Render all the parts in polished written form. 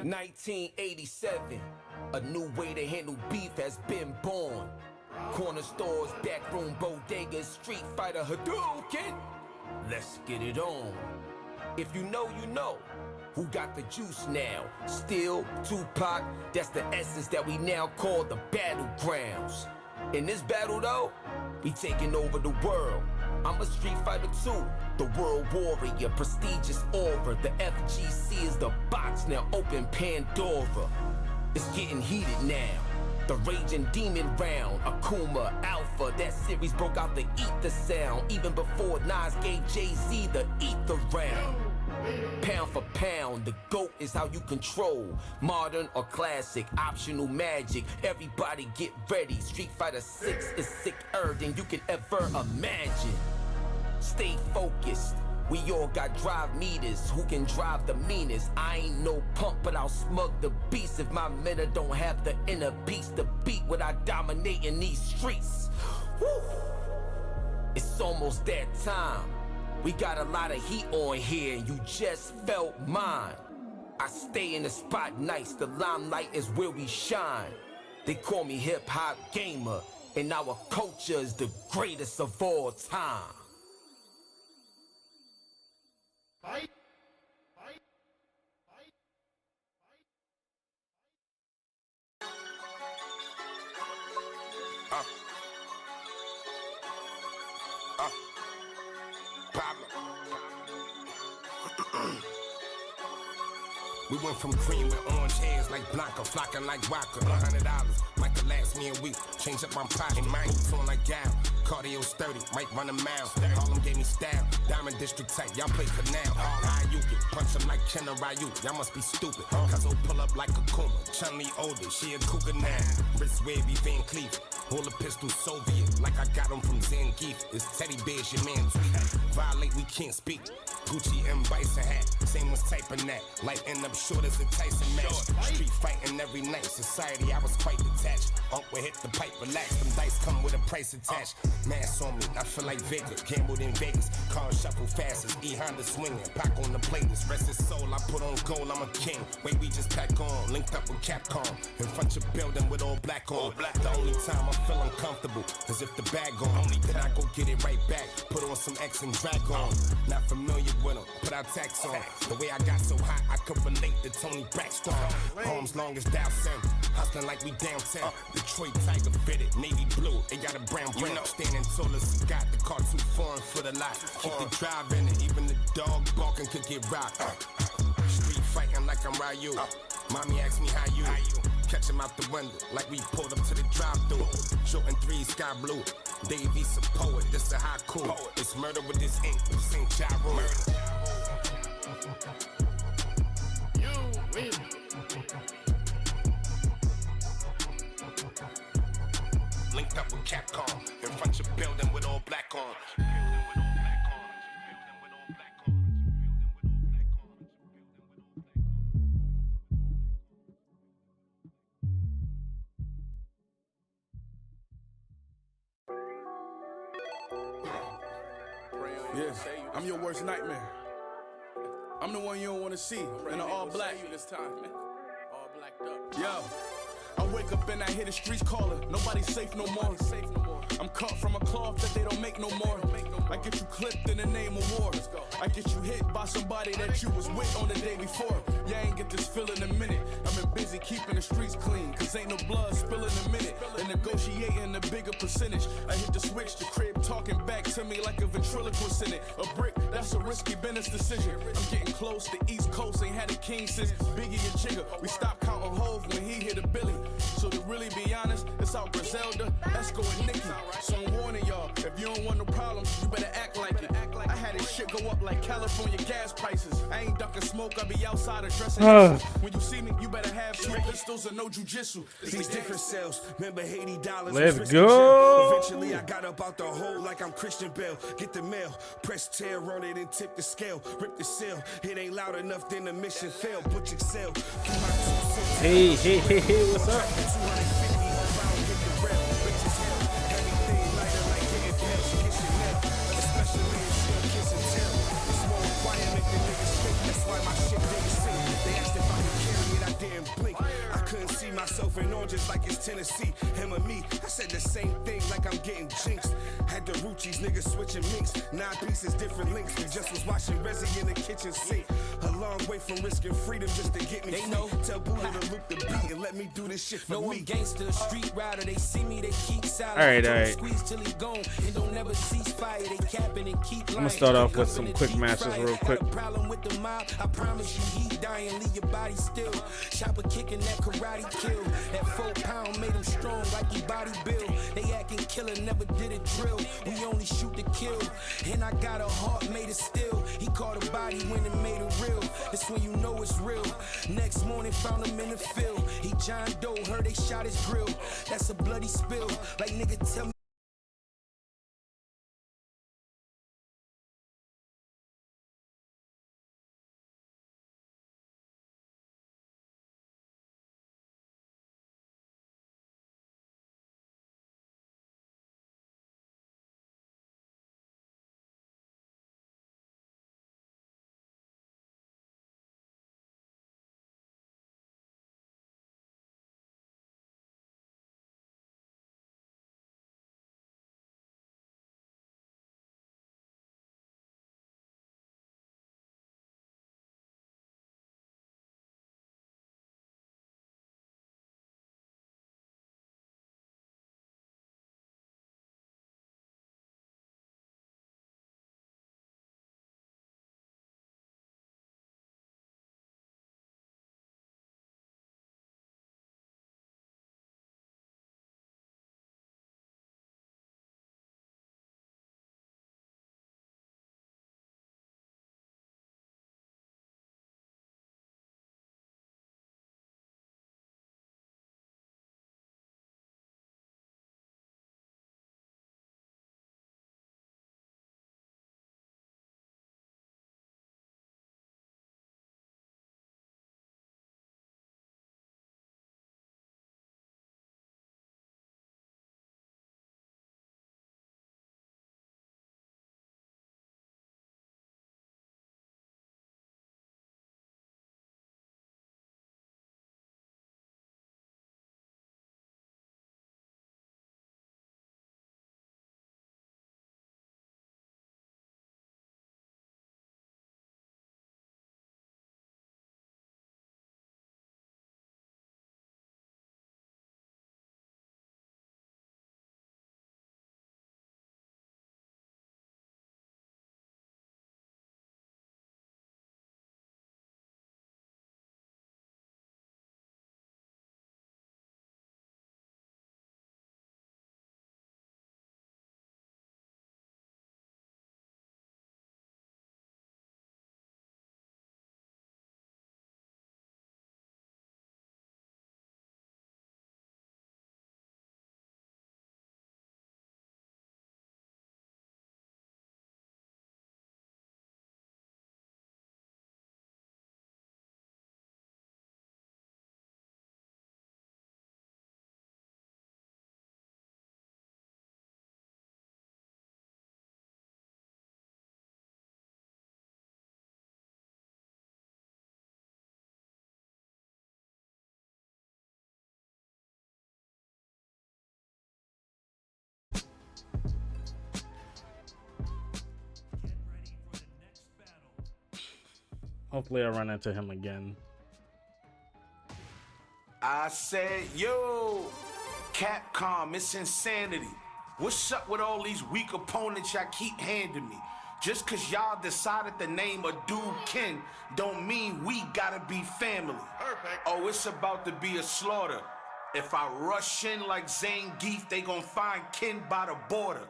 1987, a new way to handle beef has been born. Corner stores, backroom bodegas, Street Fighter Hadouken. Let's get it on. If you know, you know. Who got the juice now? Still, Tupac, that's the essence that we now call the battlegrounds. In this battle though, we taking over the world. I'm a Street Fighter too, the world warrior, prestigious aura. The FGC is the box, now open Pandora. It's getting heated now. The raging demon round, Akuma, Alpha, that series broke out the ether sound. Even before Nas gave Jay-Z the ether round. Pound for pound, the GOAT is how you control. Modern or classic, optional magic. Everybody get ready. Street Fighter 6 is sicker than you can ever imagine. Stay focused. We all got drive meters. Who can drive the meanest? I ain't no punk, but I'll smug the beast. If my men don't have the inner beast to beat what I dominate in these streets. Woo! It's almost that time. We got a lot of heat on here, and you just felt mine. I stay in the spot nice, the limelight is where we shine. They call me hip-hop gamer, and our culture is the greatest of all time. Fight. We went from cream with orange hairs like Blanca, flocking like Waka. $100 might could last me a week. Change up my pocket, mine torn like gal. Cardio sturdy, might run a mile. Harlem gave me style, Diamond District type. Y'all play for now. Hayuki, punch him like Ken or Ryu. Y'all must be stupid. Cause I'll pull up like a Kuma. Chun-Li older, she a cougar now. Wrist wavy, Van Cleef. Hold a pistol Soviet, like I got them from Zangief. It's teddy bears, your man. Violate, we can't speak. Gucci and Bison hat, same was typing that. Life end up short as a Tyson match. Street fighting every night, society I was quite detached. Uncle hit the pipe, relax, them dice come with a price attached. Mass on me, I feel like Vega, gambled in Vegas. Cars shuffle fast as E Honda swinging. Pack on the playlist, rest his soul, I put on gold, I'm a king. Wait, we just pack on, linked up with Capcom. In front your building with all black on. The only time I feel uncomfortable is if the bag on. Then I go get it right back, put on some X and drag on. Not familiar with them, put our tax on. The way I got so hot, I could relate to Tony Braxton. Arms long as Dowson, hustling like we downtown. Detroit Tiger fitted, navy blue, it got a brown brim. Standing tall as got the car too foreign for the lot. Keep the drive in it, even the dog barking could get rocked. Street fighting like I'm Ryu. Mommy asked me how you. Catch him out the window like we pulled up to the drive-thru. Shorting 3 sky blue. Davies a poet, this a haiku. It's murder with this ink, this ain't gyro. You win. Linked up with Capcom in front your building with all black on. Yeah, I'm your worst nightmare. I'm the one you don't want to see in all black. This time, all blacked up. Yo, I wake up and I hear the streets calling. Nobody's safe no more. I'm cut from a cloth that they don't make no more. I get you clipped in the name of war. I get you hit by somebody that you was with on the day before. Yeah, I ain't get this feeling in a minute. I've been busy keeping the streets clean, cause ain't no blood spilling a minute. And negotiating a bigger percentage. I hit the switch, the crib talking back to me like a ventriloquist in it. A brick, that's a risky business decision. I'm getting close, the East Coast ain't had a king since Biggie and Jigga. We stopped counting Hove when he hit a Billy. So to really be honest, it's out Griselda, Esco and Nicki. So I'm warning y'all, if you don't want no problems, you better act like it. I had this shit go up like California gas prices. I ain't ducking smoke, I be outside addressing When you see me, you better have 2 pistols and no jujitsu. These different cells, remember $80. Let's go. Eventually I got up out the hole like I'm Christian Bale. Get the mail, press tear on it and tip the scale. Rip the seal, it ain't loud enough, then the mission failed. Butch excel. Hey, what's up? That's why my shit they sing. They asked if I could carry it, I just like it's Tennessee. Him or me, I said the same thing like I'm getting jinxed. Had the Ruchis, niggas switching minks. 9 pieces, different links. We just was washing resi in the kitchen sink. A long way from risking freedom just to get me They free. know. Tell Buddha to loop the beat and let me do this shit for No, me. I'm gangster, street rider. They see me, they keep silent. All right. Squeeze till he gone and don't never cease fire. They capping and keep lying. I'm gonna start off with some quick matches real quick. Got a problem with the mob, I promise you he dying, leave your body still. Chopper kicking that karate kill. That 4 pound made him strong like he body build. They acting killer, never did a drill. We only shoot to kill. And I got a heart made of steel. He caught a body when it made it real. That's when you know it's real. Next morning found him in the field. He John Doe, heard they shot his grill. That's a bloody spill. Like nigga tell me. Hopefully, I run into him again. I said, yo, Capcom, it's insanity. What's up with all these weak opponents y'all keep handing me? Just cause y'all decided to name a dude Ken, don't mean we gotta be family. Perfect. Oh, it's about to be a slaughter. If I rush in like Zangief, they gon' find Ken by the border.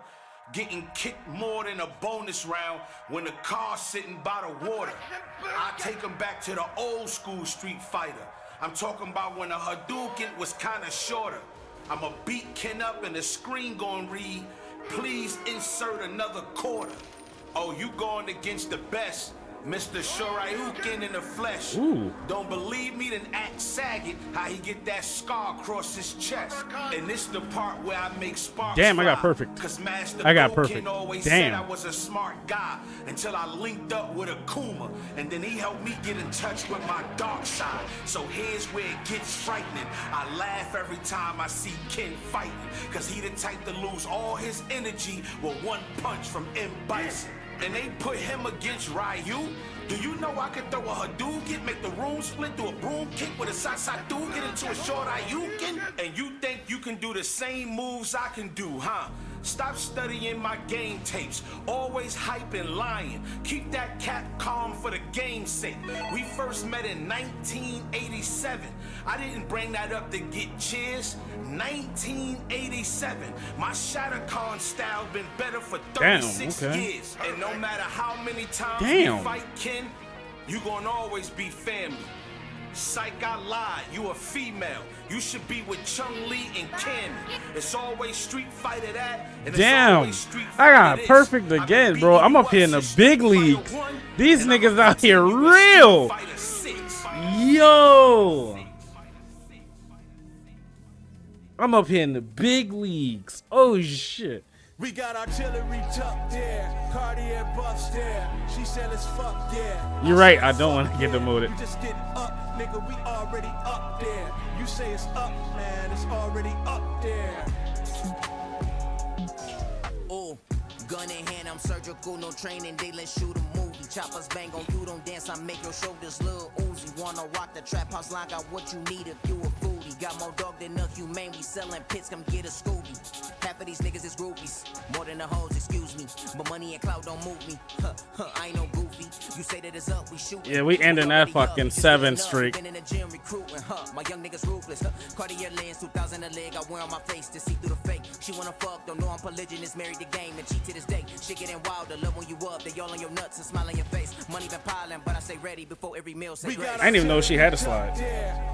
Getting kicked more than a bonus round when the car's sitting by the water. I take him back to the old school Street Fighter. I'm talking about when a Hadouken was kinda shorter. I'ma beat Ken up and the screen gon' read, please insert another quarter. Oh, you going against the best? Mr. Shoryuken in the flesh. Ooh. Don't believe me, then act Saget, how he get that scar across his chest. And this the part where I make sparks. Damn, I got fly. perfect. Cause Master I got Goken perfect. always Damn. said I was a smart guy until I linked up with Akuma. And then he helped me get in touch with my dark side. So here's where it gets frightening. I laugh every time I see Ken fighting. Cause he the type to lose all his energy with one punch from M. Bison. And they put him against Ryu. Do you know I could throw a Hadouken, make the room split, do a broom kick with a Sasadu, get into a short Ayuken? And you think you can do the same moves I can do, huh? Stop studying my game tapes. Always hype and lying. Keep that cap calm for the game's sake. We first met in 1987. I didn't bring that up to get cheers. 1987. My Shattercon style been better for 36 years. And no matter how many times we fight Ken, you gonna always be family. Psych, I lied. You a female. You should be with Chun-Li and Ken. It's always Street Fighter that. And damn. I got perfect again, bro. I'm up here in the big leagues. These niggas out here real. Yo. I'm up here in the big leagues. Oh, shit. We got artillery tucked there, Cartier buffs there. She said it's fuck, yeah. You're right, I don't want to get demoted. You just getting up, nigga, we already up there. You say it's up, man, it's already up there. Oh, gun in hand, I'm surgical, no training, they let shoot a movie. Choppers bang on you, don't dance, I make your shoulders little oozy. Wanna rock the trap house line, got what you need if you a foodie. Got more dog than a humane, we selling pits, come get a Scooby. Half of these niggas is groupies, more than the hoes, excuse me. But money and clout don't move me, I ain't no goofy. You say that it's up, we shoot. Yeah, we ending that fucking 7 streak. Been in the gym recruiting, my young niggas ruthless. Cartier lens, 2000 a leg, I wear on my face to see through the fake. She wanna fuck, don't know I'm polygynous, married the game, and cheat to this day. Shit getting wilder, love when you up, they all on your nuts and smile on your face. Money been piling, but I say ready before every meal say ready. I didn't even know she had a slide.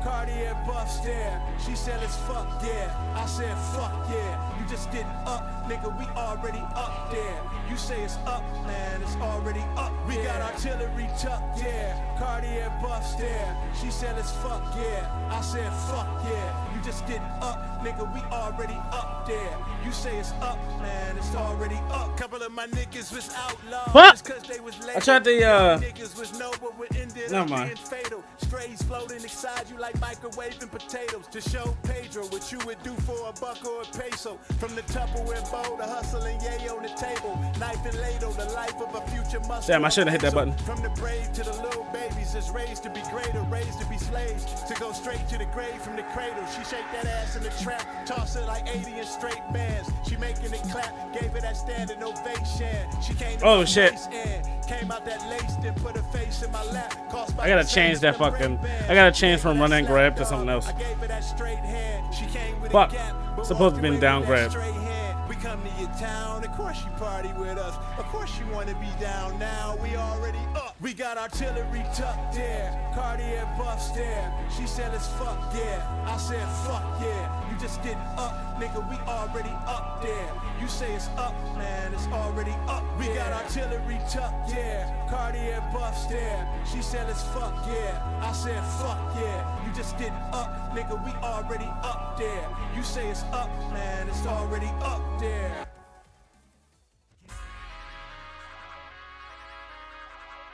Cartier buffs there. She said it's fuck, yeah. I said fuck, yeah. You just getting up, nigga, we already up there. You say it's up, man, it's already up. We got artillery tucked, yeah. Cartier buffs there. She said it's fuck, yeah. I said fuck, yeah. You just getting up, nigga, we already up there. You say it's up, man, it's already up. Couple of my niggas was outlaws. What? Cause they was I tried to niggas was noble, but ended never up mind. being fatal. Strays floating inside you like microwaving potatoes. To show Pedro what you would do for a buck or a peso. From the Tupperware bowl to hustling yay on the table. Knife and ladle, the life of a future muscle. Damn, I shouldn't have hit that button. From the brave to the little babies, that's raised to be greater, raised to be slaves. To go straight to the grave from the cradle. She shake that ass in the trap, toss it like 80 in straight bands. She making it clap, gave her that standing ovation. She came to my shit. face and came out that lace, then put her face in my lap. I gotta change that fucking. I gotta change from run and grab to something else. I gave her that straight hand. She came with Fuck. a gap, but Supposed to be walked down away with that grab. straight hand. We come to your town, of course you party with us. Of course you wanna be down now, we already up. We got artillery tucked there, Cartier buffs there. She said it's fuck, yeah. I said fuck, yeah. You just getting up, nigga, we already up there. You say it's up, man, it's already up. We got artillery tucked, yeah. Cartier buffs there. She said it's fuck, yeah. I said fuck, yeah. You just getting up, nigga, we already up there. You say it's up, man, it's already up there.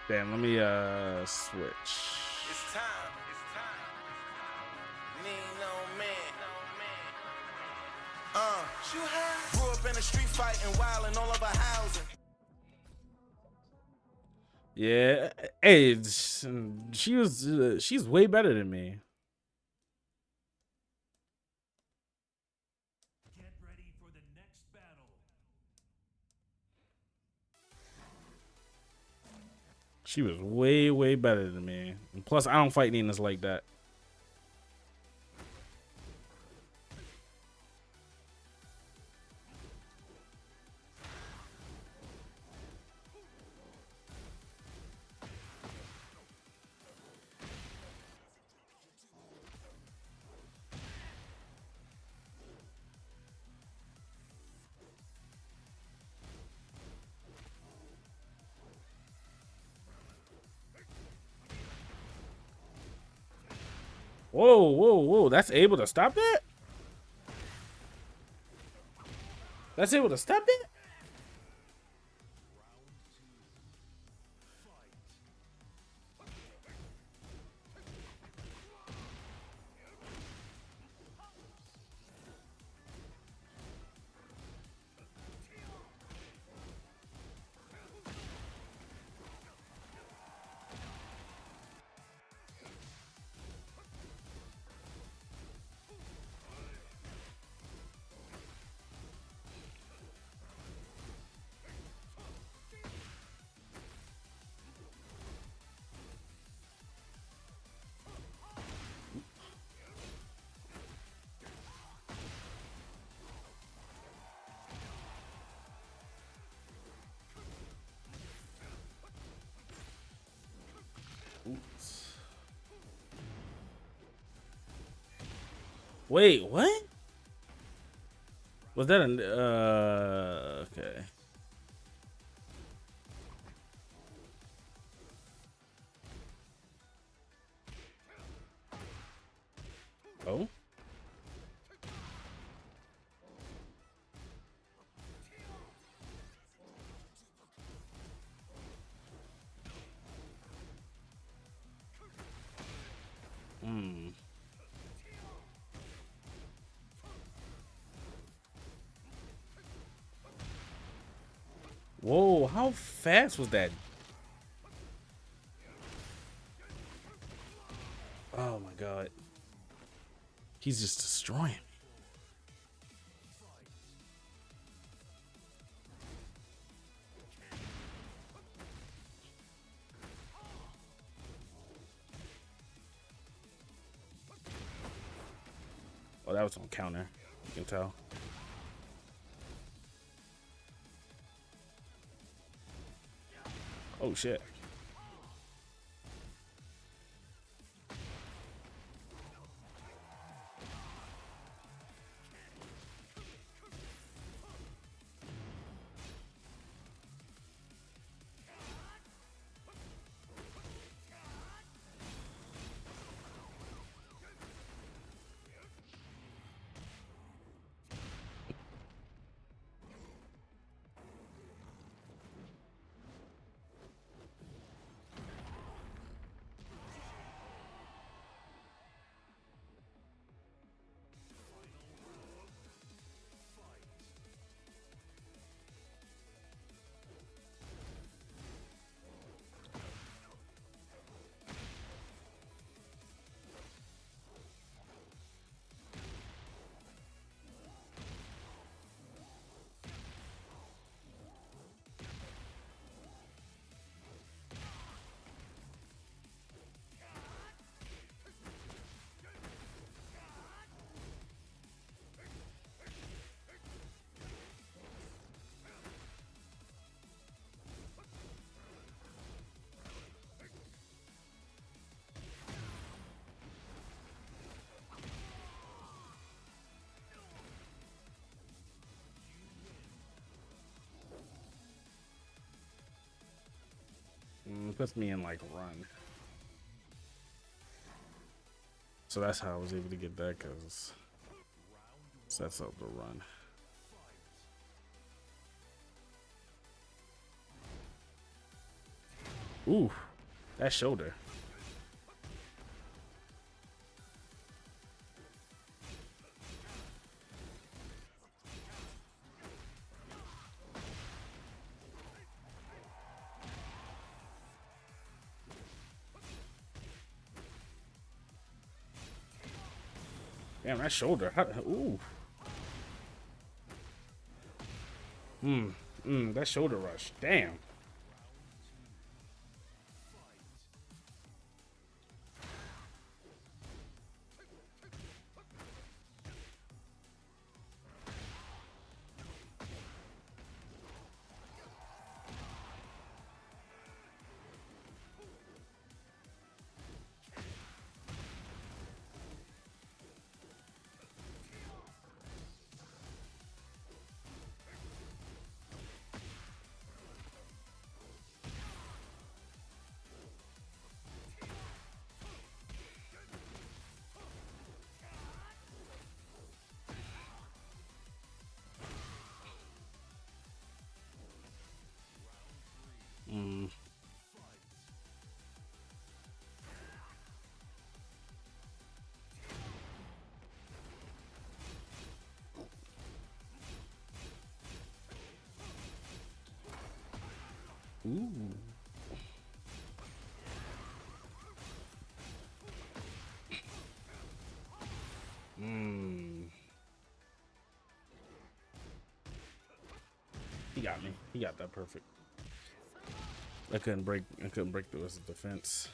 Damn, let me switch. It's time. Lean on man. Grew up in a street fight and wildin' all over housing. Yeah, hey, she's way better than me. Get ready for the next battle. She was way better than me. And plus, I don't fight Ninas like that. Whoa, whoa, whoa. That's able to stop that? That's able to stop it? Wait, what? Was that an okay. Oh? Hmm. Whoa, how fast was that? Oh my god. He's just destroying me. Oh, that was on counter. You can tell. Oh shit. Puts me in like run. So that's how I was able to get that, because sets up the run. Ooh, that shoulder. Damn, that shoulder. Ooh. That shoulder rush. Damn. Ooh. He got me. He got that perfect. I couldn't break through his defense.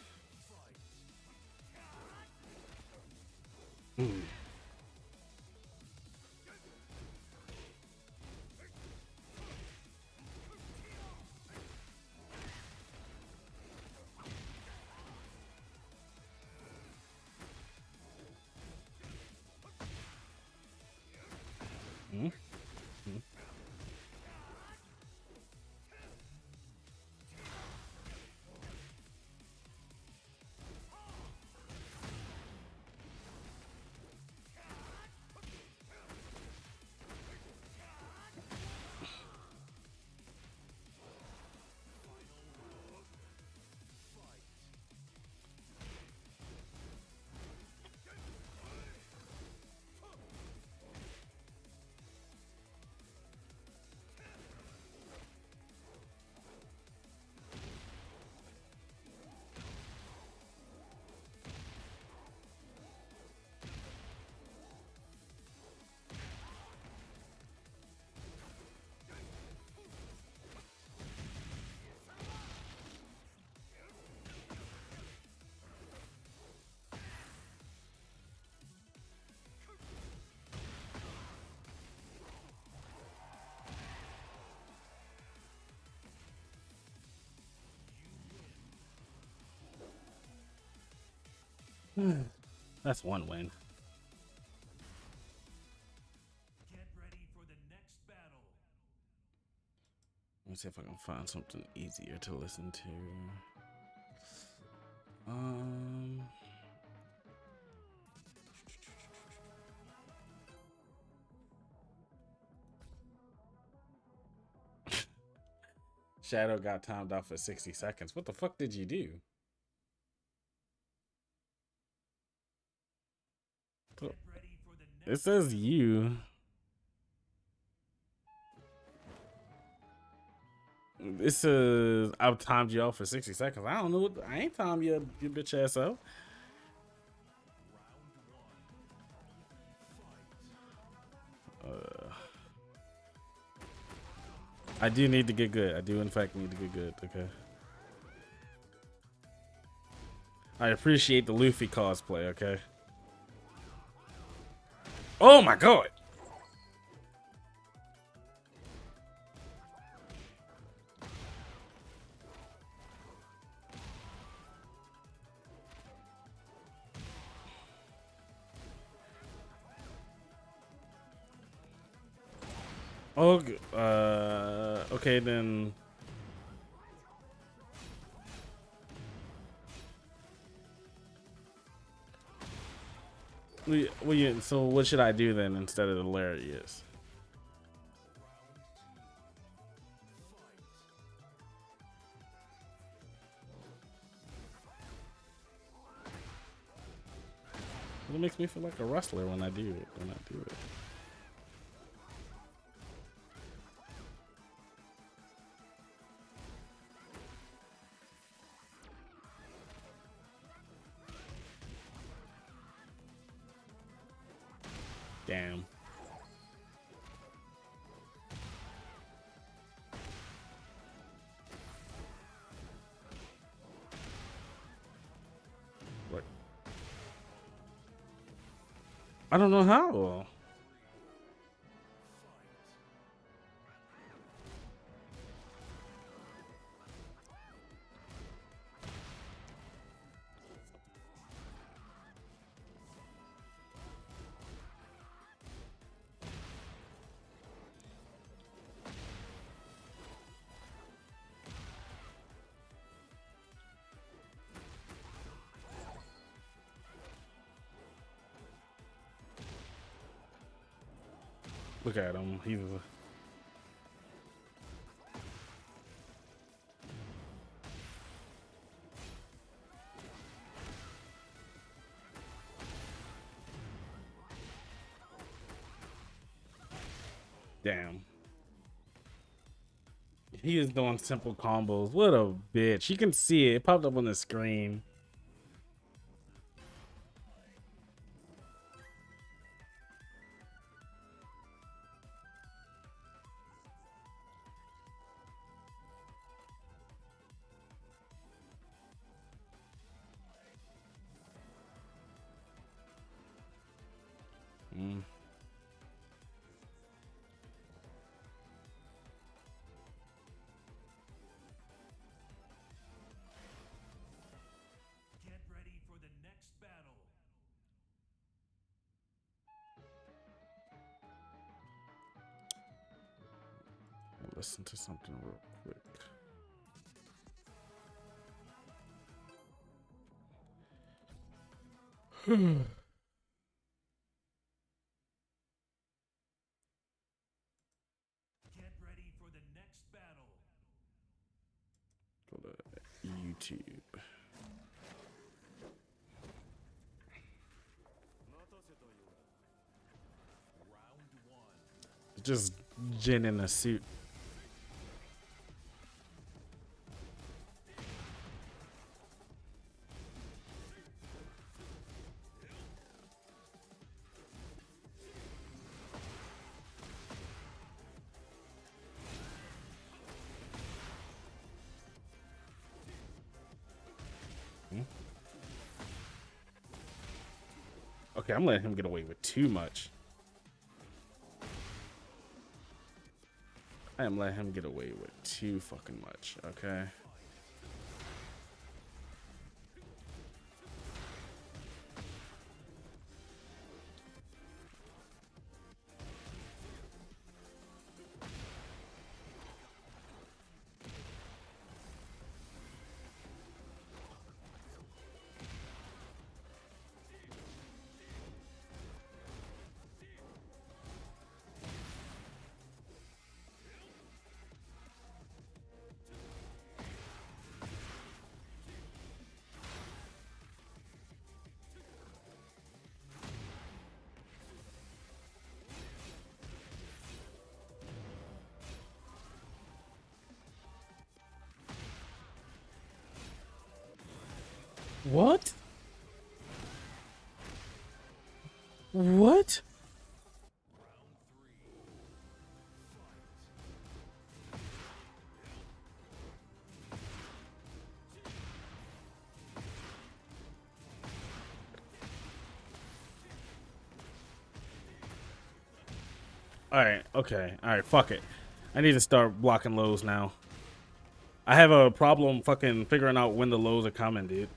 That's one win. Get ready for the next battle. Let me see if I can find something easier to listen to. Shadow got timed out for 60 seconds. What the fuck did you do? Get ready for the next. It says you. It says I've timed you out for 60 seconds. I don't know what I ain't timed you bitch ass out. I do need to get good. I do in fact need to get good. Okay. I appreciate the Luffy cosplay, okay? Oh my god! Oh, okay then. So what should I do then instead of the lariats? It makes me feel like a wrestler when I do it. Damn. What? I don't know how. Look at him. He's damn. He is doing simple combos. What a bitch. You can see it. It popped up on the screen. Mm. Get ready for the next battle. Listen to something real quick. Get ready for the next battle. Go to YouTube. Just Jin in a suit. Okay, I'm letting him get away with too much. I am letting him get away with too fucking much, okay? What? What? Alright, okay. Alright, fuck it. I need to start blocking lows now. I have a problem fucking figuring out when the lows are coming, dude.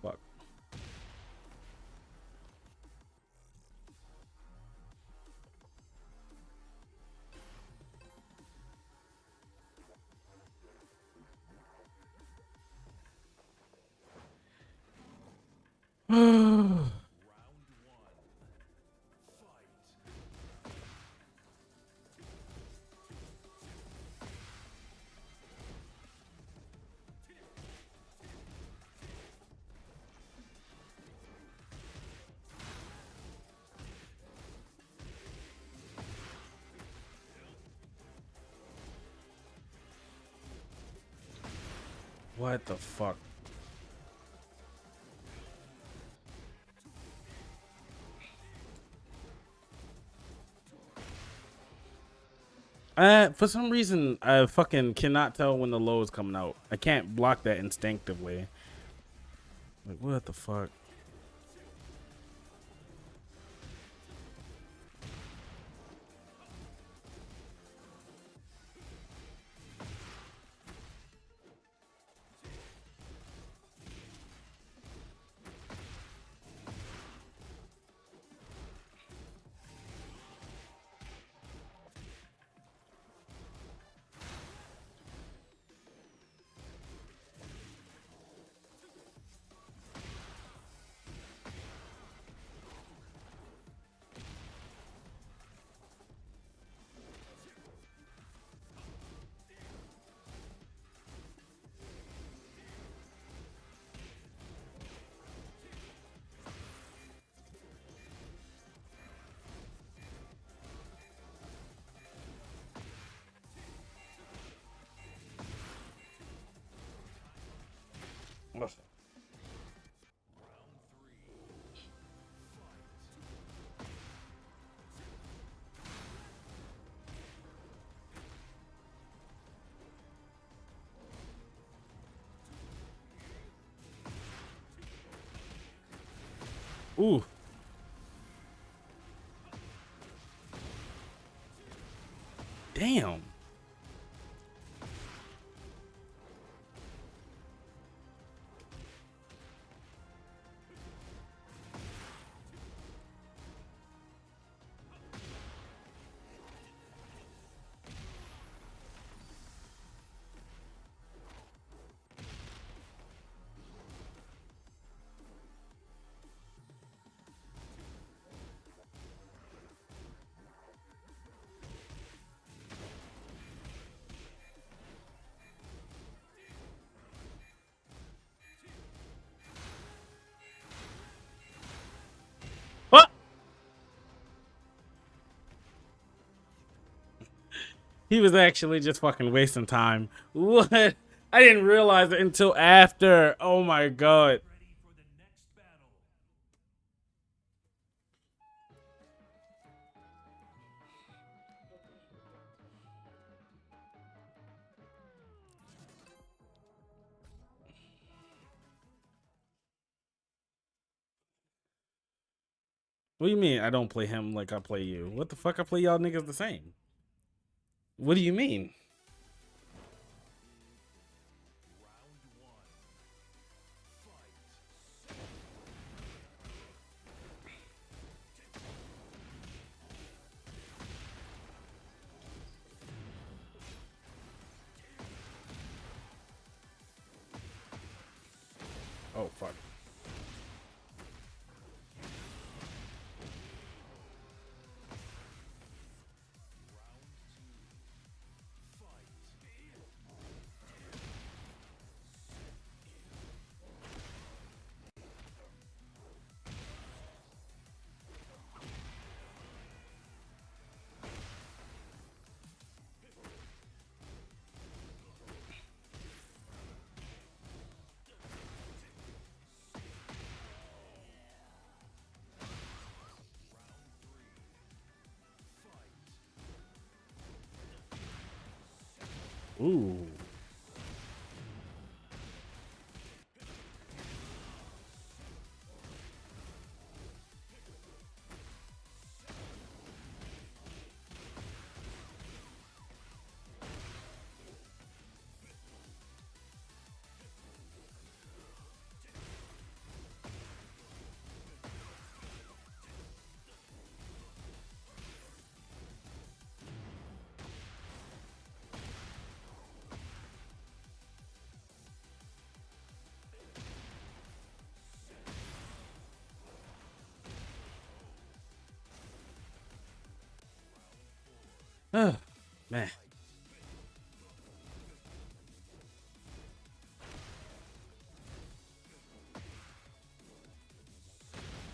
Fuck. What the fuck? For some reason, I fucking cannot tell when the low is coming out. I can't block that instinctively. Like, what the fuck? Ooh. Damn. What? He was actually just fucking wasting time. What? I didn't realize it until after. Oh my god. Ready for the next battle. What do you mean I don't play him like I play you? What the fuck? I play y'all niggas the same. What do you mean? Oh fuck. Ooh. Oh, man.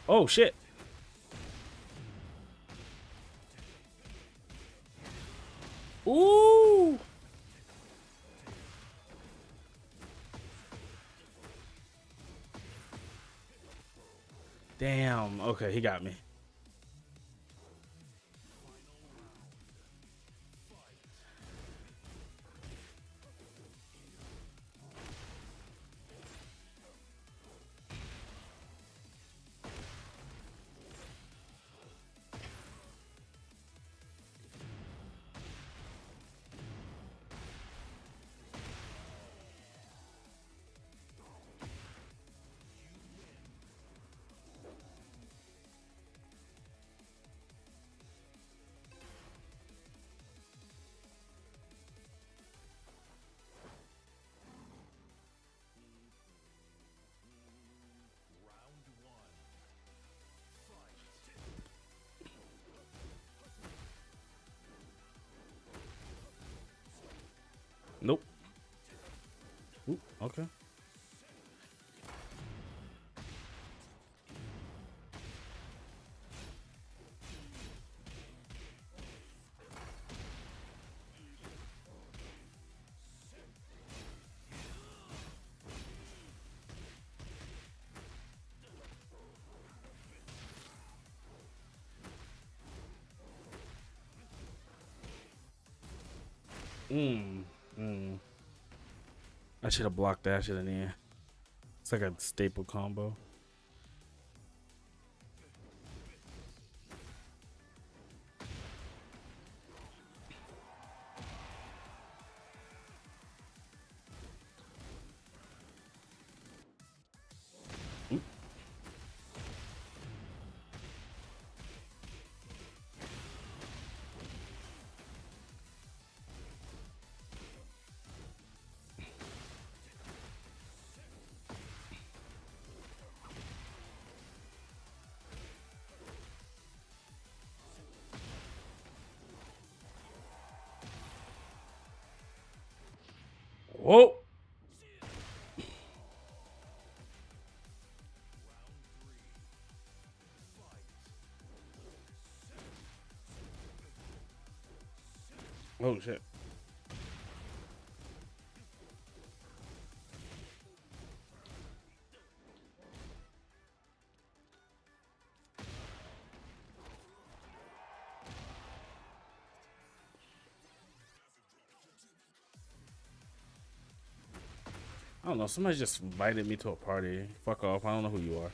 Oh shit. Ooh. Damn. Okay, he got me. Nope. Ooh, okay. I should have blocked that shit in the air. It's like a staple combo. Whoa. Oh shit. I don't know. Somebody just invited me to a party. Fuck off. I don't know who you are.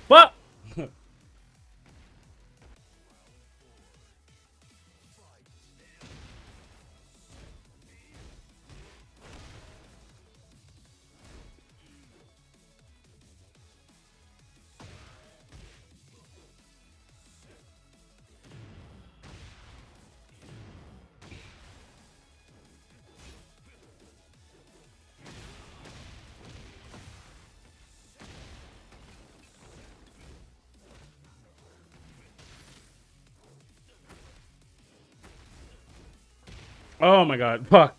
What? Oh my god. Fuck.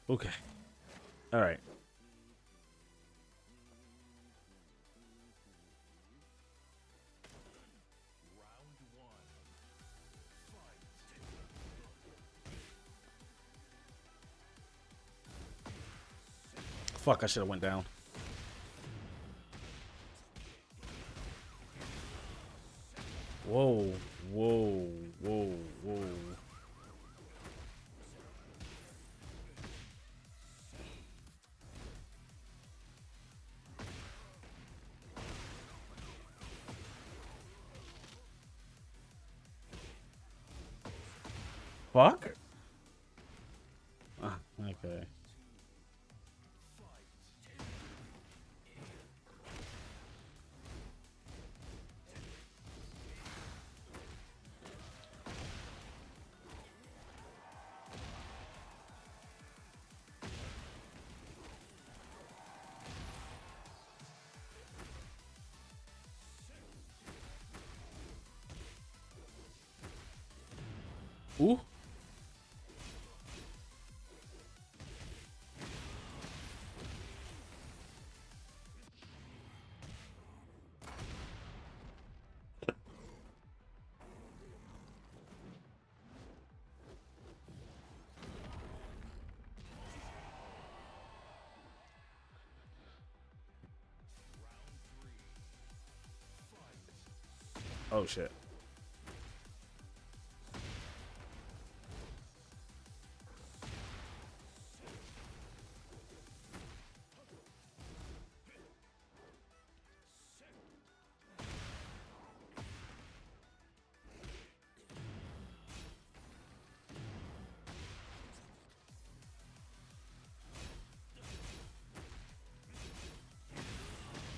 Okay. All right. Fuck, I should have went down. Whoa, whoa, whoa, whoa. Fuck? Ah, okay. Ooh. Oh shit.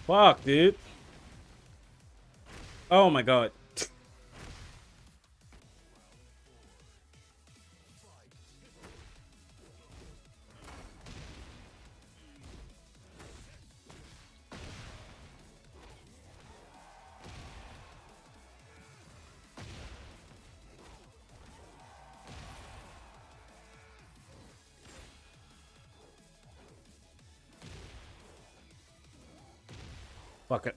Fuck, dude. Oh my god. Fuck it.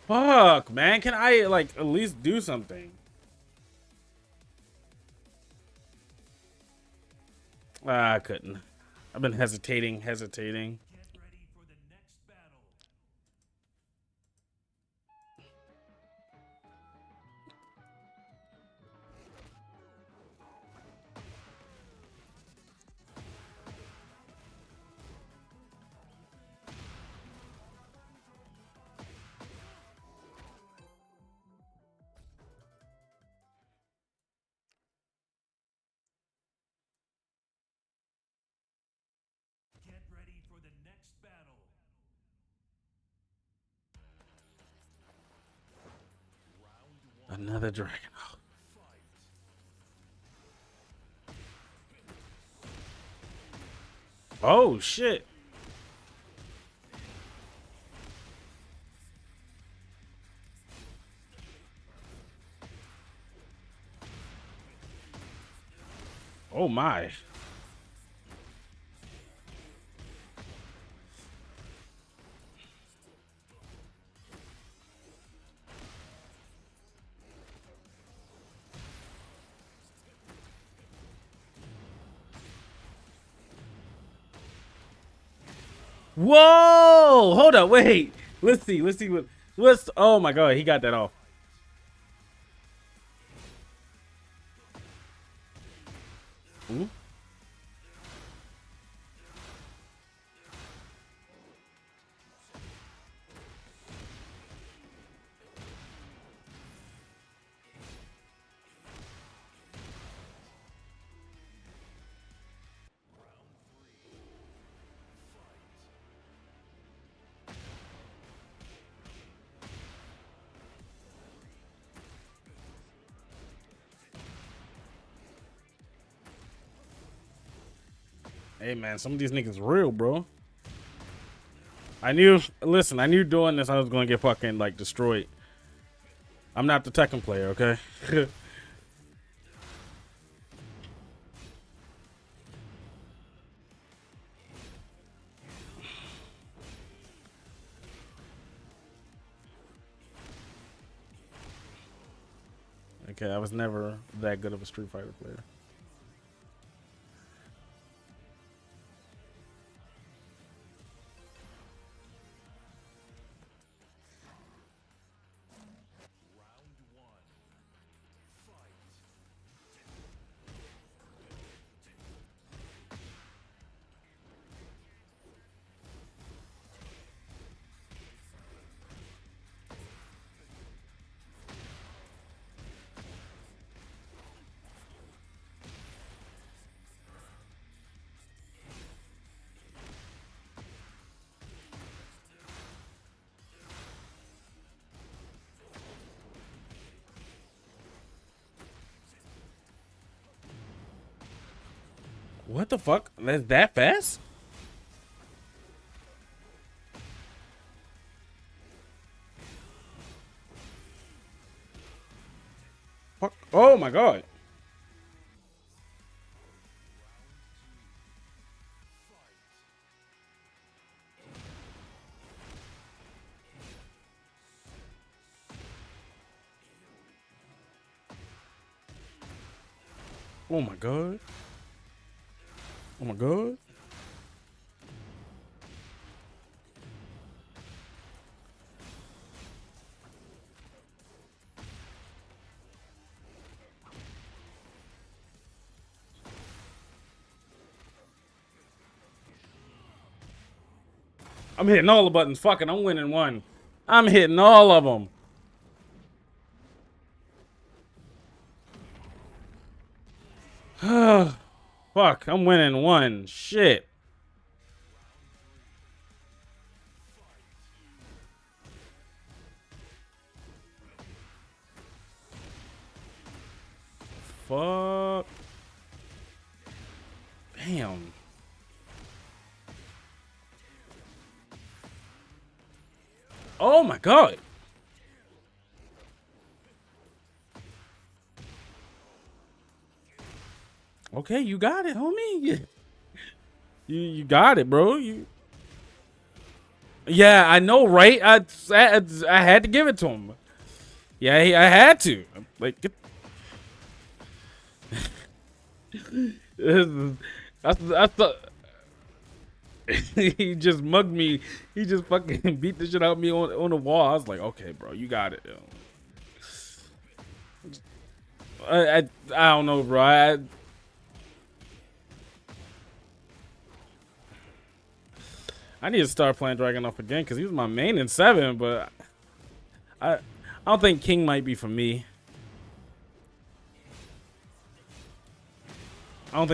Fuck, man. Can I, like, at least do something? Ah, I couldn't. I've been hesitating. Get ready for the next battle. Another dragon. Oh shit. Oh my. Whoa! Hold up, wait. Let's see what's oh my god, he got that off. Ooh. Hey man, some of these niggas real, bro. I knew doing this I was gonna get fucking like destroyed. I'm not the Tekken player, okay? Okay, I was never that good of a Street Fighter player. What the fuck? That's that fast? Fuck. Oh my god. Oh my god. Oh my god. I'm hitting all the buttons. Fucking, I'm winning one. I'm hitting all of them. Fuck, I'm winning one. Shit. Fuck. Damn. Oh my god. Okay, you got it, homie. You got it, bro. Yeah, I know, right? I had to give it to him. Yeah, I had to. Like, I thought he just mugged me. He just fucking beat the shit out of me on the wall. I was like, okay, bro, you got it. Yo. I don't know, bro. I need to start playing Dragunov again because he was my main in 7, but I don't think King might be for me. I don't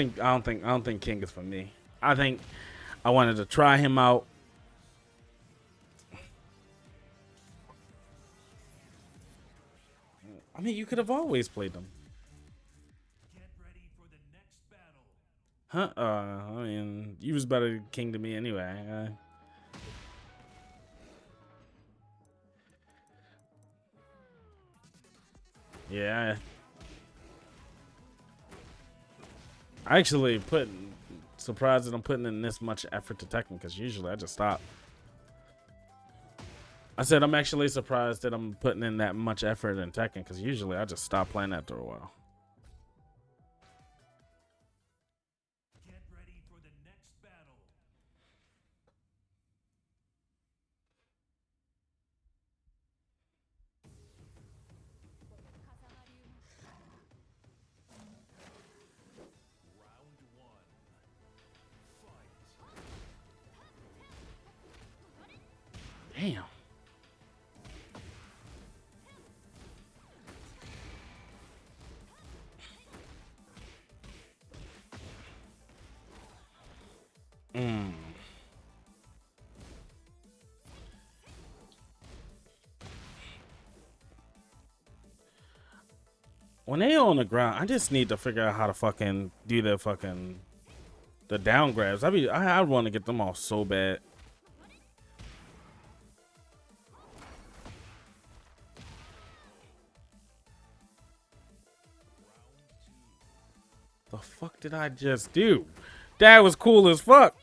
think King is for me. I think I wanted to try him out. I mean, you could have always played them. Get ready for the next battle. Huh? I mean, you was better king to me anyway. Yeah. I actually surprised that I'm putting in this much effort to Tekken because usually I just stop. I said I'm actually surprised that I'm putting in that much effort in Tekken because usually I just stop playing after a while. Get ready for the next battle. Round one. Fight. Damn. When they on the ground, I just need to figure out how to fucking do the down grabs. I want to get them off so bad. The fuck did I just do? That was cool as fuck.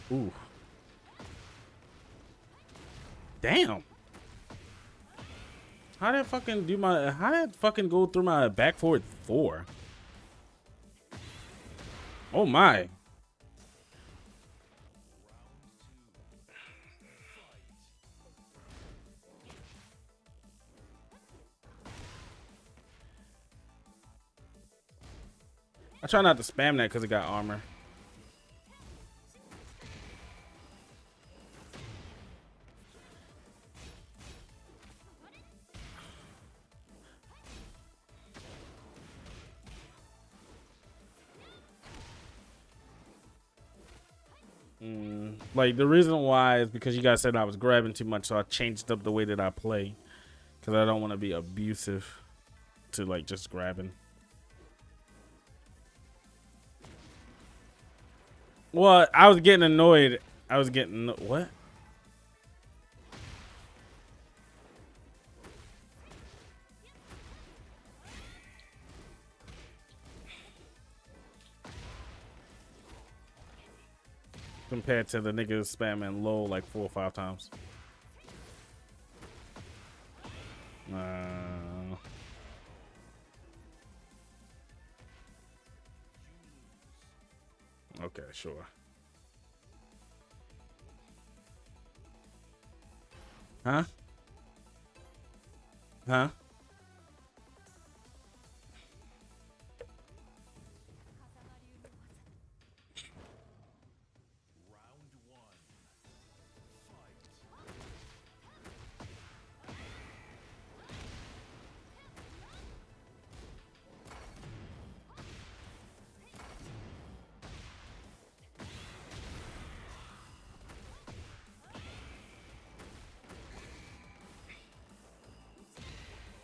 Ooh. Damn. How did it fucking go through my back forward 4? Oh my. I try not to spam that because it got armor. Like, the reason why is because you guys said I was grabbing too much, so I changed up the way that I play. Because I don't want to be abusive to, like, just grabbing. Well, I was getting annoyed. What? Compared to the niggas spamming low like 4 or 5 times. Okay, sure. Huh? Huh?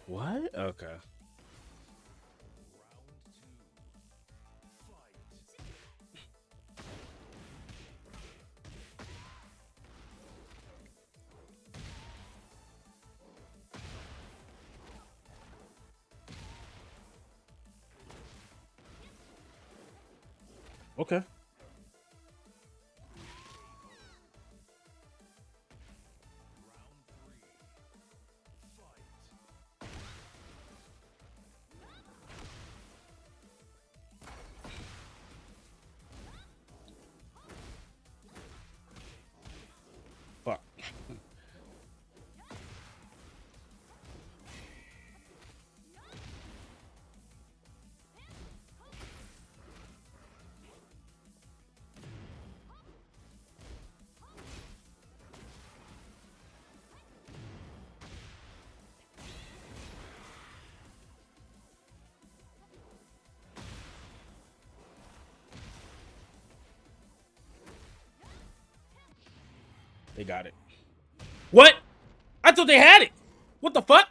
What? Okay. Okay. Fuck. They got it. What? I thought they had it. What the fuck?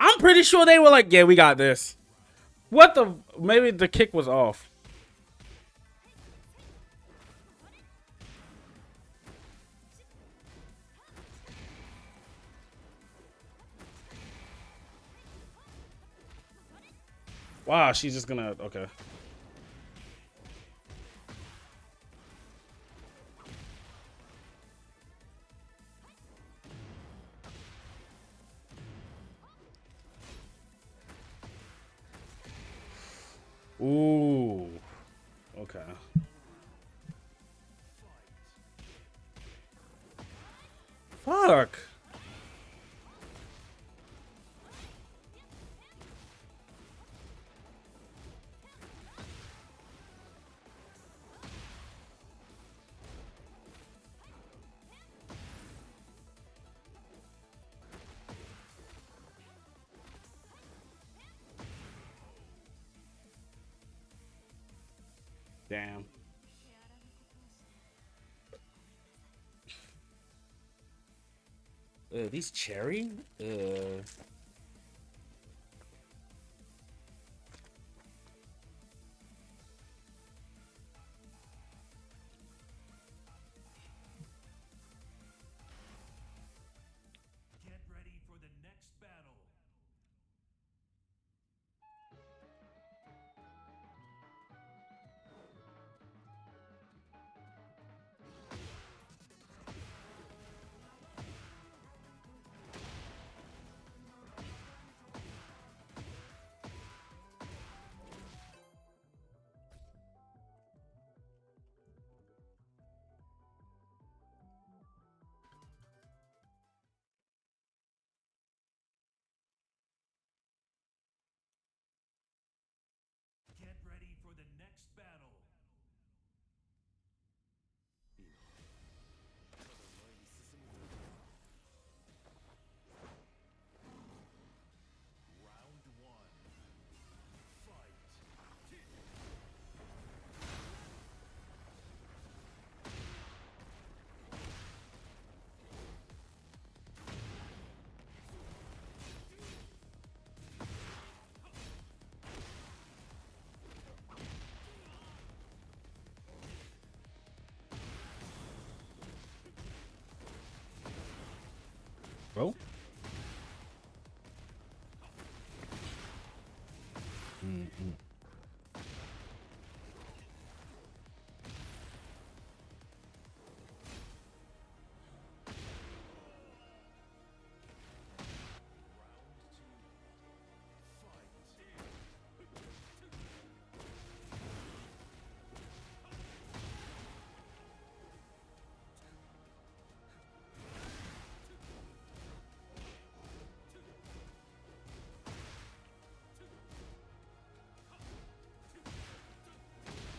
I'm pretty sure they were like, yeah, we got this. What the? Maybe the kick was off. Wow, she's just gonna, okay. Ooh. Okay. Fuck. Damn. These cherry? Get ready for the next battle. Get ready for the next battle. Round one. Fight. Bro.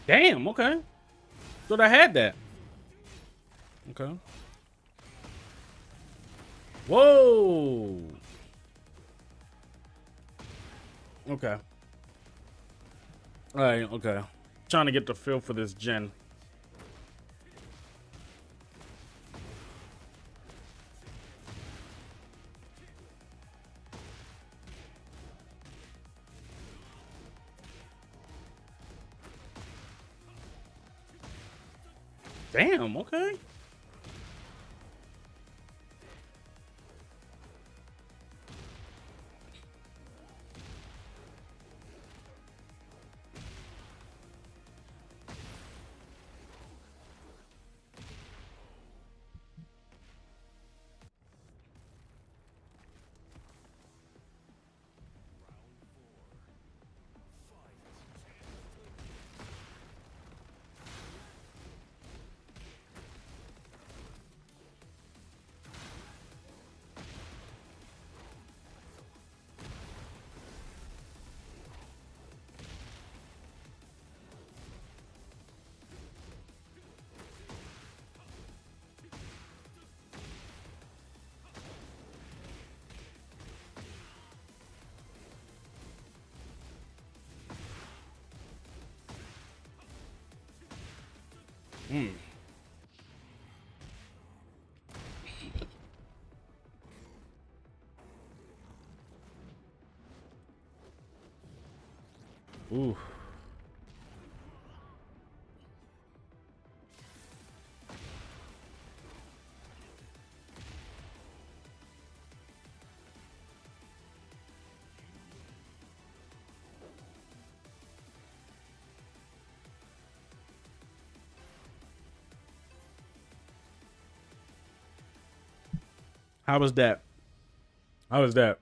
Damn, okay. Thought I had that. Okay. Whoa. Okay. All right, okay. Trying to get the feel for this gen. Damn, okay. Hmm. Ooh. How was that? How was that?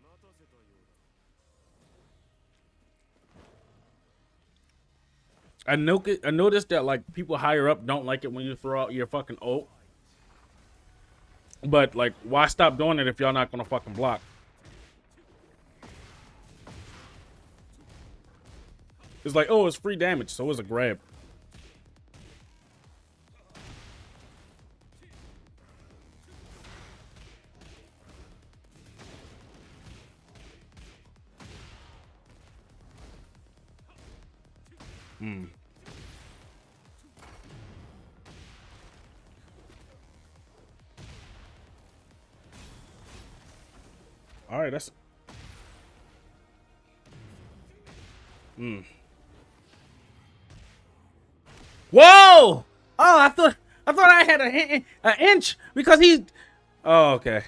I noticed that like people higher up don't like it when you throw out your fucking ult. But like, why stop doing it if y'all not gonna fucking block? It's like, oh, it's free damage, so it's a grab. Hmm. All right, that's. Hmm. Whoa! Oh, I thought I had an inch because he's. Oh, okay.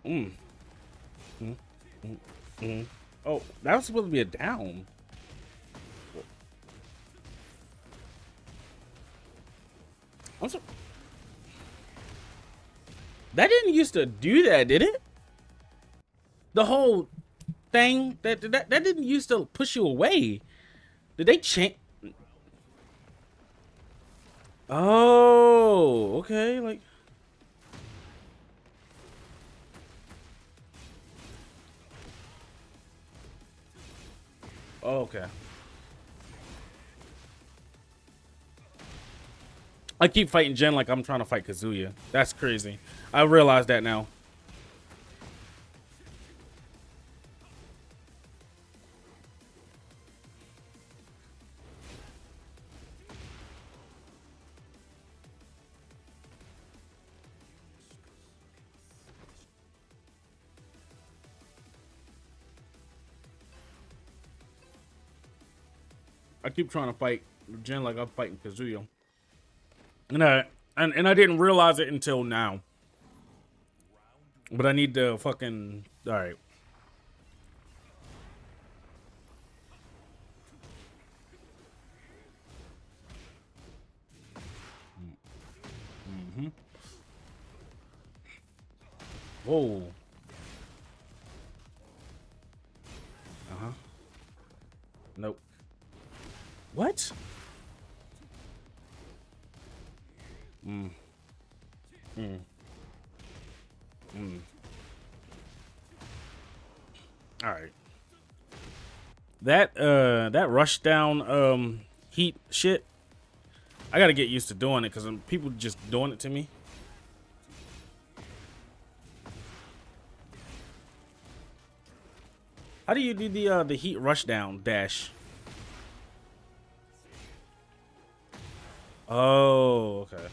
Mm. Mm. Mm. Mm. Oh, that was supposed to be a down. I'm so. That didn't used to do that, did it? The whole thing that didn't used to push you away. Did they change? Oh, okay. Like, oh, okay. I keep fighting Jen like I'm trying to fight Kazuya. That's crazy. I realize that now. I keep trying to fight Jen like I'm fighting Kazuya. And I didn't realize it until now. But I need to fucking. All right. Mm-hmm. Whoa. Uh-huh. Nope. What? Mm. Mm. Mm. All right. That rush down heat shit. I gotta get used to doing it because people just doing it to me. How do you do the heat rush down dash? Oh, okay.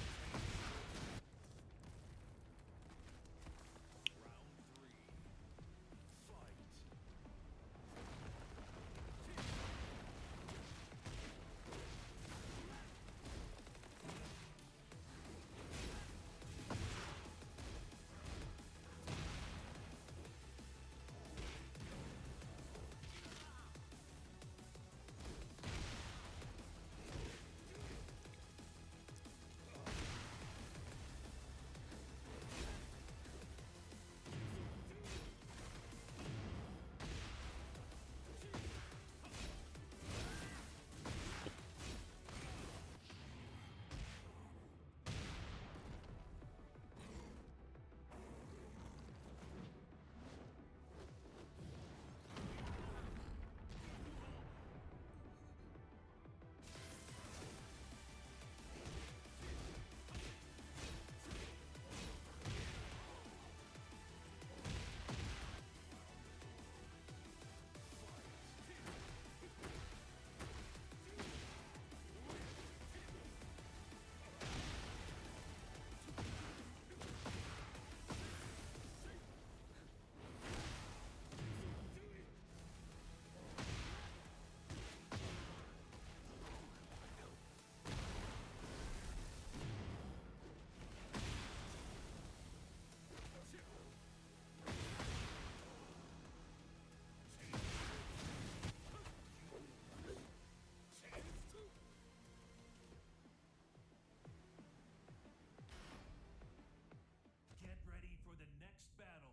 Get ready for the next battle.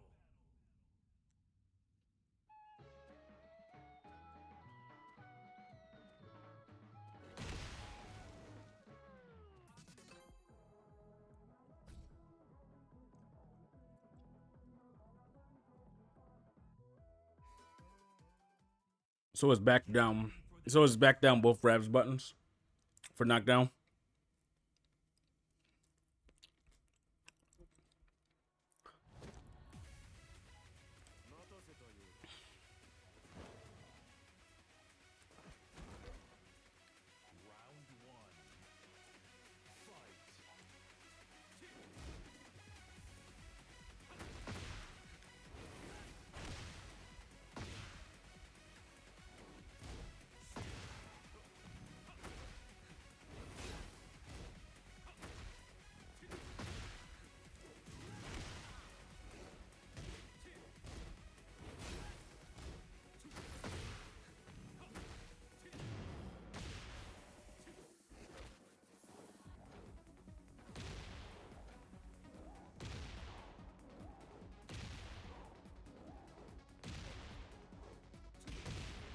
So it's back down. So it's back down both Rav's buttons for knockdown.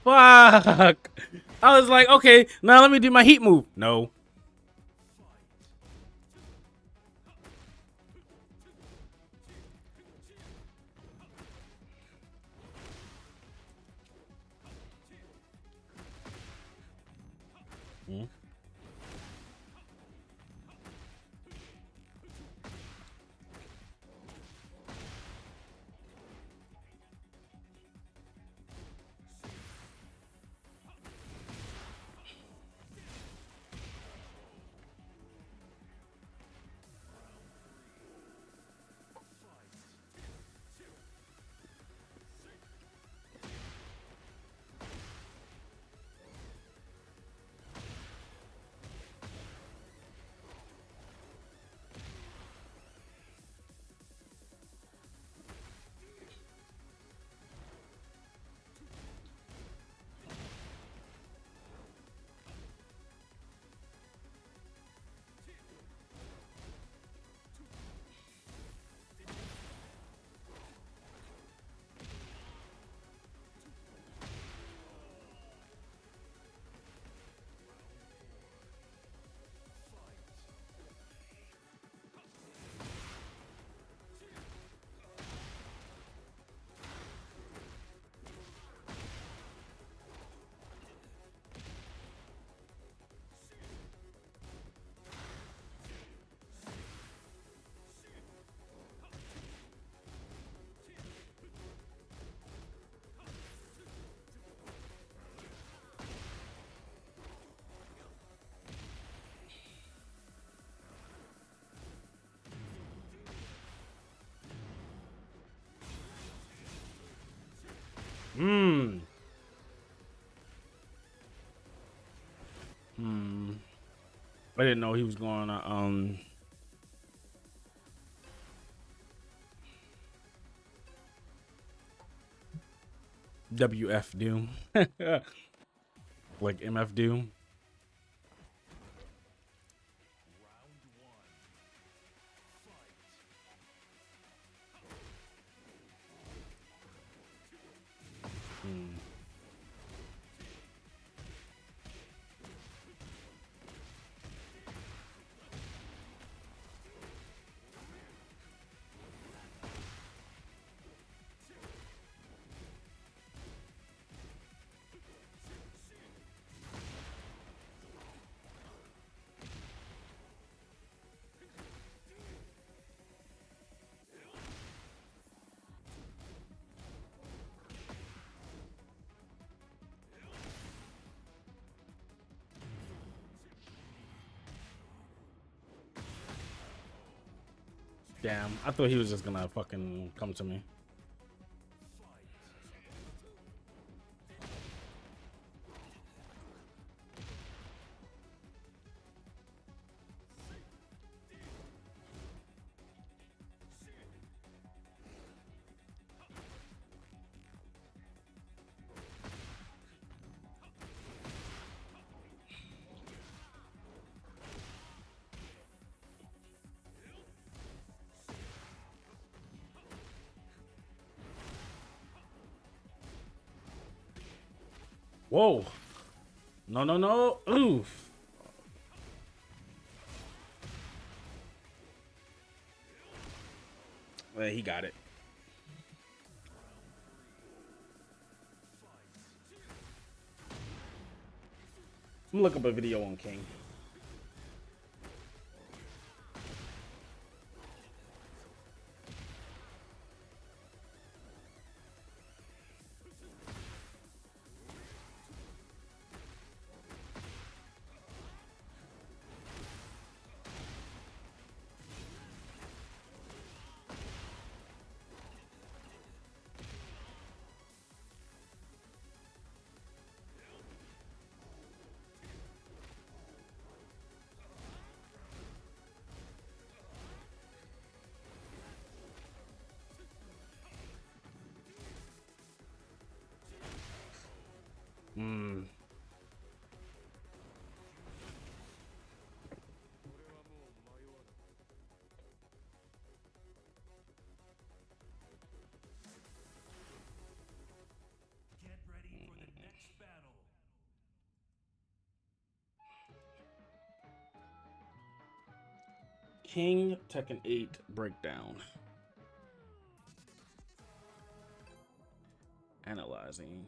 Fuck. I was like, okay, now let me do my heat move. No. Mm. I didn't know he was going to WF Doom. Like MF Doom. Damn, I thought he was just gonna fucking come to me. Whoa. No, no, no. Oof. Well, he got it. I'm gonna look up a video on King. Get ready for the next battle. King Tekken 8 breakdown. Analyzing.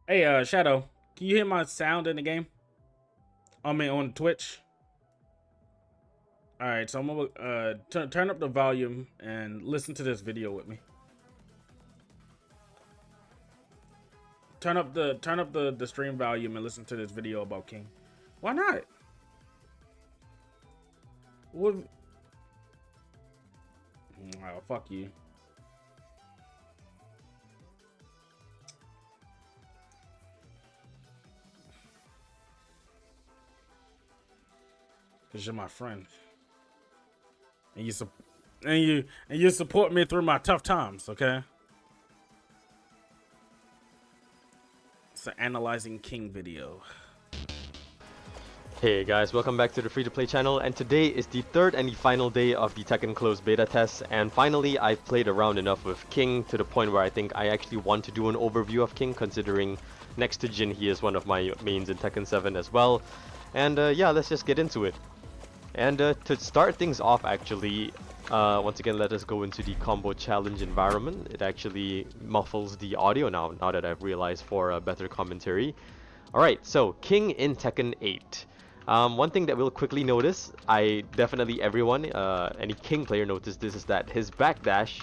Hey, Shadow, can you hear my sound in the game? I mean, on Twitch. All right, so I'm gonna turn up the volume and listen to this video with me. Turn up the stream volume and listen to this video about King. Why not? What? Oh, fuck you. Cause you're my friend, and you support me through my tough times. Okay. It's an analyzing King video. Hey guys, welcome back to the Free to Play channel, and today is the third and the final day of the Tekken closed beta test, and finally I've played around enough with King to the point where I think I actually want to do an overview of King, considering next to Jin he is one of my mains in Tekken 7 as well. And yeah, let's just get into it. And to start things off actually, once again let us go into the combo challenge environment. It actually muffles the audio now that I've realized for a better commentary. Alright, so King in Tekken 8. One thing that we'll quickly notice, definitely everyone, any King player noticed this, is that his backdash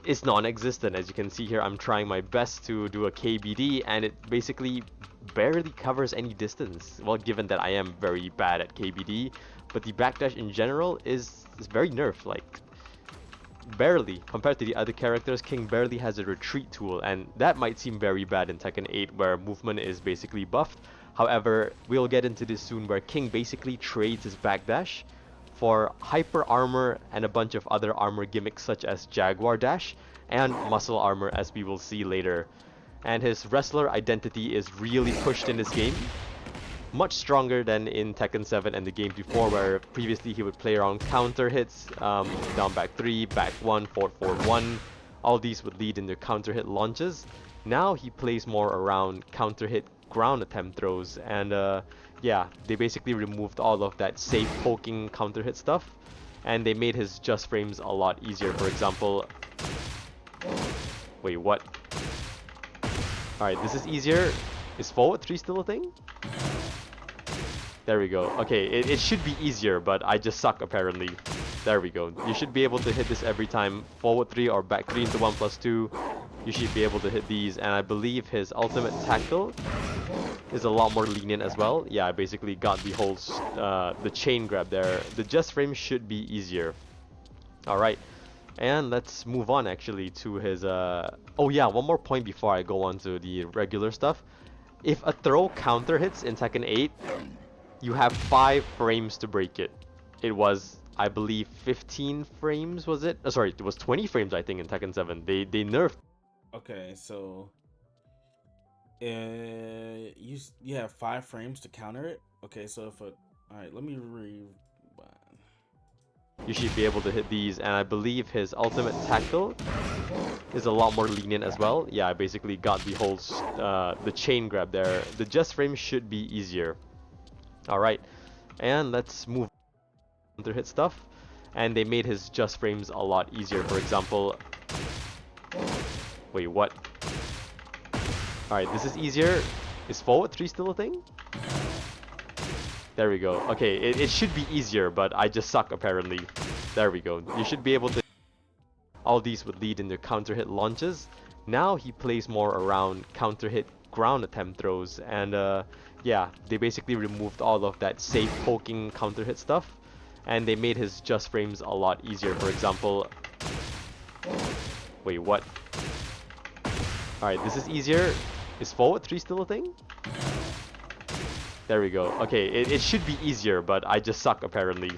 is non-existent. As you can see here, I'm trying my best to do a KBD, and it basically barely covers any distance. Well, given that I am very bad at KBD, but the backdash in general is very nerfed. Like, barely. Compared to the other characters, King barely has a retreat tool, and that might seem very bad in Tekken 8 where movement is basically buffed. However, we'll get into this soon where King basically trades his backdash for hyper armor and a bunch of other armor gimmicks such as Jaguar Dash and muscle armor, as we will see later. And his wrestler identity is really pushed in this game, much stronger than in Tekken 7 and the games before, where previously he would play around counter hits, down back 3, back 1, forward forward 1. All these would lead into counter hit launches. Now he plays more around counter hit ground attempt throws, and yeah, they basically removed all of that safe poking counter hit stuff, and they made his just frames a lot easier. For example, wait, what? Alright, this is easier. Is forward 3 still a thing? There we go. Okay, it should be easier, but I just suck apparently. There we go. You should be able to hit this every time. Forward 3 or back 3 into 1+2. You should be able to hit these, and I believe his ultimate tackle is a lot more lenient as well. Yeah, I basically got the whole the chain grab there. The just frame should be easier. Alright, and let's move on actually to his oh yeah, one more point before I go on to the regular stuff. If a throw counter hits in Tekken 8, you have 5 frames to break it. It was, I believe, 15 frames, was it? Sorry, it was 20 frames, I think, in Tekken 7. They nerfed. Okay, so you have 5 frames to counter it. Okay, so if a all right, let me You should be able to hit these, and I believe his ultimate tackle is a lot more lenient as well. Yeah, I basically got the whole the chain grab there. The just frame should be easier. Alright, and let's move on to hit stuff. And they made his just frames a lot easier. For example, wait, what? Alright, this is easier. Is forward 3 still a thing? There we go. Okay, it should be easier, but I just suck apparently. There we go. You should be able to... All these would lead into counter hit launches. Now he plays more around counter hit ground attempt throws, and yeah, they basically removed all of that safe poking counter hit stuff, and they made his just frames a lot easier. For example, wait, what? Alright, this is easier. Is forward 3 still a thing? There we go. Okay, it should be easier, but I just suck apparently.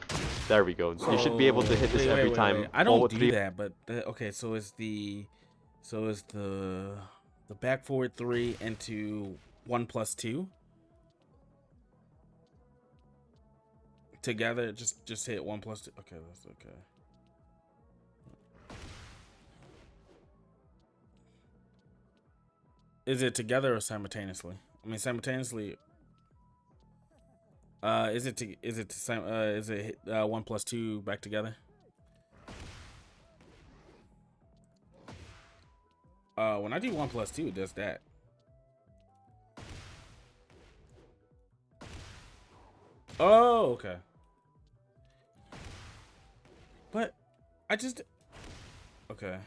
There we go. You should be able to hit this every time. I don't do that, but okay, so is the back forward 3 into 1+2 together. Just hit 1+2. Okay, that's okay. Is it together or simultaneously? I mean, simultaneously. Is it 1+2 back together? When I do 1+2, it does that. Oh, okay. But I just okay.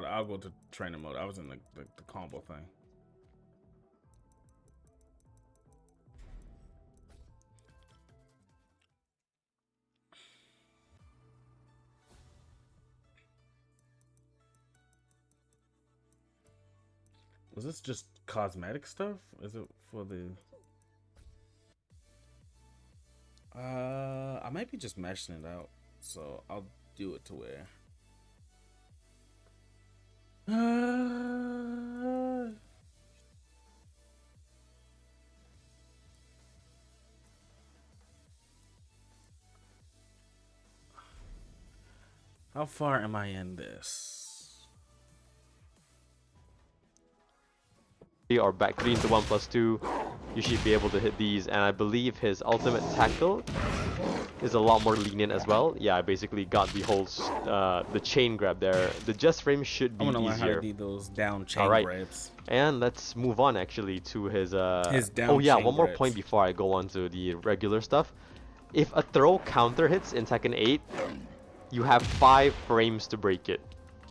I'll go to trainer mode. I was in the combo thing. Was this just cosmetic stuff? Is it for the I might be just meshing it out, so I'll do it to where how far am I in this? or back 3 into 1+2, you should be able to hit these. And I believe his ultimate tackle is a lot more lenient as well. Yeah, I basically got the whole the chain grab there. The just frame should be I'm gonna learn how to easier. do those down chain Alright, grabs. and let's move on actually to his down oh yeah, chain one more grabs. point before I go on to the regular stuff. If a throw counter hits in Tekken 8, you have 5 frames to break it.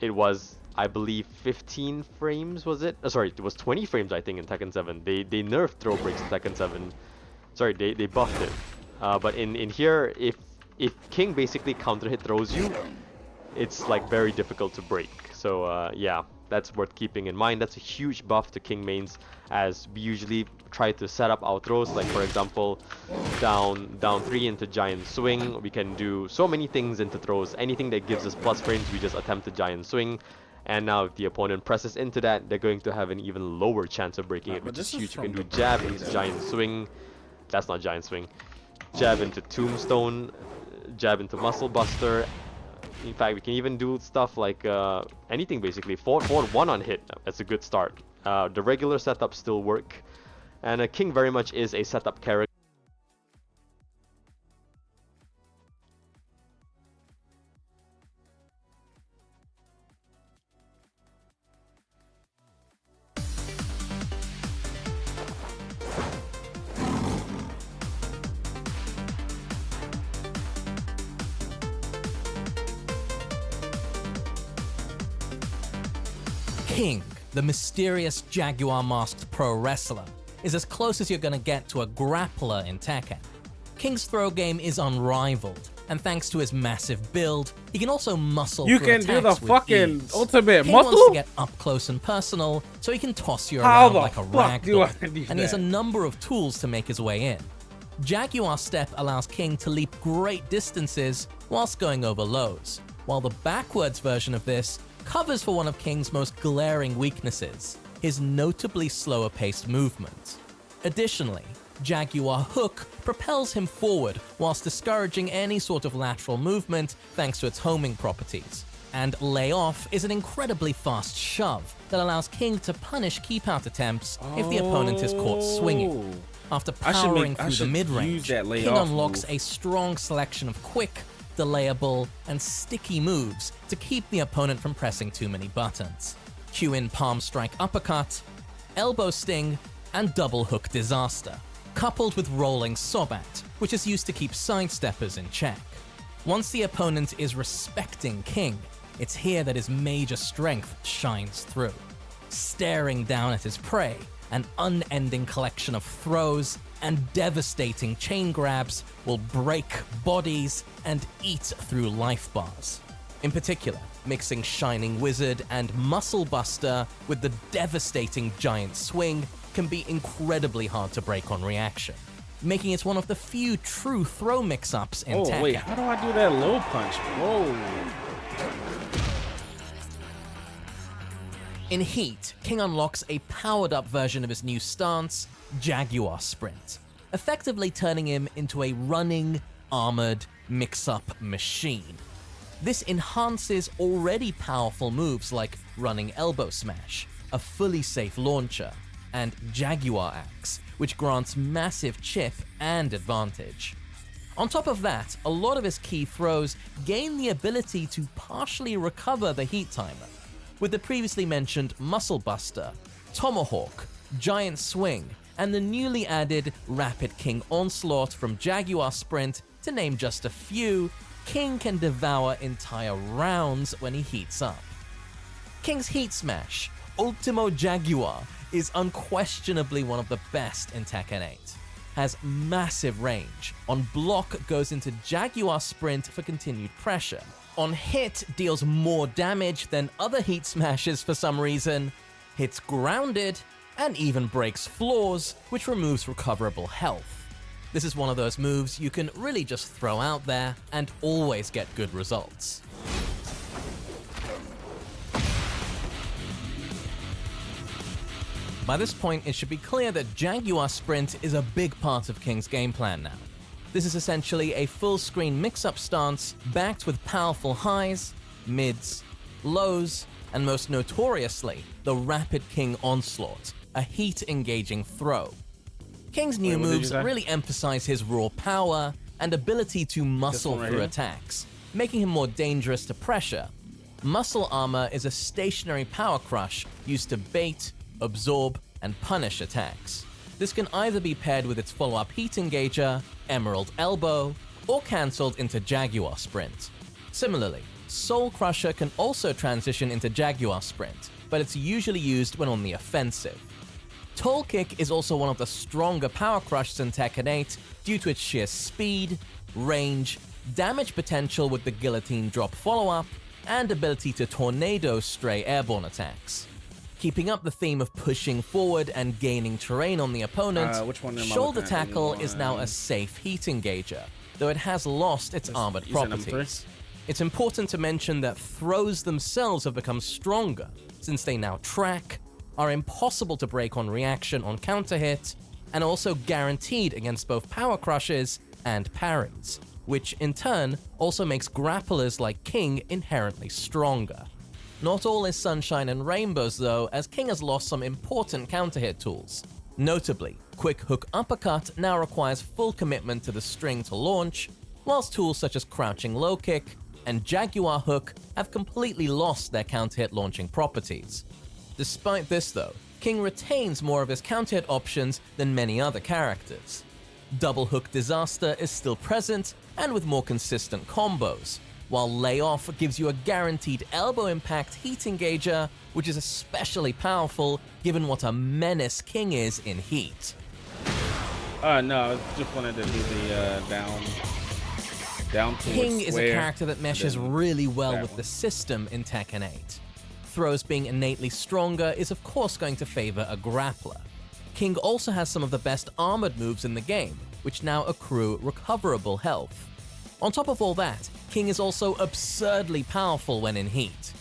It was, I believe, 15 frames, was it? Sorry, it was 20 frames, I think, in Tekken 7. They nerfed throw breaks in Tekken 7. Sorry, they buffed it. But in here, if King basically counter hit throws you, it's like very difficult to break. So yeah, that's worth keeping in mind. That's a huge buff to King mains, as we usually try to set up our throws. Like for example, down 3 into giant swing. We can do so many things into throws. Anything that gives us plus frames, we just attempt a giant swing. And now if the opponent presses into that, they're going to have an even lower chance of breaking it, which is huge. You can do jab into giant swing. That's not giant swing. Jab into tombstone, jab into muscle buster. In fact, we can even do stuff like anything basically. Forward 1 on hit. That's a good start. The regular setups still work, and King very much is a setup character. King, the mysterious jaguar-masked pro wrestler, is as close as you're gonna get to a grappler in Tekken. King's throw game is unrivaled, and thanks to his massive build, he can also muscle You through can do the attacks with fucking ease. ultimate King wants muscle? to get up close and personal, so he can toss you How around the like a fuck do I ragdoll, do and he has a that? number of tools to make his way in. Jaguar Step allows King to leap great distances whilst going over lows, while the backwards version of this covers for one of King's most glaring weaknesses, his notably slower paced movement. Additionally, Jaguar Hook propels him forward whilst discouraging any sort of lateral movement thanks to its homing properties. And Lay Off is an incredibly fast shove that allows King to punish keep-out attempts if the opponent is caught swinging. After powering through the mid-range, King unlocks a strong selection of quick, delayable, and sticky moves to keep the opponent from pressing too many buttons. Cue in palm strike uppercut, elbow sting, and double hook disaster, coupled with rolling sobat, which is used to keep sidesteppers in check. Once the opponent is respecting King, it's here that his major strength shines through. Staring down at his prey, an unending collection of throws and devastating chain grabs will break bodies and eat through life bars. In particular, mixing Shining Wizard and Muscle Buster with the devastating Giant Swing can be incredibly hard to break on reaction, making it one of the few true throw mix-ups in Tekken. Oh wait, how do I do that low punch? Whoa. In Heat, King unlocks a powered-up version of his new stance, Jaguar Sprint, effectively turning him into a running, armored, mix-up machine. This enhances already powerful moves like Running Elbow Smash, a fully safe launcher, and Jaguar Axe, which grants massive chip and advantage. On top of that, a lot of his key throws gain the ability to partially recover the heat timer, with the previously mentioned Muscle Buster, Tomahawk, Giant Swing, and the newly added Rapid King Onslaught from Jaguar Sprint, to name just a few. King can devour entire rounds when he heats up. King's Heat Smash, Ultimo Jaguar, is unquestionably one of the best in Tekken 8. Has massive range. On block, goes into Jaguar Sprint for continued pressure. On hit, deals more damage than other Heat Smashes for some reason. Hits grounded, and even breaks floors, which removes recoverable health. This is one of those moves you can really just throw out there and always get good results. By this point, it should be clear that Jaguar Sprint is a big part of King's game plan now. This is essentially a full-screen mix-up stance backed with powerful highs, mids, lows, and most notoriously, the Rapid King Onslaught, a heat-engaging throw. King's new Wait, what did you moves say? really emphasize his raw power and ability to muscle right through here? attacks, making him more dangerous to pressure. Muscle armor is a stationary power crush used to bait, absorb, and punish attacks. This can either be paired with its follow-up heat engager, Emerald Elbow, or cancelled into Jaguar Sprint. Similarly, Soul Crusher can also transition into Jaguar Sprint, but it's usually used when on the offensive. Toll Kick is also one of the stronger power crushes in Tekken 8 due to its sheer speed, range, damage potential with the guillotine drop follow-up, and ability to tornado stray airborne attacks. Keeping up the theme of pushing forward and gaining terrain on the opponent, which one am I Shoulder looking at? Tackle is now a safe heat engager, though it has lost its armored you said number properties. It's important to mention that throws themselves have become stronger, since they now track, are impossible to break on reaction on counter hit, and also guaranteed against both power crushes and parries, which in turn also makes grapplers like King inherently stronger. Not all is sunshine and rainbows though, as King has lost some important counter hit tools. Notably, Quick Hook Uppercut now requires full commitment to the string to launch, whilst tools such as Crouching Low Kick and Jaguar Hook have completely lost their counter hit launching properties. Despite this though, King retains more of his counter hit options than many other characters. Double Hook Disaster is still present and with more consistent combos, while Layoff gives you a guaranteed elbow impact heat engager, which is especially powerful given what a menace King is in heat. No, I just wanted to do the down towards King is a square, character that meshes then really well that with one. the system in Tekken 8. Throws being innately stronger is of course going to favor a grappler. King also has some of the best armored moves in the game, which now accrue recoverable health. On top of all that, King is also absurdly powerful when in heat.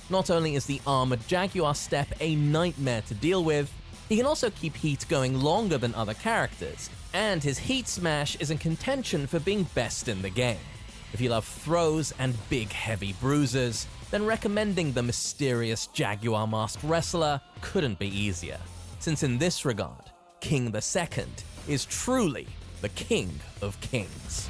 Not only is the armored Jaguar step a nightmare to deal with, he can also keep heat going longer than other characters, and his heat smash is in contention for being best in the game. If you love throws and big heavy bruises, then recommending the mysterious Jaguar Masked Wrestler couldn't be easier, since in this regard, King II is truly the King of Kings.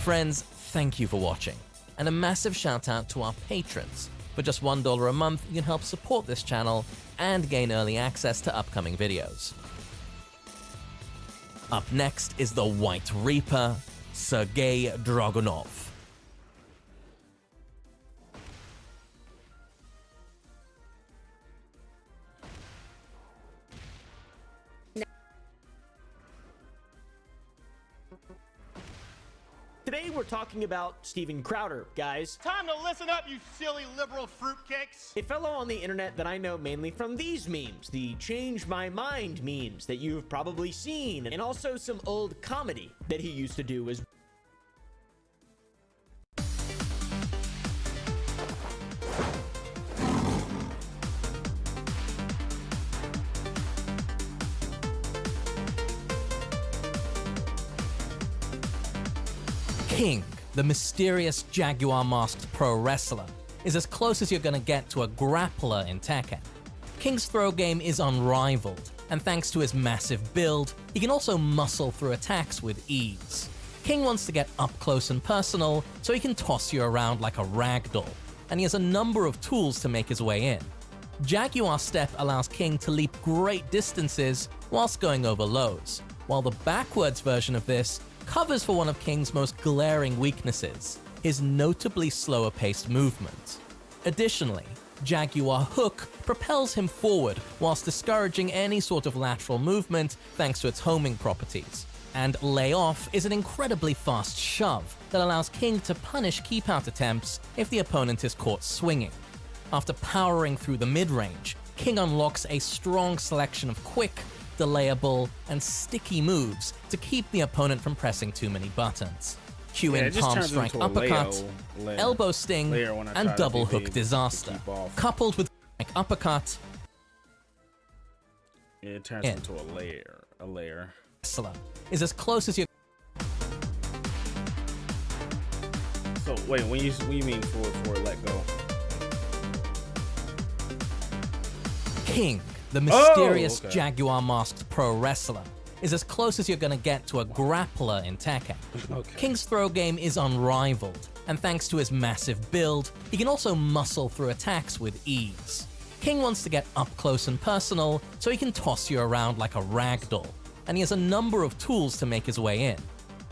Friends, thank you for watching, and a massive shout out to our patrons. For just $1 a month, you can help support this channel and gain early access to upcoming videos. Up next is the White Reaper, Sergei Dragunov. Today we're talking about Steven Crowder, guys. Time to listen up, you silly liberal fruitcakes. A fellow on the internet that I know mainly from these memes, the Change My Mind memes that you've probably seen, and also some old comedy that he used to do as King, the mysterious Jaguar Masked pro wrestler, is as close as you're gonna get to a grappler in Tekken. King's throw game is unrivaled, and thanks to his massive build, he can also muscle through attacks with ease. King wants to get up close and personal, so he can toss you around like a ragdoll, and he has a number of tools to make his way in. Jaguar Step allows King to leap great distances whilst going over lows, while the backwards version of this covers for one of King's most glaring weaknesses, his notably slower paced movement. Additionally, Jaguar Hook propels him forward whilst discouraging any sort of lateral movement thanks to its homing properties. And Layoff is an incredibly fast shove that allows King to punish keep-out attempts if the opponent is caught swinging. After powering through the mid-range, King unlocks a strong selection of quick, delayable, and sticky moves to keep the opponent from pressing too many buttons. Cue in Palm Strike Uppercut, Elbow Sting, and Double Hook Disaster. Coupled with Strike Uppercut, it turns into a layer. Wrestler is as close as you. So wait, when you mean forward let go? King, the mysterious okay. jaguar masked pro wrestler, is as close as you're gonna get to a grappler in Tekken. Okay. King's throw game is unrivaled, and thanks to his massive build, he can also muscle through attacks with ease. King wants to get up close and personal, so he can toss you around like a ragdoll, and he has a number of tools to make his way in.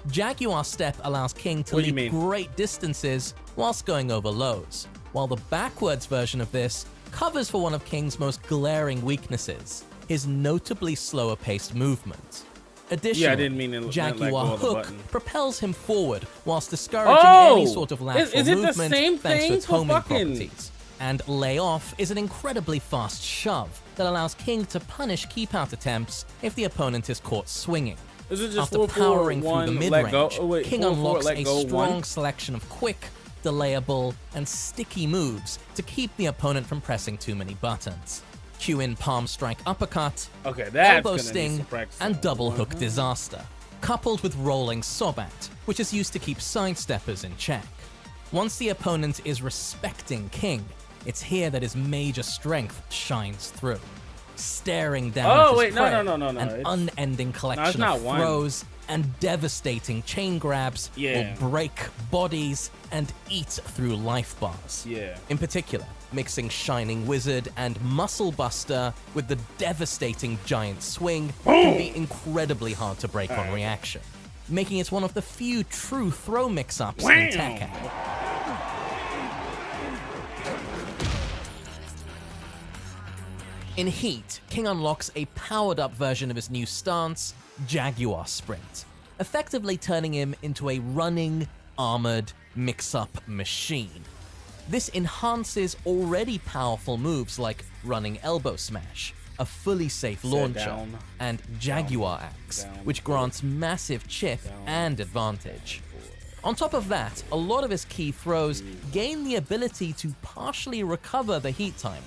Jaguar Step allows King to leap great distances whilst going over lows, while the backwards version of this covers for one of King's most glaring weaknesses, his notably slower paced movement. Additionally, I didn't mean to Jaguar let go Hook of the button. propels him forward whilst discouraging any sort of lateral is it the movement same thanks thing to its for homing fucking- properties. And Lay Off is an incredibly fast shove that allows King to punish keep-out attempts if the opponent is caught swinging. Is it just After 4, powering through 1, the let go? mid-range, Oh, wait, King 4, unlocks let a go, strong 1? selection of quick, delayable, and sticky moves to keep the opponent from pressing too many buttons. Cue in palm strike uppercut, Okay, that's elbow gonna need sting, some practice. and double hook disaster, coupled with rolling sobat, which is used to keep sidesteppers in check. Once the opponent is respecting King, it's here that his major strength shines through. Staring down at his prey, no. an It's- unending collection not of one. throws and devastating chain grabs Yeah. will break bodies and eat through life bars. Yeah. In particular, mixing Shining Wizard and Muscle Buster with the devastating Giant Swing can be incredibly hard to break on reaction, making it one of the few true throw mix-ups in Tekken. In Heat, King unlocks a powered-up version of his new stance, Jaguar Sprint, effectively turning him into a running, armored, mix-up machine. This enhances already powerful moves like running elbow smash, a fully safe launcher, down, and Jaguar Axe, which grants massive chip and advantage. On top of that, a lot of his key throws gain the ability to partially recover the heat timer,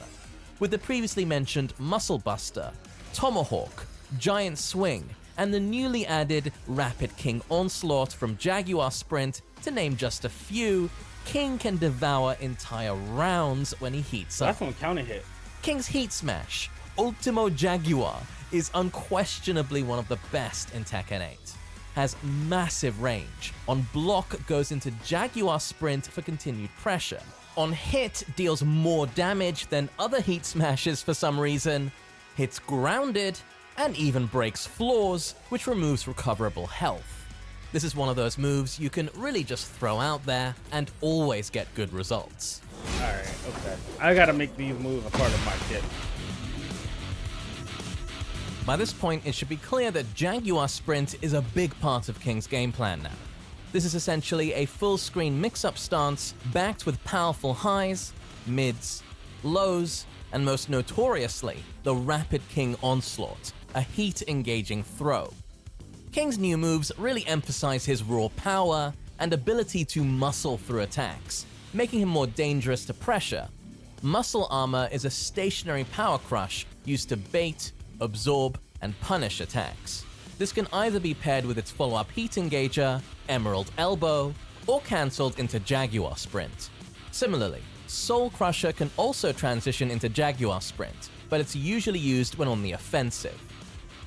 with the previously mentioned Muscle Buster, Tomahawk, Giant Swing, and the newly added Rapid King Onslaught from Jaguar Sprint, to name just a few. King can devour entire rounds when he heats up. That's one counter hit. King's Heat Smash, Ultimo Jaguar, is unquestionably one of the best in Tekken 8. Has massive range. On block, goes into Jaguar Sprint for continued pressure. On hit, deals more damage than other Heat Smashes for some reason. Hits grounded, and even breaks floors, which removes recoverable health. This is one of those moves you can really just throw out there and always get good results. Alright, okay. I gotta make these moves a part of my kit. By this point, it should be clear that Jaguar Sprint is a big part of King's game plan now. This is essentially a full-screen mix-up stance backed with powerful highs, mids, lows, and most notoriously, the Rapid King Onslaught, a heat-engaging throw. King's new moves really emphasize his raw power and ability to muscle through attacks, making him more dangerous to pressure. Muscle Armor is a stationary power crush used to bait, absorb, and punish attacks. This can either be paired with its follow-up Heat Engager, Emerald Elbow, or cancelled into Jaguar Sprint. Similarly, Soul Crusher can also transition into Jaguar Sprint, but it's usually used when on the offensive.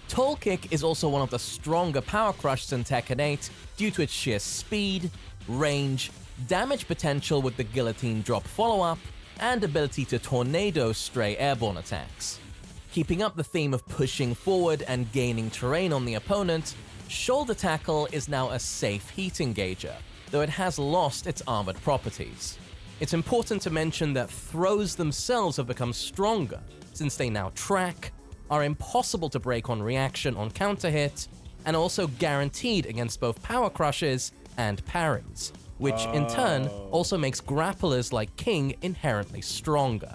Toll Kick is also one of the stronger power crushes in Tekken 8 due to its sheer speed, range, damage potential with the Guillotine Drop follow-up, and ability to tornado stray airborne attacks. Keeping up the theme of pushing forward and gaining terrain on the opponent, Shoulder Tackle is now a safe Heat Engager, though it has lost its armored properties. It's important to mention that throws themselves have become stronger, since they now track, are impossible to break on reaction on counter hit, and also guaranteed against both power crushes and parries, which in turn also makes grapplers like King inherently stronger.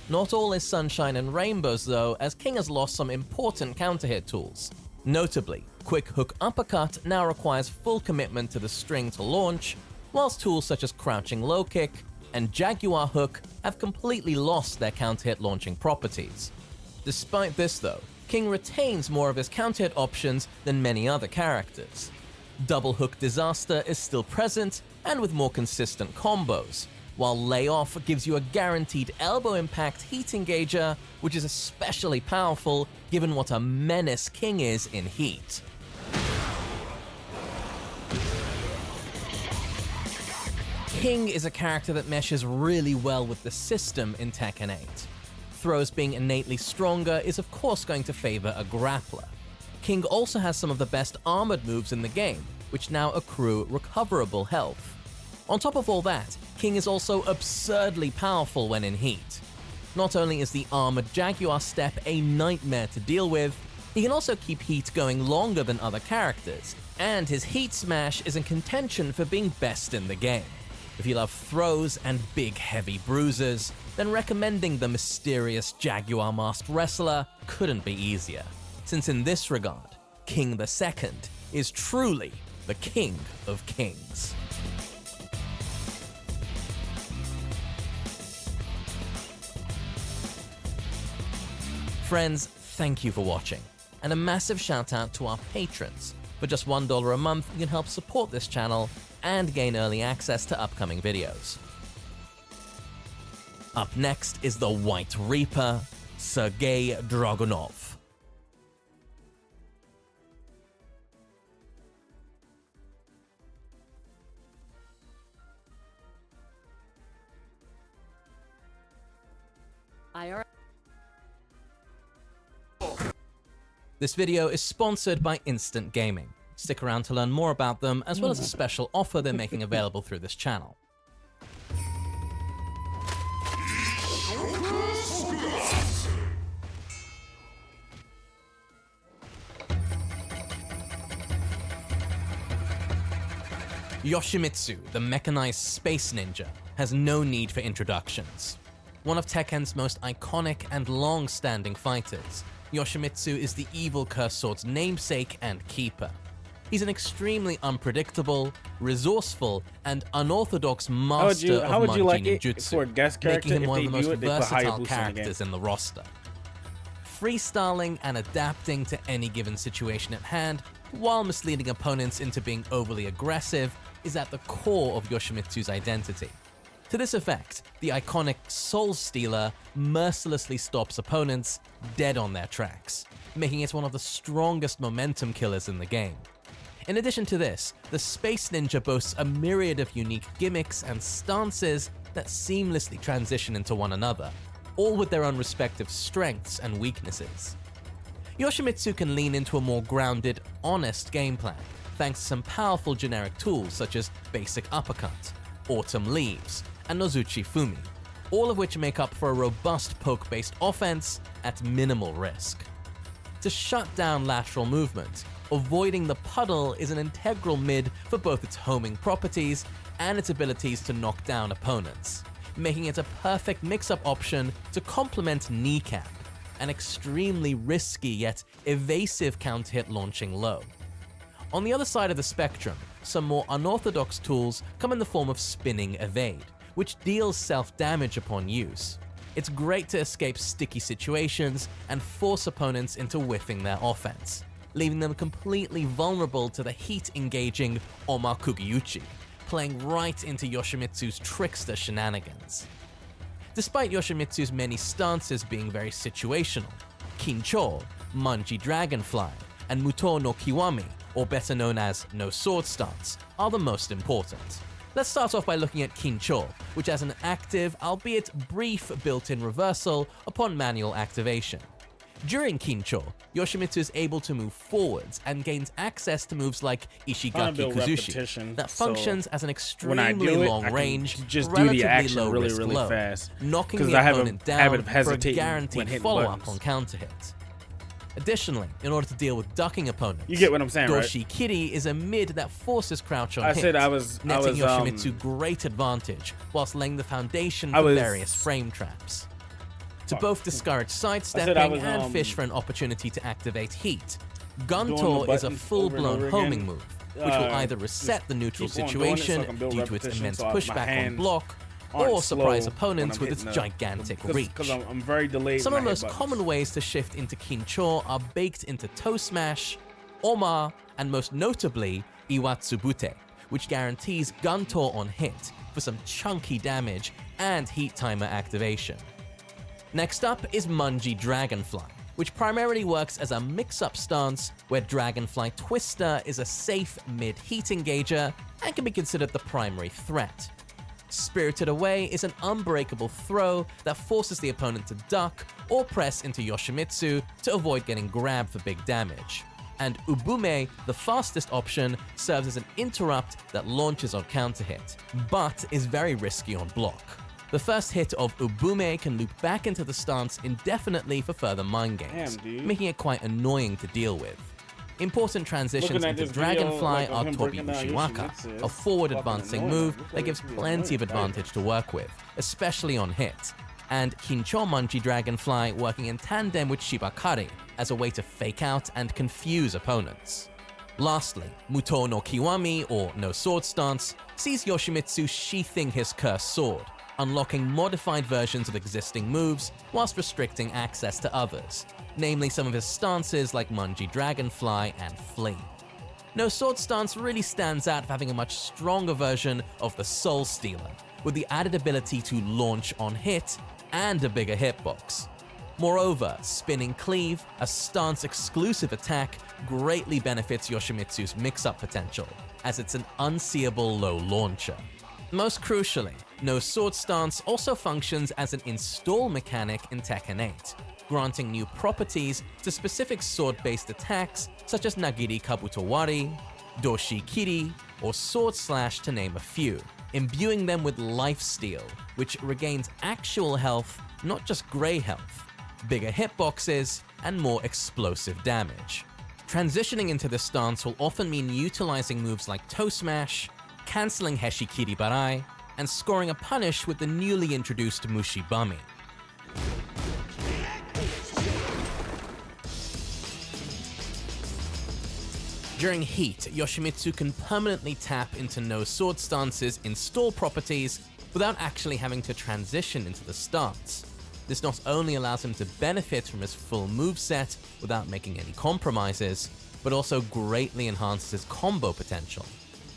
Not all is sunshine and rainbows though, as King has lost some important counter hit tools. Notably, Quick Hook Uppercut now requires full commitment to the string to launch, whilst tools such as Crouching Low Kick and Jaguar Hook have completely lost their counter hit launching properties. Despite this though, King retains more of his counter hit options than many other characters. Double Hook Disaster is still present and with more consistent combos, while Layoff gives you a guaranteed elbow impact heat engager, which is especially powerful given what a menace King is in heat. King is a character that meshes really well with the system in Tekken 8. Throws being innately stronger is of course going to favor a grappler. King also has some of the best armored moves in the game, which now accrue recoverable health. On top of all that, King is also absurdly powerful when in heat. Not only is the armored Jaguar step a nightmare to deal with, he can also keep heat going longer than other characters, and his heat smash is in contention for being best in the game. If you love throws and big heavy bruises, then recommending the mysterious Jaguar masked wrestler couldn't be easier, since in this regard, King II is truly the King of Kings. Friends, thank you for watching, and a massive shout out to our patrons. For just $1 a month, you can help support this channel and gain early access to upcoming videos. Up next is the White Reaper, Sergei Dragunov. This video is sponsored by Instant Gaming. Stick around to learn more about them, as well as a special offer they're making available through this channel. Yoshimitsu, the mechanized space ninja, has no need for introductions. One of Tekken's most iconic and long-standing fighters, Yoshimitsu is the evil cursed sword's namesake and keeper. He's an extremely unpredictable, resourceful, and unorthodox master of Manji Ninjutsu, making him one of the most versatile characters in the roster. Freestyling and adapting to any given situation at hand, while misleading opponents into being overly aggressive, is at the core of Yoshimitsu's identity. To this effect, the iconic Soul Stealer mercilessly stops opponents dead on their tracks, making it one of the strongest momentum killers in the game. In addition to this, the Space Ninja boasts a myriad of unique gimmicks and stances that seamlessly transition into one another, all with their own respective strengths and weaknesses. Yoshimitsu can lean into a more grounded, honest game plan, thanks to some powerful generic tools such as Basic Uppercut, Autumn Leaves, and Nozuchi Fumi, all of which make up for a robust poke-based offense at minimal risk. To shut down lateral movement, avoiding the puddle is an integral mid for both its homing properties and its abilities to knock down opponents, making it a perfect mix-up option to complement Kneecap, an extremely risky yet evasive counter-hit launching low. On the other side of the spectrum, some more unorthodox tools come in the form of Spinning Evade, which deals self-damage upon use. It's great to escape sticky situations and force opponents into whiffing their offense, leaving them completely vulnerable to the heat-engaging Oma Kugiuchi, playing right into Yoshimitsu's trickster shenanigans. Despite Yoshimitsu's many stances being very situational, Kincho, Manji Dragonfly, and Muto no Kiwami, or better known as No Sword stance, are the most important. Let's start off by looking at Kincho, which has an active, albeit brief, built-in reversal upon manual activation. During Kincho, Yoshimitsu is able to move forwards and gains access to moves like Ishigaki Kuzushi that functions as an extremely long-range, relatively low-risk low, knocking the opponent down for a guaranteed follow-up on counter-hit. Additionally, in order to deal with ducking opponents, you get what I'm saying, Doshi right? Kitty is a mid that forces crouch on hit, netting Yoshimitsu great advantage whilst laying the foundation for various frame traps. To both discourage sidestepping and fish for an opportunity to activate heat, Guntor is a full-blown homing move, which will either reset the neutral situation due to its immense pushback on block, or surprise opponents with its gigantic reach. I'm very delayed. Some of the most common ways to shift into Kincho are baked into Toe Smash, Oma, and most notably, Iwatsubute, which guarantees gun tour on hit for some chunky damage and heat timer activation. Next up is Munji Dragonfly, which primarily works as a mix-up stance where Dragonfly Twister is a safe mid-heat engager and can be considered the primary threat. Spirited Away is an unbreakable throw that forces the opponent to duck or press into Yoshimitsu to avoid getting grabbed for big damage. And Ubume, the fastest option, serves as an interrupt that launches on counter hit, but is very risky on block. The first hit of Ubume can loop back into the stance indefinitely for further mind games, making it quite annoying to deal with. Important transitions into Dragonfly are Tobi Ushiwaka, a forward advancing move that gives plenty of advantage to work with, especially on hit, and Kincho Munji Dragonfly working in tandem with Shibakari as a way to fake out and confuse opponents. Lastly, Muto no Kiwami, or No Sword Stance, sees Yoshimitsu sheathing his cursed sword, unlocking modified versions of existing moves whilst restricting access to others, namely some of his stances like Munji Dragonfly and Flee. No Sword Stance really stands out for having a much stronger version of the Soul Stealer, with the added ability to launch on hit and a bigger hitbox. Moreover, Spinning Cleave, a stance-exclusive attack, greatly benefits Yoshimitsu's mix-up potential, as it's an unseeable low launcher. Most crucially, No Sword Stance also functions as an install mechanic in Tekken 8, granting new properties to specific sword-based attacks such as Nagiri Kabutowari, Doshi Kiri, or Sword Slash to name a few, imbuing them with lifesteal, which regains actual health, not just grey health, bigger hitboxes, and more explosive damage. Transitioning into this stance will often mean utilizing moves like Toe Smash, cancelling Heshikiri Barai, and scoring a punish with the newly introduced Mushibami. During heat, Yoshimitsu can permanently tap into No Sword Stance's install properties without actually having to transition into the stance. This not only allows him to benefit from his full moveset without making any compromises, but also greatly enhances his combo potential.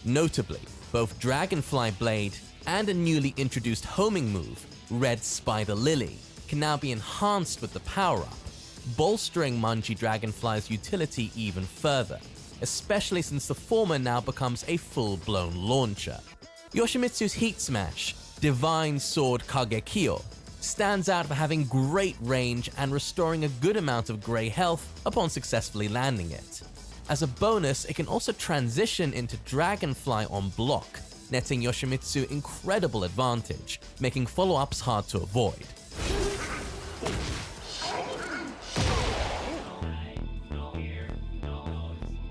Notably, both Dragonfly Blade and a newly introduced homing move, Red Spider Lily, can now be enhanced with the power-up, bolstering Munji Dragonfly's utility even further, especially since the former now becomes a full-blown launcher. Yoshimitsu's Heat Smash, Divine Sword Kagekyo, stands out for having great range and restoring a good amount of grey health upon successfully landing it. As a bonus, it can also transition into Dragonfly on block, netting Yoshimitsu incredible advantage, making follow-ups hard to avoid.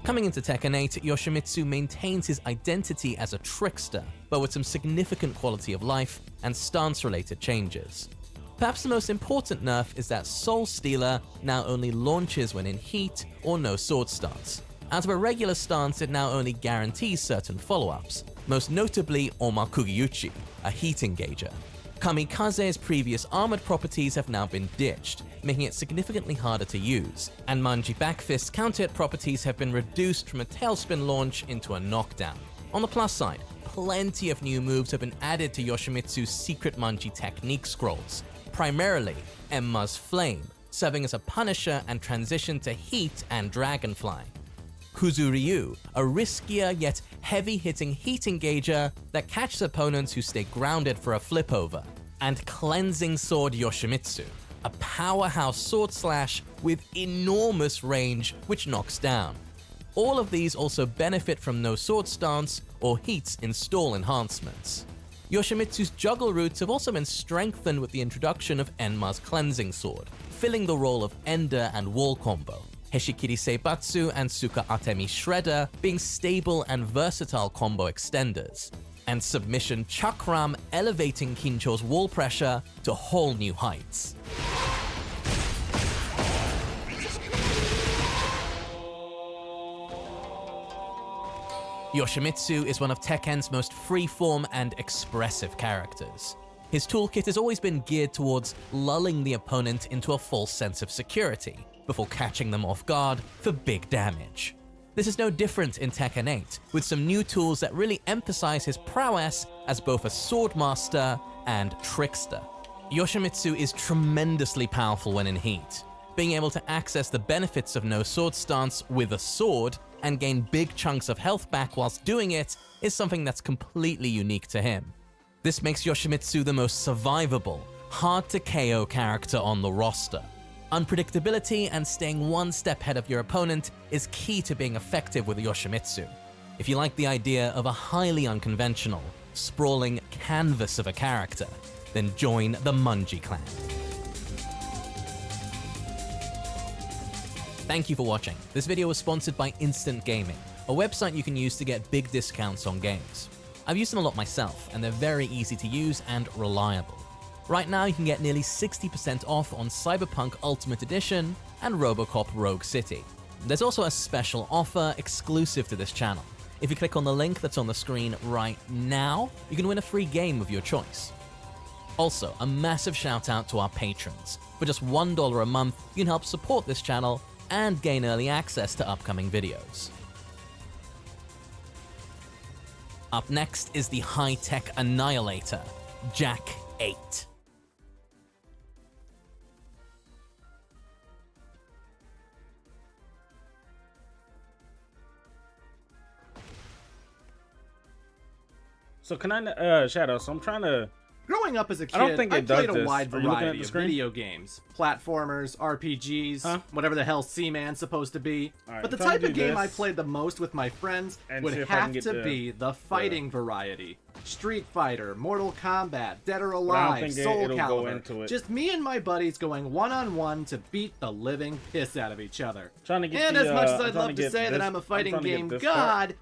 Coming into Tekken 8, Yoshimitsu maintains his identity as a trickster, but with some significant quality of life and stance-related changes. Perhaps the most important nerf is that Soul Stealer now only launches when in heat or no sword stance. Out of a regular stance, it now only guarantees certain follow-ups, most notably Omakugiuchi, a heat engager. Kamikaze's previous armored properties have now been ditched, making it significantly harder to use, and Manji Backfist's counter-hit properties have been reduced from a tailspin launch into a knockdown. On the plus side, plenty of new moves have been added to Yoshimitsu's secret Manji technique scrolls, primarily Emma's Flame, serving as a punisher and transition to Heat and Dragonfly. Kuzuryu, a riskier yet heavy-hitting heat engager that catches opponents who stay grounded for a flip-over, and Cleansing Sword Yoshimitsu, a powerhouse sword slash with enormous range which knocks down. All of these also benefit from No Sword Stance or Heat's install enhancements. Yoshimitsu's juggle routes have also been strengthened with the introduction of Enma's Cleansing Sword, filling the role of Ender and Wall combo, Heshikiri Seibatsu and Suka Atemi Shredder being stable and versatile combo extenders, and Submission Chakram elevating Kincho's wall pressure to whole new heights. Yoshimitsu is one of Tekken's most freeform and expressive characters. His toolkit has always been geared towards lulling the opponent into a false sense of security, before catching them off guard for big damage. This is no different in Tekken 8, with some new tools that really emphasize his prowess as both a sword master and trickster. Yoshimitsu is tremendously powerful when in heat. Being able to access the benefits of no sword stance with a sword and gain big chunks of health back whilst doing it is something that's completely unique to him. This makes Yoshimitsu the most survivable, hard to KO character on the roster. Unpredictability and staying one step ahead of your opponent is key to being effective with Yoshimitsu. If you like the idea of a highly unconventional, sprawling canvas of a character, then join the Munji clan. Thank you for watching. This video was sponsored by Instant Gaming, a website you can use to get big discounts on games. I've used them a lot myself, and they're very easy to use and reliable. Right now you can get nearly 60% off on Cyberpunk Ultimate Edition and RoboCop Rogue City. There's also a special offer exclusive to this channel. If you click on the link that's on the screen right now, you can win a free game of your choice. Also, a massive shout out to our patrons. For just $1 a month, you can help support this channel and gain early access to upcoming videos. Up next is the high-tech annihilator, Jak 8. So can I, Shadow, so I'm trying to... Growing up as a kid, I don't think it played does a this. wide Are you looking at variety the of screen? video games. Platformers, RPGs, whatever the hell Seaman's supposed to be. Alright, but the I'm trying type to of do game I this. played the most with my friends And would see if I can have get to the- be the fighting variety. Street Fighter, Mortal Kombat, Dead or But I don't Alive, think Soul it'll go Calibur. into it. Just me and my buddies going one-on-one to beat the living piss out of each other. Trying to get And the, as much as I'm I'd trying love to to get say that this- I'm a I'm fighting trying to get game this god,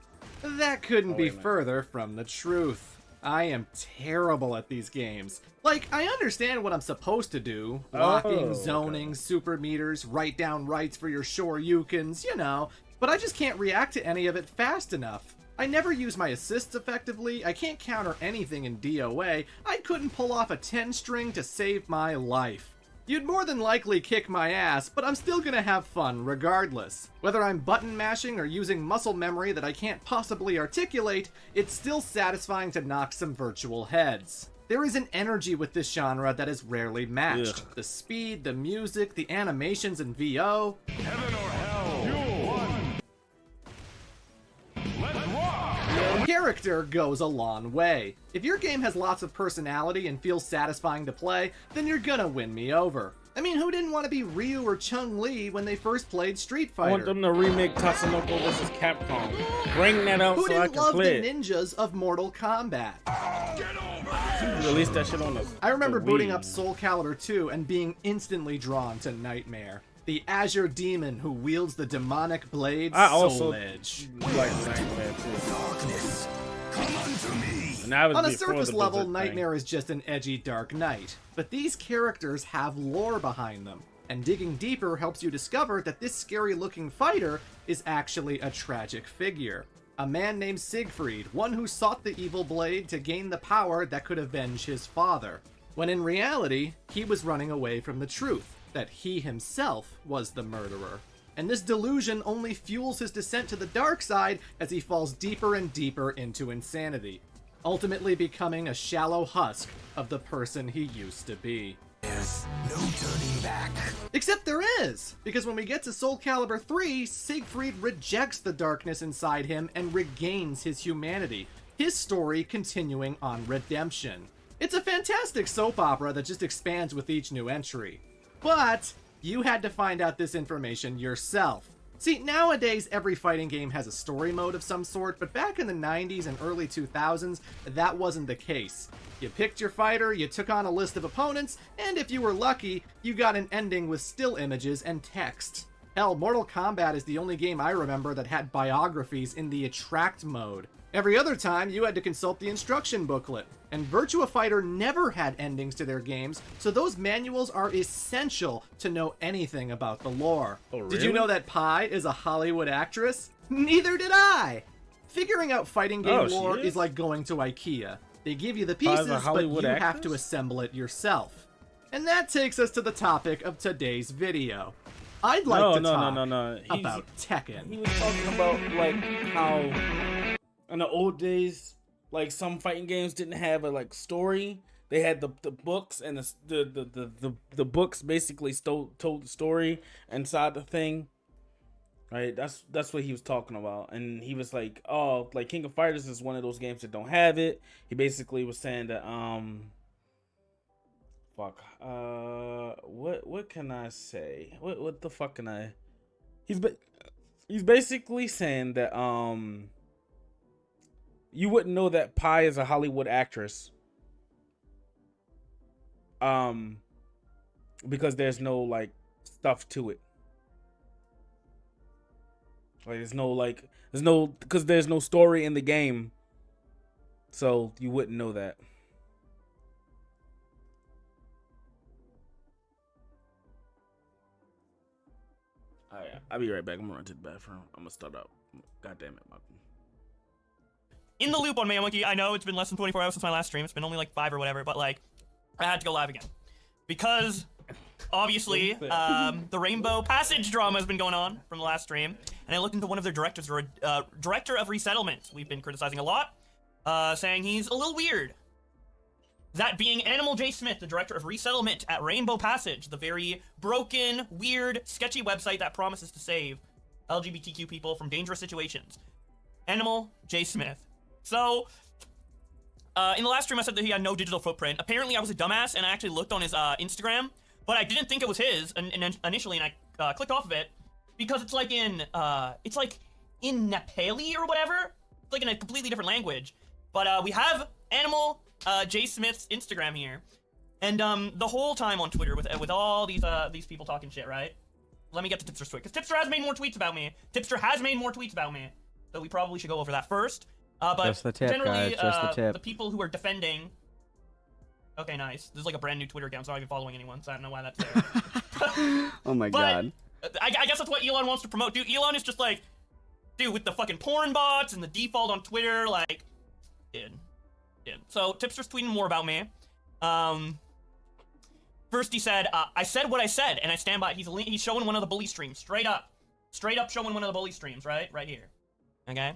that couldn't Oh, be wait a minute. further from the truth. I am terrible at these games. Like, I understand what I'm supposed to do. Blocking, Oh, zoning, super meters, write down rights for your Shoryukens, you know. But I just can't react to any of it fast enough. I never use my assists effectively, I can't counter anything in DOA, I couldn't pull off a 10-string to save my life. You'd more than likely kick my ass, but I'm still gonna have fun regardless. Whether I'm button mashing or using muscle memory that I can't possibly articulate, it's still satisfying to knock some virtual heads. There is an energy with this genre that is rarely matched. Ugh. The speed, the music, the animations in VO. Heaven or hell, you won. Let's rock! Character goes a long way. If your game has lots of personality and feels satisfying to play, then you're gonna win me over. I mean, who didn't want to be Ryu or Chun-Li when they first played Street I want Fighter? them to remake Tatsunoko vs. Capcom. Bring that out Who so I didn't can love the play it. ninjas of Mortal Kombat? Release that shit on the I remember the booting Wii. up Soul Calibur 2 and being instantly drawn to Nightmare, the Azure Demon who wields the demonic blade I also Soul Edge. like Nightmare too. Darkness, come unto me. And that was On a before surface the level, Blizzard thing. Nightmare is just an edgy Dark Knight, but these characters have lore behind them, and digging deeper helps you discover that this scary-looking fighter is actually a tragic figure. A man named Siegfried, one who sought the evil blade to gain the power that could avenge his father, when in reality, he was running away from the truth, that he himself was the murderer. And this delusion only fuels his descent to the dark side as he falls deeper and deeper into insanity, ultimately becoming a shallow husk of the person he used to be. There's no turning back. Except there is, because when we get to Soul Calibur 3, Siegfried rejects the darkness inside him and regains his humanity, his story continuing on redemption. It's a fantastic soap opera that just expands with each new entry. But you had to find out this information yourself. See, nowadays every fighting game has a story mode of some sort, but back in the 90s and early 2000s, that wasn't the case. You picked your fighter, you took on a list of opponents, and if you were lucky, you got an ending with still images and text. Hell, Mortal Kombat is the only game I remember that had biographies in the attract mode. Every other time, you had to consult the instruction booklet. And Virtua Fighter never had endings to their games, so those manuals are essential to know anything about the lore. Oh, Did you really? know that Pi is a Hollywood actress? Neither did I! Figuring out fighting game Oh, she lore is? is like going to IKEA. They give you the Pi's a pieces, but Hollywood you have actress? to assemble it yourself. And that takes us to the topic of today's video. I'd like to no, talk no. about Tekken. He was talking about like how in the old days, like some fighting games didn't have a like story. They had the books, and the books basically told the story inside the thing. Right, that's what he was talking about, and he was like, "Oh, like King of Fighters is one of those games that don't have it." He basically was saying that, what can I say? What the fuck can I? He's basically saying that, you wouldn't know that Pi is a Hollywood actress, because there's no like stuff to it. Like there's no story in the game, so you wouldn't know that. Alright, I'll be right back. I'm gonna run to the bathroom. I'm gonna start up. God damn it, Malcolm. In the loop on Monkey. I know it's been less than 24 hours since my last stream. It's been only like 5 or whatever, but like I had to go live again because obviously the Rainbow Passage drama has been going on from the last stream, and I looked into one of their directors, or director of resettlement. We've been criticizing a lot, saying he's a little weird. That being Animal J. Smith, the director of resettlement at Rainbow Passage, the very broken, weird, sketchy website that promises to save LGBTQ people from dangerous situations. Animal J. Smith. So, in the last stream I said that he had no digital footprint. Apparently I was a dumbass and I actually looked on his Instagram, but I didn't think it was his initially, and I clicked off of it because it's like in Nepali or whatever. It's like in a completely different language. But we have Animal J. Smith's Instagram here, and the whole time on Twitter with all these people talking shit, right? Let me get to Tipster's tweet, because Tipster has made more tweets about me. So we probably should go over that first. But just the tip, generally, guys, just the tip. The people who are defending. Okay, nice. This is like a brand new Twitter account, so I'm not even following anyone, so I don't know why that's there. Oh my god. I guess that's what Elon wants to promote, dude. Elon is just like, dude, with the fucking porn bots and the default on Twitter, like, dude. So Tipster's tweeting more about me. First he said, I said what I said, and I stand by it. He's showing one of the bully streams, straight up showing one of the bully streams, right here. Okay.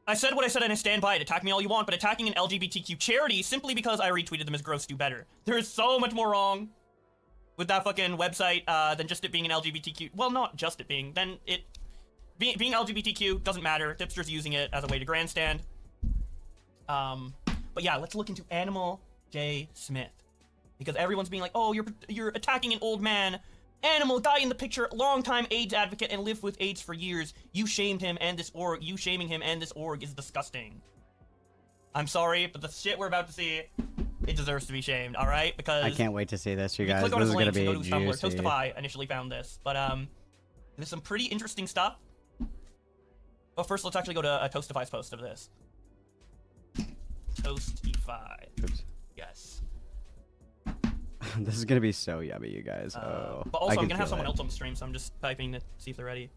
I said what I said and I stand by it. Attack me all you want, but attacking an LGBTQ charity simply because I retweeted them is gross. Do better. There is so much more wrong with that fucking website than just it being an LGBTQ. Well, not just it being. Then it being LGBTQ doesn't matter. Tipster's using it as a way to grandstand. But yeah, let's look into Animal J. Smith, because everyone's being like, oh, you're attacking an old man. Animal, guy in the picture, longtime AIDS advocate and lived with AIDS for years. You shamed him and this org. You shaming him and this org is disgusting. I'm sorry, but the shit we're about to see, it deserves to be shamed, alright? Because I can't wait to see this, you guys. Click on This his is gonna links and be go to his Tumblr. juicy. Toastify initially found this, but there's some pretty interesting stuff. But first, let's actually go to Toastify's post of this. Toastify. Oops. Yes. This is gonna be so yummy, you guys. But also, I'm gonna have someone else on the stream, so I'm just typing to see if they're ready.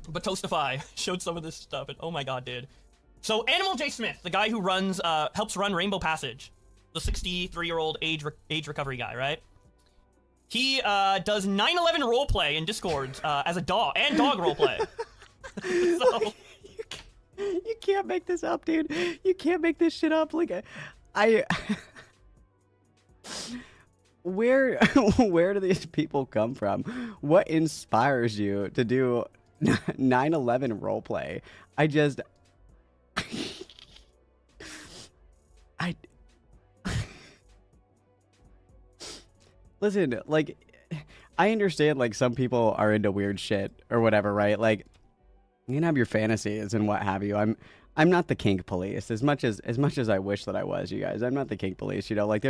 But Toastify showed some of this stuff, and oh my god, dude. So Animal J. Smith, the guy who helps run Rainbow Passage, the 63-year-old age recovery guy, right? He does 9/11 roleplay in Discord as a dog, and dog roleplay. So, you can't make this up, dude. You can't make this shit up. Like, I where do these people come from? What inspires you to do 9/11 roleplay? Listen, like, I understand, like, some people are into weird shit or whatever, right? Like, you can have your fantasies and what have you. I'm not the kink police as much as I wish that I was, you guys. I'm not the kink police, you know. Like,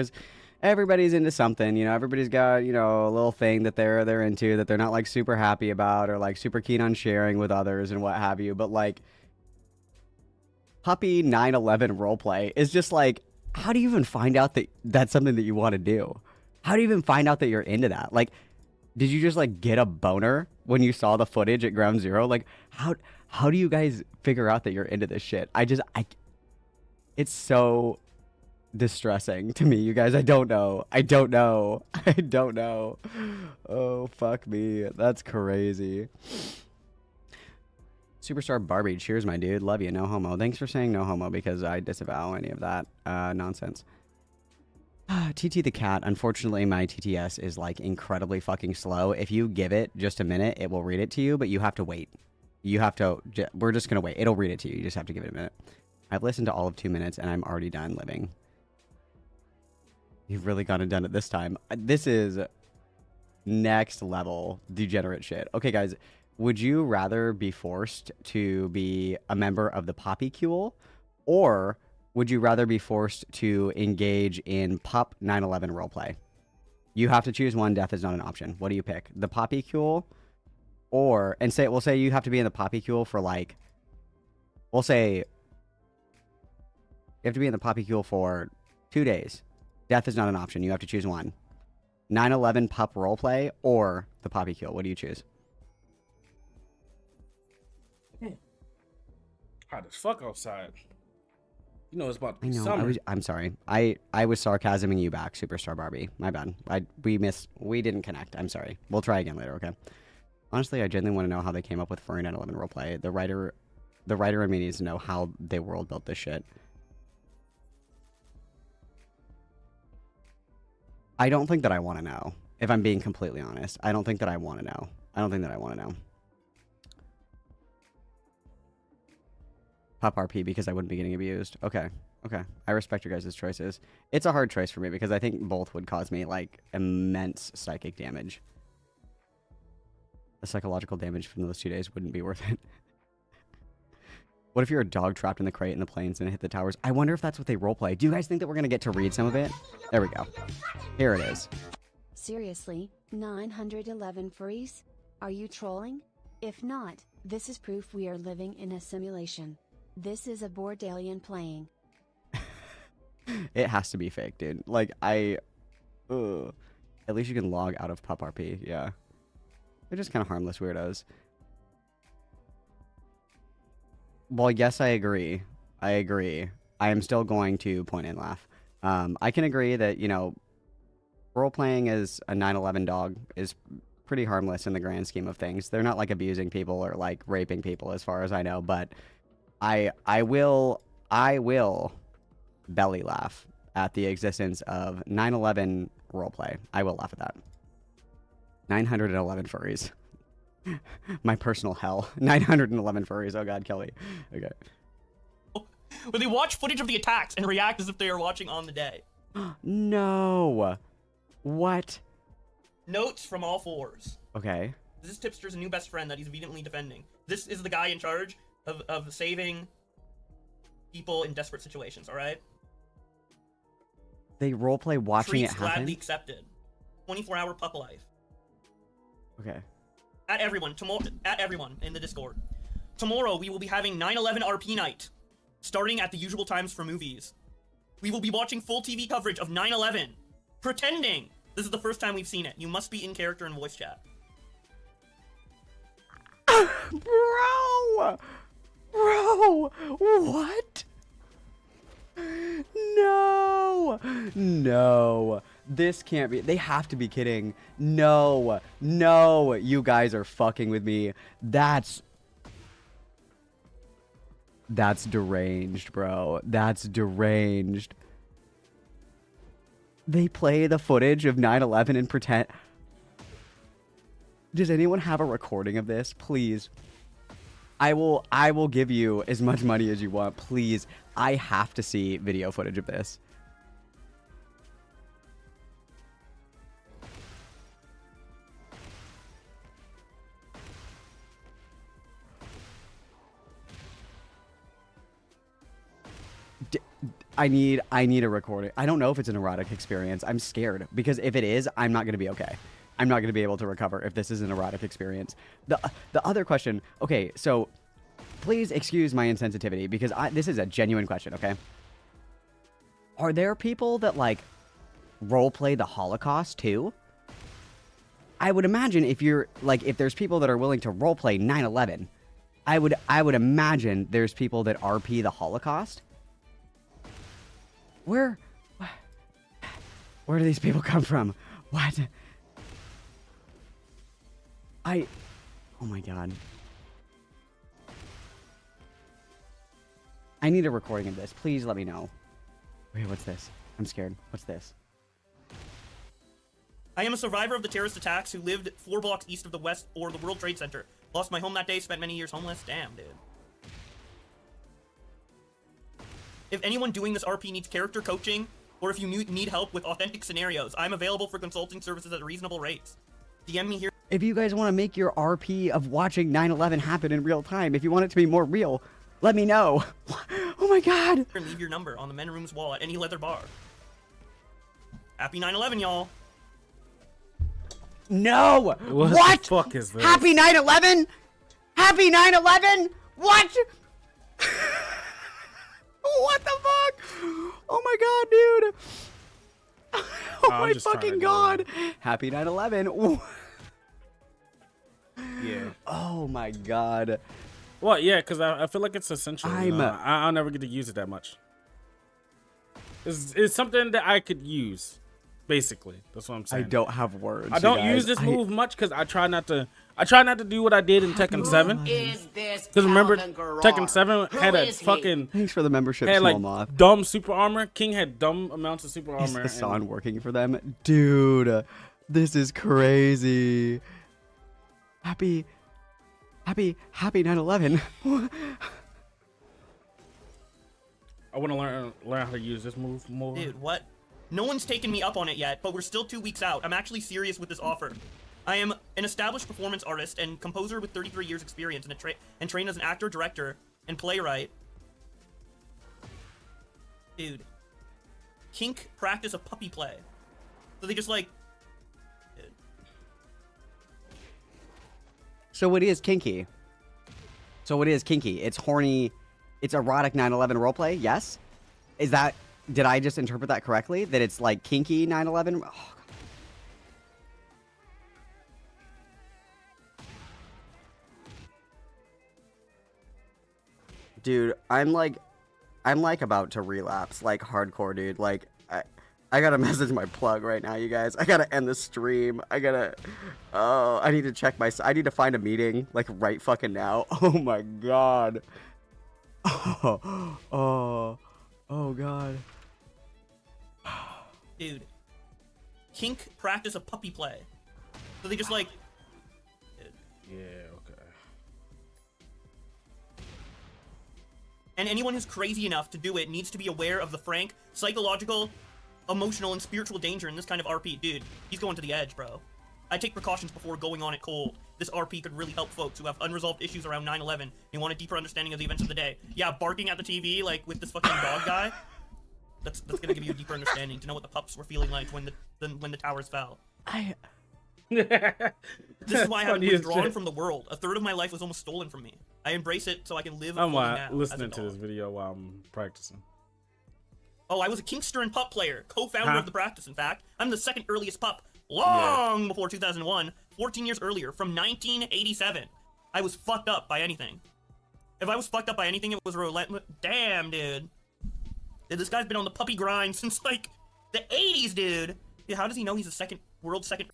everybody's into something, you know. Everybody's got, you know, a little thing that they're into that they're not like super happy about or like super keen on sharing with others and what have you. But like, puppy 9/11 roleplay is just like, how do you even find out that that's something that you want to do? How do you even find out that you're into that? Like, did you just like get a boner when you saw the footage at Ground Zero? Like, how do you guys figure out that you're into this shit? It's so distressing to me, you guys. I don't know. I don't know. I don't know. Oh, fuck me. That's crazy. Superstar Barbie, cheers, my dude. Love you. No homo. Thanks for saying no homo because I disavow any of that nonsense. TT the cat. Unfortunately, my TTS is like incredibly fucking slow. If you give it just a minute, it will read it to you, but you have to wait. You have to. We're just gonna wait. It'll read it to you. You just have to give it a minute. I've listened to all of 2 minutes and I'm already done living. You've really gone and done it this time. This is next level degenerate shit. Okay, guys. Would you rather be forced to be a member of the Poppycule, or would you rather be forced to engage in Pup 9/11 roleplay? You have to choose one. Death is not an option. What do you pick? The Poppycule, or we'll say you have to be in the Poppycule for like, we'll say you have to be in the Poppycule for 2 days. Death is not an option. You have to choose one. 9/11 Pup roleplay or the Poppycule. What do you choose? Hot as fuck outside. You know it's about to I be know. summer. I'm sorry. I was sarcasming you back, Superstar Barbie. My bad. We didn't connect. I'm sorry. We'll try again later. Okay. Honestly, I genuinely want to know how they came up with furry 9/11 roleplay. The writer in me needs to know how they world built this shit. I don't think that I want to know. If I'm being completely honest, I don't think that I want to know. I don't think that I want to know. Pop RP because I wouldn't be getting abused. Okay. Okay. I respect your guys' choices. It's a hard choice for me because I think both would cause me like immense psychic damage. The psychological damage from those 2 days wouldn't be worth it. What if you're a dog trapped in the crate in the planes and it hit the towers? I wonder if that's what they roleplay. Do you guys think that we're going to get to read some of it? There we go. Here it is. Seriously, 911 furries? Are you trolling? If not, this is proof we are living in a simulation. This is a bored alien playing. It has to be fake, dude. Like, at least you can log out of Pup RP. Yeah. They're just kind of harmless weirdos. Well, yes, I agree. I agree. I am still going to point and laugh. I can agree that, you know, role-playing as a 9/11 dog is pretty harmless in the grand scheme of things. They're not, like, abusing people or, like, raping people as far as I know, but I will belly laugh at the existence of 9/11 roleplay. I will laugh at that. 911 furries. My personal hell. 911 furries. Oh god, Kelly. Okay. Where they watch footage of the attacks and react as if they are watching on the day. No. What? Notes from all fours. Okay. This is Tipster's new best friend that he's vehemently defending. This is the guy in charge of saving people in desperate situations, alright? They roleplay watching Treats it happen? gladly accepted. 24-hour pup life. Okay. At everyone in the Discord. Tomorrow we will be having 9/11 RP night, starting at the usual times for movies. We will be watching full TV coverage of 9/11, pretending this is the first time we've seen it. You must be in character and voice chat. Bro! What? No. This can't be. They have to be kidding. No. You guys are fucking with me. That's deranged, bro. That's deranged. They play the footage of 9/11 and pretend. Does anyone have a recording of this? Please. I will give you as much money as you want. Please. I have to see video footage of this. I need a recording. I don't know if it's an erotic experience. I'm scared because if it is, I'm not going to be okay. I'm not going to be able to recover if this is an erotic experience. The other question, okay, so please excuse my insensitivity because this is a genuine question, okay? Are there people that like roleplay the Holocaust too? I would imagine if there's people that are willing to roleplay 9/11, I would imagine there's people that RP the Holocaust. Where do these people come from? What? Oh my god. I need a recording of this. Please let me know. Wait, what's this? I'm scared. What's this? I am a survivor of the terrorist attacks who lived 4 blocks east of the World Trade Center. Lost my home that day, spent many years homeless. Damn, dude. If anyone doing this RP needs character coaching, or if you need help with authentic scenarios, I'm available for consulting services at reasonable rates. DM me here. If you guys want to make your RP of watching 9/11 happen in real time, if you want it to be more real, let me know. Oh my god. And leave your number on the men room's wall at any leather bar. Happy 9/11, y'all. No! What the fuck is this? Happy 9/11? Happy 9/11? What? What the fuck? Oh my god, dude. Oh my fucking god. Happy 9/11. Yeah. Oh my god. Well, yeah, because I feel like it's essential. I'll never get to use it that much. It's something that I could use, basically. That's what I'm saying. I don't have words. I don't use this move much because I try not to do what I did in Tekken 7. Because remember, Tekken 7 had a fucking... Thanks for the membership, had Small like Moth. dumb super armor. King had dumb amounts of super Is armor. Hassan working for them? Dude, this is crazy. Happy 9/11. I want to learn how to use this move more. Dude, what? No one's taken me up on it yet, but we're still 2 weeks out. I'm actually serious with this offer. I am an established performance artist and composer with 33 years experience and trained as an actor, director, and playwright. Dude. Kink practice of puppy play. So they just like... Dude. So it is kinky. It's horny. It's erotic 9/11 roleplay. Yes. Is that? Did I just interpret that correctly? That it's like kinky 9/11. Oh, dude, I'm like about to relapse like hardcore, dude. Like I gotta message my plug right now, you guys. I gotta end the stream. I need to check I need to find a meeting, like, right fucking now. Oh my god. Oh god. Dude. Kink practice of puppy play. So they just like... Dude. Yeah, okay. And anyone who's crazy enough to do it needs to be aware of the frank, psychological, emotional, and spiritual danger in this kind of RP. Dude, he's going to the edge, bro. I take precautions before going on it cold. This RP could really help folks who have unresolved issues around 9/11 and want a deeper understanding of the events of the day. Yeah, barking at the TV, like, with this fucking dog guy, that's gonna give you a deeper understanding to know what the pups were feeling like when the towers fell. This is why I haven't withdrawn from the world. A third of my life was almost stolen from me. I embrace it so I can live I'm now listening to this video while I'm practicing. Oh, I was a Kinkster and pup player, co-founder of the practice, in fact. I'm the second earliest pup, long before 2001, 14 years earlier, from 1987. I was fucked up by anything. If I was fucked up by anything, it was relentless. Damn, dude. This guy's been on the puppy grind since, like, the 80s, dude. Yeah, how does he know he's the world's second...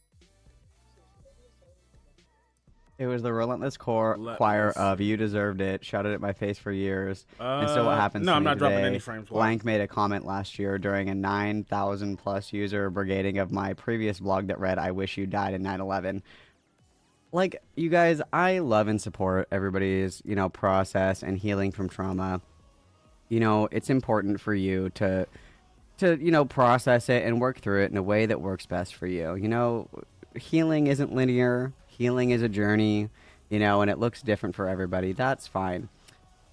It was the relentless choir of "You deserved it," shouted at my face for years, and still what happens. No, to I'm me not dropping today. any frames. Blank made a comment last year during a 9,000 plus user brigading of my previous blog that read, "I wish you died in 9/11." Like, you guys, I love and support everybody's, process and healing from trauma. It's important for you to process it and work through it in a way that works best for you. Healing isn't linear. Healing is a journey, and it looks different for everybody. That's fine.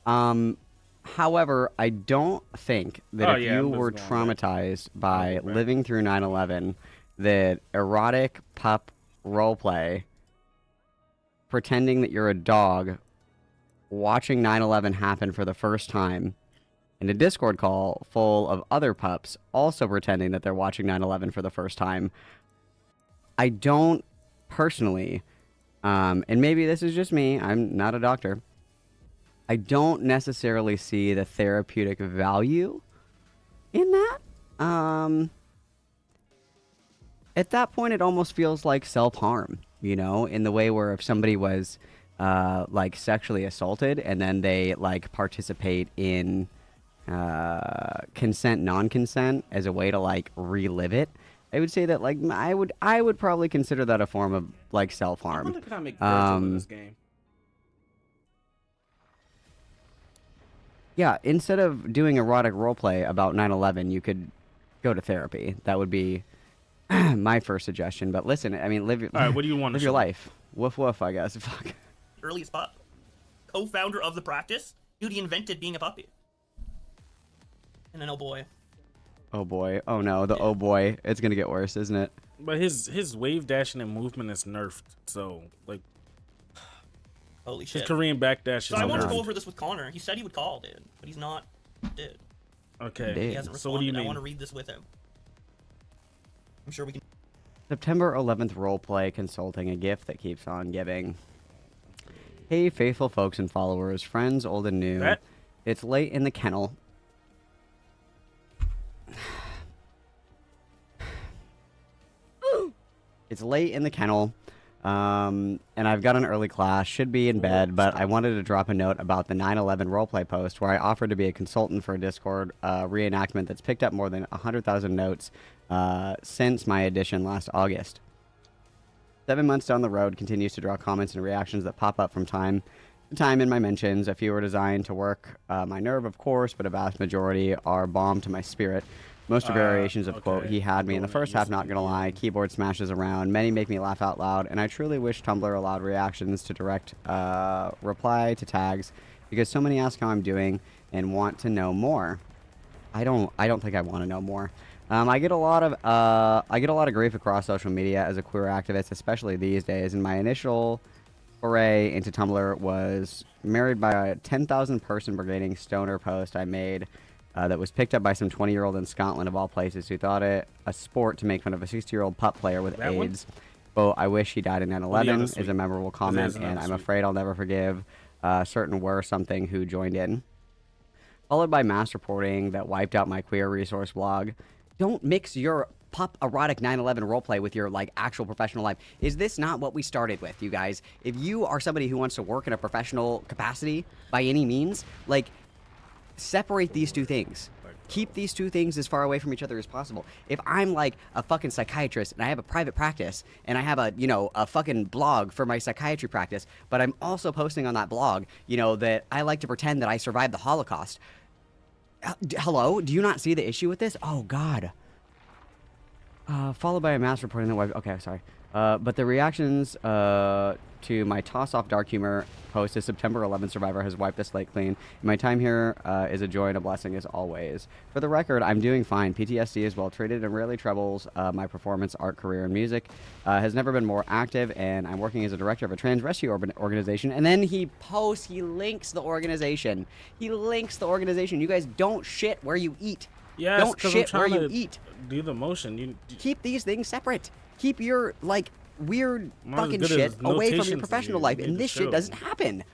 However, I don't think that if you were traumatized by living through 9/11, that erotic pup roleplay, pretending that you're a dog, watching 9/11 happen for the first time, in a Discord call full of other pups also pretending that they're watching 9/11 for the first time, I don't personally, and maybe this is just me, I'm not a doctor, I don't necessarily see the therapeutic value in that. at that point, it almost feels like self-harm, you know, in the way where if somebody was like sexually assaulted and then they like participate in consent, non-consent as a way to like relive it. I would say that like I would probably consider that a form of like self-harm. I'm gonna comic in this game. Yeah, instead of doing erotic roleplay about 9/11, you could go to therapy. That would be my first suggestion. But listen, I mean, live. All right, what do you want to live your show? life? Woof woof, I guess. Fuck. Early spot. Co-founder of the practice. Dude, he invented being a puppy. And then, oh boy. Oh boy. Oh no. The oh boy. It's gonna get worse, isn't it? But his wave dashing and movement is nerfed. So like, holy shit. His Korean backdash. So I wanted to go over this with Connor. He said he would call, dude, but he's not. Dude. Okay. He hasn't responded. So what do you mean? I want to read this with him. I'm sure we can. September 11th roleplay consulting, a gift that keeps on giving. Hey, faithful folks and followers, friends old and new. It's late in the kennel. It's late in the kennel, and I've got an early class, should be in bed, but I wanted to drop a note about the 9/11 roleplay post where I offered to be a consultant for a Discord reenactment that's picked up more than 100,000 notes since my edition last August. 7 months down the road, continues to draw comments and reactions that pop up from time to time in my mentions. A few are designed to work my nerve, of course, but a vast majority are balm to my spirit. Most are variations of, quote, he had me in the first half, not gonna lie, keyboard smashes around, many make me laugh out loud, and I truly wish Tumblr allowed reactions to direct reply to tags, because so many ask how I'm doing and want to know more. I don't think I want to know more. I get a lot of grief across social media as a queer activist, especially these days, and my initial foray into Tumblr was married by a 10,000 person brigading stoner post I made that was picked up by some 20-year-old in Scotland, of all places, who thought it a sport to make fun of a 60-year-old pup player with AIDS. Oh, I wish he died in 9/11 is a memorable comment, and I'm afraid I'll never forgive certain were something who joined in. Followed by mass reporting that wiped out my queer resource blog. Don't mix your pup erotic 9/11 roleplay with your like actual professional life. Is this not what we started with, you guys? If you are somebody who wants to work in a professional capacity by any means, like, separate these two things. Keep these two things as far away from each other as possible. If I'm like a fucking psychiatrist and I have a private practice and I have a, you know, a fucking blog for my psychiatry practice, but I'm also posting on that blog, you know, that I like to pretend that I survived the Holocaust. Hello? Do you not see the issue with this? Oh, God. Followed by a mass reporting that web. Okay, sorry. But the reactions to my toss-off dark humor post as September 11th survivor has wiped the slate clean. My time here is a joy and a blessing as always. For the record, I'm doing fine. PTSD is well treated and rarely troubles my performance, art, career, and music. Has never been more active, and I'm working as a director of a trans rescue organization. And then he links the organization. He links the organization. You guys don't shit where you eat. Yeah, don't shit where you eat. Do the motion. You keep these things separate. Keep your like weird Not as fucking good shit as away from your notations professional you life, need and to this shit show. doesn't happen.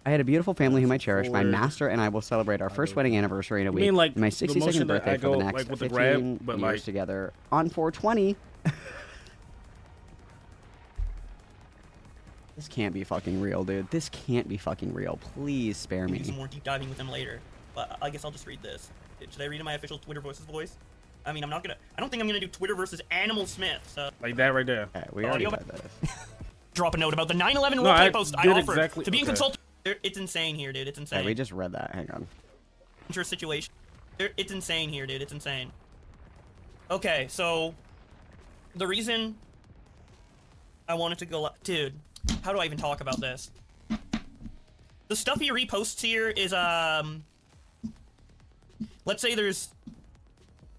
I had a beautiful family whom I cherish. My Forward. master and I will celebrate our first wedding anniversary in a You week. mean like my the 62nd motion that birthday I for the go, next like, with the 15 grab, but, years like- together on 420. This can't be fucking real, dude. This can't be fucking real. Please spare We can do some me. more deep diving with him later, but I guess I'll just read this. Should I read in my official Twitter voices voice? I mean, I don't think I'm gonna do Twitter versus Animal Smith. So. Like that right there. Okay, we already said this. Drop a note about the 9/11 No, I roleplay post I did offered exactly- to be a okay. consultant. It's insane here, dude. It's insane. Okay, we just read that. Hang on. Your situation. It's insane here, dude. It's insane. Okay, so the reason I wanted to go, dude. How do I even talk about this? The stuff he reposts here is let's say there's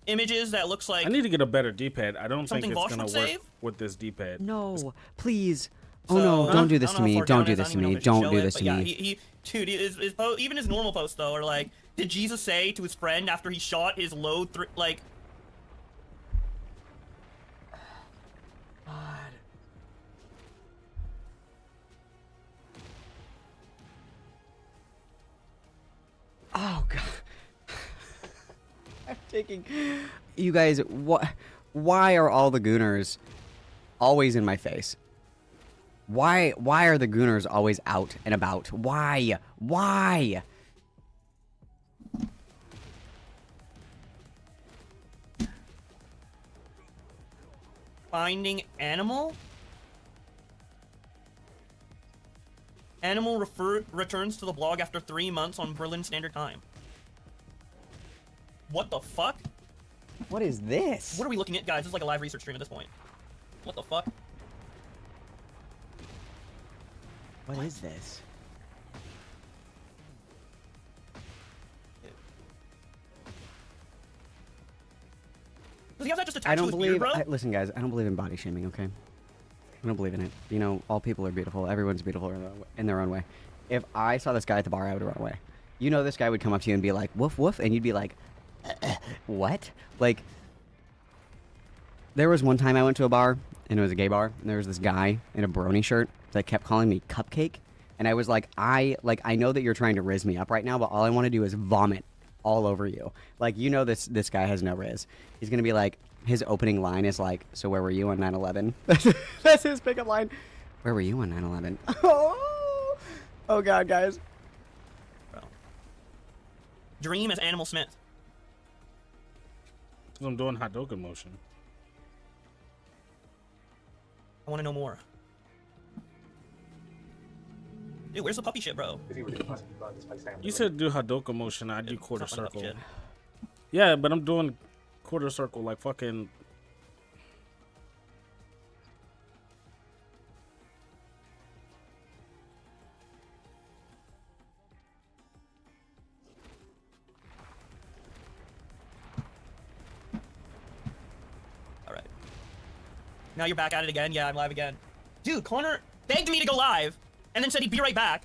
images that looks like I need to get a better D-pad. I don't think something it's Vosh gonna would work save? with this D-pad. No, please. Oh So- no, don't do I this don't to know how me. far Don't down do it is. I this to don't even know me. if I should Don't show do it, this but to yeah, me. Dude, even his normal posts though are like, did Jesus say to his friend after he shot his load like? Oh god. I'm taking. You guys, Why are all the Gooners always in my face? Why are the Gooners always out and about? Why? Finding animal? Animal returns to the blog after 3 months on Berlin Standard Time. What the fuck? What is this? What are we looking at, guys? This is like a live research stream at this point. What the fuck? What is this? Does he have that just attached I to don't his believe. beard, bro? Listen, guys, I don't believe in body shaming. Okay, I don't believe in it. You know, all people are beautiful. Everyone's beautiful in their own way. If I saw this guy at the bar, I would run away. You know, this guy would come up to you and be like, "Woof woof," and you'd be like, "What?" Like, there was one time I went to a bar and it was a gay bar, and there was this guy in a brony shirt that kept calling me Cupcake, and I was like, I know that you're trying to rizz me up right now, but all I want to do is vomit all over you. Like, you know, this guy has no riz. He's gonna be like, his opening line is like, "So where were you on 9/11?" That's his pickup line. Where were you on 9/11? Oh God, guys. Bro. Dream as Animal Smith. Cause I'm doing Hadouken motion. I want to know more. Dude, where's the puppy shit, bro? You said do Hadouken motion. I do quarter It's not funny circle. about Yeah, but I'm doing quarter circle like fucking. All right. Now you're back at it again. Yeah, I'm live again. Dude, Connor begged me to go live and then said he'd be right back.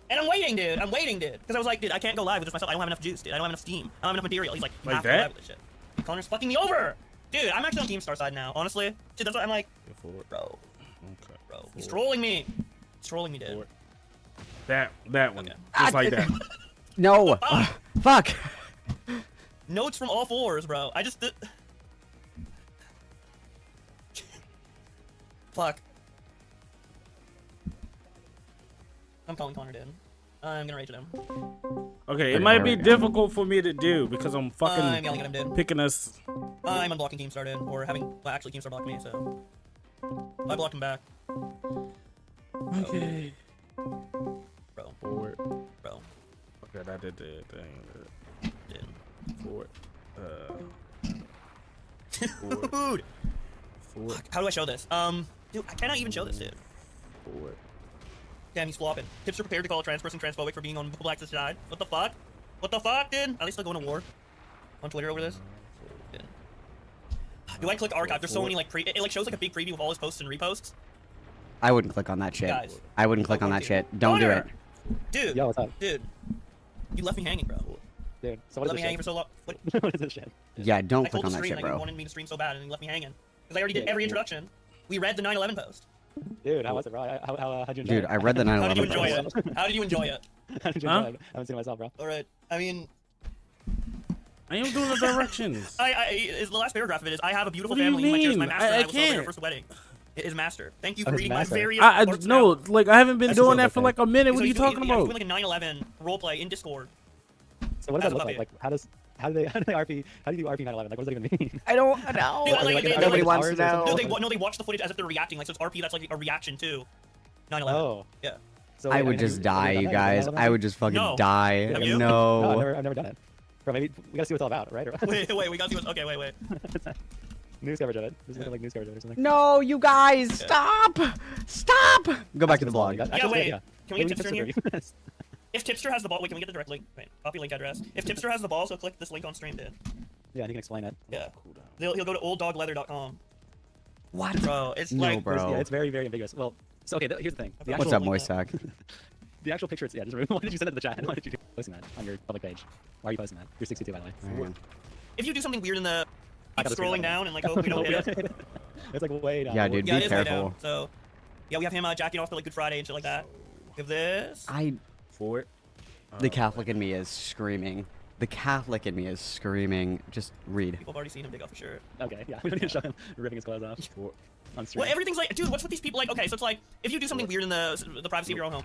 And I'm waiting, dude. Because I was like, dude, I can't go live with this myself. I don't have enough juice, dude. I don't have enough steam. I don't have enough material. He's like, you have to go live with this shit. Connor's fucking me over. Dude, I'm actually on Team Star side now, honestly. Dude, that's what I'm like, bro. Okay. Bro, he's trolling me. He's trolling me, dude. That one. Just like that. No. Fuck. Notes from all fours, bro. I just... Fuck. I'm calling Connor, dude. I'm gonna rage at him. Okay, it might be difficult for me to do because I'm fucking I'm yelling at him, dude. picking us. I'm unblocking Keemstar, dude. Or having... Well, actually, Keemstar blocked me, so... I blocked him back. Okay. Bro. Forward. Bro. Okay, that did the thing. Dude. Forward. Dude! Forward. Fuck, how do I show this? Dude, I cannot even show this, dude. Forward. Damn, he's flopping. Tips are prepared to call a trans person transphobic for being on Black side. What the fuck? What the fuck, dude? Are they still going to war on Twitter over this? Dude. Do I click archive? There's so many like it like shows like a big preview of all his posts and reposts. I wouldn't click on that shit. Guys. I wouldn't click on that shit. Don't do it. Dude. Yo, what's up? Dude. You left me hanging, bro. Dude, so You what left is me hanging this for so long. shit? What is this shit? Yeah, don't I click told on the that stream shit, that you bro. wanted me to stream so bad and you left me hanging. Because I already did every introduction. We read the 9/11 post. Dude, how was it, bro? How'd you enjoy it? Dude, I read the 9/11 How did you enjoy post. it? How did you enjoy it? How did you enjoy it? I haven't seen it myself, bro. Alright. I mean... I am doing the directions. The last paragraph of it is, I have a beautiful What do you family. My chair is my mean? master. I and I will celebrate can't. our first wedding. It is master. Thank you Oh, for his reading my master. various parts no, now. like I haven't been That's doing just that for like a minute. What So are you he's doing- talking yeah, he's about? doing like a 9/11 roleplay in Discord. So what does As that a look like? puppet. Like, how do they RP? How do you do RP 9/11? Like, what does that even mean? I don't know. Dude, like, Nobody wants to know. No, they watch the footage as if they're reacting. Like, so it's RP that's like a reaction to 9/11. Oh. Yeah. So, I wait, would have just you die, done you that? guys. Have you I done would just fucking No. die. Have you? No, No. I've never done it. Bro, maybe we gotta see what it's all about, right? Wait, we gotta see what's... Okay, wait. News coverage of it. This is looking like news coverage of it or something. No, you guys, stop! Stop! Go back to the blog. Yeah, wait. Can we get Tipster in here? here? If Tipster has the ball... Wait, can we get the direct link? Wait, copy link address. If Tipster has the ball, so click this link on stream, dude. Yeah, and he can explain it. Yeah. He'll go to olddogleather.com. What? Bro, it's No, like... bro. Yeah, it's very, very ambiguous. Well, so okay, here's the thing. The What's actual, up, Moisak? The actual picture, yeah, just why did you send it to the chat? Why did you do posting that on your public page? Why are you posting that? You're 62, by the way. If you do something weird in the... I Keep gotta screen scrolling that. down and like hope we don't hit it. It's like way down. Yeah, dude, Yeah, be it is way careful. down. So, yeah, we have him jacking off for like Good Friday and shit like that. Give this. I. Forward. The Catholic in me is screaming. The Catholic in me is screaming. Just read. People have already seen him take off his shirt. Okay, yeah. We don't need to show him ripping his clothes off on stream. Well, everything's like, dude, what's with these people? Like, okay, so it's like, if you do something weird in the privacy of your own home.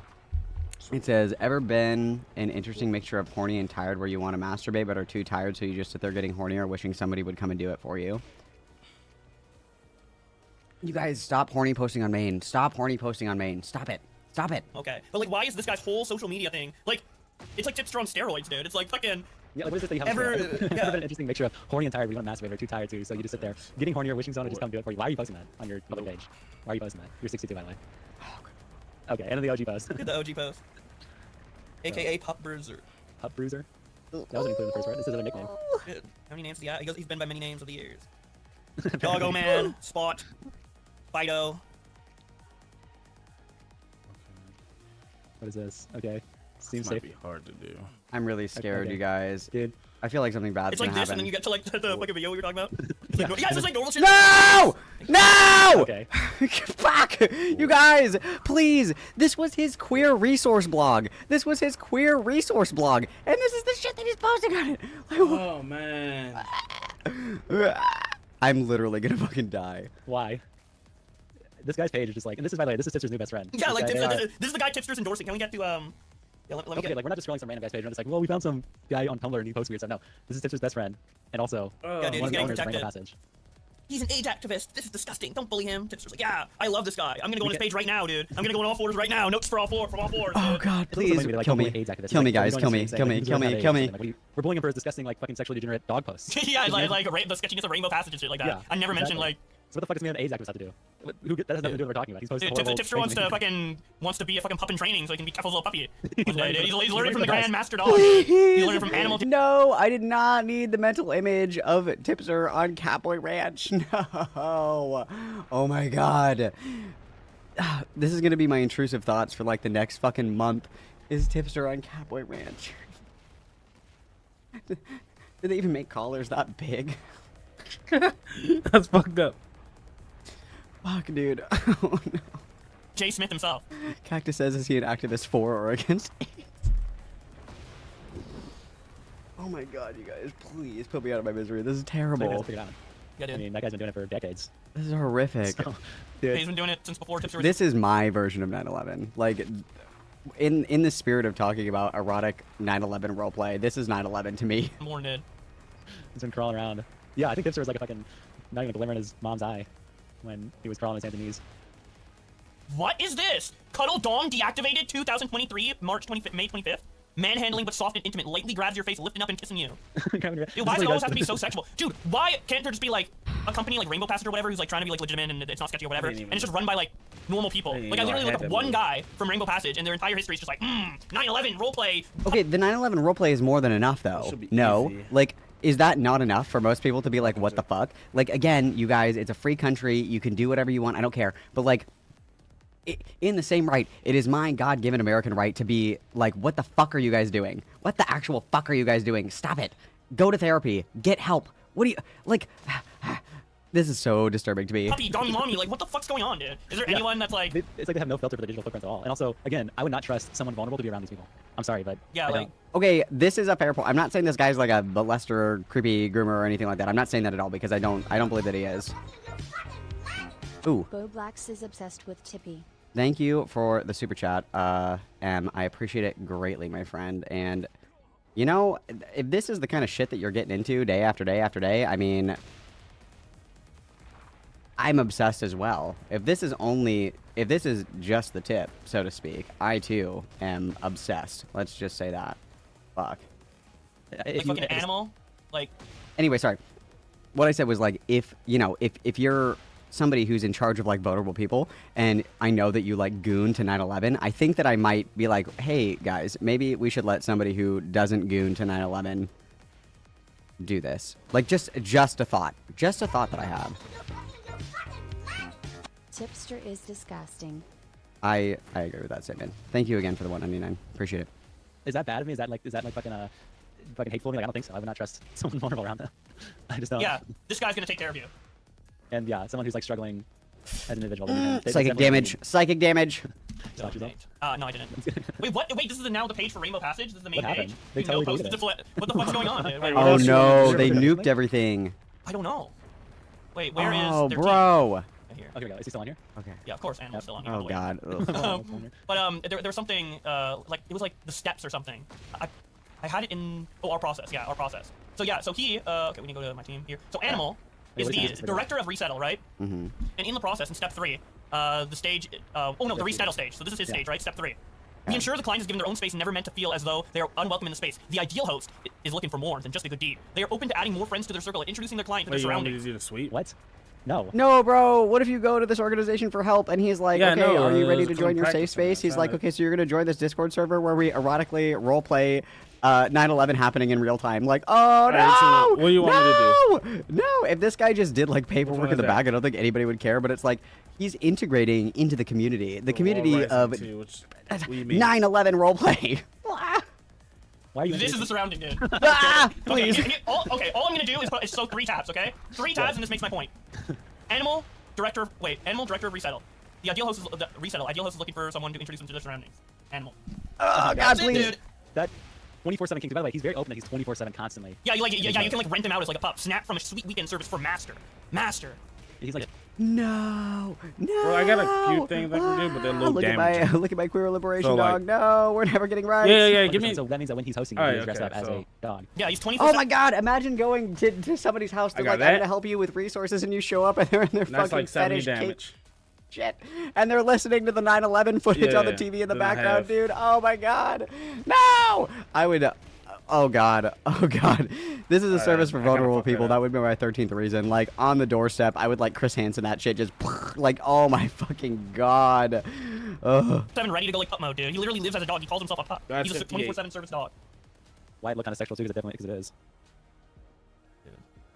It says, ever been an interesting mixture of horny and tired where you want to masturbate but are too tired so you just sit there getting hornier wishing somebody would come and do it for you? You guys, stop horny posting on main. Stop horny posting on main. Stop it. Stop it. Okay, but like, why is this guy's whole social media thing, like, it's like Tipster on steroids, dude. It's like fucking... Yeah, like, what is this that you have ever, yeah. An interesting mixture of horny and tired where you want to masturbate or too tired to, so you just sit there getting hornier, wishing someone would just come do it for you. Why are you posting that on your public page? Why are you posting that? You're 62, by the way. Okay, and then the OG post. Look at the OG post. AKA Pup Bruiser. Pup Bruiser? That wasn't included in the first part. This is a nickname. Dude, how many names do he got? He's been by many names over the years. Doggo Man, Spot, Fido. What is this? Okay. Seems Might safe. be hard to do. I'm really scared, Okay. you guys. Dude. I feel like something bad's It's like gonna this, happen. and then you get to like the fucking video we were talking about. It's like, yeah, it's just like normal shit. No! No! Okay. Fuck! You guys, please. This was his queer resource blog. This was his queer resource blog. And this is the shit that he's posting on it. Like, Oh, man. I'm literally gonna fucking die. Why? This guy's page is just like, and this is, by the way, this is Tipster's new best friend. Yeah, This like guy- this is the guy Tipster's endorsing. Can we get to Yeah, let me okay, get. like we're not just scrolling some random guy's page. We're just like, well, we found some guy on Tumblr and he posts weird stuff. No, this is Tipster's best friend, and also Yeah, dude, he's one of the getting owners of Rainbow protected. Passage. He's an AIDS activist. This is disgusting. Don't bully him. Tipster's like, yeah, I love this guy. I'm gonna go on his page right now, dude. I'm gonna go on all fours right now. Notes for all four from all fours. Oh dude. god, It's also please funny to be like, kill don't me. bully AIDS activists. Kill me, Like, guys. we're Kill going me. to say, Kill like, me. he's Kill really me. not Kill AIDS, me. like, what do you- we're bullying him for his disgusting, like, fucking sexually degenerate dog posts. Yeah, like raping the sketchiness of rainbow passage and shit like that. Yeah, I never mentioned exactly. like. So what the fuck does me and AIDS activists have to do? That has nothing to do with what we're talking about. He's posting Dude, horrible Tipster wants to things. wants to be a fucking pup in training so he can be Keffel's little puppy. He's learning learning from the from us. Grandmaster dog. He's learning from Animal. No, I did not need the mental image of Tipster on Catboy Ranch. No. Oh my god. This is gonna be my intrusive thoughts for like the next fucking month. Is Tipster on Catboy Ranch? Did they even make collars that big? That's fucked up. Fuck, dude. Oh no. Jay Smith himself. Cactus says, is he an activist for or against AIDS? Oh my god, you guys, please put me out of my misery. This is terrible. Figure it out. Yeah, dude. I mean, that guy's been doing it for decades. This is horrific. So, dude, He's been doing it since before Tipster was. This is my version of 9/11. Like, in the spirit of talking about erotic 9/11 roleplay, this is 9/11 to me. Born dead. he's been crawling around. Yeah, I think Tipster was like a fucking not even delivering his mom's eye when he was crawling on his hands and knees. What is this? Cuddle Dong deactivated 2023, May 25th. Manhandling but soft and intimate. Lightly grabs your face, lifting up and kissing you. Dude, why does it always have to be so sexual? Dude, why can't there just be like a company like Rainbow Passage or whatever who's like trying to be like legitimate and it's not sketchy or whatever, and it's just run by like normal people? Like I literally look up one guy from Rainbow Passage and their entire history is just like, 9/11 roleplay. Okay, the 9/11 roleplay is more than enough, though. No, easy. like, is that not enough for most people to be like, what the fuck? Like, again, you guys, it's a free country. You can do whatever you want. I don't care. But like, in the same right, it is my God-given American right to be like, what the fuck are you guys doing? What the actual fuck are you guys doing? Stop it. Go to therapy. Get help. What do you, like, this is so disturbing to me. Puppy, Donnie Mommy, like what the fuck's going on, dude? Is there anyone that's like... It's like they have no filter for the digital footprints at all. And also, again, I would not trust someone vulnerable to be around these people. I'm sorry, but Yeah, I like... don't. Okay, this is a fair point. I'm not saying this guy's like a molester, creepy groomer or anything like that. I'm not saying that at all because I don't believe that he is. Ooh. Bo Blacks is obsessed with Tippy. Thank you for the super chat. I appreciate it greatly, my friend. And, you know, if this is the kind of shit that you're getting into day after day after day, I mean, I'm obsessed as well. If this is just the tip, so to speak, I too am obsessed. Let's just say that. Fuck. Like fucking animal? Like... Anyway, sorry. What I said was like, if you're somebody who's in charge of like vulnerable people and I know that you like goon to 9/11, I think that I might be like, hey guys, maybe we should let somebody who doesn't goon to 9/11 do this. Like just a thought that I have. Tipster is disgusting. I agree with that statement. Thank you again for the 199. Appreciate it. Is that bad of me? Is that like fucking hateful of me? Like, I don't think so. I would not trust someone vulnerable around them. I just don't. Yeah, this guy's gonna take care of you. And yeah, someone who's like struggling as an individual. Psychic damage. Psychic damage. Stop yourself. No, I didn't. Wait, what? Wait, this is now the page for Rainbow Passage? This is the main What page? happened? They You totally know, deleted post- what the fuck's going on, dude? Wait, Oh where's- no, they nuked everything. I don't know. Wait, where is Oh, their bro. Right here. Oh, here we go. Is he still on here? Okay. Yeah, of course, Animal's still on here. Oh god. But there was something like it was like the steps or something. I had it in our process. Yeah, our process. So yeah, so he okay, we need to go to my team here. So Animal is the director of Resettle, right? Mm-hmm. And in the process, in step 3, the stage oh no, the Resettle stage. So this is his stage, right? Step 3. We ensure the client is given their own space and never meant to feel as though they are unwelcome in the space. The ideal host is looking for more than just a good deed. They are open to adding more friends to their circle and introducing their client to their surroundings. You the suite? What? No. No, bro. What if you go to this organization for help and he's like, Yeah, okay, no, are you ready to come join your safe practice space? that. He's like, okay, so you're gonna join this Discord server where we erotically roleplay 9/11 happening in real time. Like, oh no! Alright, so what do you want me to do? No, if this guy just did like paperwork in the back, I don't think anybody would care. But it's like he's integrating into the community, the community of 9/11 roleplay. Why are you? This is the surrounding, dude. Please. Okay, all I'm gonna do is so 3 tabs, okay? 3 tabs, and this makes my point. Animal director of Resettle. The ideal host is Resettle. Ideal host is looking for someone to introduce them to their surroundings. Animal. Oh That's God, it, please. dude. That 24/7 King. By the way, he's very open that he's 24/7 constantly. Yeah, you can like rent him out as like a pup. Snap from a sweet weekend service for Master. He's like, no. Bro, I got a few things I can do, but they're low Look damage. look at my queer liberation So, like- dog. No, we're never getting right. Yeah, give me. So that means that when he's hosting, Alright, he's dressed okay, up as so- a dog. Yeah, he's 24. Oh my God! Imagine going to somebody's house. They're I got like, I'm that. gonna help you with resources, and you show up and they're in their That's fucking like 70 fetish cake damage. shit, and they're listening to the 9/11 footage on the Yeah, TV in the then I background, have- dude. Oh my God! No! I would. Oh God! Oh God! This is a service for I gotta vulnerable fuck that people. up. That would be my 13th reason. Like on the doorstep, I would like Chris Hansen that shit. Just like, oh my fucking God! Ugh. 7 ready to go like pup mode, dude. He literally lives as a dog. He calls himself a pup. That's He's a 58. 24/7 service dog. Why it look kind of sexual too? Because it is.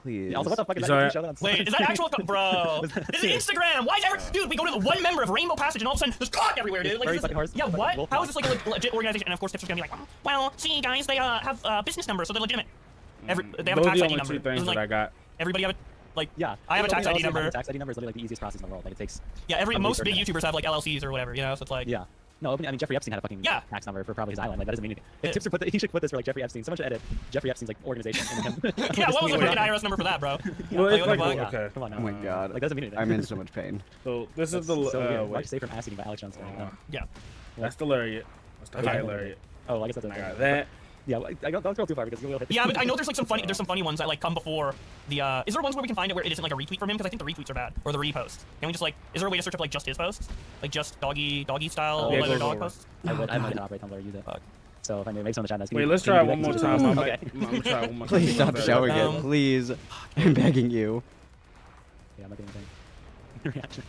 Please. Yeah, also, what the fuck is Sorry. that? Show that on Wait, is that actual? Bro, this is Instagram. Why is ever? Dude, we go to the one member of Rainbow Passage, and all of a sudden there's cock everywhere, dude. Like, Very is fucking this, horse. yeah, Fucking what? wolf How dog. is this like a legit organization? And of course, Tipster's gonna be like, well, see, guys, they have business numbers, so they're legitimate. They have a Those tax are the ID only number. two things Isn't, that like, I got. Everybody have a like. Yeah. I have a tax ID number. Tax ID number is literally like the easiest process in the world. Like it takes. Yeah, probably most 30 big minutes. YouTubers have like LLCs or whatever, you know. So it's like. Yeah. No, I mean Jeffrey Epstein had a fucking Yeah. tax number for probably his island. Like that doesn't mean anything. If Tipster put he should put this for like Jeffrey Epstein. Someone should edit Jeffrey Epstein's like organization and him. Yeah, what was the fucking IRS number for that, bro? Well, Like, it's what the like, fuck? okay. Come on now. Oh my God! Like doesn't mean anything. I'm in so much pain. So this is That's the so weird. Watch wait. Safe from Ass Eating by Alex Johnson. Yeah. That's the lariat. That's the high lariat. Oh, I guess that's I got that. Yeah, I don't scroll too far because you'll hit. Yeah, but I know there's like some funny ones that like come before the. Is there ones where we can find it where it isn't like a retweet from him? Because I think the retweets are bad, or the repost. Can we just like? Is there a way to search up like just his posts, like just doggy style Yeah, leather go dog over. posts? I would operate Tumblr or use it. So if I make someone in the chat, that's Wait, let's try it one more time. I'm Okay. gonna try it one more time. Please stop showing it, please. I'm begging you. Yeah, I'm not getting anything. Reaction.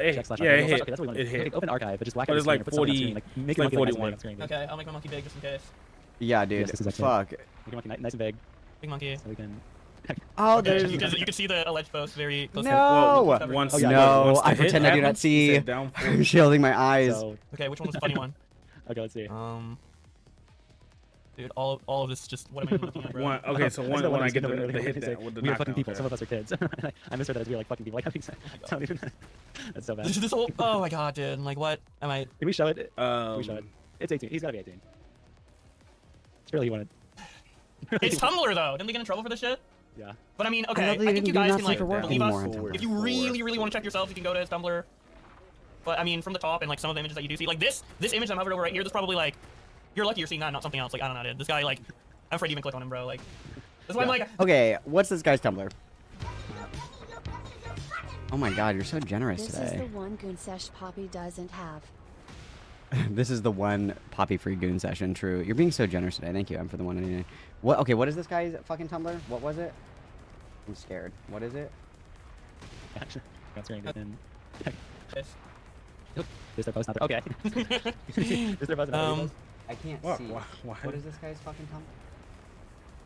It, Check slash yeah, archive. it hit. Okay, that's what we want It to do. hit. Okay, open archive, but just whack But it it's on like the screen or put 40. something on screen. Like, make It's it like monkey nice and 41. big on screen, dude. Okay, I'll make my monkey big just in case. Yeah, dude. Yes, this is actually- Fuck. Make your monkey nice and big. Big monkey. So we can. Oh, Okay, there's. you can see the alleged post very close. No! To One Oh, yeah, No, once the I hit pretend I do not happens, he see. said down I'm shielding my eyes. So, Okay, which one was the funny one? okay, let's see. Dude, all of this just what am I looking at, bro? One, okay, so That's when I that's get the the one hit we that with the we are fucking knockdown, people. okay. Some of us are kids. I misread that as we were like fucking people. Like, don't even. That's so bad. This whole oh my god, dude! Like what am I? Can we show it? Can we show it? It's 18. He's gotta be 18. It's really he wanted. It's Tumblr though. Didn't they get in trouble for this shit? Yeah. But I mean, I okay, thought they I think you didn't do guys not can safe like for work believe anymore us. on Tumblr. If you really want to check yourself, you can go to his Tumblr. But I mean, from the top and like some of the images that you do see, like this image I'm hovering over right here, this probably like, you're lucky you're seeing that, not something else. Like I don't know, dude. This guy like, I'm afraid to even click on him, bro. Like, that's why I'm like. Okay, what's this guy's Tumblr? Oh my God, you're so generous This today. is the one goon sesh Poppy doesn't have. This is the one poppy-free goon session. True. You're being so generous today. Thank you. I'm for the 199. What? Okay. What is this guy's fucking Tumblr? What was it? I'm scared. What is it? Actually, that's right. And Yes. there's their post not there. Okay. There's their post. I can't What? see. Why? What is this guy's fucking Tumblr?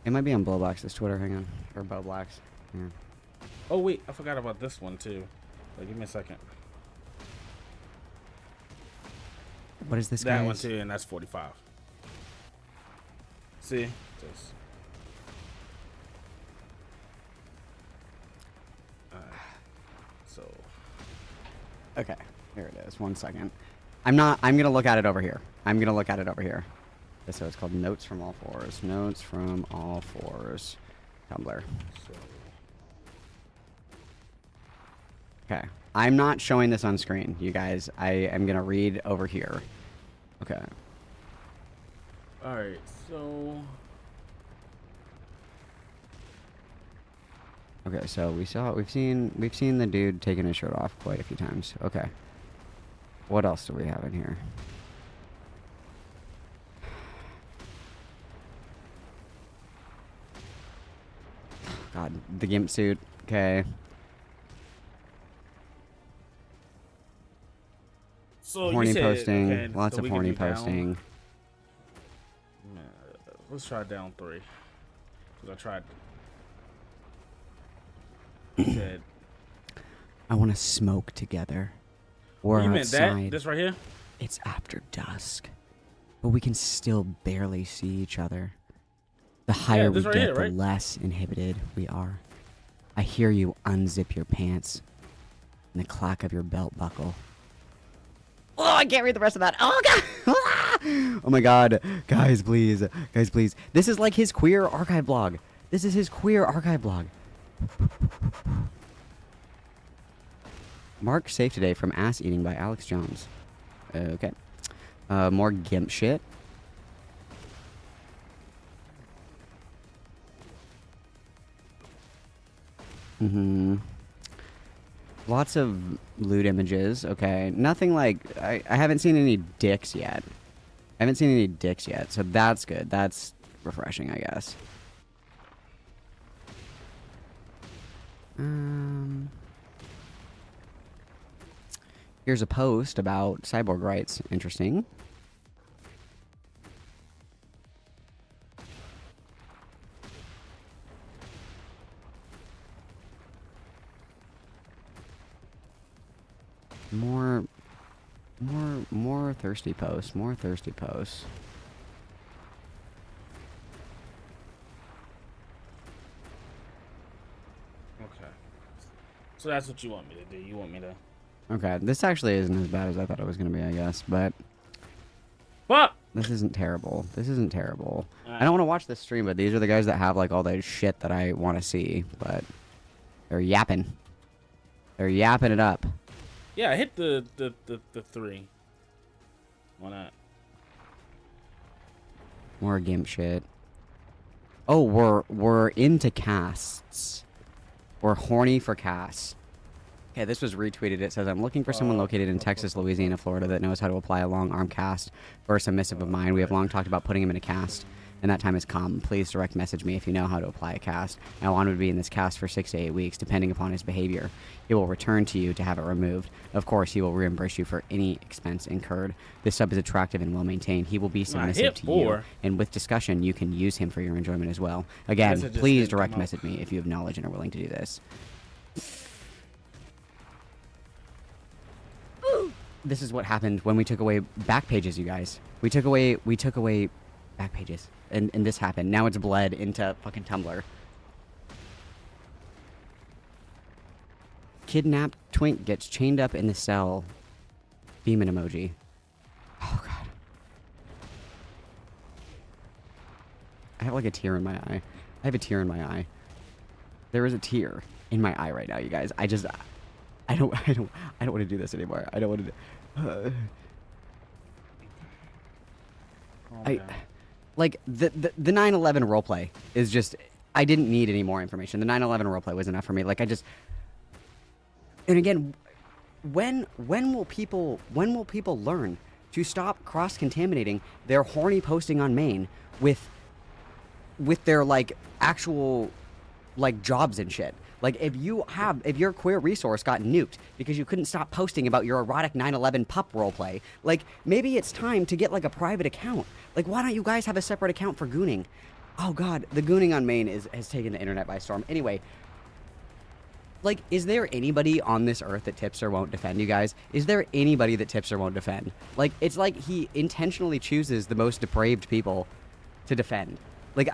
It might be on Blowblax's Twitter. Hang on. Or Bowblax. Yeah. Oh wait, I forgot about this one too. Like, give me a second. What is this That guy's? one too, and that's 45. See? Just... So. Okay. Here it is. 1 second. I'm gonna look at it over here. I'm gonna look at it over here. So it's called Notes from All Fours. Notes from All Fours. Tumblr. Okay. I'm not showing this on screen, you guys. I am gonna read over here. Okay. Alright, so Okay, so we've seen the dude taking his shirt off quite a few times. Okay. What else do we have in here? God, the gimp suit. Okay. So horny you said, posting. okay, Lots so of we can horny do down. posting. Let's try down 3. Cause I tried. You said I want to smoke together. We're you meant outside. that? This right here? It's after dusk, but we can still barely see each other. The higher we this right get, here, the right? less inhibited we are. I hear you unzip your pants and the clack of your belt buckle. Oh, I can't read the rest of that. Oh, God. Oh, my God. Guys, please. Guys, please. This is like his queer archive blog. This is his queer archive blog. Mark safe today from ass eating by Alex Jones. Okay. More gimp shit. Lots of loot images. Okay. Nothing like... I haven't seen any dicks yet. I haven't seen any dicks yet, so that's good. That's refreshing, I guess. Here's a post about cyborg rights. Interesting. More thirsty posts. More thirsty posts. Okay. So that's what you want me to do. You want me to... Okay, this actually isn't as bad as I thought it was going to be, I guess, but... What? This isn't terrible. This isn't terrible. Alright. I don't want to watch this stream, but these are the guys that have, like, all that shit that I want to see, but... They're yapping. They're yapping it up. Yeah, I hit the 3. Why not? More gimp shit. Oh, we're into casts. We're horny for casts. Okay, this was retweeted. It says, I'm looking for someone located in Texas, Louisiana, Florida that knows how to apply a long arm cast for a submissive of mine. We have long talked about putting him in a cast, and that time has come. Please direct message me if you know how to apply a cast. I want him to be in this cast for 6 to 8 weeks, depending upon his behavior. He will return to you to have it removed. Of course, he will reimburse you for any expense incurred. This sub is attractive and well maintained. He will be submissive to you, and with discussion, you can use him for your enjoyment as well. Again, please direct message me if you have knowledge and are willing to do this. This is what happened when we took away back pages, you guys. We took away back pages, and this happened. Now it's bled into fucking Tumblr. Kidnapped twink gets chained up in the cell. Beaming emoji. Oh god. I have like a tear in my eye. I have a tear in my eye. There is a tear in my eye right now, you guys. I don't want to do this anymore. I don't want to like the 9/11 roleplay is just, I didn't need any more information. The 9/11 roleplay was enough for me. Like and again, when will people learn to stop cross-contaminating their horny posting on main with their like actual like jobs and shit? Like, if your queer resource got nuked because you couldn't stop posting about your erotic 9/11 pup roleplay, like, maybe it's time to get, like, a private account. Like, why don't you guys have a separate account for gooning? Oh, God, the gooning on main has taken the internet by storm. Anyway, like, is there anybody on this earth that tips or won't defend, you guys? Is there anybody that tips or won't defend? Like, it's like he intentionally chooses the most depraved people to defend. Like,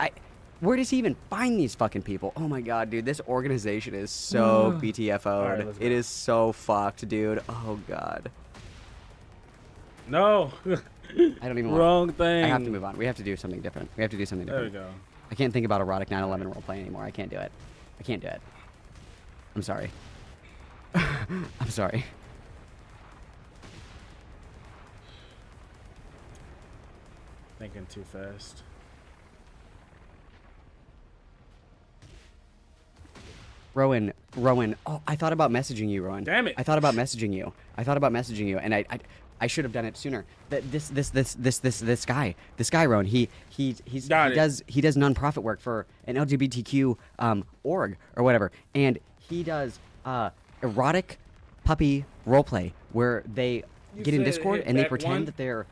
where does he even find these fucking people? Oh my god, dude, this organization is so BTFO'd. It is so fucked, dude. Oh god. No. I don't even Wrong want. thing. I have to move on. We have to do something different. We have to do something There different. we go. I can't think about erotic 9/11 roleplay anymore. I can't do it. I can't do it. I'm sorry. I'm sorry. Thinking too fast. Rowan. Oh, I thought about messaging you, Rowan. Damn it. I thought about messaging you, and I should have done it sooner. This guy, Rowan. He does nonprofit work for an LGBTQ org or whatever, and he does erotic puppy roleplay where they get in Discord and they pretend that they're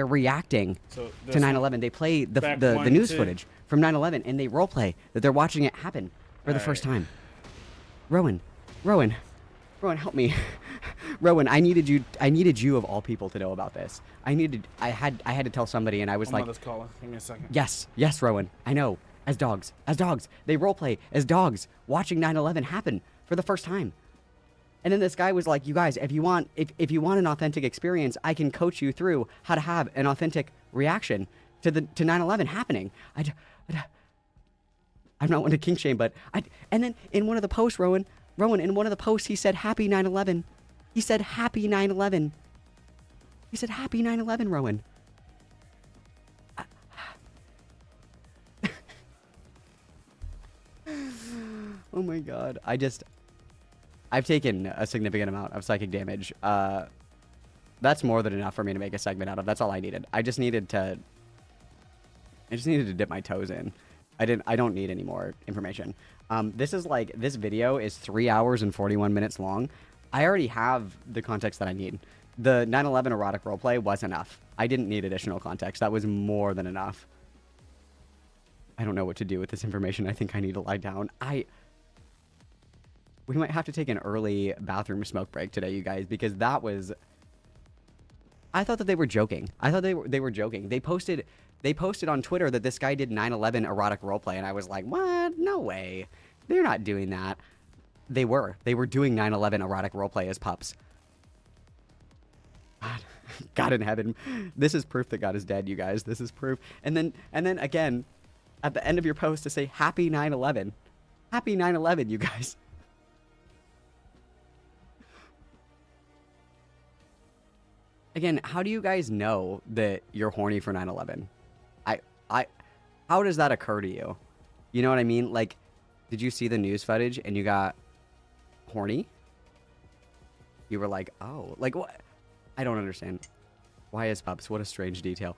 reacting to 9/11. They play the news footage from 9/11 and they roleplay that they're watching it happen for the first time. Rowan, help me. Rowan, I needed you of all people to know about this. I had to tell somebody, and I was My like, mother's calling. Give me a second. yes, Rowan, I know. As dogs, they roleplay as dogs watching 9/11 happen for the first time. And then this guy was like, you guys, if you want an authentic experience, I can coach you through how to have an authentic reaction to 9/11 happening. I'm not one to kink shame, but and then in one of the posts, Rowan, in one of the posts, he said, happy 9/11. He said, happy 9/11. He said, happy 9/11, Rowan. Oh my God. I've taken a significant amount of psychic damage. That's more than enough for me to make a segment out of. That's all I needed. I just needed to dip my toes in. I don't need any more information. This video is 3 hours and 41 minutes long. I already have the context that I need. The 9/11 erotic roleplay was enough. I didn't need additional context. That was more than enough. I don't know what to do with this information. I think I need to lie down. We might have to take an early bathroom smoke break today, you guys, because that was... I thought that they were joking. I thought they were joking. They posted on Twitter that this guy did 9/11 erotic roleplay, and I was like, what? No way. They're not doing that. They were doing 9/11 erotic roleplay as pups. God in heaven. This is proof that God is dead, you guys. This is proof. And then again, at the end of your post to say happy 9/11. Happy 9/11, you guys. Again, how do you guys know that you're horny for 9/11? How does that occur to you? You know what I mean? Like, did you see the news footage and you got horny? You were like, oh, like what? I don't understand. Why is pups? What a strange detail.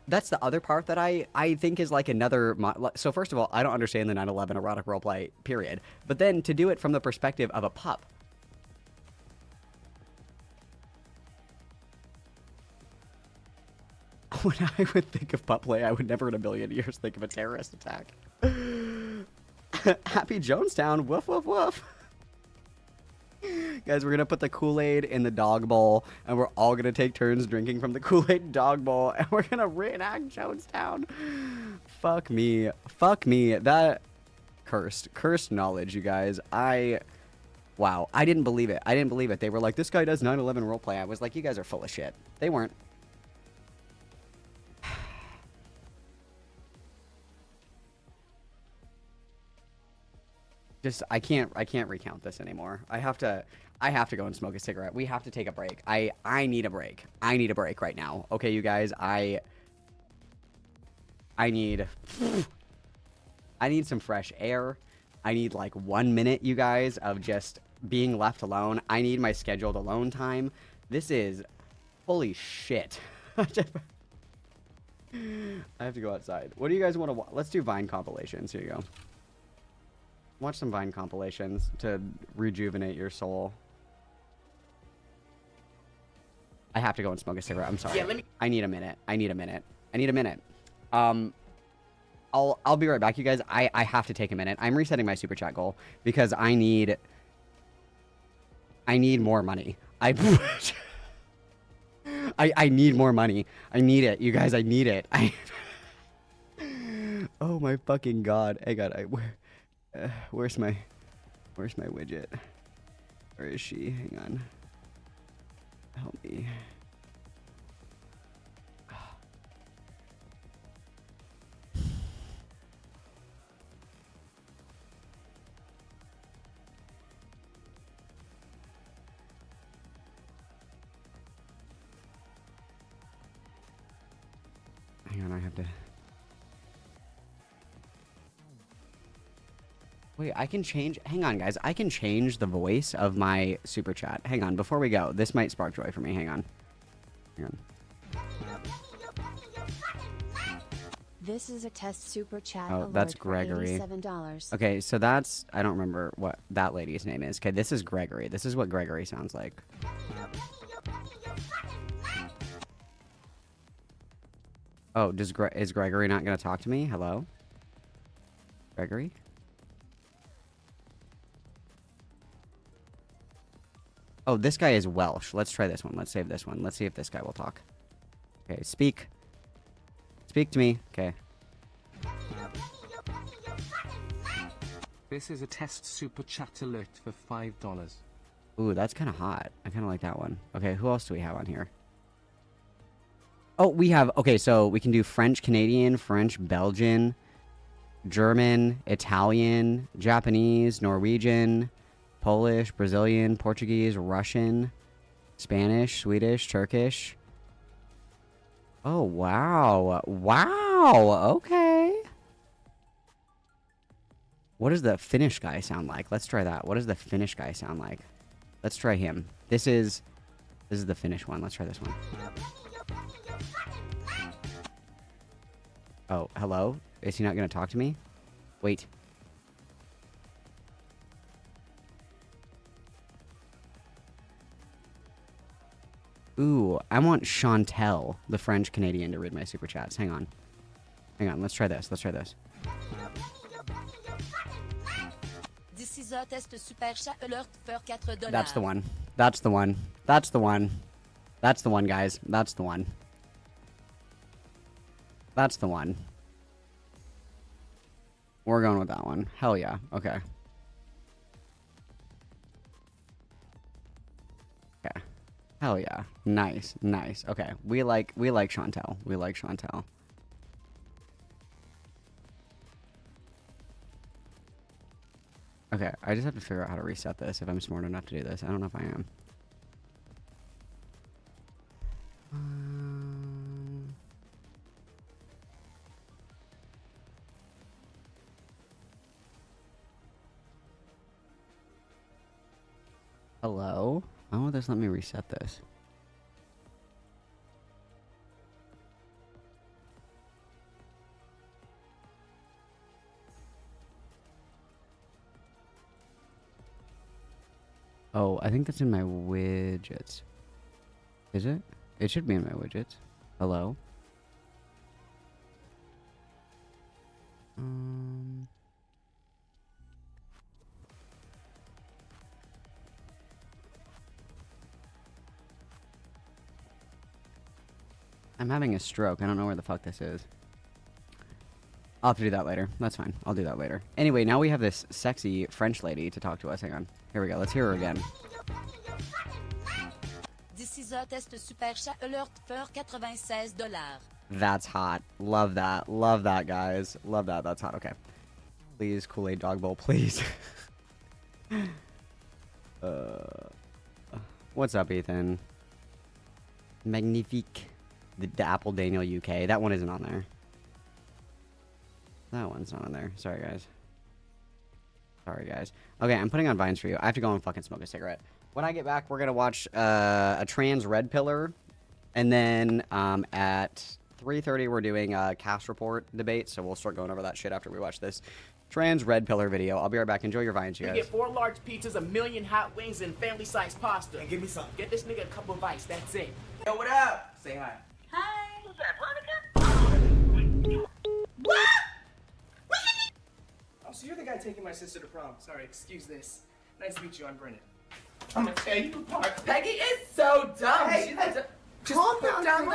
That's the other part that I think is like another... So first of all, I don't understand the 9/11 erotic roleplay, period. But then to do it from the perspective of a pup. When I would think of pup play, I would never in a million years think of a terrorist attack. Happy Jonestown, woof, woof, woof. Guys, we're going to put the Kool-Aid in the dog bowl, and we're all going to take turns drinking from the Kool-Aid dog bowl, and we're going to reenact Jonestown. Fuck me. That cursed knowledge, you guys. Wow, I didn't believe it. They were like, this guy does 9/11 roleplay. I was like, you guys are full of shit. They weren't. I can't recount this anymore. I have to go and smoke a cigarette. We have to take a break. I need a break. I need a break right now. Okay, you guys, I need some fresh air. I need like 1 minute, you guys, of just being left alone. I need my scheduled alone time. This is holy shit. I have to go outside. What do you guys want to watch? Let's do Vine compilations. Here you go. Watch some Vine compilations to rejuvenate your soul. I have to go and smoke a cigarette. I'm sorry. Yeah, I need a minute. I'll be right back, you guys. I have to take a minute. I'm resetting my super chat goal because I need more money. I need more money. I need it, you guys. I need it. Oh my fucking God. Hey God, where's my widget? Where is she? Hang on. Help me. Hang on, I have to... Wait, I can change... Hang on, guys. I can change the voice of my super chat. Hang on, before we go. This might spark joy for me. Hang on. Hang on. This is a test super chat. Oh, that's Gregory. $87. Okay, so that's... I don't remember what that lady's name is. Okay, this is Gregory. This is what Gregory sounds like. Oh, is Gregory not going to talk to me? Hello? Gregory? Oh, this guy is Welsh. Let's try this one. Let's save this one. Let's see if this guy will talk. Okay, speak. Speak to me. Okay. This is a test super chat alert for $5. Ooh, that's kind of hot. I kind of like that one. Okay, who else do we have on here? Oh, we have... Okay, so we can do French, Canadian, French, Belgian, German, Italian, Japanese, Norwegian, Polish, Brazilian, Portuguese, Russian, Spanish, Swedish, Turkish. Oh, wow. Wow. Okay. What does the Finnish guy sound like? Let's try that. What does the Finnish guy sound like? Let's try him. This is the Finnish one. Let's try this one. Oh, hello? Is he not going to talk to me? Wait. Ooh, I want Chantel, the French Canadian, to read my super chats. Hang on. Hang on, let's try this. Let's try this. This is a test super chat alert for $4. That's the one. That's the one. That's the one. That's the one, guys. That's the one. That's the one. We're going with that one. Hell yeah. Okay. Okay. Hell yeah. Nice. Nice. Okay. We like Chantel. We like Chantel. Okay, I just have to figure out how to reset this if I'm smart enough to do this. I don't know if I am. Hello? Why won't this let me reset this? Oh, I think that's in my widgets. Is it? It should be in my widgets. Hello? I'm having a stroke. I don't know where the fuck this is. I'll have to do that later. That's fine. I'll do that later. Anyway, now we have this sexy French lady to talk to us. Hang on. Here we go. Let's hear her again. This is a test super chat alert for $96. That's hot. Love that. Love that, guys. Love that. That's hot. Okay. Please, Kool-Aid Dog Bowl, please. What's up, Ethan? Magnifique. The Apple Daniel UK. That one isn't on there. That one's not on there. Sorry, guys. Sorry, guys. Okay, I'm putting on Vines for you. I have to go and fucking smoke a cigarette. When I get back, we're going to watch a trans red pillar. And then at 3:30, we're doing a cast report debate. So we'll start going over that shit after we watch this trans red pillar video. I'll be right back. Enjoy your Vines, you You guys. get 4 large pizzas, 1,000,000 hot wings, and family-sized pasta. And give me some. Get this nigga a cup of ice. That's it. Yo, what up? Say hi. Hi. Who's that, What? Oh, so you're the guy taking my sister to prom. Sorry, excuse this. Nice to meet you. I'm Brennan. I'm gonna tear you apart. Peggy is so dumb. Hey, just calm down.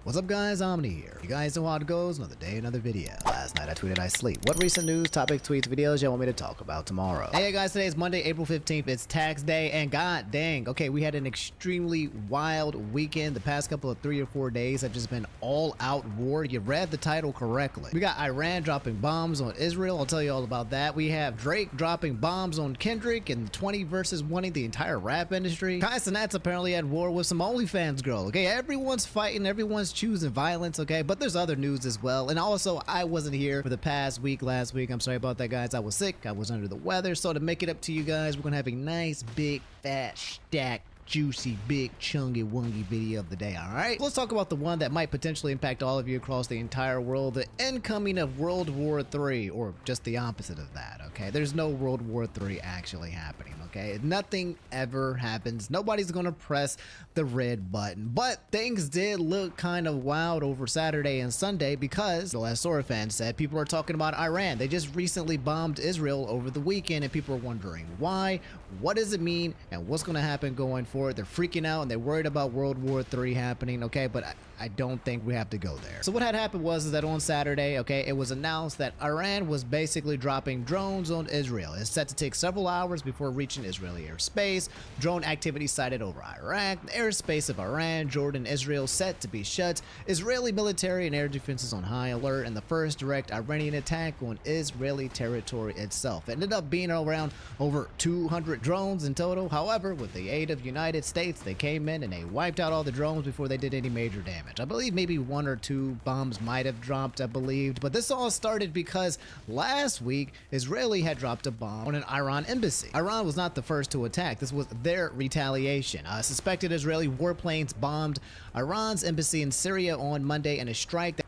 What's up, guys? Omni here. You guys know how it goes. Another day, another video. Let's last night. I tweeted I sleep. What recent news, topics, tweets, videos y'all want me to talk about tomorrow? Hey guys, today is Monday, April 15th. It's tax day, and god dang, okay, we had an extremely wild weekend. The past couple of 3 or 4 days have just been all out war. You read the title correctly. We got Iran dropping bombs on Israel. I'll tell you all about that. We have Drake dropping bombs on Kendrick and 20 versus 1 the entire rap industry. Kai Cenat's apparently at war with some OnlyFans girl. Okay, everyone's fighting, everyone's choosing violence, okay, but there's other news as well. And also, I wasn't here for the past week, last week. I'm sorry about that, guys. I was sick, I was under the weather. So to make it up to you guys, we're gonna have a nice big fat stack, juicy, big, chungy, wungy video of the day, all right? Let's talk about the one that might potentially impact all of you across the entire world, the incoming of World War III, or just the opposite of that, okay? There's no World War III actually happening, okay? Nothing ever happens. Nobody's gonna press the red button, but things did look kind of wild over Saturday and Sunday because, as Sora fans said, people are talking about Iran. They just recently bombed Israel over the weekend, and people are wondering why, what does it mean, and what's gonna happen going forward. They're freaking out and they're worried about World War III happening, okay, but I don't think we have to go there. So what had happened was that on Saturday, okay, it was announced that Iran was basically dropping drones on Israel. It's set to take several hours before reaching Israeli airspace. Drone activity sighted over Iraq, the airspace of Iran, Jordan, Israel set to be shut. Israeli military and air defenses on high alert, and the first direct Iranian attack on Israeli territory itself. It ended up being around over 200 drones in total. However, with the aid of United States, they came in and they wiped out all the drones before they did any major damage. I believe maybe 1 or 2 bombs might have dropped, I believed, but this all started because last week Israeli had dropped a bomb on an Iran embassy. Iran was not the first to attack. This was their retaliation. Suspected Israeli warplanes bombed Iran's embassy in Syria on Monday in a strike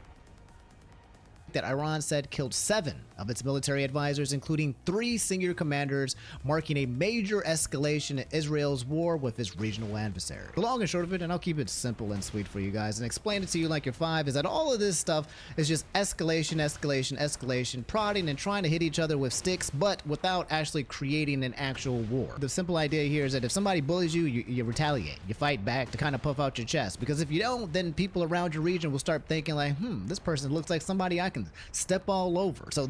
that Iran said killed 7 of its military advisors, including 3 senior commanders, marking a major escalation in Israel's war with its regional adversary. The long and short of it, and I'll keep it simple and sweet for you guys and explain it to you like you're 5, is that all of this stuff is just escalation, prodding and trying to hit each other with sticks, but without actually creating an actual war. The simple idea here is that if somebody bullies you, you retaliate. You fight back to kind of puff out your chest, because if you don't, then people around your region will start thinking like, this person looks like somebody I can step all over. So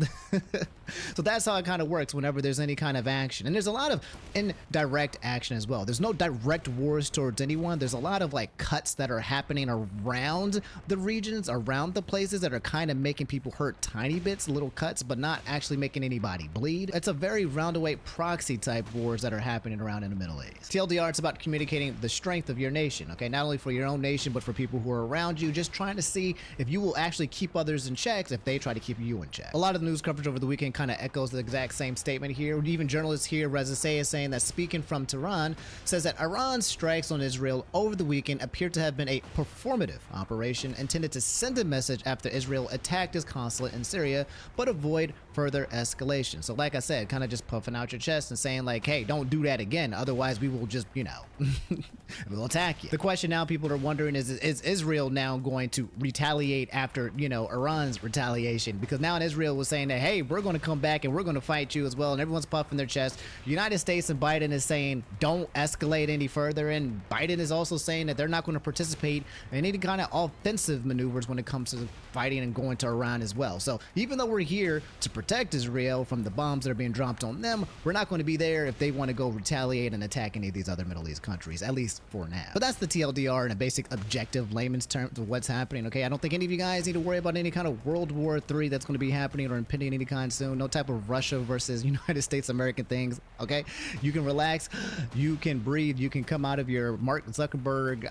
so that's how it kind of works whenever there's any kind of action. And there's a lot of indirect action as well. There's no direct wars towards anyone. There's a lot of like cuts that are happening around the regions, around the places, that are kind of making people hurt tiny bits, little cuts, but not actually making anybody bleed. It's a very roundabout proxy type wars that are happening around in the Middle East. TLDR, it's about communicating the strength of your nation, okay? Not only for your own nation, but for people who are around you, just trying to see if you will actually keep others in check if they try to keep you in check. A lot of the news coverage over the weekend kind of echoes the exact same statement here. Even journalists here, Reza Sayed, saying that speaking from Tehran, says that Iran's strikes on Israel over the weekend appear to have been a performative operation intended to send a message after Israel attacked its consulate in Syria, but avoid further escalation. So like I said, kind of just puffing out your chest and saying like, hey, don't do that again, otherwise we will just, we'll attack you. The question now people are wondering is Israel now going to retaliate after, Iran's retaliation? Because now Israel was saying that, hey, we're going to come back and we're going to fight you as well, and everyone's puffing their chest. United States and Biden is saying don't escalate any further, and Biden is also saying that they're not going to participate in any kind of offensive maneuvers when it comes to fighting and going to Iran as well. So even though we're here to protect Israel from the bombs that are being dropped on them, we're not going to be there if they want to go retaliate and attack any of these other Middle East countries, at least for now. But that's the TLDR in a basic objective layman's terms of what's happening, okay? I don't think any of you guys need to worry about any kind of World War III that's going to be happening or impending anytime soon. No type of Russia versus United States American things, okay? You can relax, you can breathe, you can come out of your Mark Zuckerberg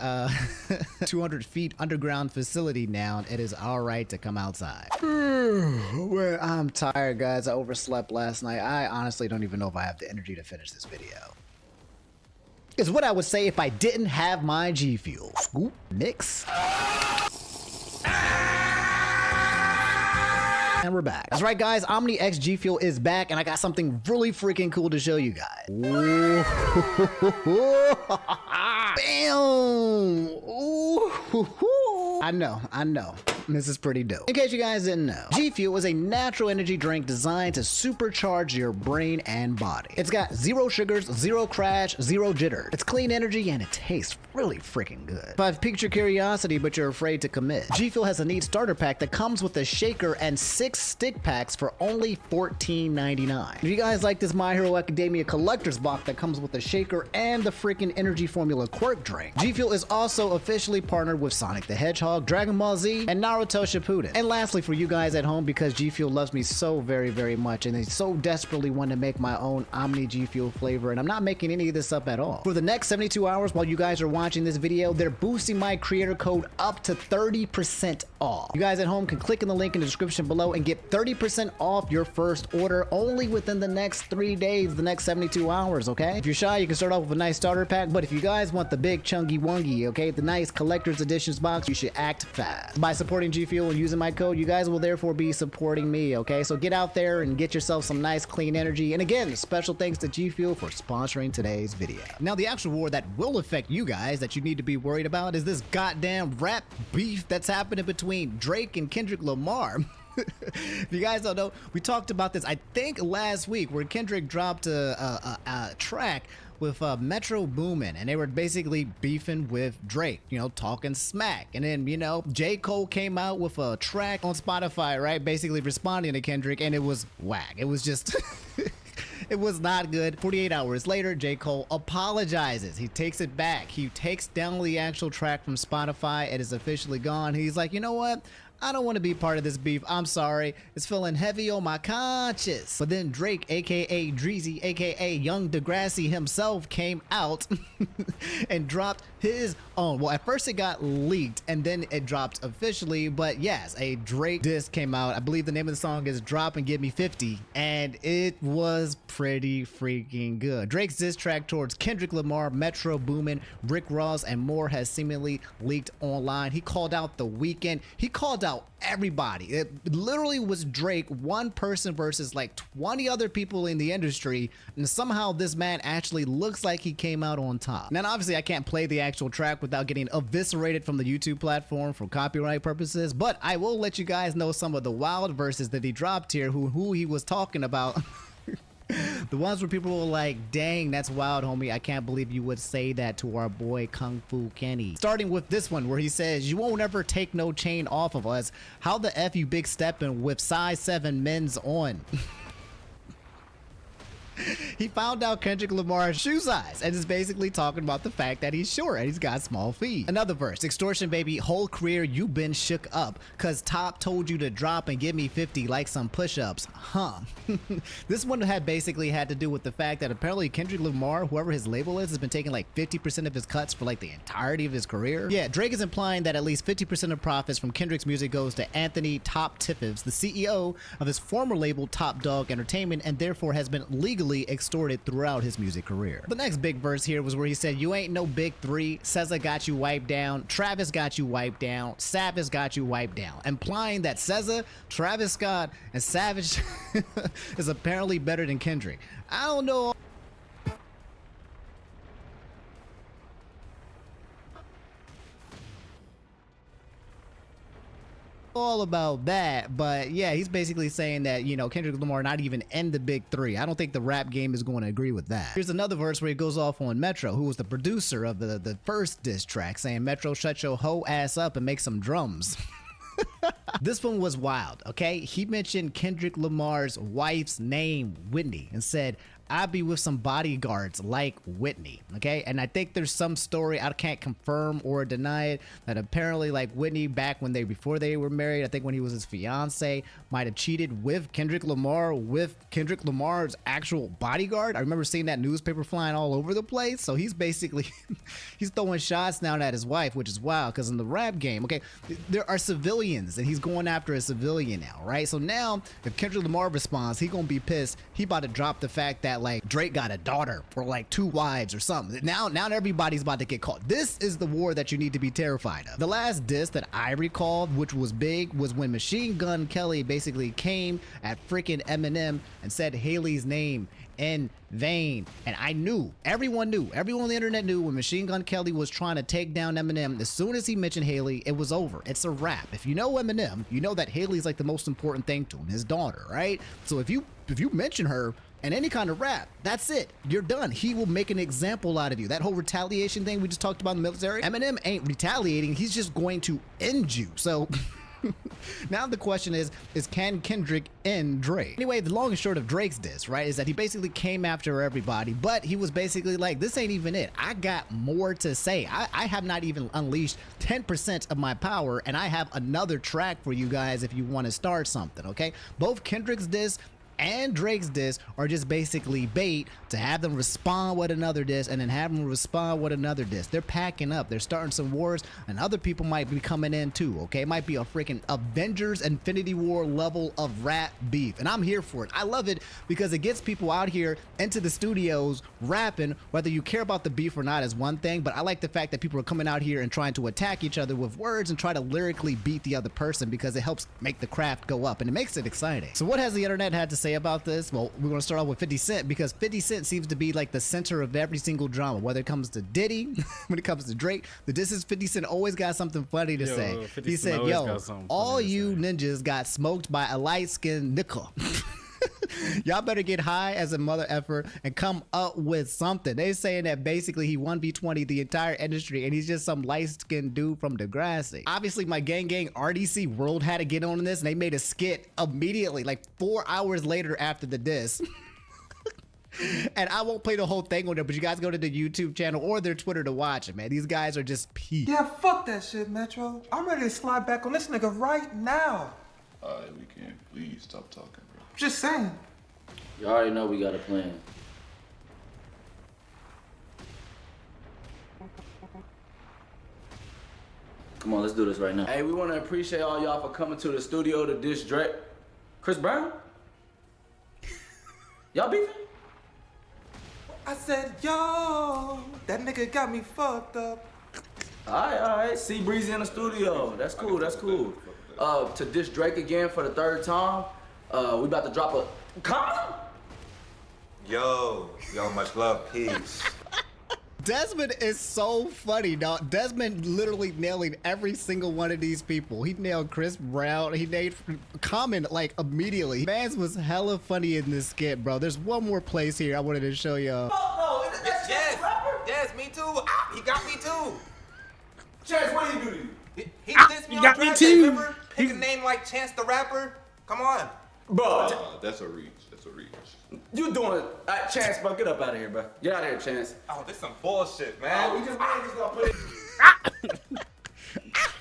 200 feet underground facility now. It is all right to come outside. Well, I'm tired, guys. I overslept last night. I honestly don't even know if I have the energy to finish this video. Is what I would say if I didn't have my G Fuel. Scoop, mix. And we're back. That's right, guys. Omni X G Fuel is back, and I got something really freaking cool to show you guys. Ooh. Bam! Ooh. I know. This is pretty dope. In case you guys didn't know, G Fuel is a natural energy drink designed to supercharge your brain and body. It's got 0 sugars, 0 crash, 0 jitter. It's clean energy and it tastes really freaking good. If I've piqued your curiosity but you're afraid to commit, G Fuel has a neat starter pack that comes with a shaker and 6 stick packs for only $14.99. If you guys like this My Hero Academia collector's box that comes with a shaker and the freaking energy formula quirk drink, G Fuel is also officially partnered with Sonic the Hedgehog, Dragon Ball Z, and Naruto Shippuden. And lastly, for you guys at home, because G Fuel loves me so very, very much, and they so desperately want to make my own Omni G Fuel flavor, and I'm not making any of this up at all. For the next 72 hours while you guys are watching this video, they're boosting my creator code up to 30% off. You guys at home can click in the link in the description below and get 30% off your first order only within the next 3 days, the next 72 hours, okay? If you're shy, you can start off with a nice starter pack, but if you guys want the big chungy wungy, okay, the nice collector's editions box, you should act fast. By supporting G Fuel and using my code, you guys will therefore be supporting me, okay? So get out there and get yourself some nice clean energy. And again, special thanks to G Fuel for sponsoring today's video. Now, the actual war that will affect you guys that you need to be worried about is this goddamn rap beef that's happening between Drake and Kendrick Lamar. If you guys don't know, we talked about this, I think, last week, where Kendrick dropped a track with Metro Boomin, and they were basically beefing with Drake, you know, talking smack. And then, you know, J. Cole came out with a track on Spotify, right, basically responding to Kendrick, and it was whack. It was just it was not good. 48 hours later, J. Cole apologizes. He takes it back. He takes down the actual track from Spotify. It is officially gone. He's like, you know what? I don't want to be part of this beef. I'm sorry. It's feeling heavy on my conscience. But then Drake, aka Dreezy, aka Young Degrassi himself, came out and dropped his own. Well, at first it got leaked and then it dropped officially. But yes, a Drake disc came out. I believe the name of the song is Drop and Give Me 50. And it was pretty freaking good. Drake's diss track towards Kendrick Lamar, Metro Boomin, Rick Ross, and more has seemingly leaked online. He called out The Weeknd. He called out everybody. It literally was Drake, one person versus like 20 other people in the industry, and somehow this man actually looks like he came out on top. Now, obviously, I can't play the actual track without getting eviscerated from the YouTube platform for copyright purposes, but I will let you guys know some of the wild verses that he dropped here, who he was talking about. The ones where people were like, dang, that's wild, homie. I can't believe you would say that to our boy Kung Fu Kenny. Starting with this one where he says, you won't ever take no chain off of us. How the F you big steppin' with size 7 men's on? He found out Kendrick Lamar's shoe size and is basically talking about the fact that he's short and he's got small feet. Another verse, extortion baby, whole career you been shook up cause Top told you to drop and give me 50 like some push-ups, huh? This one had basically had to do with the fact that apparently Kendrick Lamar, whoever his label is, has been taking like 50% of his cuts for like the entirety of his career. Yeah, Drake is implying that at least 50% of profits from Kendrick's music goes to Anthony Top Tiffins, the CEO of his former label Top Dog Entertainment, and therefore has been legally extorted throughout his music career. The next big verse here was where he said, you ain't no big three, SZA got you wiped down, Travis got you wiped down, Savage got you wiped down, implying that SZA, Travis Scott, and Savage is apparently better than Kendrick. I don't know all about that, but yeah, he's basically saying that, you know, Kendrick Lamar not even in the big three. I don't think the rap game is going to agree with that. Here's another verse where he goes off on Metro, who was the producer of the first diss track, saying, Metro, shut your hoe ass up and make some drums. This one was wild, okay? He mentioned Kendrick Lamar's wife's name, Whitney, and said, I be with some bodyguards like Whitney, okay? And I think there's some story, I can't confirm or deny it, that apparently like Whitney back when before they were married, I think when he was his fiance, might have cheated with Kendrick Lamar, with Kendrick Lamar's actual bodyguard. I remember seeing that newspaper flying all over the place. So he's basically, he's throwing shots now at his wife, which is wild because in the rap game, okay, there are civilians and he's going after a civilian now, right? So now if Kendrick Lamar responds, he gonna be pissed. He about to drop the fact that that like Drake got a daughter or like 2 wives or something. Now everybody's about to get caught. This is the war that you need to be terrified of. The last diss that I recalled, which was big, was when Machine Gun Kelly basically came at freaking Eminem and said Haley's name in vain. And I knew, everyone on the internet knew when Machine Gun Kelly was trying to take down Eminem, as soon as he mentioned Haley, it was over. It's a wrap. If you know Eminem, you know that Haley's like the most important thing to him, his daughter, right? So if you mention her in any kind of rap, that's it. You're done. He will make an example out of you. That whole retaliation thing we just talked about in the military, Eminem ain't retaliating. He's just going to end you. So now the question is can Kendrick end Drake? Anyway, the long and short of Drake's diss, right, is that he basically came after everybody, but he was basically like, this ain't even it. I got more to say. I have not even unleashed 10% of my power, and I have another track for you guys if you want to start something, okay? Both Kendrick's diss and Drake's diss are just basically bait to have them respond with another diss and then have them respond with another diss. They're packing up. They're starting some wars, and other people might be coming in too, okay? It might be a freaking Avengers Infinity War level of rap beef, and I'm here for it. I love it because it gets people out here into the studios rapping. Whether you care about the beef or not is one thing, but I like the fact that people are coming out here and trying to attack each other with words and try to lyrically beat the other person, because it helps make the craft go up and it makes it exciting. So what has the internet had to say about this? Well, we're going to start off with 50 Cent, because 50 Cent seems to be like the center of every single drama, whether it comes to Diddy, when it comes to Drake. The disses, 50 Cent always got something funny to say. He said, yo, all you ninjas got smoked by a light-skinned nickel. Y'all better get high as a mother effer and come up with something. They saying that basically he 1v20 the entire industry and he's just some light-skinned dude from Degrassi. Obviously my gang RDC World had to get on this, and they made a skit immediately, like 4 hours later after the diss. And I won't play the whole thing on there, but you guys go to the YouTube channel or their Twitter to watch it, man. These guys are just peak. Yeah, fuck that shit, Metro. I'm ready to slide back on this nigga right now. Alright, we can. Please stop talking, bro. Just saying. You already know we got a plan. Come on, let's do this right now. Hey, we want to appreciate all y'all for coming to the studio to diss Drake. Chris Brown? Y'all beefing? I said, yo, that nigga got me fucked up. All right. See Breezy in the studio. That's cool, that's cool. To diss Drake again for the 3rd time, we about to drop a comment? Yo, much love, peace. Desmond is so funny, dog. Desmond literally nailing every single one of these people. He nailed Chris Brown. He nailed Common like immediately. Mans was hella funny in this skit, bro. There's one more place here I wanted to show y'all. Oh, no, isn't that Yes, me too. Ah, he got me too. Chance, what did he do to you? He dissed me on Trash Day, remember? Pick a name like Chance the Rapper. Come on. Bro, that's a reach. That's a reach. You doing it. Chance, bro, get up out of here, bro. Get out of here, Chance. Oh, this some bullshit, man. We just gonna put it.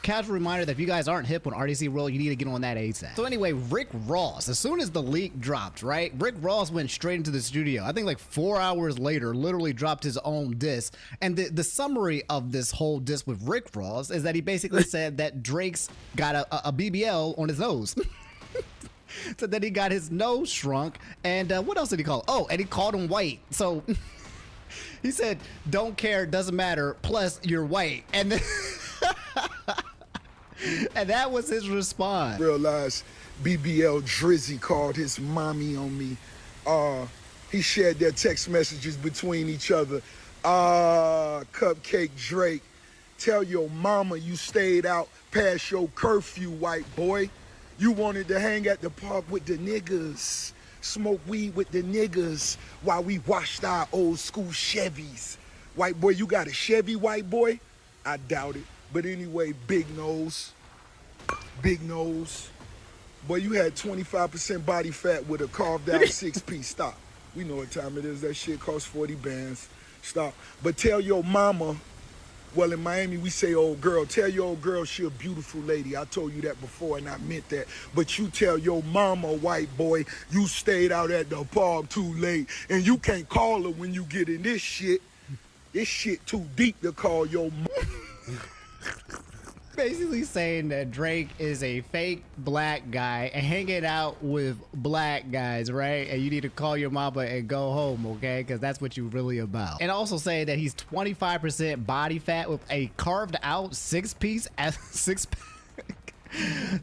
Casual reminder that if you guys aren't hip on RDC World, you need to get on that ASAP. So anyway, Rick Ross, as soon as the leak dropped, right? Rick Ross went straight into the studio. I think like 4 hours later, literally dropped his own diss. And the summary of this whole diss with Rick Ross is that he basically said that Drake's got a BBL on his nose. So then he got his nose shrunk, and what else did he call? Oh, and he called him white. So he said, "Don't care, doesn't matter. Plus, you're white." And then and that was his response. Realized BBL Drizzy called his mommy on me. He shared their text messages between each other. Cupcake Drake, tell your mama you stayed out past your curfew, white boy. You wanted to hang at the park with the niggas, smoke weed with the niggas while we washed our old school Chevys. White boy, you got a Chevy, white boy? I doubt it. But anyway, big nose. Boy, you had 25% body fat with a carved out 6-piece. Stop. We know what time it is. That shit costs 40 bands. Stop. But tell your mama, well, in Miami, we say old girl. Tell your old girl she a beautiful lady. I told you that before, and I meant that. But you tell your mama, white boy, you stayed out at the park too late, and you can't call her when you get in this shit. This shit too deep to call your mom. basically saying that Drake is a fake black guy and hanging out with black guys, right? And you need to call your mama and go home, okay? Because that's what you're really about. And also saying that he's 25% body fat with a carved out six-piece six-pack.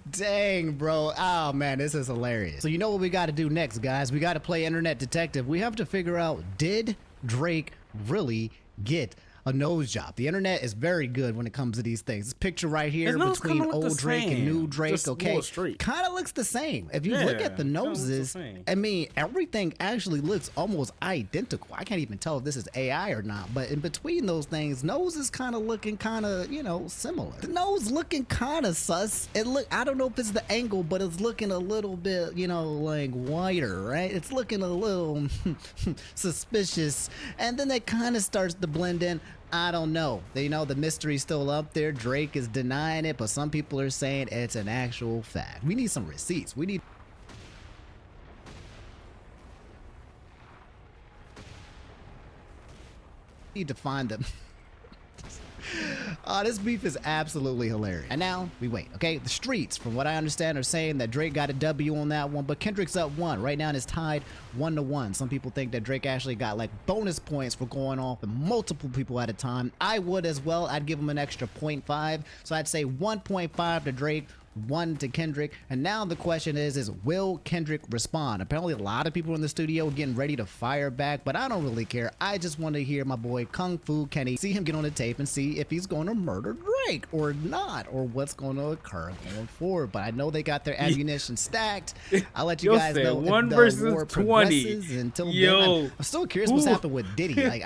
Dang, bro. Oh, man, this is hilarious. So you know what we got to do next, guys? We got to play Internet Detective. We have to figure out, did Drake really get a nose job? The internet is very good when it comes to these things. This picture right here between old Drake and new Drake, okay, kind of looks the same. If you look at the noses, I mean, everything actually looks almost identical. I can't even tell if this is AI or not, but in between those things, nose is kind of looking kind of, you know, similar. The nose looking kind of sus. I don't know if it's the angle, but it's looking a little bit, you know, like whiter, right? It's looking a little suspicious, and then it kind of starts to blend in. I don't know. You know, the mystery's still up there. Drake is denying it, but some people are saying it's an actual fact. We need some receipts. We need to find them. This beef is absolutely hilarious. And now we wait, okay? The streets, from what I understand, are saying that Drake got a W on that one, but Kendrick's up 1. Right now it's tied 1-1. Some people think that Drake actually got like bonus points for going off and multiple people at a time. I would as well. I'd give him an extra 0.5. So I'd say 1.5 to Drake, 1 to Kendrick. And now the question is will Kendrick respond? Apparently a lot of people in the studio are getting ready to fire back, but I don't really care. I just want to hear my boy Kung Fu Kenny, see him get on the tape and see if he's going to murder Drake or not, or what's going to occur going forward. But I know they got their ammunition stacked. I'll let you guys know 1 if the versus war 20. progresses. Until then, I'm still curious what's happened with Diddy. Like,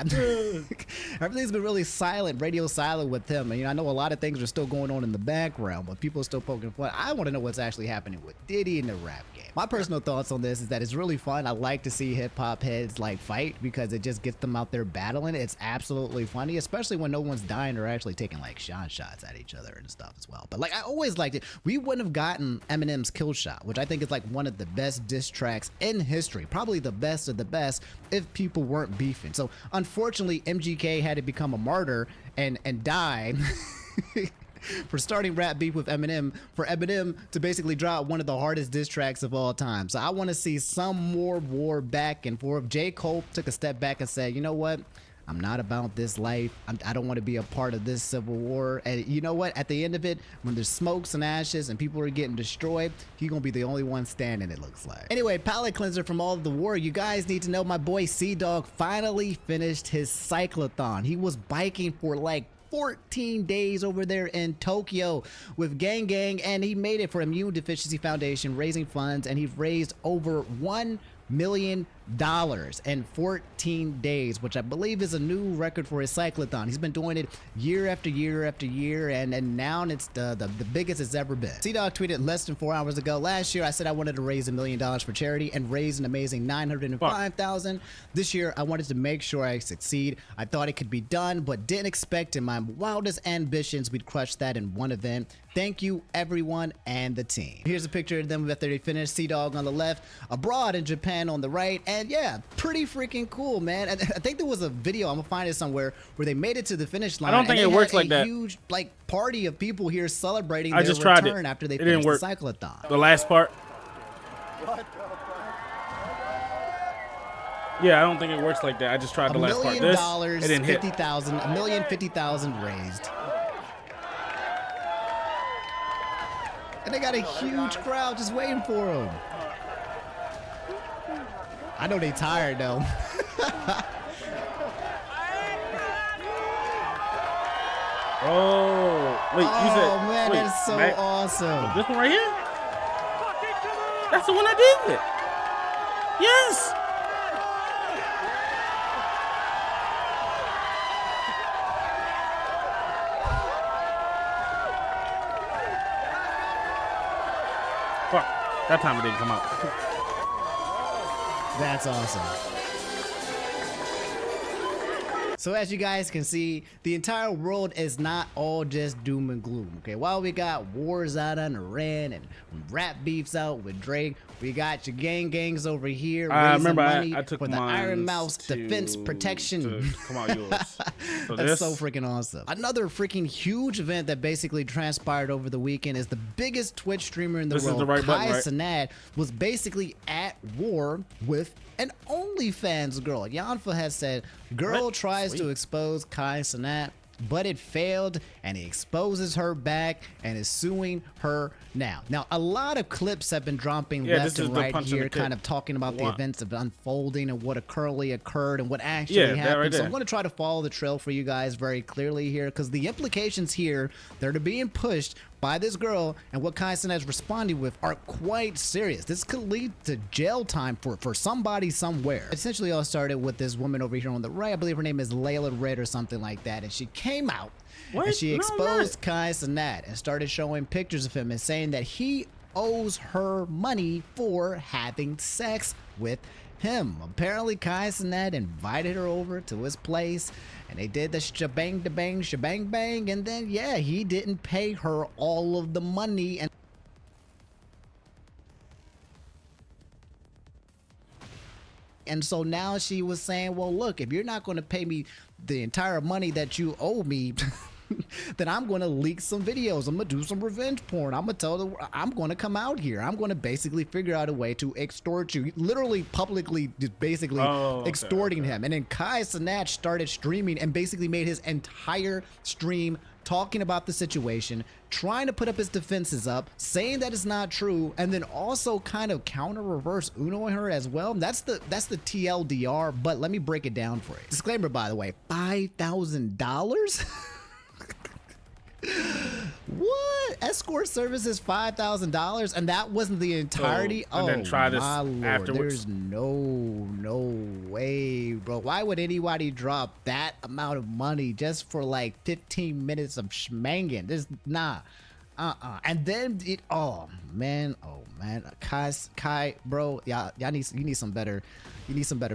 everything's been really silent, radio silent with him. And, you know, I know a lot of things are still going on in the background, but people are still poking fun. I want to know what's actually happening with Diddy in the rap game. My personal thoughts on this is that it's really fun. I like to see hip hop heads like fight because it just gets them out there battling. It's absolutely funny, especially when no one's dying or actually taking like shots at each other and stuff as well. But like, I always liked it. We wouldn't have gotten Eminem's Kill Shot, which I think is like one of the best diss tracks in history, probably the best of the best, if people weren't beefing. So unfortunately, MGK had to become a martyr and die. For starting rap beef with Eminem, for Eminem to basically drop one of the hardest diss tracks of all time. So I want to see some more war back and forth. J. Cole took a step back and said, you know what? I'm not about this life. I don't want to be a part of this civil war. And you know what? At the end of it, when there's smokes and ashes and people are getting destroyed, he's going to be the only one standing, it looks like. Anyway, palate cleanser from all of the war. You guys need to know my boy C-Dog finally finished his cyclothon. He was biking for like 14 days over there in Tokyo with Gang Gang, and he made it for Immune Deficiency Foundation, raising funds, and he raised over $1 million in 14 days, which I believe is a new record for his cyclothon. He's been doing it year after year after year, and now it's the biggest it's ever been. C-Dog tweeted less than 4 hours ago, last year I said I wanted to raise $1 million for charity and raise an amazing $905,000. This year I wanted to make sure I succeed. I thought it could be done, but didn't expect in my wildest ambitions we'd crush that in one event. Thank you, everyone, and the team. Here's a picture of them after they finished. C-Dog on the left, abroad in Japan on the right, and yeah, pretty freaking cool, man. I think there was a video, I'm gonna find it somewhere, where they made it to the finish line. I don't think it works like that. Huge like party of people here celebrating I their just tried return it. after they It finished didn't the work. cyclothon. The last part. Yeah, I don't think it works like that. I just tried the last part. $1 million, It didn't hit. 50,000, $1,050,000 raised. And they got a huge crowd just waiting for them. I know they tired though. Oh, wait, you said. Oh man, wait, that's so awesome. This one right here? That's the one I did it. Yes. Fuck, that time it didn't come out. That's awesome. So as you guys can see, the entire world is not all just doom and gloom, okay? While we got wars out on Iran and rap beefs out with Drake, we got your gangs over here raising money I took for the Iron Mouse to defense protection. come out yours. So That's so freaking awesome. Another freaking huge event that basically transpired over the weekend is the biggest Twitch streamer in the This is world, the right Kai button, right? Cenat, was basically at war with an OnlyFans girl. Yanfa has said, girl tries to expose Kai Cenat, but it failed, and he exposes her back and is suing her now. Now, a lot of clips have been dropping left and right here, kind of talking about the events of unfolding and what currently occurred and what actually happened. Right so there. I'm going to try to follow the trail for you guys very clearly here, because the implications here that are being pushed by this girl and what Kai Cenat is responding with are quite serious. This could lead to jail time for somebody somewhere. Essentially, all started with this woman over here on the right. I believe her name is Layla Red or something like that, and she came out and she exposed Kai Cenat and started showing pictures of him and saying that he owes her money for having sex with him. Apparently, Kai Cenat invited her over to his place, and they did the shebang bang shebang bang, and then yeah, he didn't pay her all of the money, and so now she was saying, well, look, if you're not going to pay me the entire money that you owe me, then I'm going to leak some videos. I'm going to do some revenge porn. I'm going to tell the I'm going to come out here. I'm going to basically figure out a way to extort you. Literally publicly just basically extorting him. And then Kai Cenat started streaming and basically made his entire stream talking about the situation, trying to put up his defenses up, saying that it's not true, and then also kind of counter reverse Unoing her as well. That's the TLDR, but let me break it down for you. Disclaimer, by the way, $5,000? What? Escort services $5,000, and that wasn't the entirety. And then try this my lord, afterwards. there's no way, bro. Why would anybody drop that amount of money just for like 15 minutes of schmanging? There's nah. And then it oh man, Kai, bro, you need some better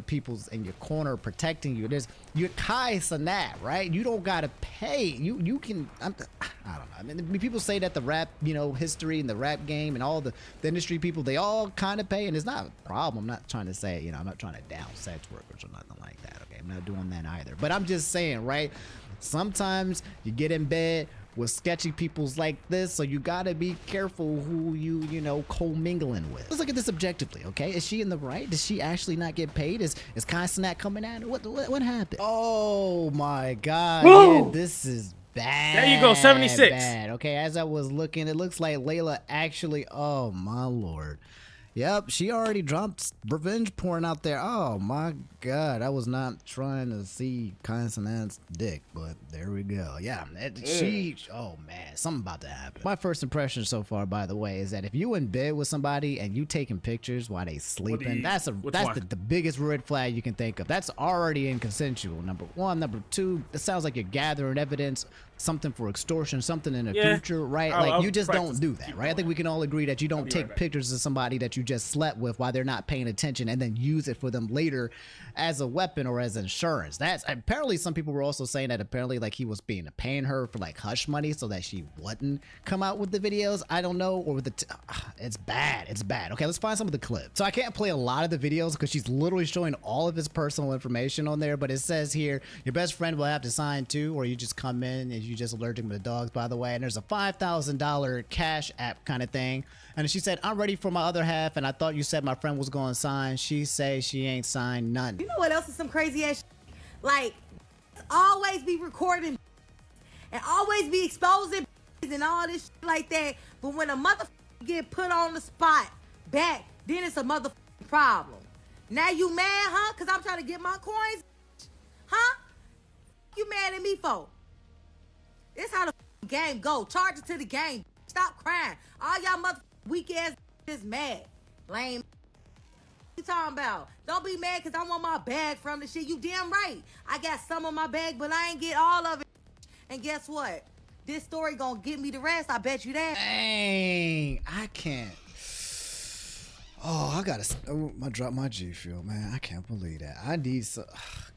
peoples in your corner protecting you. You're Kai Cenat, right? You don't gotta pay. You can I don't know. I mean, people say that the rap, history and the rap game and all the industry people, they all kind of pay, and it's not a problem. I'm not trying to say, I'm not trying to down sex workers or nothing like that. Okay, I'm not doing that either. But I'm just saying, right? Sometimes you get in bed with sketchy peoples like this, so you gotta be careful who you co-mingling with. Let's look at this objectively, okay? Is she in the right? Does she actually not get paid? Is Kai Cenat coming at her? What happened? Oh my god. Woo! Yeah, this is bad. There you go, 76. Bad. Okay, as I was looking, it looks like Layla actually, oh my lord. Yep, she already dropped revenge porn out there. Oh my god, I was not trying to see Kai Cenat's dick, but there we go. Yeah, oh man, something about to happen. My first impression so far, by the way, is that if you in bed with somebody and you taking pictures while they sleeping, that's the biggest red flag you can think of. That's already inconsensual, number one. Number two, it sounds like you're gathering evidence, something for extortion, something in the future, right? Like you just don't do that, right? I think we can all agree that you don't take pictures of somebody that you just slept with while they're not paying attention and then use it for them later as a weapon or as insurance. That's apparently, some people were also saying that apparently like he was paying her for like hush money so that she wouldn't come out with the videos. I don't know, or with it's bad. Okay, let's find some of the clips. So I can't play a lot of the videos because she's literally showing all of his personal information on there, but it says here your best friend will have to sign too, or you just come in and you just allergic to the dogs, by the way, and there's a $5,000 cash app kind of thing. And she said, I'm ready for my other half, and I thought you said my friend was going to sign. She say she ain't signed none. You know what else is some crazy ass shit? Like, always be recording and always be exposing and all this shit like that. But when a motherfucker get put on the spot back, then it's a motherfucking problem. Now you mad, huh? Because I'm trying to get my coins? Huh? You mad at me for? This how the game go. Charge it to the game. Stop crying. All y'all motherfucking weak ass is mad. Lame. What you talking about? Don't be mad because I want my bag from the shit. You damn right. I got some of my bag, but I ain't get all of it. And guess what? This story gonna get me the rest. I bet you that. Dang, I can't. Oh, I gotta drop my G Fuel, man. I can't believe that. I need some.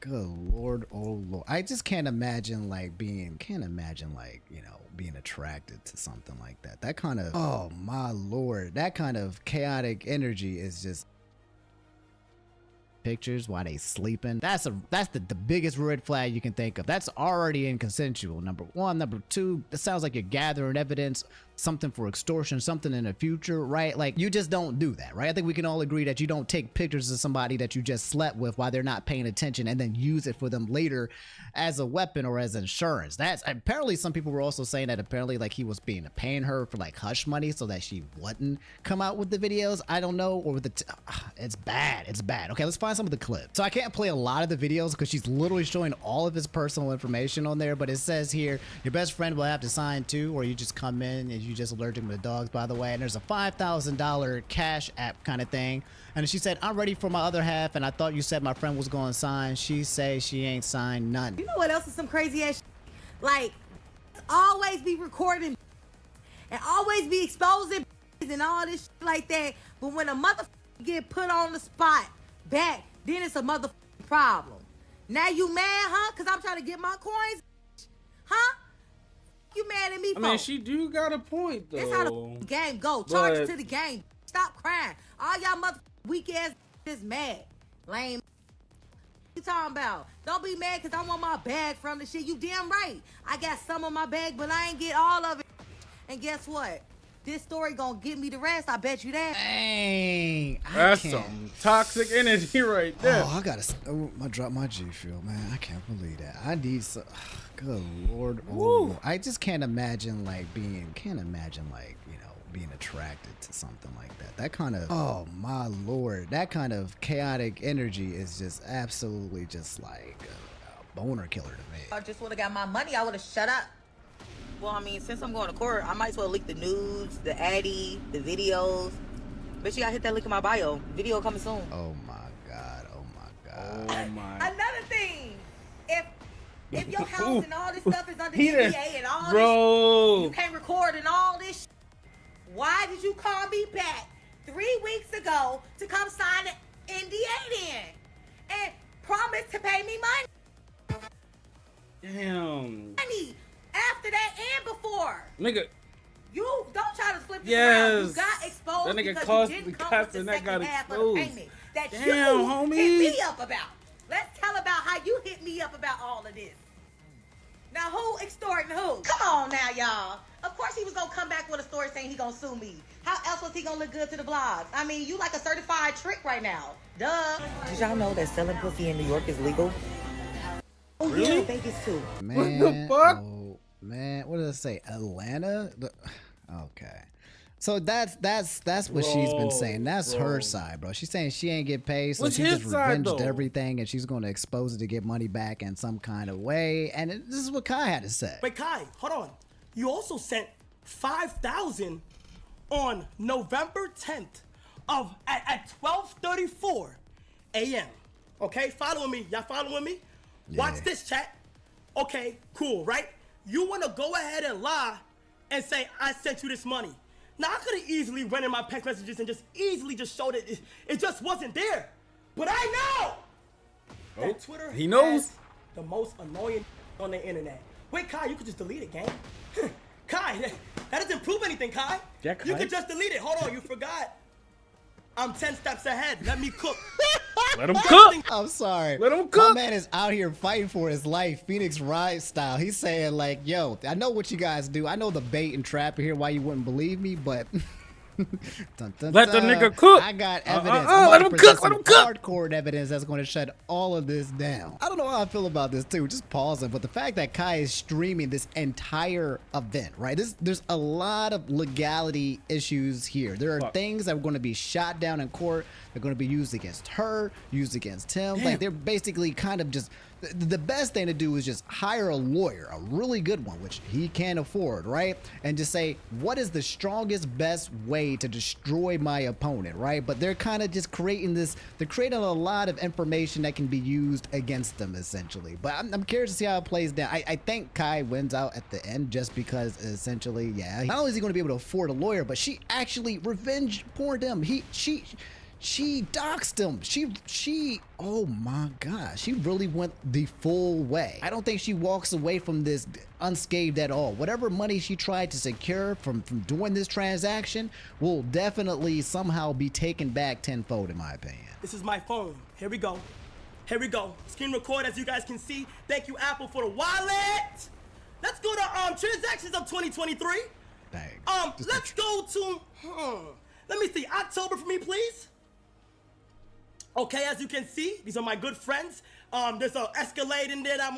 Good Lord, oh Lord. I just can't imagine being attracted to something like that. That kind of, oh my Lord, that kind of chaotic energy is just. Pictures while they sleeping. That's the biggest red flag you can think of. That's already inconsensual. Number one. Number two, it sounds like you're gathering evidence, something for extortion, something in the future, right? Like, you just don't do that, right? I think we can all agree that you don't take pictures of somebody that you just slept with while they're not paying attention and then use it for them later as a weapon or as insurance. That's apparently, some people were also saying that apparently like he was paying her for like hush money so that she wouldn't come out with the videos. I don't know, or with it's bad. It's bad. Okay, let's find some of the clips. So I can't play a lot of the videos because she's literally showing all of his personal information on there, but it says here your best friend will have to sign too, or you just come in and you just allergic to dogs, by the way, and there's a $5,000 cash app kind of thing. And she said, I'm ready for my other half, and I thought you said my friend was going to sign. She say she ain't signed nothing. You know what else is some crazy ass shit? Like, always be recording and always be exposing and all this shit like that, but when a motherfucker get put on the spot back, then it's a motherfucking problem. Now you mad, huh? Because I'm trying to get my coins, huh? You mad at me for? I mean, she do got a point, though. That's how the game go. Charge it to the game. Stop crying. All y'all motherfucking weak ass is mad. Lame. You talking about? Don't be mad because I want my bag from the shit. You damn right. I got some of my bag, but I ain't get all of it. And guess what? This story gonna get me the rest. I bet you that. Dang. That's some toxic energy right there. Oh, I gotta drop my G Fuel, man. I can't believe that. I need some. Good Lord, oh Lord. I just can't imagine being attracted to something like that. That kind of, oh my Lord, that kind of chaotic energy is just absolutely just like a boner killer to me. I just would have got my money. I would have shut up. Well, I mean, since I'm going to court, I might as well leak the nudes, the addy, the videos. Bet you gotta hit that link in my bio. Video coming soon. Oh my God. Oh my God. Oh my. Another thing, if your house and all this stuff is under NDA and all this, you can't record and all this. Why did you call me back 3 weeks ago to come sign an NDA then and promise to pay me money? Damn. Money after that and before. Nigga. You don't try to flip this around. You got exposed that nigga because you didn't come with the second half of the payment that you hit me up about. Let's tell about how you hit me up about all of this. Now, who extorting who? Come on now, y'all. Of course he was going to come back with a story saying he going to sue me. How else was he going to look good to the vlogs? I mean, you like a certified trick right now. Duh. Did y'all know that selling pussy in New York is legal? Oh, really? Yeah, Vegas too. Man, what the fuck? Oh, man, what did I say? Atlanta? Okay. So that's what she's been saying. That's her side, bro. She's saying she ain't get paid, so she just revenged everything, and she's going to expose it to get money back in some kind of way. And this is what Kai had to say. Wait, Kai, hold on. You also sent $5,000 on November 10th at 12:34 a.m. Okay, following me. Y'all following me? Yeah. Watch this, chat. Okay, cool, right? You want to go ahead and lie and say I sent you this money. Now, I could have easily run in my text messages and just easily showed it. It just wasn't there. But I know that Twitter has the most annoying on the internet. Wait, Kai, you could just delete it, gang. Kai, that doesn't prove anything, Kai. Yeah, Kai. You could just delete it. Hold on, you forgot. I'm 10 steps ahead. Let me cook. Let him cook. I'm sorry. Let him cook. My man is out here fighting for his life, Phoenix Wright style. He's saying like, yo, I know what you guys do. I know the bait and trap here, why you wouldn't believe me, but let the nigga cook. I got evidence. Let him cook. Let him cook. Hardcore evidence that's going to shut all of this down. I don't know how I feel about this too. Just pausing, but the fact that Kai is streaming this entire event, right? There's a lot of legality issues here. There are things that are going to be shot down in court. They're going to be used against her, used against him. Damn. Like they're basically kind of just The best thing to do is just hire a lawyer, a really good one, which he can't afford, right? And just say, what is the strongest, best way to destroy my opponent, right? But they're kind of just creating this, they're creating a lot of information that can be used against them, essentially. But I'm curious to see how it plays down. I think Kai wins out at the end just because, essentially, yeah, not only is he going to be able to afford a lawyer, but she actually revenge porned him. She doxed him. She, oh my gosh, she really went the full way. I don't think she walks away from this unscathed at all. Whatever money she tried to secure from doing this transaction will definitely somehow be taken back tenfold, in my opinion. This is my phone. Here we go. Here we go. Screen record, as you guys can see. Thank you, Apple, for the wallet. Let's go to transactions of 2023. Dang. Let's go to, let me see, October for me, please. Okay, as you can see, these are my good friends. There's a Escalade in there that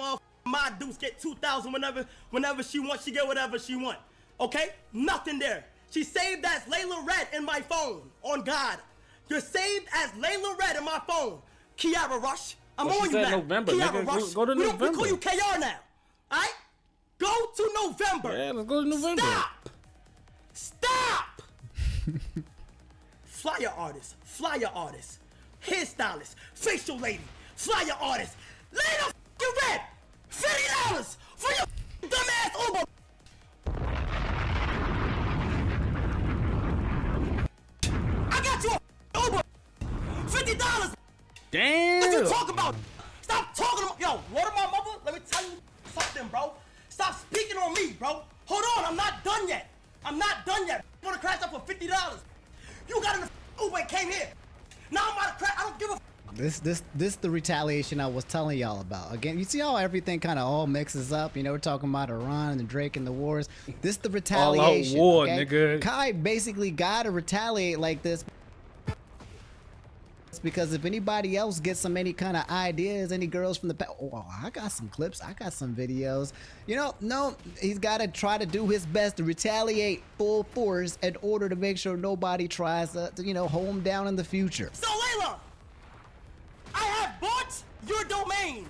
my Deuce get 2,000 whenever she wants. She get whatever she want. Okay, nothing there. She saved as Layla Red in my phone. On God, you're saved as Layla Red in my phone. Kiara Rush, I'm on you now. November, Kiara nigga. Rush, Go to we November. call you KR now. All right, go to November. Yeah, let's go to November. Stop. Flyer artist. Hairstylist, facial lady, flyer artist, Layla you red, $50 for your dumbass Uber. I got you a Uber, $50. Damn. What you talk about? Stop talking about, yo, what my mother? Let me tell you something, bro. Stop speaking on me, bro. Hold on, I'm not done yet. I'm gonna crash up for $50. You got in the Uber and came here. Now I'm about to crash. I don't give a This the retaliation I was telling y'all about. Again, you see how everything kind of all mixes up. You know, we're talking about Iran and Drake and the wars. This the retaliation. All out war, okay? nigga. Kai basically gotta retaliate like this. Because if anybody else gets any kind of ideas, any girls from the past, oh, I got some clips, I got some videos. You know, no, he's got to try to do his best to retaliate full force in order to make sure nobody tries to, you know, hold him down in the future. So Layla, I have bought your domain.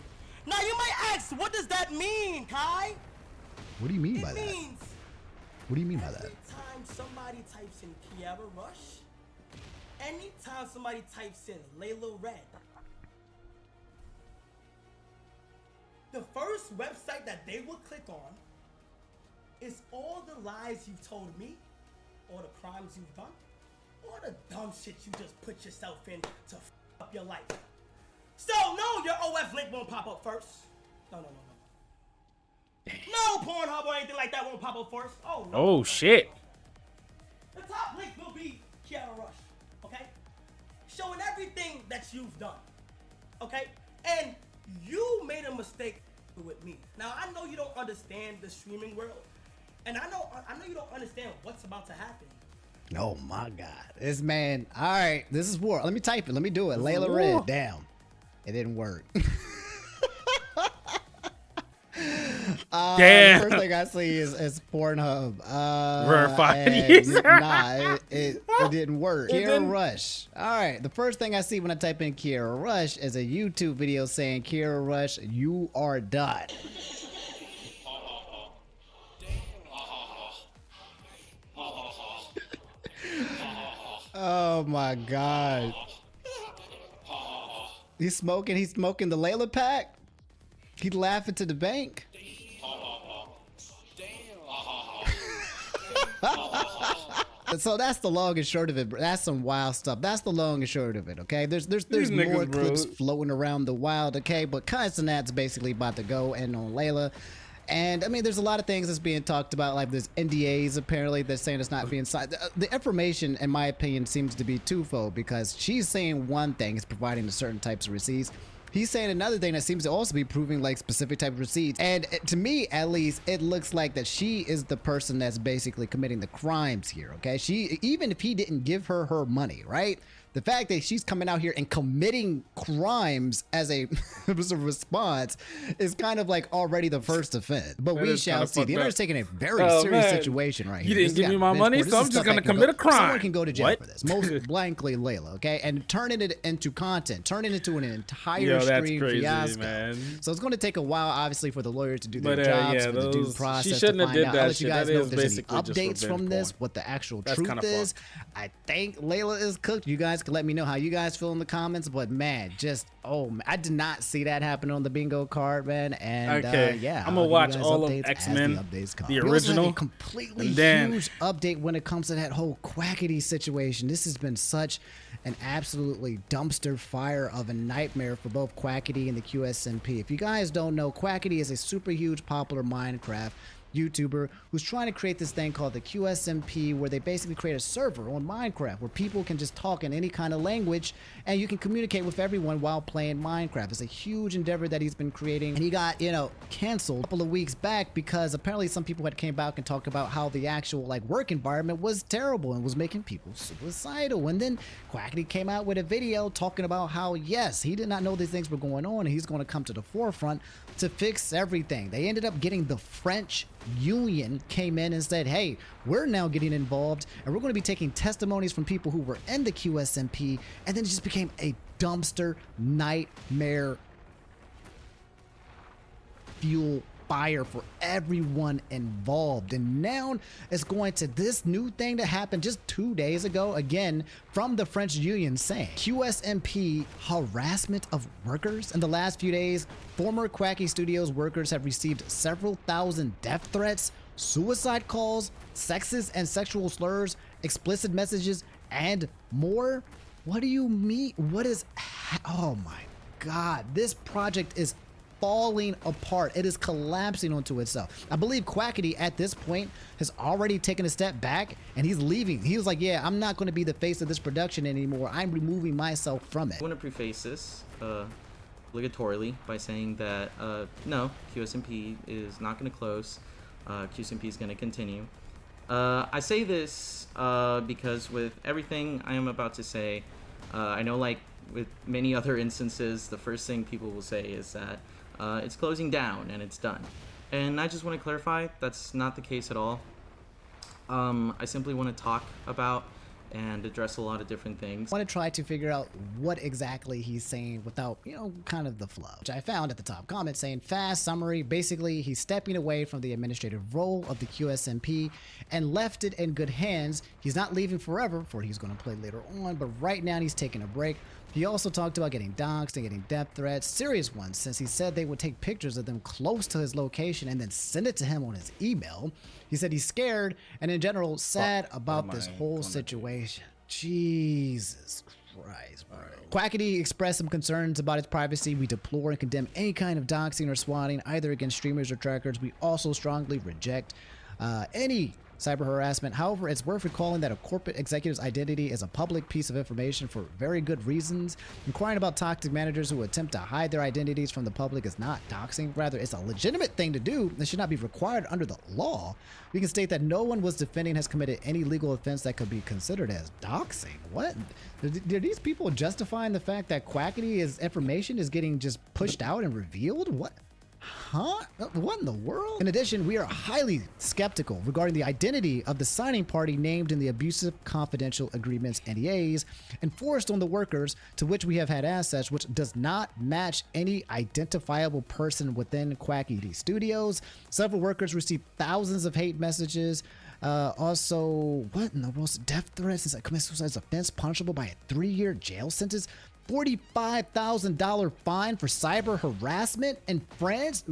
Now you might ask, what does that mean, Kai? What do you mean by It that? means What do you mean by that? anytime somebody types in Kiara Rush, anytime somebody types in Layla Red, the first website that they will click on is all the lies you've told me, all the crimes you've done, all the dumb shit you just put yourself in to f up your life. So no, your OF link won't pop up first. No. No Pornhub or anything like that won't pop up first. Oh no. Oh shit. The top link will be Kiara Rush. Okay? Showing everything that you've done. Okay? And you made a mistake with me. Now I know you don't understand the streaming world. And I know you don't understand what's about to happen. Oh my God. This man, all right, this is war. Let me type it. Let me do it. Layla Red. Damn. It didn't work. Damn. The first thing I see is Pornhub. Verified and user. Nah, it didn't work. It Kiara didn't? Rush. All right. The first thing I see when I type in Kiara Rush is a YouTube video saying, Kiara Rush, you are done. Oh my God. He's smoking the Layla pack. He laughing to the bank. So that's the long and short of it. That's some wild stuff. That's the long and short of it. Okay, there's more niggas, bro. clips floating around the wild. Okay, but Kaizenat's basically about to go in on Layla. And I mean, there's a lot of things that's being talked about, like there's NDAs apparently that's saying it's not being signed. The information, in my opinion, seems to be twofold, because she's saying one thing is providing the certain types of receipts. He's saying another thing that seems to also be proving like specific type of receipts. And to me, at least, it looks like that she is the person that's basically committing the crimes here. Okay, she, even if he didn't give her money, right? The fact that she's coming out here and committing crimes as a, as a response is kind of like already the first offense. But That we is shall kinda see. The fucked internet's up. taking a very Oh, serious man. situation right You here. didn't give me my money, so I'm just gonna commit a crime. Someone can go to jail What? for this. Most blankly Layla, okay? And turning it into content, turning it into an entire Yo, that's stream crazy, fiasco. man. So it's going to take a while, obviously, for the lawyers to do their But, jobs, yeah, for the due those- she process shouldn't to have find did out. that I'll let you shit. guys That know is if there's any basically just updates from revenge this, porn. what the actual That's truth kinda is. I think Layla is cooked. You guys can let me know how you guys feel in the comments. But man, just I did not see that happen on the bingo card, man. And Okay, yeah, I'm gonna I'll give watch you guys all of updates as X-Men, the updates come. the We also have a original, completely and then- huge update when it comes to that whole Quackity situation. This has been such an absolutely dumpster fire of a nightmare for both Quackity and the QSMP. If you guys don't know, Quackity is a super huge popular Minecraft YouTuber who's trying to create this thing called the QSMP, where they basically create a server on Minecraft where people can just talk in any kind of language and you can communicate with everyone while playing Minecraft. It's a huge endeavor that he's been creating, and he got, canceled a couple of weeks back because apparently some people had came back and talked about how the actual work environment was terrible and was making people suicidal. And then Quackity came out with a video talking about how, yes, he did not know these things were going on and he's going to come to the forefront to fix everything. They ended up getting the French Union came in and said, hey, we're now getting involved and we're going to be taking testimonies from people who were in the QSMP, and then it just became a dumpster nightmare fuel fire for everyone involved. And now it's going to this new thing that happened just 2 days ago, again from the French Union, saying QSMP harassment of workers. In the last few days, former Quacky Studios workers have received several thousand death threats, suicide calls, sexist and sexual slurs, explicit messages, and more. What do you mean? What is, oh my God, this project is falling apart. It is collapsing onto itself. I believe Quackity at this point has already taken a step back and he's leaving. He was like, yeah, I'm not going to be the face of this production anymore. I'm removing myself from it. I want to preface this obligatorily by saying that no, QSMP is not going to close. QSMP is going to continue. I say this because with everything I am about to say, I know like with many other instances, the first thing people will say is that it's closing down and it's done. And I just want to clarify, that's not the case at all. I simply want to talk about and address a lot of different things. I want to try to figure out what exactly he's saying without, kind of the flow. Which I found at the top comment saying, fast summary, basically he's stepping away from the administrative role of the QSMP and left it in good hands. He's not leaving forever, for he's going to play later on, but right now he's taking a break. He also talked about getting doxxed and getting death threats, serious ones, since he said they would take pictures of them close to his location and then send it to him on his email. He said he's scared and in general sad about this whole situation. Jesus Christ, bro. Quackity expressed some concerns about his privacy. We deplore and condemn any kind of doxing or swatting, either against streamers or trackers. We also strongly reject any cyber harassment. However, it's worth recalling that a corporate executive's identity is a public piece of information for very good reasons. Inquiring about toxic managers who attempt to hide their identities from the public is not doxing. Rather, it's a legitimate thing to do that should not be required under the law. We can state that no one was defending has committed any legal offense that could be considered as doxing. What? Are these people justifying the fact that Quackity's information is getting just pushed out and revealed? What? Huh? What in the world? In addition, we are highly skeptical regarding the identity of the signing party named in the abusive confidential agreements NDAs enforced on the workers to which we have had access, which does not match any identifiable person within Quackity Studios. Several workers received thousands of hate messages. Also, what in the world? Death threats is a suicide offense punishable by a 3-year jail sentence. $45,000 fine for cyber harassment in France?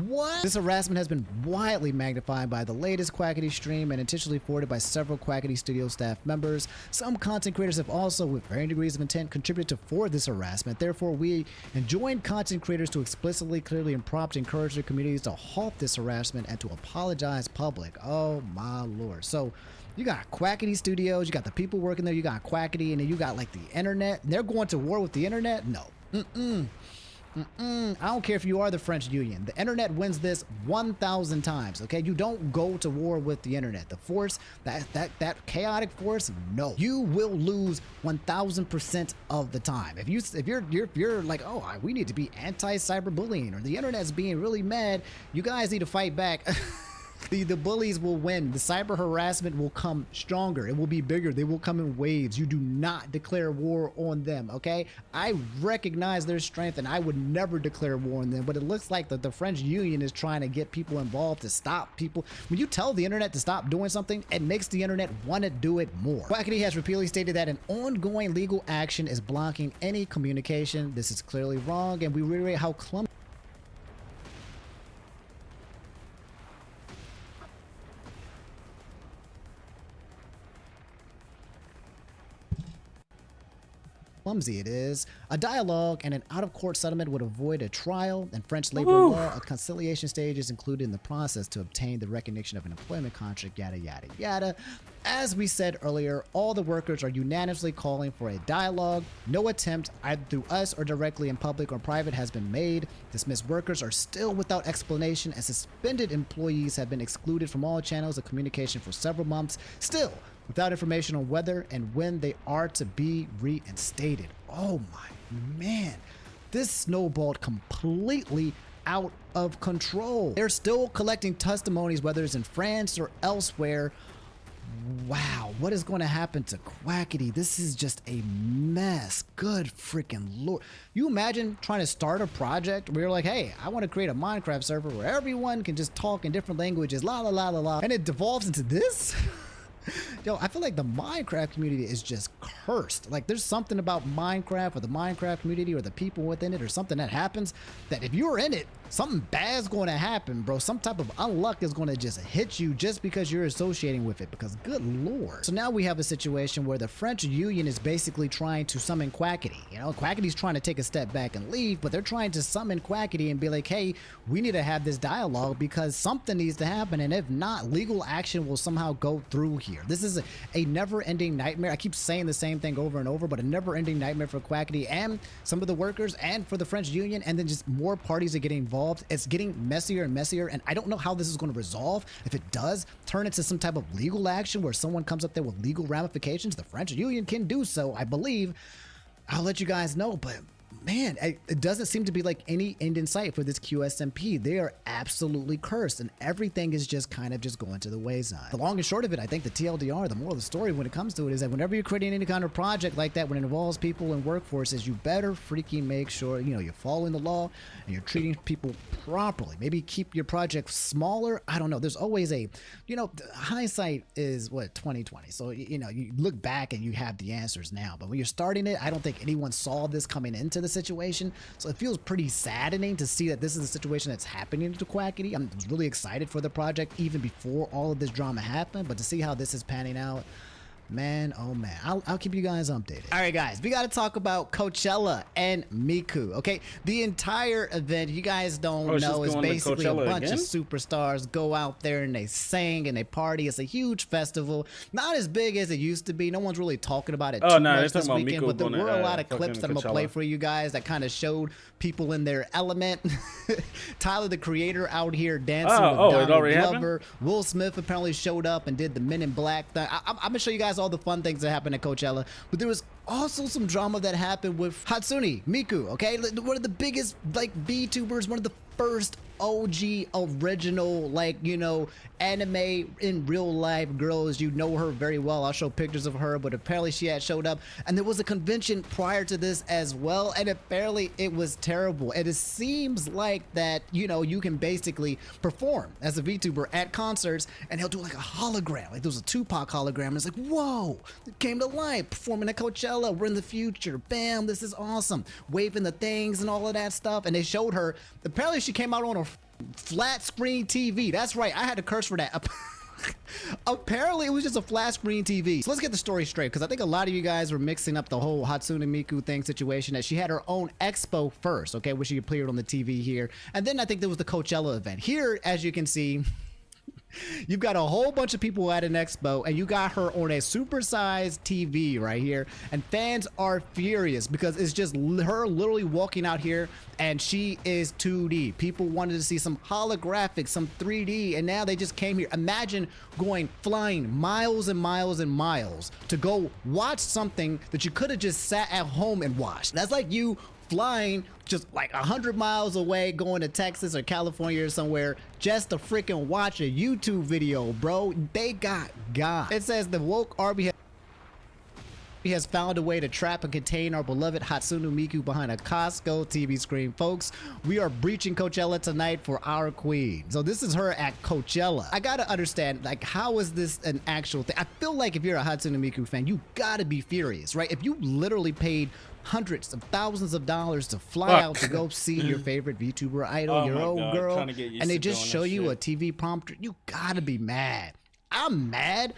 What? This harassment has been widely magnified by the latest Quackity stream and intentionally forwarded by several Quackity Studio staff members. Some content creators have also, with varying degrees of intent, contributed to forward this harassment. Therefore, we enjoin content creators to explicitly, clearly, and promptly encourage their communities to halt this harassment and to apologize public. Oh my lord. So, you got Quackity Studios, you got the people working there, you got Quackity, and then you got like the internet, and they're going to war with the internet? No. I don't care if you are the French Union. The internet wins this 1,000 times, okay? You don't go to war with the internet. The force, that chaotic force, no. You will lose 1,000% of the time. If you're like, oh, we need to be anti-cyberbullying, or the internet's being really mad, you guys need to fight back. The bullies will win. The cyber harassment will come stronger. It will be bigger. They will come in waves. You do not declare war on them, okay? I recognize their strength, and I would never declare war on them, but it looks like the French Union is trying to get people involved to stop people. When you tell the internet to stop doing something, it makes the internet want to do it more. Quackity has repeatedly stated that an ongoing legal action is blocking any communication. This is clearly wrong, and we reiterate how clumsy it is. A dialogue and an out-of-court settlement would avoid a trial. In French labor law, a conciliation stage is included in the process to obtain the recognition of an employment contract, yada, yada, yada. As we said earlier, all the workers are unanimously calling for a dialogue. No attempt, either through us or directly in public or private, has been made. Dismissed workers are still without explanation, and suspended employees have been excluded from all channels of communication for several months. Still, without information on whether and when they are to be reinstated. Oh my man, this snowballed completely out of control. They're still collecting testimonies, whether it's in France or elsewhere. Wow, what is going to happen to Quackity? This is just a mess. Good freaking lord. You imagine trying to start a project where you're like, hey, I want to create a Minecraft server where everyone can just talk in different languages, la la la la la, and it devolves into this? Yo, I feel like the Minecraft community is just cursed. Like, there's something about Minecraft or the Minecraft community or the people within it or something that happens that if you're in it, something bad's going to happen, bro. Some type of unluck is going to just hit you just because you're associating with it, because good lord. So now we have a situation where the French Union is basically trying to summon Quackity. You know, Quackity's trying to take a step back and leave, but they're trying to summon Quackity and be like, hey, we need to have this dialogue because something needs to happen, and if not, legal action will somehow go through here. This is a never-ending nightmare. I keep saying the same thing over and over, but a never-ending nightmare for Quackity and some of the workers and for the French Union, and then just more parties are getting involved. It's getting messier and messier, and I don't know how this is going to resolve. If it does turn into some type of legal action where someone comes up there with legal ramifications, the French Union can do so, I believe. I'll let you guys know, but man, it doesn't seem to be like any end in sight for this QSMP. They are absolutely cursed, and everything is just kind of just going to the wayside. The long and short of it, I think the TLDR, the moral of the story when it comes to it, is that whenever you're creating any kind of project like that, when it involves people and workforces, you better freaking make sure, you know, you're following the law and you're treating people properly. Maybe keep your project smaller. I don't know. There's always a, you know, hindsight is what, 2020. So, you know, you look back and you have the answers now, but when you're starting it, I don't think anyone saw this coming into the situation, so it feels pretty saddening to see that this is a situation that's happening to Quackity. I'm really excited for the project even before all of this drama happened, but to see how this is panning out, man, oh man, I'll keep you guys updated. All right, guys, we got to talk about Coachella and Miku. Okay, the entire event, you guys don't know, is basically a bunch of superstars go out there and they sing and they party. It's a huge festival, not as big as it used to be. No one's really talking about it too much this weekend, but there were a lot of clips that I'm gonna play for you guys that kind of showed people in their element. Tyler, the Creator, out here dancing with Donald Glover. Will Smith apparently showed up and did the Men in Black thing. I'm gonna show you guys all the fun things that happened at Coachella, but there was also some drama that happened with Hatsune Miku, okay? One of the biggest, like, VTubers, one of the first OG original, like, you know, anime in real life girls. You know her very well. I'll show pictures of her, but apparently she had showed up, and there was a convention prior to this as well, and apparently it was terrible. And it seems like that, you know, you can basically perform as a VTuber at concerts, and he'll do like a hologram. Like, there was a Tupac hologram, and it's like, whoa, it came to life, performing at Coachella. We're in the future. Bam, this is awesome. Waving the things and all of that stuff. And they showed her, apparently she came out on a flat screen TV. That's right, I had to curse for that. Apparently it was just a flat screen TV. So let's get the story straight, because I think a lot of you guys were mixing up the whole Hatsune Miku thing situation, that she had her own expo first, okay, which she appeared on the TV here, and then I think there was the Coachella event. Here, as you can see, You've got a whole bunch of people at an expo, and you got her on a supersized TV right here, and fans are furious because it's just her literally walking out here, and she is 2D. People wanted to see some holographic, some 3D, and now they just came here. Imagine flying miles and miles and miles to go watch something that you could have just sat at home and watched. That's like you flying just like 100 miles away, going to Texas or California or somewhere just to freaking watch a YouTube video, bro. They got God. It says the woke army has found a way to trap and contain our beloved Hatsune Miku behind a Costco TV screen. Folks, we are breaching Coachella tonight for our queen. So this is her at Coachella. I gotta understand, like, how is this an actual thing? I feel like if you're a Hatsune Miku fan, you gotta be furious, right? If you literally paid hundreds of thousands of dollars to fly out to go see your favorite VTuber idol, your old girl, and they just show you a TV prompter, you gotta be mad. I'm mad.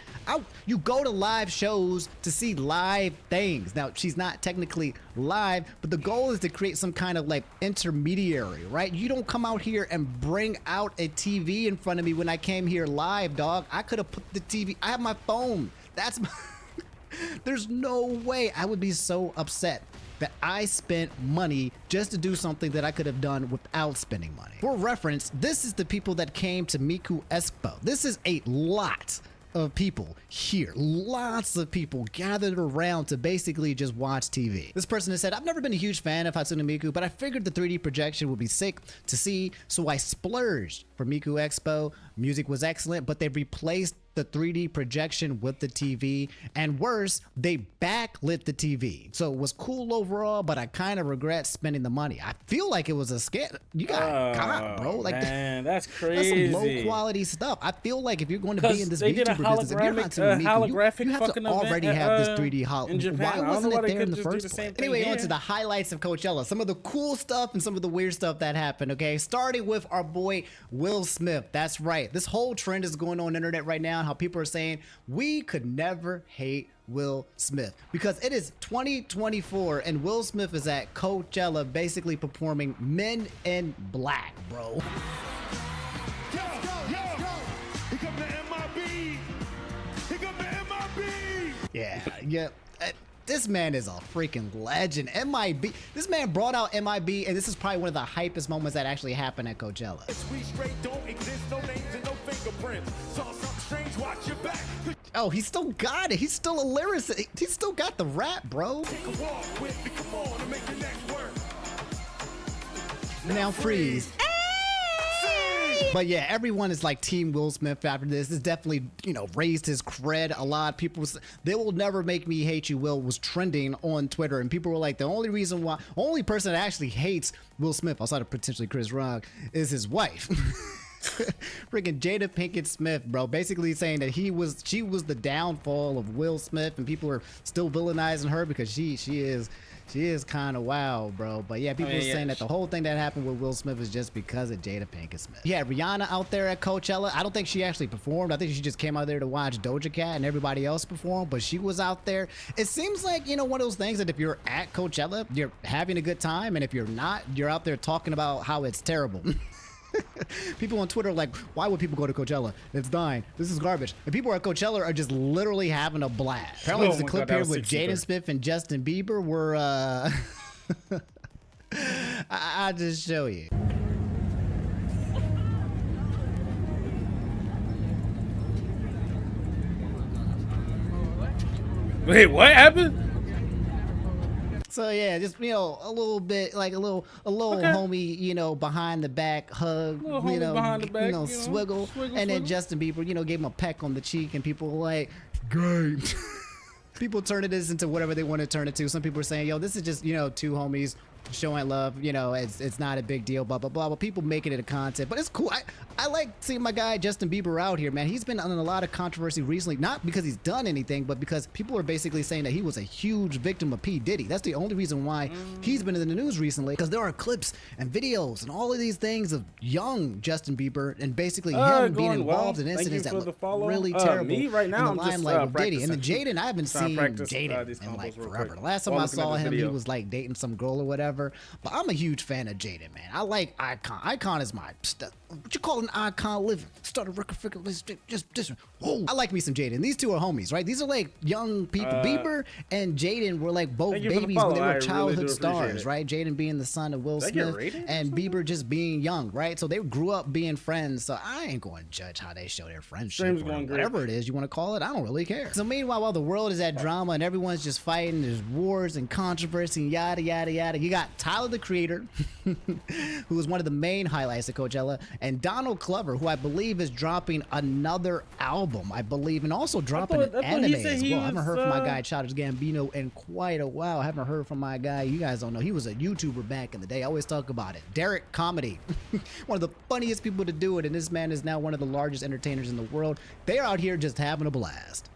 You go to live shows to see live things. Now, she's not technically live, but the goal is to create some kind of like intermediary, right? You don't come out here and bring out a TV in front of me when I came here live, dog. I could have put the TV. I have my phone. That's my There's no way. I would be so upset that I spent money just to do something that I could have done without spending money. For reference, this is the people that came to Miku Expo. This is a lot of people here. Lots of people gathered around to basically just watch TV. This person has said, I've never been a huge fan of Hatsune Miku, but I figured the 3D projection would be sick to see, so I splurged for Miku Expo. Music was excellent, but they replaced the 3D projection with the TV, and worse, they backlit the TV. So it was cool overall, but I kind of regret spending the money. I feel like it was a scam. You got caught, bro. Like, man, that's crazy. That's some low quality stuff. I feel like if you're going to be in this VTuber business, if you're not Miku, you have to already have this 3D hologram. Why wasn't it there in the first place? Anyway, on to the highlights of Coachella. Some of the cool stuff and some of the weird stuff that happened, okay? Starting with our boy Will Smith. That's right. This whole trend is going on the internet right now, how people are saying we could never hate Will Smith because it is 2024 and Will Smith is at Coachella basically performing Men in Black, bro. Yeah. This man is a freaking legend. MIB. This man brought out MIB, and this is probably one of the hypest moments that actually happened at Coachella. Oh, he still got it. He's still a lyricist. He still got the rap, bro. Now freeze. But yeah, everyone is like Team Will Smith after this. This definitely, raised his cred a lot. People, they will never make me hate you, Will, was trending on Twitter. And people were like, the only person that actually hates Will Smith, outside of potentially Chris Rock, is his wife. Freaking Jada Pinkett Smith, bro, basically saying that she was the downfall of Will Smith, and people are still villainizing her because she is kind of wild, bro. But yeah, people are saying that the whole thing that happened with Will Smith is just because of Jada Pinkett Smith. Yeah, Rihanna out there at Coachella. I don't think she actually performed. I think she just came out there to watch Doja Cat and everybody else perform, but she was out there. It seems like, one of those things that if you're at Coachella, you're having a good time, and if you're not, you're out there talking about how it's terrible. People on Twitter are like, why would people go to Coachella? It's dying. This is garbage. And people at Coachella are just literally having a blast. Apparently there's a clip here with Jaden Smith and Justin Bieber where I'll just show you. Wait, what happened? So yeah, just a little bit like a little homie, behind the back hug, behind the back, swiggle, and then Justin Bieber, gave him a peck on the cheek, and people were like, great. People turning this into whatever they want to turn it to. Some people are saying, yo, this is just two homies showing love, it's not a big deal, blah blah blah. But people making it a content, but it's cool. I like seeing my guy Justin Bieber out here, man. He's been on a lot of controversy recently, not because he's done anything, but because people are basically saying that he was a huge victim of P. Diddy. That's the only reason why he's been in the news recently, because there are clips and videos and all of these things of young Justin Bieber and basically him being involved in incidents that look really terrible me right now, in the limelight with Diddy. And then Jaden, I haven't seen Jaden in like forever. The last time I saw him, he was like dating some girl or whatever. whatever. But I'm a huge fan of Jaden, man. I like Icon. Icon is my what you call an icon living. Started record figure. Just whoa. I like me some Jaden. These two are homies, right? These are like young people. Bieber and Jaden were like both babies when they were childhood stars, right? Jaden being the son of Will Smith and Bieber just being young, right? So they grew up being friends. So I ain't going to judge how they show their friendship or whatever it is you want to call it. I don't really care. So meanwhile, while the world is at drama and everyone's just fighting, there's wars and controversy and yada, yada, yada. You got Tyler, the Creator, who was one of the main highlights of Coachella, and Donald Glover, who I believe is dropping another album, I believe, and also dropping an anime as well. I haven't heard from my guy Childish Gambino in quite a while. I haven't heard from my guy, you guys don't know, he was a YouTuber back in the day. I always talk about it. Derek Comedy, one of the funniest people to do it, and this man is now one of the largest entertainers in the world. They're out here just having a blast.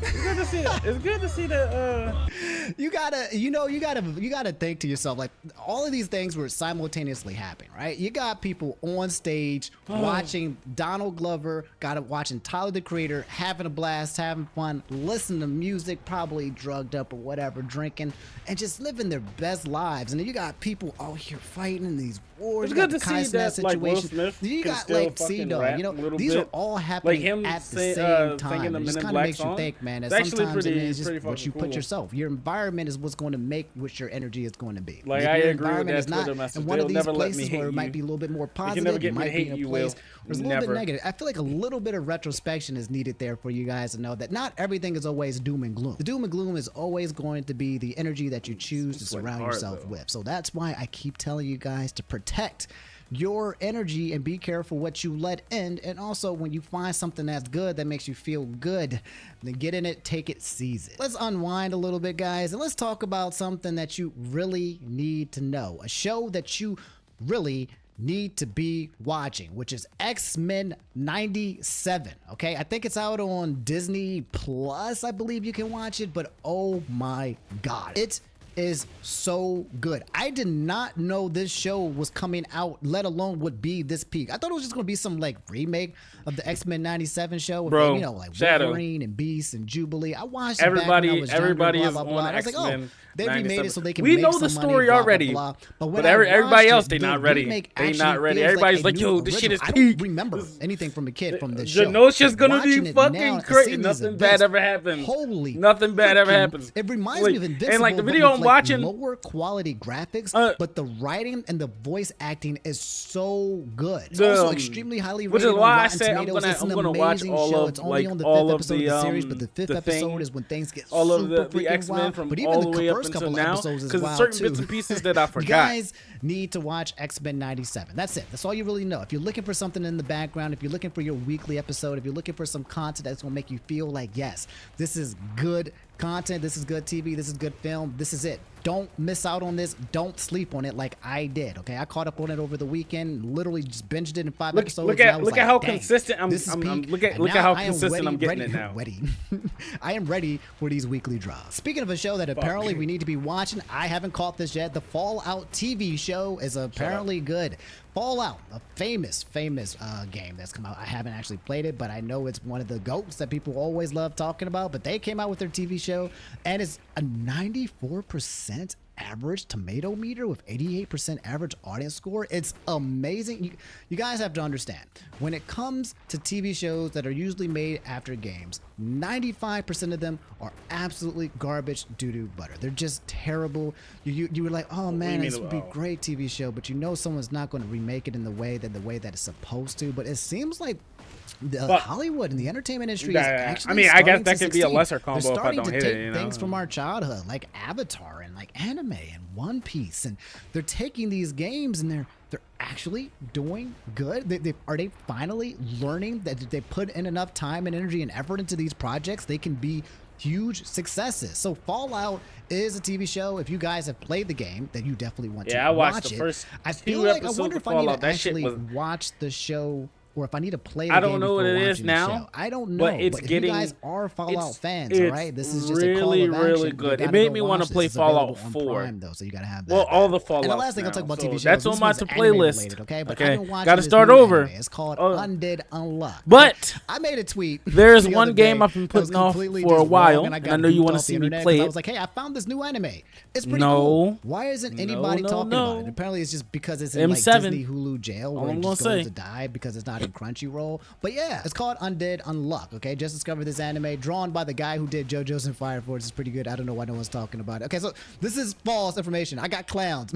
It's good to see that. It's good to see that. You gotta think to yourself, like, all of these things were simultaneously happening, right? You got people on stage watching Donald Glover, watching Tyler, the Creator, having a blast, having fun, listening to music, probably drugged up or whatever, drinking, and just living their best lives. And then you got people out here fighting in these wars. It's good to see that, like, Will Smith you can got still like fucking C-Dog, rap you know, a little these bit. are all happening Like him at the singing same time. the It Men just in kind of Black makes you song. think, man, that It's actually sometimes pretty- it is pretty just what fucking you put cool. yourself. Your environment is what's going to make what your energy is going to be. Like, If I your agree with environment that is not Twitter message. in one They'll of these never let me places hate where it might you. be a little bit more You can positive, never you get me to might be hate in a you, place Will. where it's a little bit Never. negative. I feel like a little bit of retrospection is needed there for you guys to know that not everything is always doom and gloom. The doom and gloom is always going to be the energy that you choose to surround yourself with. So that's why I keep telling you guys to protect your energy and be careful what you let in. And also, when you find something that's good, that makes you feel good, then get in it, take it, seize it. Let's unwind a little bit, guys, and let's talk about something that you really need to know. A show that you really need to be watching, which is X-Men 97. Okay, I think it's out on Disney Plus. I believe you can watch it, but oh my god, it is so good. I did not know this show was coming out, let alone would be this peak. I thought it was just gonna be some like remake of the X-Men 97 show with, Bro, you know, like Shadow. Wolverine and Beast and Jubilee. I watched it Everybody- back when I was younger, everybody blah, is blah, blah. on I was like, oh, X-Men they remade 97. it so they can We make know some the money, story blah, blah, already, blah. But when but I everybody watched else, it, they the not ready. remake They not actually ready. feels Everybody's like like, a yo, new this shit original. is I peak. don't remember anything from the kid from this show. Genosha's gonna Watching be it now fucking and crazy. seeing these Nothing events, bad ever happened. Holy Nothing bad ever freaking- happened. It reminds Like- me of Invincible, and like the but video with, I'm like, watching, lower quality graphics, but the writing and the voice acting is so good. It's also extremely highly rated which is on why I Rotten said I'm Tomatoes. gonna It's an watch amazing all show. of It's only like on the all fifth of episode the of the series, but the fifth the episode thing, is when things get all of super the freaking X-Men wild. from But all even the the way up first until couple now, episodes is because wild certain too. bits and pieces that I You forgot. guys need to watch X-Men 97. That's it. That's all you really know. If you're looking for something in the background, if you're looking for your weekly episode, if you're looking for some content that's gonna make you feel like, yes, this is good content, this is good TV, this is good film, this is it. Don't miss out on this. Don't sleep on it like I did. Okay, I caught up on it over the weekend. Literally just binged it in 5 episodes. Look and I at was look like, at how dang, consistent I'm. this is peak. Look at And now how I am consistent I'm getting ready, it now. ready. I am ready for these weekly drops. Speaking of a show that apparently we need to be watching, I haven't caught this yet. The Fallout TV show is apparently good. Fallout, a famous game that's come out. I haven't actually played it, but I know it's one of the GOATs that people always love talking about. But they came out with their TV show, and it's a 94% average tomato meter with 88% average audience score. It's amazing. You guys have to understand, when it comes to TV shows that are usually made after games, 95% of them are absolutely garbage doo-doo butter. They're just terrible. You were like, oh man, this would be a great TV show, but you know someone's not going to remake it in the way that it's supposed to. But it seems like Hollywood and the entertainment industry is actually, I mean, I guess starting that to could be a succeed. lesser combo They're if I starting don't to hit take it, you know? things from our childhood, like Avatar and like anime and One Piece, and they're taking these games and they're actually doing good. Are they finally learning that if they put in enough time and energy and effort into these projects, they can be huge successes? So Fallout is a TV show. If you guys have played the game, then you definitely want to I watched watch the it. first I two feel like I episodes wonder of if I need Fallout. to That shit actually was watch the show or if I need to play the I don't game know before what it is watching the now, show. I don't know, but it's if getting. you guys are Fallout fans, it's all right? This is just really, a call of really action. good. You It gotta made go me want watch to this. play It's available Fallout on 4. Prime, though, so you gotta have that. Well, all the Fallouts. And the last thing I'll talk about now, TV so shows. that's this on my one's to anime playlist. related, okay? But Okay, I've been watching gotta this start new over. anime. It's called Undead Unluck. But I made a tweet. there's the one other game day I've been that was putting off completely for a just while, wrong, and I and got I know you booted want to off the see me internet play 'cause I it. was like, hey, I found this new anime. It's pretty No. cool. Why isn't No, anybody no, talking no. about it? Apparently, it's just because it's in like M7. Disney Hulu jail All where I'm it gonna just goes say. to die because it's not in Crunchyroll. But yeah, it's called Undead Unluck. Okay, just discovered this anime drawn by the guy who did JoJo's and Fire Force. It's pretty good. I don't know why no one's talking about it. Okay, so this is false information. I got clowns.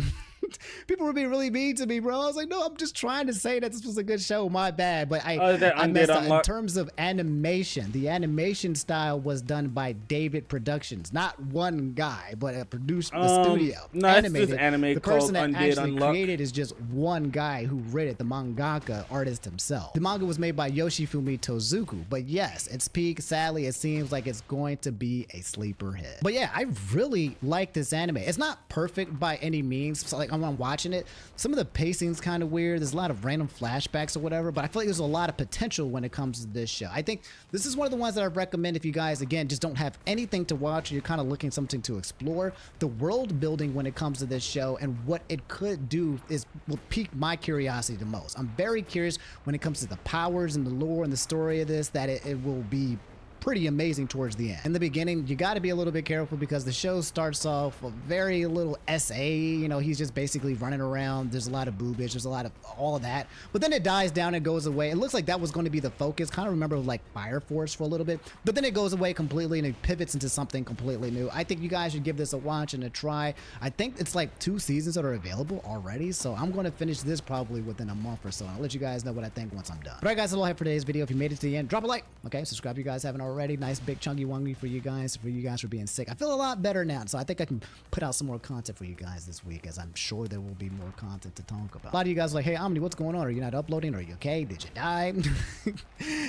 People were being really mean to me, bro. I was like, no, I'm just trying to say that this was a good show. My bad. But I messed up. In terms of animation, the animation style was done by David Productions. Not one guy, but produced the studio. No, it's Animated. this anime the person called that Undead actually Unluck. created is just one guy who wrote it, the mangaka artist himself. The manga was made by Yoshifumi Tozuku. But yes, its peak, sadly, it seems like it's going to be a sleeper hit. But yeah, I really like this anime. It's not perfect by any means. So like when I'm watching it, some of the pacing's kind of weird. There's a lot of random flashbacks or whatever, but I feel like there's a lot of potential when it comes to this show. I think this is one of the ones that I recommend if you guys, again, just don't have anything to watch or you're kind of looking something to explore. The world building when it comes to this show and what it could do will pique my curiosity the most. I'm very curious when it comes to the powers and the lore and the story of this, that it will be pretty amazing towards the end. In the beginning, you got to be a little bit careful because the show starts off with very little SA. You know, he's just basically running around. There's a lot of boobage. There's a lot of all of that. But then it dies down and goes away. It looks like that was going to be the focus. Kind of remember like Fire Force for a little bit. But then it goes away completely and it pivots into something completely new. I think you guys should give this a watch and a try. I think it's like 2 seasons that are available already. So I'm going to finish this probably within a month or so. I'll let you guys know what I think once I'm done. All right, guys, that's all I have for today's video. If you made it to the end, drop a like. Okay, subscribe if you guys haven't already. Nice big chunky wongy for you guys for being sick. I feel a lot better now, so I think I can put out some more content for you guys this week, as I'm sure there will be more content to talk about. A lot of you guys are like, hey Omni, what's going on? Are you not uploading? Are you okay? Did you die?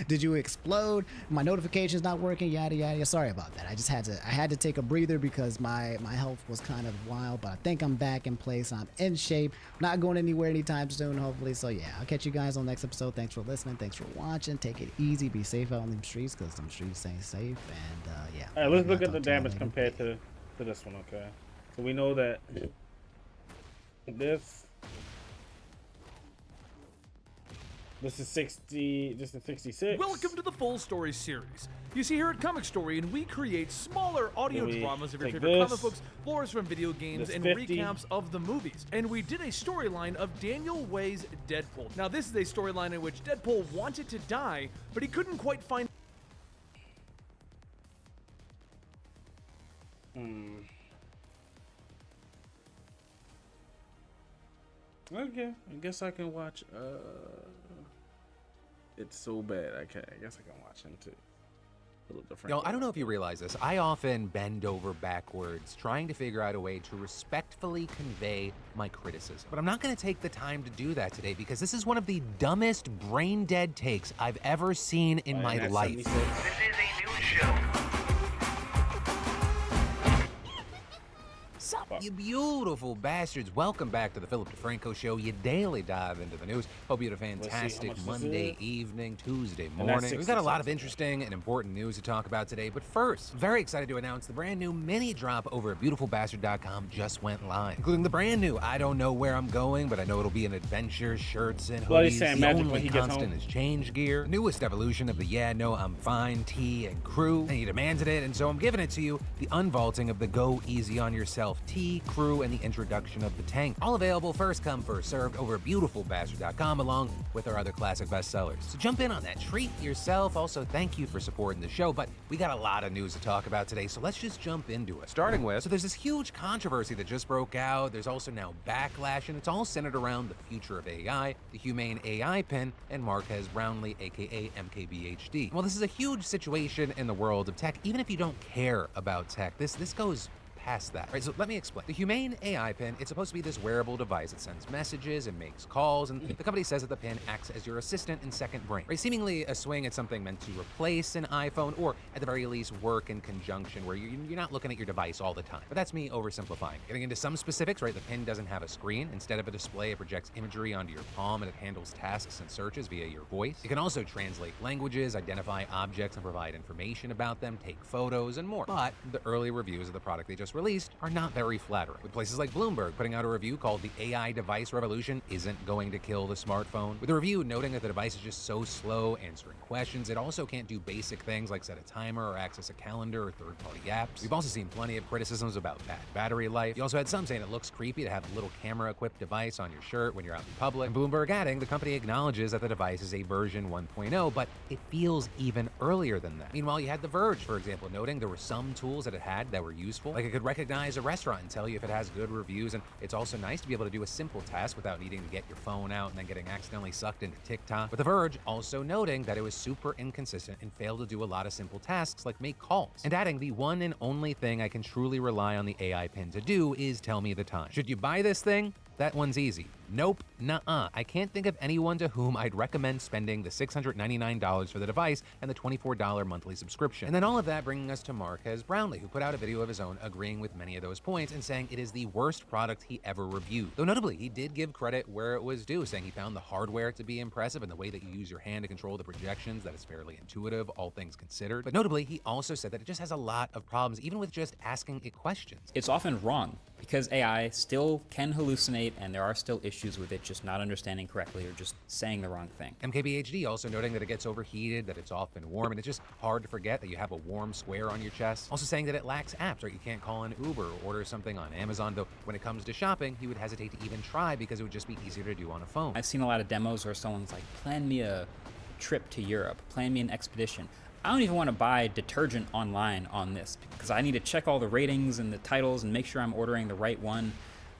Did you explode? My notifications not working? Yada yada. Sorry about that. I had to take a breather because my health was kind of wild, but I think I'm back in place. I'm in shape. Not going anywhere anytime soon, hopefully. So yeah, I'll catch you guys on the next episode. Thanks for listening. Thanks for watching. Take it easy. Be safe out on them streets because them streets stay safe. And yeah. All right, let's look at the damage compared to this one. Okay, so we know that this is 60. This is 66. Welcome to the Full Story series. You see, here at Comic Story, and we create smaller audio dramas of your favorite comic books, lores from video games, and 50. recaps of the movies. And we did a storyline of Daniel Way's Deadpool. Now, this is a storyline in which Deadpool wanted to die, but he couldn't quite find. Okay, I guess I can watch. It's so bad. I guess I can watch him too. A little different. Yo, I don't know if you realize this. I often bend over backwards trying to figure out a way to respectfully convey my criticism. But I'm not going to take the time to do that today because this is one of the dumbest brain dead takes I've ever seen in my life. This is a news show. Sup, you beautiful bastards. Welcome back to the Philip DeFranco Show, your daily dive into the news. Hope you had a fantastic Monday evening, Tuesday morning. We've got a lot of interesting and important news to talk about today, but first, very excited to announce the brand new mini drop over at beautifulbastard.com just went live, including the brand new I Don't Know Where I'm Going, but I know it'll be an adventure, shirts and Bloody hoodies. Sam The Magic only when he gets constant home. is change gear, newest evolution of the Yeah, No, I'm Fine tee and crew, and you demanded it, and so I'm giving it to you, the unvaulting of the Go Easy on Yourself tee, crew, and the introduction of the tank. All available first come, first served over at beautifulbastard.com along with our other classic bestsellers. So jump in on that, treat yourself. Also, thank you for supporting the show, but we got a lot of news to talk about today, so let's just jump into it. Starting with, so there's this huge controversy that just broke out. There's also now backlash, and it's all centered around the future of AI, the Humane AI pin, and Marquez Brownlee, aka MKBHD. Well, this is a huge situation in the world of tech. Even if you don't care about tech, this goes past that, right? So let me explain. The Humane AI pin, it's supposed to be this wearable device that sends messages and makes calls, and the company says that the pin acts as your assistant and second brain, right? Seemingly a swing at something meant to replace an iPhone, or at the very least work in conjunction where you're not looking at your device all the time. But that's me oversimplifying. Getting into some specifics, right? The pin doesn't have a screen. Instead of a display, it projects imagery onto your palm, and it handles tasks and searches via your voice. It can also translate languages, identify objects and provide information about them, take photos, and more. But the early reviews of the product they just released are not very flattering, with places like Bloomberg putting out a review called "The AI Device Revolution Isn't Going to Kill the Smartphone," with a review noting that the device is just so slow answering questions. It also can't do basic things like set a timer or access a calendar or third-party apps. We've also seen plenty of criticisms about bad battery life. You also had some saying it looks creepy to have a little camera-equipped device on your shirt when you're out in public. And Bloomberg adding, the company acknowledges that the device is a version 1.0, but it feels even earlier than that. Meanwhile, you had The Verge, for example, noting there were some tools that it had that were useful. Like it could recognize a restaurant and tell you if it has good reviews, and it's also nice to be able to do a simple task without needing to get your phone out and then getting accidentally sucked into TikTok. But The Verge also noting that it was super inconsistent and failed to do a lot of simple tasks like make calls. And adding, the one and only thing I can truly rely on the AI pin to do is tell me the time. Should you buy this thing? That one's easy. Nope, nuh-uh. I can't think of anyone to whom I'd recommend spending the $699 for the device and the $24 monthly subscription. And then all of that bringing us to Marquez Brownlee, who put out a video of his own agreeing with many of those points and saying it is the worst product he ever reviewed. Though notably, he did give credit where it was due, saying he found the hardware to be impressive and the way that you use your hand to control the projections, that is fairly intuitive, all things considered. But notably, he also said that it just has a lot of problems, even with just asking it questions. It's often wrong because AI still can hallucinate and there are still issues with it just not understanding correctly or just saying the wrong thing. MKBHD also noting that it gets overheated, that it's often warm, and it's just hard to forget that you have a warm square on your chest. Also saying that it lacks apps, right? You can't call an Uber or order something on Amazon, though when it comes to shopping, he would hesitate to even try because it would just be easier to do on a phone. I've seen a lot of demos where someone's like, plan me a trip to Europe, plan me an expedition. I don't even want to buy detergent online on this because I need to check all the ratings and the titles and make sure I'm ordering the right one.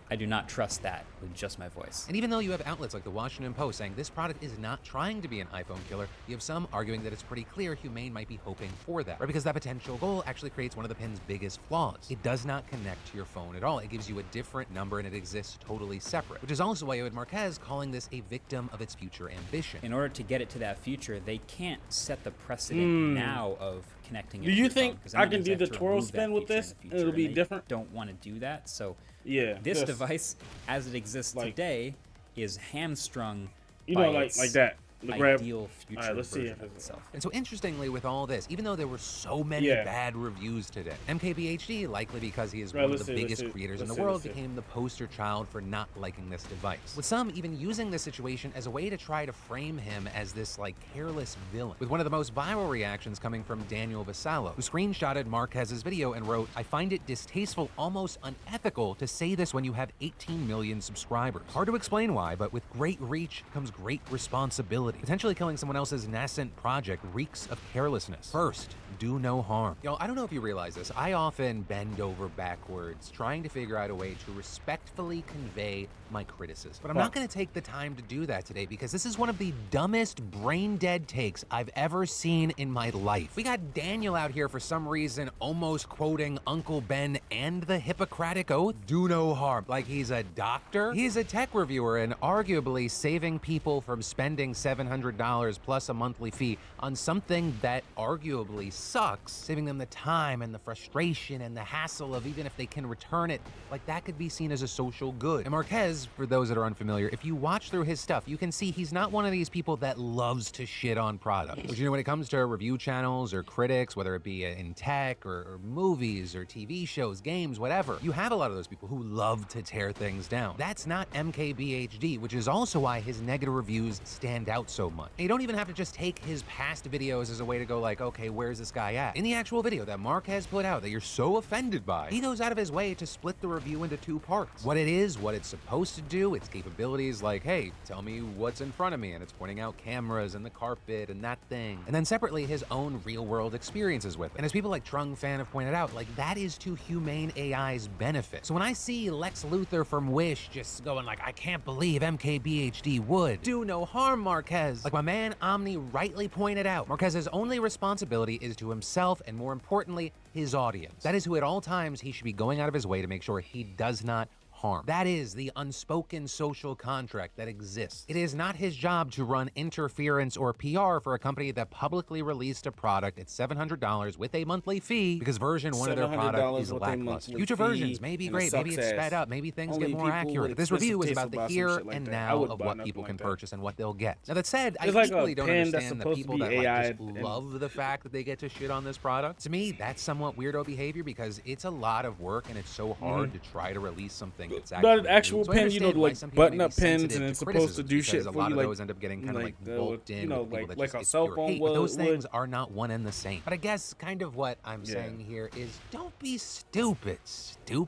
I do not trust that with just my voice. And even though you have outlets like the Washington Post saying this product is not trying to be an iPhone killer, you have some arguing that it's pretty clear Humane might be hoping for that, right? Because that potential goal actually creates one of the pin's biggest flaws. It does not connect to your phone at all. It gives you a different number and it exists totally separate, which is also why you had Marquez calling this a victim of its future ambition. In order to get it to that future, they can't set the precedent now of connecting it Do to you your think phone, 'cause I that can means do they the have to twirl remove that spin with feature in this the and future, it'll be they different? Don't want to do that. So yeah, this just device, as it exists today, is hamstrung You by know, like its that. The grab. ideal future All right, let's see version if of it's itself. And so interestingly with all this, even though there were so many bad reviews today, MKBHD, likely because he is one of the biggest creators in the world, became the poster child for not liking this device. With some even using this situation as a way to try to frame him as this like careless villain. With one of the most viral reactions coming from Daniel Vasallo, who screenshotted Marquez's video and wrote, "I find it distasteful, almost unethical to say this when you have 18 million subscribers. Hard to explain why, but with great reach comes great responsibility. Potentially killing someone else's nascent project reeks of carelessness. First, do no harm." Y'all, I don't know if you realize this. I often bend over backwards trying to figure out a way to respectfully convey my criticism. But I'm not going to take the time to do that today because this is one of the dumbest brain-dead takes I've ever seen in my life. We got Daniel out here for some reason almost quoting Uncle Ben and the Hippocratic Oath. Do no harm. Like he's a doctor? He's a tech reviewer and arguably saving people from spending $700 plus a monthly fee on something that arguably sucks, saving them the time and the frustration and the hassle of even if they can return it, like that could be seen as a social good. And Marquez, for those that are unfamiliar, if you watch through his stuff, you can see he's not one of these people that loves to shit on products. Which, you know, when it comes to review channels or critics, whether it be in tech or movies or TV shows, games, whatever, you have a lot of those people who love to tear things down. That's not MKBHD, which is also why his negative reviews stand out so much. And you don't even have to just take his past videos as a way to go like, okay, where's this guy at? In the actual video that Marquez put out that you're so offended by, he goes out of his way to split the review into two parts. What it is, what it's supposed to do, its capabilities, like, hey, tell me what's in front of me, and it's pointing out cameras and the carpet and that thing. And then separately, his own real-world experiences with it. And as people like Trung Fan have pointed out, like, that is to Humane AI's benefit. So when I see Lex Luthor from Wish just going like, I can't believe MKBHD would do no harm, Marquez, Marquez. Like my man Omni rightly pointed out, Marquez's only responsibility is to himself and, more importantly, his audience. That is who at all times he should be going out of his way to make sure he does not harm. That is the unspoken social contract that exists. It is not his job to run interference or PR for a company that publicly released a product at $700 with a monthly fee because version 1 of their product is with a lackluster. monthly Future fee, versions may be and it great, maybe it's sucks sped ass. up, maybe things Only get more people accurate. with This review is expensive about the taste will buy some here shit like and that. I now wouldn't of buy what nothing people like can that. purchase and what they'll get. Now that said, I It's like a equally don't pen that's understand the supposed to people be that AI like, just and- love the fact that they get to shit on this product. To me, that's somewhat weirdo behavior because it's a lot of work and it's so hard to try to release something that's But an actually actual new. So I pen, you know, understand why like some people may be button-up pens, sensitive and to it's supposed to criticisms do because shit a for lot you, of like those end up getting kind of like the, bulked in you know, with people that like just a it's cell pure phone hate. But those would. things are not one and the same. But I guess kind of what I'm Yeah. saying here is don't be stupid.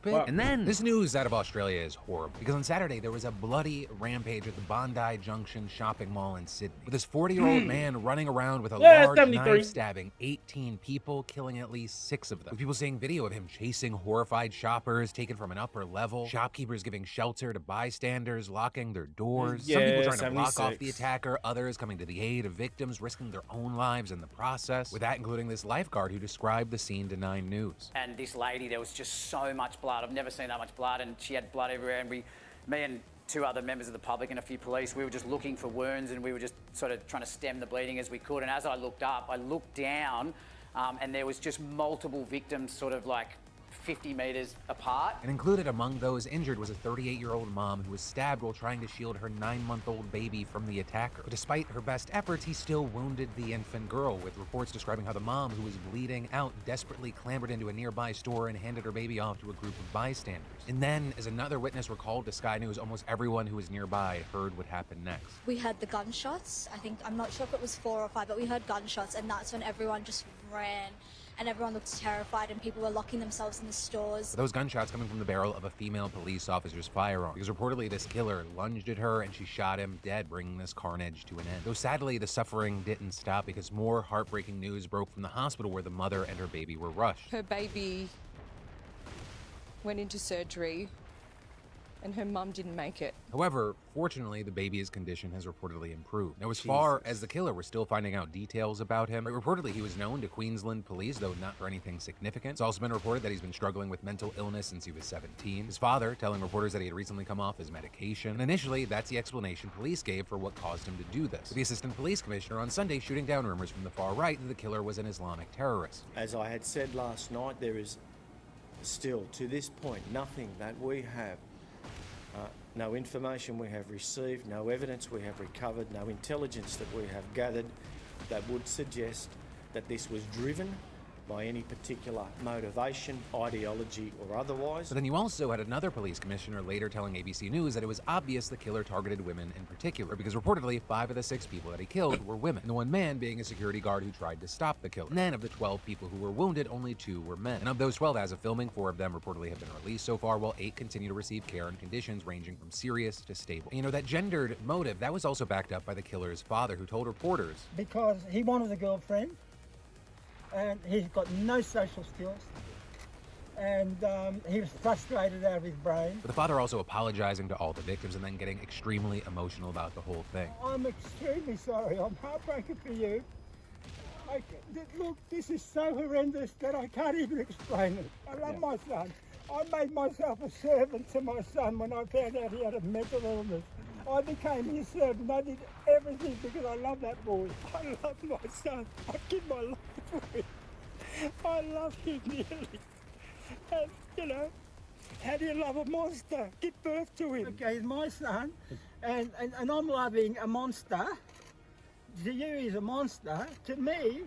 Well- And then this news out of Australia is horrible because on Saturday there was a bloody rampage at the Bondi Junction shopping mall in Sydney with this 40-year-old man running around with a Yeah, large 73. knife stabbing 18 people, killing at least 6 of them. With people seeing video of him chasing horrified shoppers taken from an upper level, shopkeepers giving shelter to bystanders, locking their doors, some people Yeah, trying to block off the 76. attacker, others coming to the aid of victims, risking their own lives in the process. With that including this lifeguard who described the scene to 9 News. And this lady, there was just so much blood. I've never seen that much blood, and she had blood everywhere. And me and 2 other members of the public and a few police, we were just looking for wounds, and we were just sort of trying to stem the bleeding as we could. And as I looked up, I looked down, and there was just multiple victims sort of like 50 meters apart. And included among those injured was a 38-year-old mom who was stabbed while trying to shield her 9-month-old baby from the attacker. But despite her best efforts, he still wounded the infant girl, with reports describing how the mom, who was bleeding out, desperately clambered into a nearby store and handed her baby off to a group of bystanders. And then, as another witness recalled to Sky News, almost everyone who was nearby heard what happened next. We heard the gunshots. I'm not sure if it was 4 or 5, but we heard gunshots, and that's when everyone just ran. And everyone looked terrified, and people were locking themselves in the stores. Those gunshots coming from the barrel of a female police officer's firearm, because reportedly this killer lunged at her and she shot him dead, bringing this carnage to an end. Though sadly, the suffering didn't stop because more heartbreaking news broke from the hospital where the mother and her baby were rushed. Her baby went into surgery and her mum didn't make it. However, fortunately, the baby's condition has reportedly improved. Now, as far as the killer, we're still finding out details about him. But reportedly, he was known to Queensland police, though not for anything significant. It's also been reported that he's been struggling with mental illness since he was 17. His father telling reporters that he had recently come off his medication. And initially, that's the explanation police gave for what caused him to do this. With the assistant police commissioner on Sunday shooting down rumors from the far right that the killer was an Islamic terrorist. As I had said last night, there is still, to this point, nothing that we have, no information we have received, no evidence we have recovered, no intelligence that we have gathered that would suggest that this was driven by any particular motivation, ideology, or otherwise. But then you also had another police commissioner later telling ABC News that it was obvious the killer targeted women in particular, because reportedly 5 of the 6 people that he killed were women, and the one man being a security guard who tried to stop the kill. And then of the 12 people who were wounded, only 2 were men. And of those 12, as of filming, 4 of them reportedly have been released so far, while 8 continue to receive care in conditions ranging from serious to stable. And you know, that gendered motive, that was also backed up by the killer's father, who told reporters, because he wanted a girlfriend, and he's got no social skills, and he was frustrated out of his brain. but the father also apologizing to all the victims and then getting extremely emotional about the whole thing. I'm extremely sorry. I'm heartbroken for you. Look, this is so horrendous that I can't even explain it. I love my son. I made myself a servant to my son when I found out he had a mental illness. I became his servant. I did everything because I love that boy. I love my son. I'd give my life for him. I love him dearly. And, you know, how do you love a monster? Give birth to him. Okay, he's my son, and I'm loving a monster. To you, he's a monster. To me,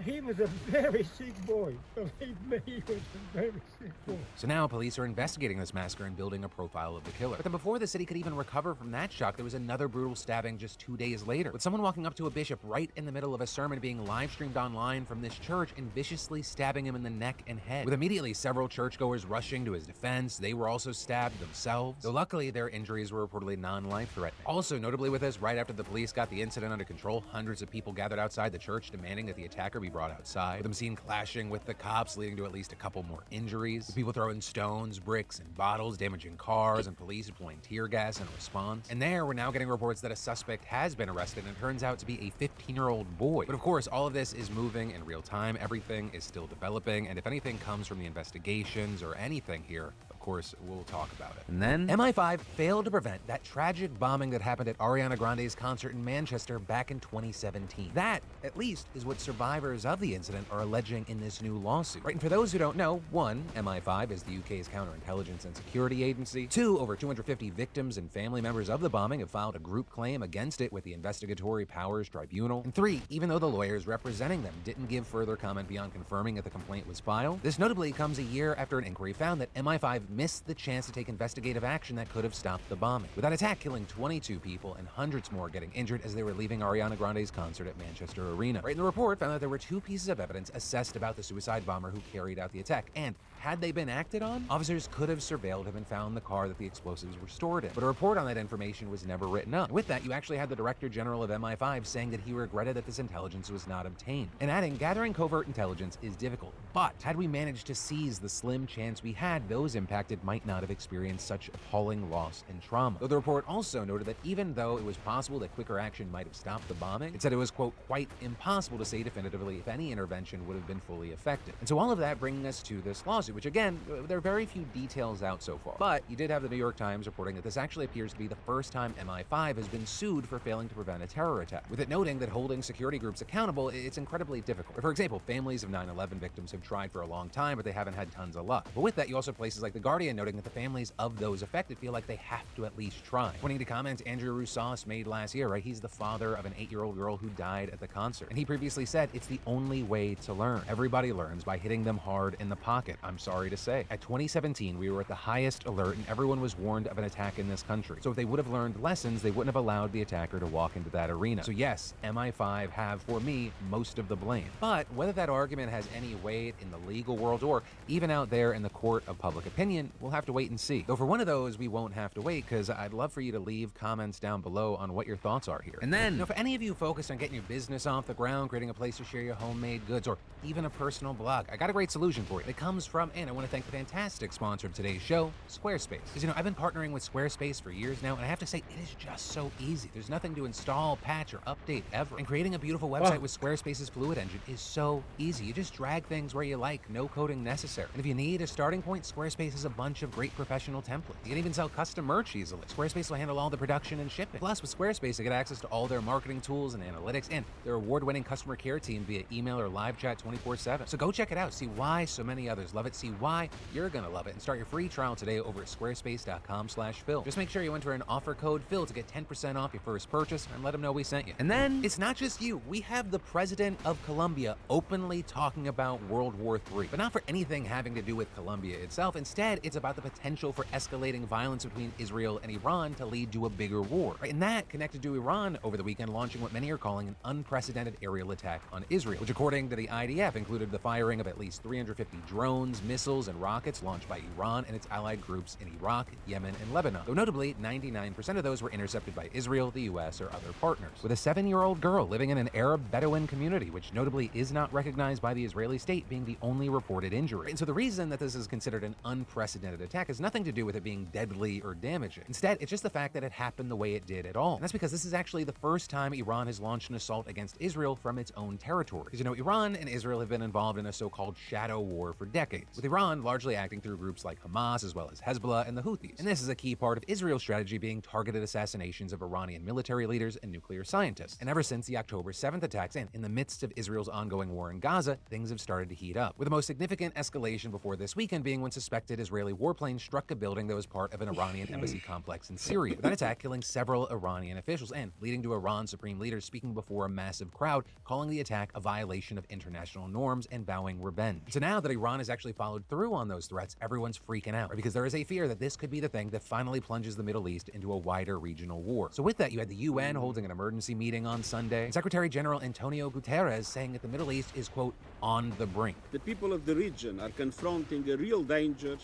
he was a very sick boy. Believe me, he was a very sick boy. So now police are investigating this massacre and building a profile of the killer. But then before the city could even recover from that shock, there was another brutal stabbing just 2 days later, with someone walking up to a bishop right in the middle of a sermon being live streamed online from this church and viciously stabbing him in the neck and head. With immediately several churchgoers rushing to his defense, they were also stabbed themselves, though luckily their injuries were reportedly non-life-threatening. Also notably with this, right after the police got the incident under control, hundreds of people gathered outside the church demanding that the attacker be brought outside, with them seen clashing with the cops, leading to at least a couple more injuries, with people throwing stones, bricks, and bottles, damaging cars, and police deploying tear gas in response. And there, we're now getting reports that a suspect has been arrested and it turns out to be a 15-year-old boy. But of course, all of this is moving in real time. Everything is still developing, and if anything comes from the investigations or anything here, of course, we'll talk about it. And then, MI5 failed to prevent that tragic bombing that happened at Ariana Grande's concert in Manchester back in 2017. That, at least, is what survivors of the incident are alleging in this new lawsuit. Right, and for those who don't know, 1, MI5 is the UK's counterintelligence and security agency. 2, over 250 victims and family members of the bombing have filed a group claim against it with the Investigatory Powers Tribunal. And 3, even though the lawyers representing them didn't give further comment beyond confirming that the complaint was filed, this notably comes a year after an inquiry found that MI5 missed the chance to take investigative action that could have stopped the bombing, with that attack killing 22 people and hundreds more getting injured as they were leaving Ariana Grande's concert at Manchester Arena. Right, and the report found that there were 2 pieces of evidence assessed about the suicide bomber who carried out the attack, and had they been acted on, officers could have surveilled him and found the car that the explosives were stored in. But a report on that information was never written up. And with that, you actually had the Director General of MI5 saying that he regretted that this intelligence was not obtained, and adding, gathering covert intelligence is difficult, but had we managed to seize the slim chance we had, those impacted might not have experienced such appalling loss and trauma. Though the report also noted that even though it was possible that quicker action might have stopped the bombing, it said it was, quote, quite impossible to say definitively if any intervention would have been fully effective. And so all of that bringing us to this lawsuit, which again, there are very few details out so far. But you did have the New York Times reporting that this actually appears to be the first time MI5 has been sued for failing to prevent a terror attack, with it noting that holding security groups accountable, it's incredibly difficult. For example, families of 9/11 victims have tried for a long time, but they haven't had tons of luck. But with that, you also have places like The Guardian noting that the families of those affected feel like they have to at least try. Pointing to comments Andrew Roussos made last year, right? He's the father of an 8-year-old girl who died at the concert. And he previously said, it's the only way to learn. Everybody learns by hitting them hard in the pocket, I'm sorry to say. At 2017, we were at the highest alert and everyone was warned of an attack in this country. So if they would have learned lessons, they wouldn't have allowed the attacker to walk into that arena. So yes, MI5 have, for me, most of the blame. But whether that argument has any weight in the legal world or even out there in the court of public opinion, we'll have to wait and see. Though for one of those, we won't have to wait, because I'd love for you to leave comments down below on what your thoughts are here. And then, for any of you focused on getting your business off the ground, creating a place to share your homemade goods, or even a personal blog, I got a great solution for you. It comes from, and I want to thank the fantastic sponsor of today's show, Squarespace. Because, I've been partnering with Squarespace for years now, and I have to say, it is just so easy. There's nothing to install, patch, or update ever. And creating a beautiful website with Squarespace's Fluid Engine is so easy. You just drag things where you like, no coding necessary. And if you need a starting point, Squarespace has a bunch of great professional templates. You can even sell custom merch easily. Squarespace will handle all the production and shipping. Plus, with Squarespace, you get access to all their marketing tools and analytics, and their award-winning customer care team via email or live chat 24/7. So go check it out. See why so many others love it. See why you're gonna love it. And start your free trial today over at squarespace.com/Phil. Just make sure you enter an offer code Phil to get 10% off your first purchase and let them know we sent you. And then, it's not just you. We have the president of Colombia openly talking about World War III. But not for anything having to do with Colombia itself. Instead, it's about the potential for escalating violence between Israel and Iran to lead to a bigger war. Right? And that connected to Iran over the weekend launching what many are calling an unprecedented aerial attack on Israel, which according to the IDF included the firing of at least 350 drones, missiles, and rockets launched by Iran and its allied groups in Iraq, Yemen, and Lebanon. Though notably, 99% of those were intercepted by Israel, the US, or other partners. With a 7-year-old girl living in an Arab Bedouin community, which notably is not recognized by the Israeli state, being the only reported injury. And so the reason that this is considered an unprecedented attack has nothing to do with it being deadly or damaging. Instead, it's just the fact that it happened the way it did at all. And that's because this is actually the first time Iran has launched an assault against Israel from its own territory. Because Iran and Israel have been involved in a so-called shadow war for decades, with Iran largely acting through groups like Hamas as well as Hezbollah and the Houthis. And this is a key part of Israel's strategy being targeted assassinations of Iranian military leaders and nuclear scientists. And ever since the October 7th attacks and in the midst of Israel's ongoing war in Gaza, things have started to heat up, with the most significant escalation before this weekend being when suspected Israeli warplanes struck a building that was part of an Iranian embassy complex in Syria. That attack killing several Iranian officials and leading to Iran's supreme leader speaking before a massive crowd, calling the attack a violation of international norms and vowing revenge. So now that Iran has actually followed through on those threats, everyone's freaking out, right? Because there is a fear that this could be the thing that finally plunges the Middle East into a wider regional war. So with that, you had the UN holding an emergency meeting on Sunday, and Secretary General Antonio Guterres saying that the Middle East is, quote, on the brink. The people of the region are confronting a real danger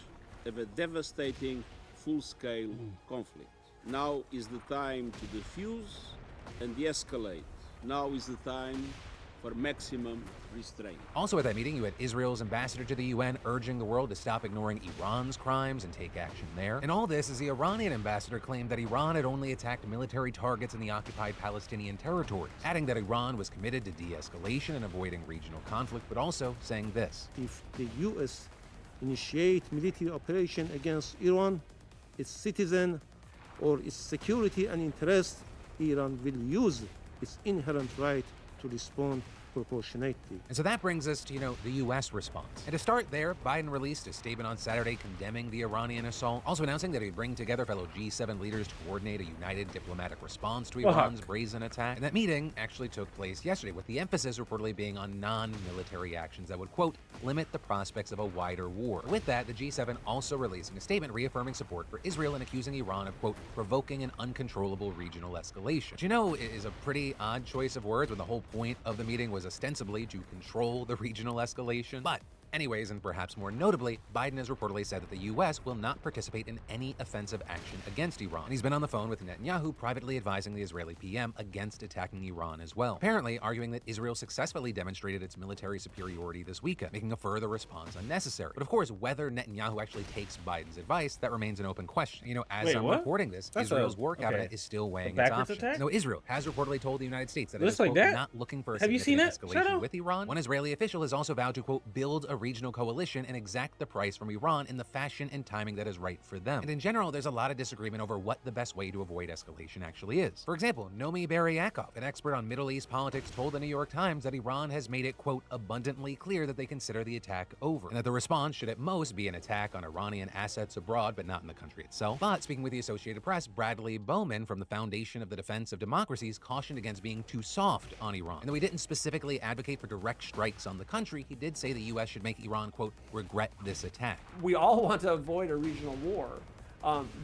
of a devastating full-scale conflict. Now is the time to defuse and de-escalate. Now is the time for maximum restraint. Also at that meeting, you had Israel's ambassador to the UN urging the world to stop ignoring Iran's crimes and take action there. And all this as the Iranian ambassador claimed that Iran had only attacked military targets in the occupied Palestinian territories, adding that Iran was committed to de-escalation and avoiding regional conflict, but also saying this. If the U.S. initiate military operation against Iran, its citizen, or its security and interest, Iran will use its inherent right to respond proportionately. And so that brings us to, the U.S. response. And to start there, Biden released a statement on Saturday condemning the Iranian assault, also announcing that he'd bring together fellow G7 leaders to coordinate a united diplomatic response to Iran's brazen attack. And that meeting actually took place yesterday, with the emphasis reportedly being on non-military actions that would, quote, limit the prospects of a wider war. With that, the G7 also releasing a statement reaffirming support for Israel and accusing Iran of, quote, provoking an uncontrollable regional escalation. Which is a pretty odd choice of words when the whole point of the meeting was ostensibly to control the regional escalation. But anyways, and perhaps more notably, Biden has reportedly said that the U.S. will not participate in any offensive action against Iran. And he's been on the phone with Netanyahu, privately advising the Israeli PM against attacking Iran as well, apparently arguing that Israel successfully demonstrated its military superiority this weekend, making a further response unnecessary. But of course, whether Netanyahu actually takes Biden's advice, that remains an open question. As I'm reporting this, Israel's war cabinet is still weighing its options. Attack? No, Israel has reportedly told the United States that it Looks is, like quote, that. not looking for a Have you seen significant it? escalation with Iran. One Israeli official has also vowed to, quote, build a regional coalition and exact the price from Iran in the fashion and timing that is right for them. And in general, there's a lot of disagreement over what the best way to avoid escalation actually is. For example, Nomi Beryakov, an expert on Middle East politics, told the New York Times that Iran has made it, quote, abundantly clear that they consider the attack over, and that the response should at most be an attack on Iranian assets abroad, but not in the country itself. But speaking with the Associated Press, Bradley Bowman from the Foundation of the Defense of Democracies cautioned against being too soft on Iran. And though he didn't specifically advocate for direct strikes on the country, he did say the U.S. should make Iran, quote, regret this attack. We all want to avoid a regional war,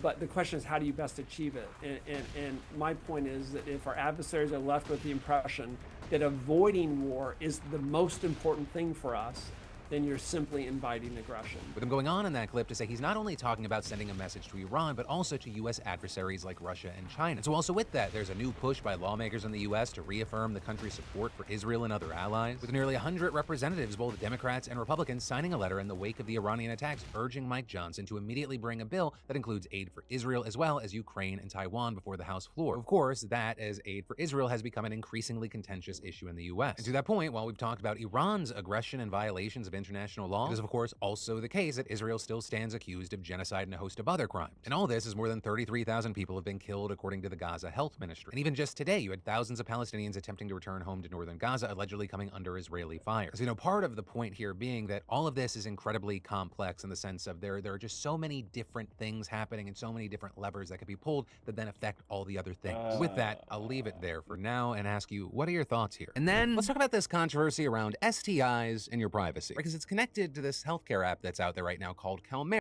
but the question is, how do you best achieve it? And my point is that if our adversaries are left with the impression that avoiding war is the most important thing for us, then you're simply inviting aggression. With him going on in that clip to say he's not only talking about sending a message to Iran, but also to U.S. adversaries like Russia and China. So also with that, there's a new push by lawmakers in the U.S. to reaffirm the country's support for Israel and other allies, with nearly 100 representatives, both Democrats and Republicans, signing a letter in the wake of the Iranian attacks, urging Mike Johnson to immediately bring a bill that includes aid for Israel as well as Ukraine and Taiwan before the House floor. Of course, that, as aid for Israel, has become an increasingly contentious issue in the U.S. And to that point, while we've talked about Iran's aggression and violations of international law, it is of course also the case that Israel still stands accused of genocide and a host of other crimes. And all this is more than 33,000 people have been killed according to the Gaza Health Ministry. And even just today, you had thousands of Palestinians attempting to return home to northern Gaza, allegedly coming under Israeli fire. So, part of the point here being that all of this is incredibly complex in the sense of there are just so many different things happening and so many different levers that could be pulled that then affect all the other things. With that, I'll leave it there for now and ask you, what are your thoughts here? And then let's talk about this controversy around STIs and your privacy, because it's connected to this healthcare app that's out there right now called Calmer.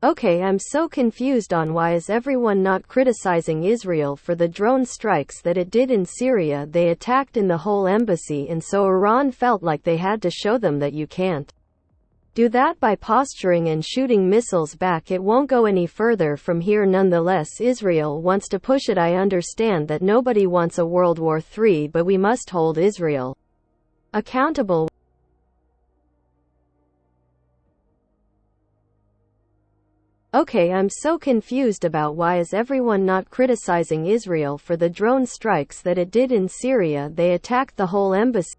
Okay, I'm so confused on why is everyone not criticizing Israel for the drone strikes that it did in Syria. They attacked in the whole embassy, and so Iran felt like they had to show them that you can't do that by posturing and shooting missiles back. It won't go any further from here. Nonetheless, Israel wants to push it. I understand that nobody wants a World War III, but we must hold Israel accountable. Okay, I'm so confused about why is everyone not criticizing Israel for the drone strikes that it did in Syria. They attacked the whole embassy.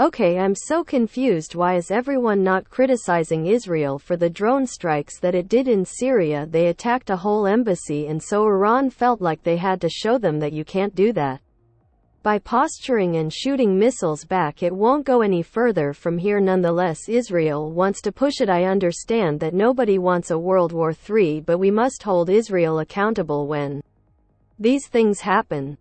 Okay, I'm so confused. Why is everyone not criticizing Israel for the drone strikes that it did in Syria? They attacked a whole embassy, and so Iran felt like they had to show them that you can't do that. By posturing and shooting missiles back, it won't go any further from here. Nonetheless, Israel wants to push it. I understand that nobody wants a World War III, but we must hold Israel accountable when these things happen.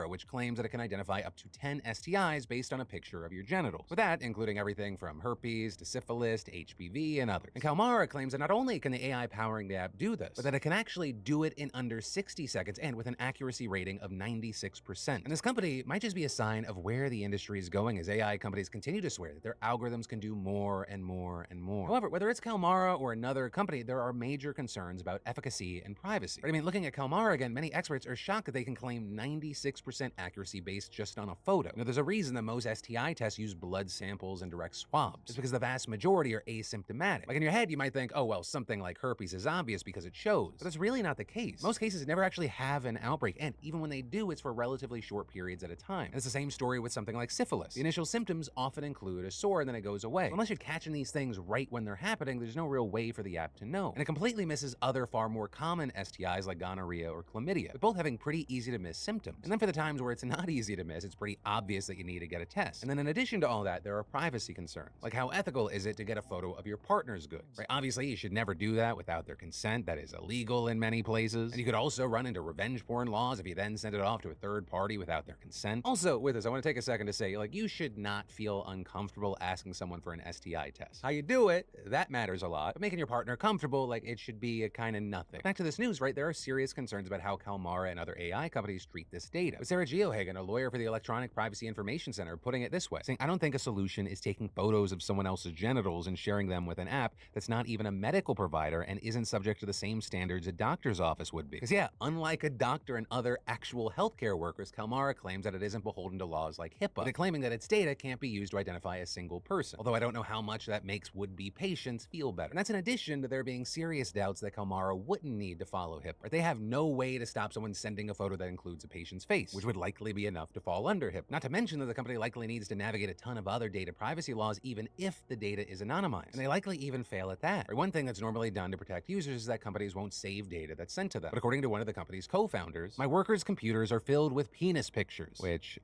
Which claims that it can identify up to 10 STIs based on a picture of your genitals, with that including everything from herpes to syphilis to HPV and others. And Kalmara claims that not only can the AI powering the app do this, but that it can actually do it in under 60 seconds and with an accuracy rating of 96%. And this company might just be a sign of where the industry is going as AI companies continue to swear that their algorithms can do more and more and more. However, whether it's Kalmara or another company, there are major concerns about efficacy and privacy. I mean, looking at Kalmara again, many experts are shocked that they can claim 96% accuracy based just on a photo. Now, there's a reason that most STI tests use blood samples and direct swabs. It's because the vast majority are asymptomatic. Like in your head, you might think, oh, well, something like herpes is obvious because it shows. But that's really not the case. Most cases never actually have an outbreak, and even when they do, it's for relatively short periods at a time. And it's the same story with something like syphilis. The initial symptoms often include a sore and then it goes away. But unless you're catching these things right when they're happening, there's no real way for the app to know. And it completely misses other far more common STIs like gonorrhea or chlamydia, but both having pretty easy to miss symptoms. And then for the times where it's not easy to miss, it's pretty obvious that you need to get a test. And then in addition to all that, there are privacy concerns. Like how ethical is it to get a photo of your partner's goods? Right? Obviously, you should never do that without their consent. That is illegal in many places. And you could also run into revenge porn laws if you then send it off to a third party without their consent. Also, with this, I want to take a second to say, like, you should not feel uncomfortable asking someone for an STI test. How you do it, that matters a lot. But making your partner comfortable, like, it should be a kind of nothing. Back to this news, right? There are serious concerns about how Kalmara and other AI companies treat this data. With Sarah Geohagen, a lawyer for the Electronic Privacy Information Center, putting it this way, saying, I don't think a solution is taking photos of someone else's genitals and sharing them with an app that's not even a medical provider and isn't subject to the same standards a doctor's office would be. Because yeah, unlike a doctor and other actual healthcare workers, Kalmara claims that it isn't beholden to laws like HIPAA, but it claiming that its data can't be used to identify a single person. Although I don't know how much that makes would-be patients feel better. And that's in addition to there being serious doubts that Kalmara wouldn't need to follow HIPAA. Right? They have no way to stop someone sending a photo that includes a patient's face, which would likely be enough to fall under HIPAA. Not to mention that the company likely needs to navigate a ton of other data privacy laws even if the data is anonymized. And they likely even fail at that. Right? One thing that's normally done to protect users is that companies won't save data that's sent to them. But according to one of the company's co-founders, my workers' computers are filled with penis pictures, which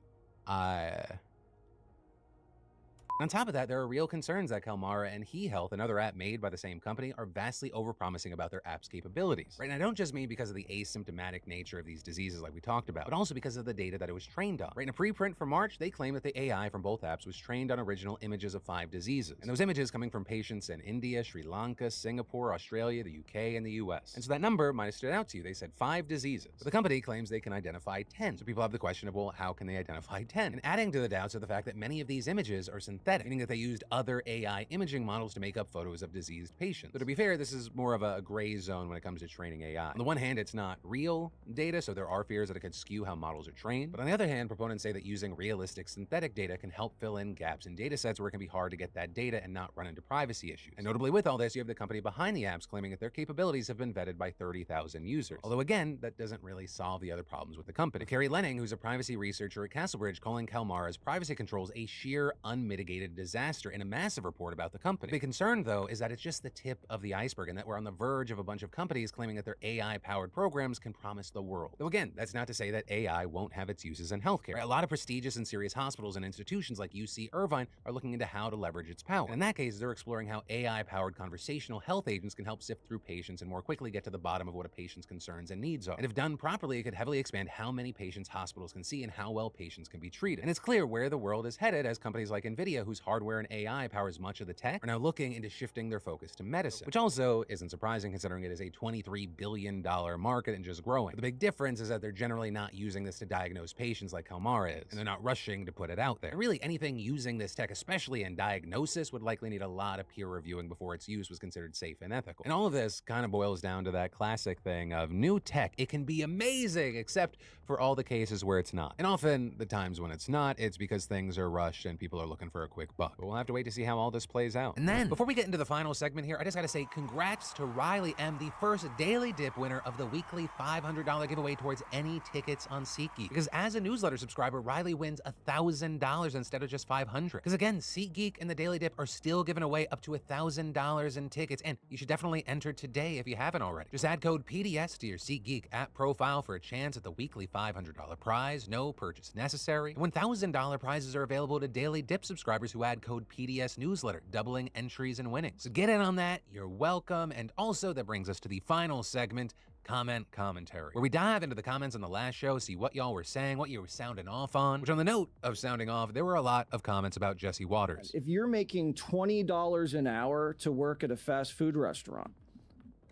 on top of that, there are real concerns that Kalmara and HeHealth, another app made by the same company, are vastly overpromising about their app's capabilities. Right? And I don't just mean because of the asymptomatic nature of these diseases like we talked about, but also because of the data that it was trained on. Right? In a preprint from March, they claim that the AI from both apps was trained on original images of 5 diseases. And those images coming from patients in India, Sri Lanka, Singapore, Australia, the UK, and the US. And so that number might have stood out to you. They said 5 diseases. But the company claims they can identify 10. So people have the question of, well, how can they identify 10? And adding to the doubts are the fact that many of these images are synthetic, meaning that they used other AI imaging models to make up photos of diseased patients. So to be fair, this is more of a gray zone when it comes to training AI. On the one hand, it's not real data, so there are fears that it could skew how models are trained. But on the other hand, proponents say that using realistic synthetic data can help fill in gaps in data sets where it can be hard to get that data and not run into privacy issues. And notably with all this, you have the company behind the apps claiming that their capabilities have been vetted by 30,000 users. Although again, that doesn't really solve the other problems with the company. Carrie Lenning, who's a privacy researcher at Castlebridge, calling Kalmara's privacy controls a sheer unmitigated created a disaster in a massive report about the company. The big concern, though, is that it's just the tip of the iceberg and that we're on the verge of a bunch of companies claiming that their AI-powered programs can promise the world. Though again, that's not to say that AI won't have its uses in healthcare. Right? A lot of prestigious and serious hospitals and institutions like UC Irvine are looking into how to leverage its power. And in that case, they're exploring how AI-powered conversational health agents can help sift through patients and more quickly get to the bottom of what a patient's concerns and needs are. And if done properly, it could heavily expand how many patients hospitals can see and how well patients can be treated. And it's clear where the world is headed as companies like Nvidia, whose hardware and AI powers much of the tech, are now looking into shifting their focus to medicine, which also isn't surprising considering it is a $23 billion market and just growing. But the big difference is that they're generally not using this to diagnose patients like Kalmara is, and they're not rushing to put it out there. And really, anything using this tech, especially in diagnosis, would likely need a lot of peer reviewing before its use was considered safe and ethical. And all of this kind of boils down to that classic thing of new tech. It can be amazing, except for all the cases where it's not. And often, the times when it's not, it's because things are rushed and people are looking for a quick buck. But we'll have to wait to see how all this plays out. And then, before we get into the final segment here, I just gotta say congrats to Riley M., the first Daily Dip winner of the weekly $500 giveaway towards any tickets on SeatGeek. Because as a newsletter subscriber, Riley wins $1,000 instead of just $500. Because again, SeatGeek and the Daily Dip are still giving away up to $1,000 in tickets, and you should definitely enter today if you haven't already. Just add code PDS to your SeatGeek app profile for a chance at the weekly $500 prize. No purchase necessary. And $1,000 prizes are available to Daily Dip subscribers who add code PDS newsletter, doubling entries and winnings. So get in on that. You're welcome. And also, that brings us to the final segment, comment commentary, where we dive into the comments on the last show, see what y'all were saying, what you were sounding off on. Which, on the note of sounding off, there were a lot of comments about Jesse Waters. If you're making $20 an hour to work at a fast food restaurant,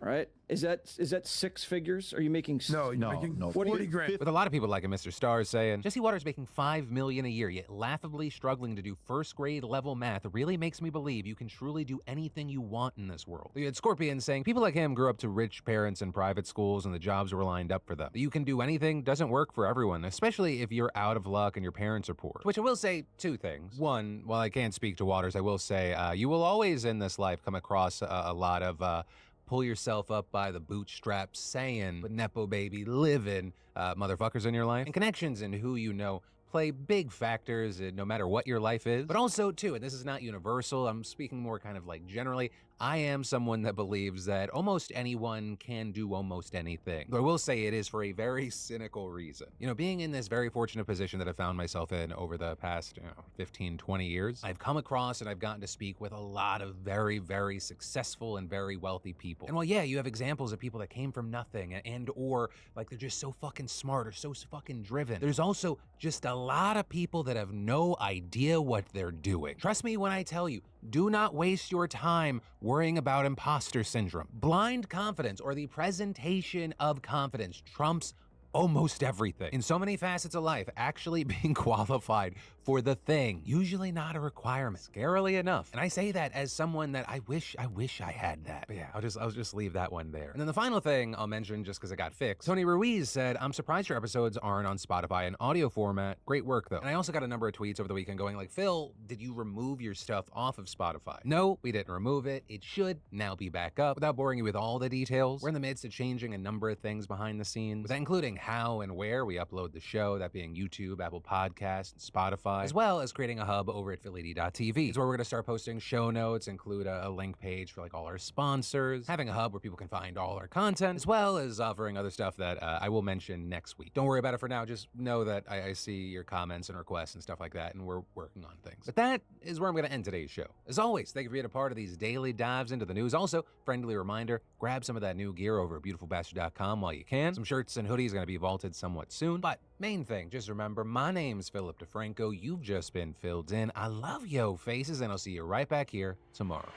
all right, is that six figures? Are you making no? Making 40 grand. With a lot of people like Mr. Stars saying Jesse Waters making $5 million a year, yet laughably struggling to do first grade level math really makes me believe you can truly do anything you want in this world. You had Scorpion saying people like him grew up to rich parents in private schools and the jobs were lined up for them. You can do anything doesn't work for everyone, especially if you're out of luck and your parents are poor. To which I will say two things. One, while I can't speak to Waters, I will say you will always in this life come across a lot of pull yourself up by the bootstraps saying, but Nepo baby living motherfuckers in your life. And connections and who you know play big factors no matter what your life is. But also, too, and this is not universal, I'm speaking more kind of like generally, I am someone that believes that almost anyone can do almost anything. But I will say it is for a very cynical reason. You know, being in this very fortunate position that I found myself in over the past 15, 20 years, I've come across and I've gotten to speak with a lot of very, very successful and very wealthy people. And while, yeah, you have examples of people that came from nothing and or like they're just so fucking smart or so fucking driven, there's also just a lot of people that have no idea what they're doing. Trust me when I tell you, do not waste your time worrying about imposter syndrome. Blind confidence, or the presentation of confidence, trumps almost everything. In so many facets of life, actually being qualified for the thing, usually not a requirement, scarily enough. And I say that as someone that I wish I had that. But yeah, I'll just leave that one there. And then the final thing I'll mention, just because it got fixed, Tony Ruiz said, I'm surprised your episodes aren't on Spotify in audio format. Great work though. And I also got a number of tweets over the weekend going like, Phil, did you remove your stuff off of Spotify? No, we didn't remove it. It should now be back up. Without boring you with all the details, we're in the midst of changing a number of things behind the scenes, with that including how and where we upload the show, that being YouTube, Apple Podcasts, and Spotify, as well as creating a hub over at philly.tv. It's where we're going to start posting show notes, include a link page for like all our sponsors, having a hub where people can find all our content, as well as offering other stuff that I will mention next week. Don't worry about it for now. Just know that I see your comments and requests and stuff like that, and we're working on things. But that is where I'm going to end today's show. As always, thank you for being a part of these daily dives into the news. Also, friendly reminder, grab some of that new gear over at beautifulbastard.com while you can. Some shirts and hoodies are going to be vaulted somewhat soon. But main thing, just remember, my name's Philip DeFranco. You've just been filled in. I love yo faces, and I'll see you right back here tomorrow.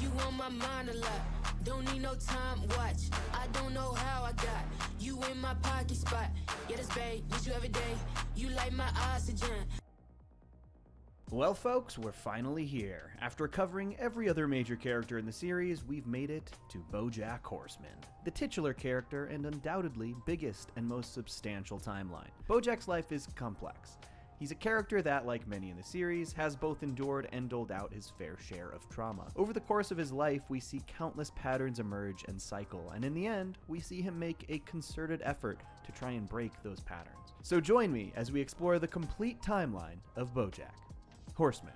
You on my mind a lot. Don't need no time watch. I don't know how I got you in my pocket spot. Yeah, that's babe. Need you every day. You like my oxygen. Well, folks, we're finally here. After covering every other major character in the series, we've made it to BoJack Horseman, the titular character and undoubtedly biggest and most substantial timeline. BoJack's life is complex. He's a character that, like many in the series, has both endured and doled out his fair share of trauma. Over the course of his life, we see countless patterns emerge and cycle, and in the end, we see him make a concerted effort to try and break those patterns. So join me as we explore the complete timeline of BoJack Horseman.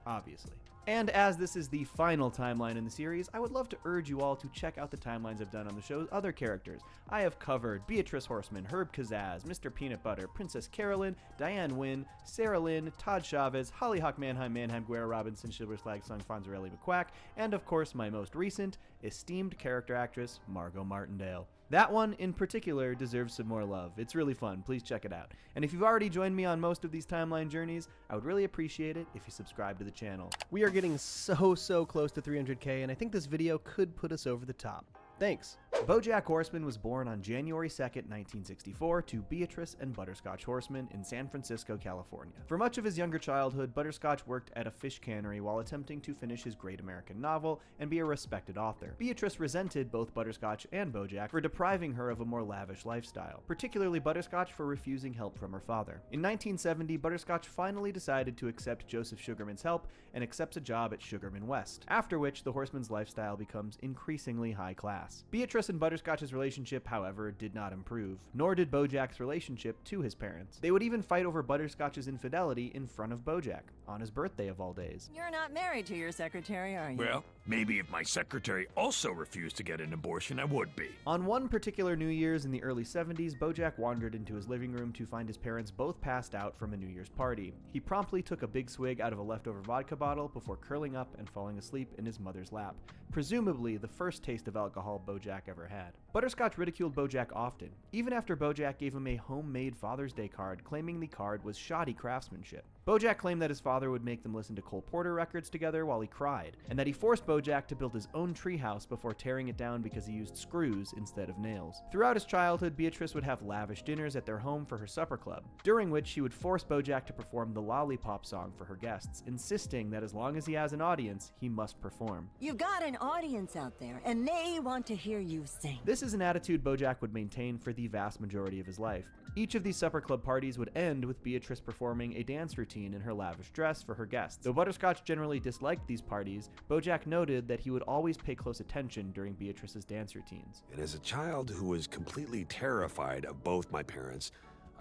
obviously. And as this is the final timeline in the series, I would love to urge you all to check out the timelines I've done on the show's other characters. I have covered Beatrice Horseman, Herb Kazaz, Mr. Peanut Butter, Princess Carolyn, Diane Wynn, Sarah Lynn, Todd Chavez, Hollyhock Mannheim, Guerra Robinson, Silver Slag Song, Fonzarelli McQuack, and of course my most recent, esteemed character actress, Margot Martindale. That one, in particular, deserves some more love. It's really fun. Please check it out. And if you've already joined me on most of these timeline journeys, I would really appreciate it if you subscribe to the channel. We are getting so close to 300K, and I think this video could put us over the top. Thanks. BoJack Horseman was born on January 2nd, 1964 to Beatrice and Butterscotch Horseman in San Francisco, California. For much of his younger childhood, Butterscotch worked at a fish cannery while attempting to finish his great American novel and be a respected author. Beatrice resented both Butterscotch and BoJack for depriving her of a more lavish lifestyle, particularly Butterscotch for refusing help from her father. In 1970, Butterscotch finally decided to accept Joseph Sugarman's help and accepts a job at Sugarman West, after which the Horseman's lifestyle becomes increasingly high class. Beatrice and Butterscotch's relationship, however, did not improve, nor did BoJack's relationship to his parents. They would even fight over Butterscotch's infidelity in front of BoJack, on his birthday of all days. You're not married to your secretary, are you? Well, maybe if my secretary also refused to get an abortion, I would be. On one particular New Year's in the early 70s, BoJack wandered into his living room to find his parents both passed out from a New Year's party. He promptly took a big swig out of a leftover vodka bottle before curling up and falling asleep in his mother's lap, presumably the first taste of alcohol BoJack ever had. Butterscotch ridiculed BoJack often, even after BoJack gave him a homemade Father's Day card, claiming the card was shoddy craftsmanship. BoJack claimed that his father would make them listen to Cole Porter records together while he cried, and that he forced BoJack to build his own treehouse before tearing it down because he used screws instead of nails. Throughout his childhood, Beatrice would have lavish dinners at their home for her supper club, during which she would force BoJack to perform the Lollipop song for her guests, insisting that as long as he has an audience, he must perform. You've got an audience out there, and they want to hear you sing. This is an attitude BoJack would maintain for the vast majority of his life. Each of these supper club parties would end with Beatrice performing a dance routine in her lavish dress for her guests. Though Butterscotch generally disliked these parties, BoJack noted that he would always pay close attention during Beatrice's dance routines. And as a child who was completely terrified of both my parents,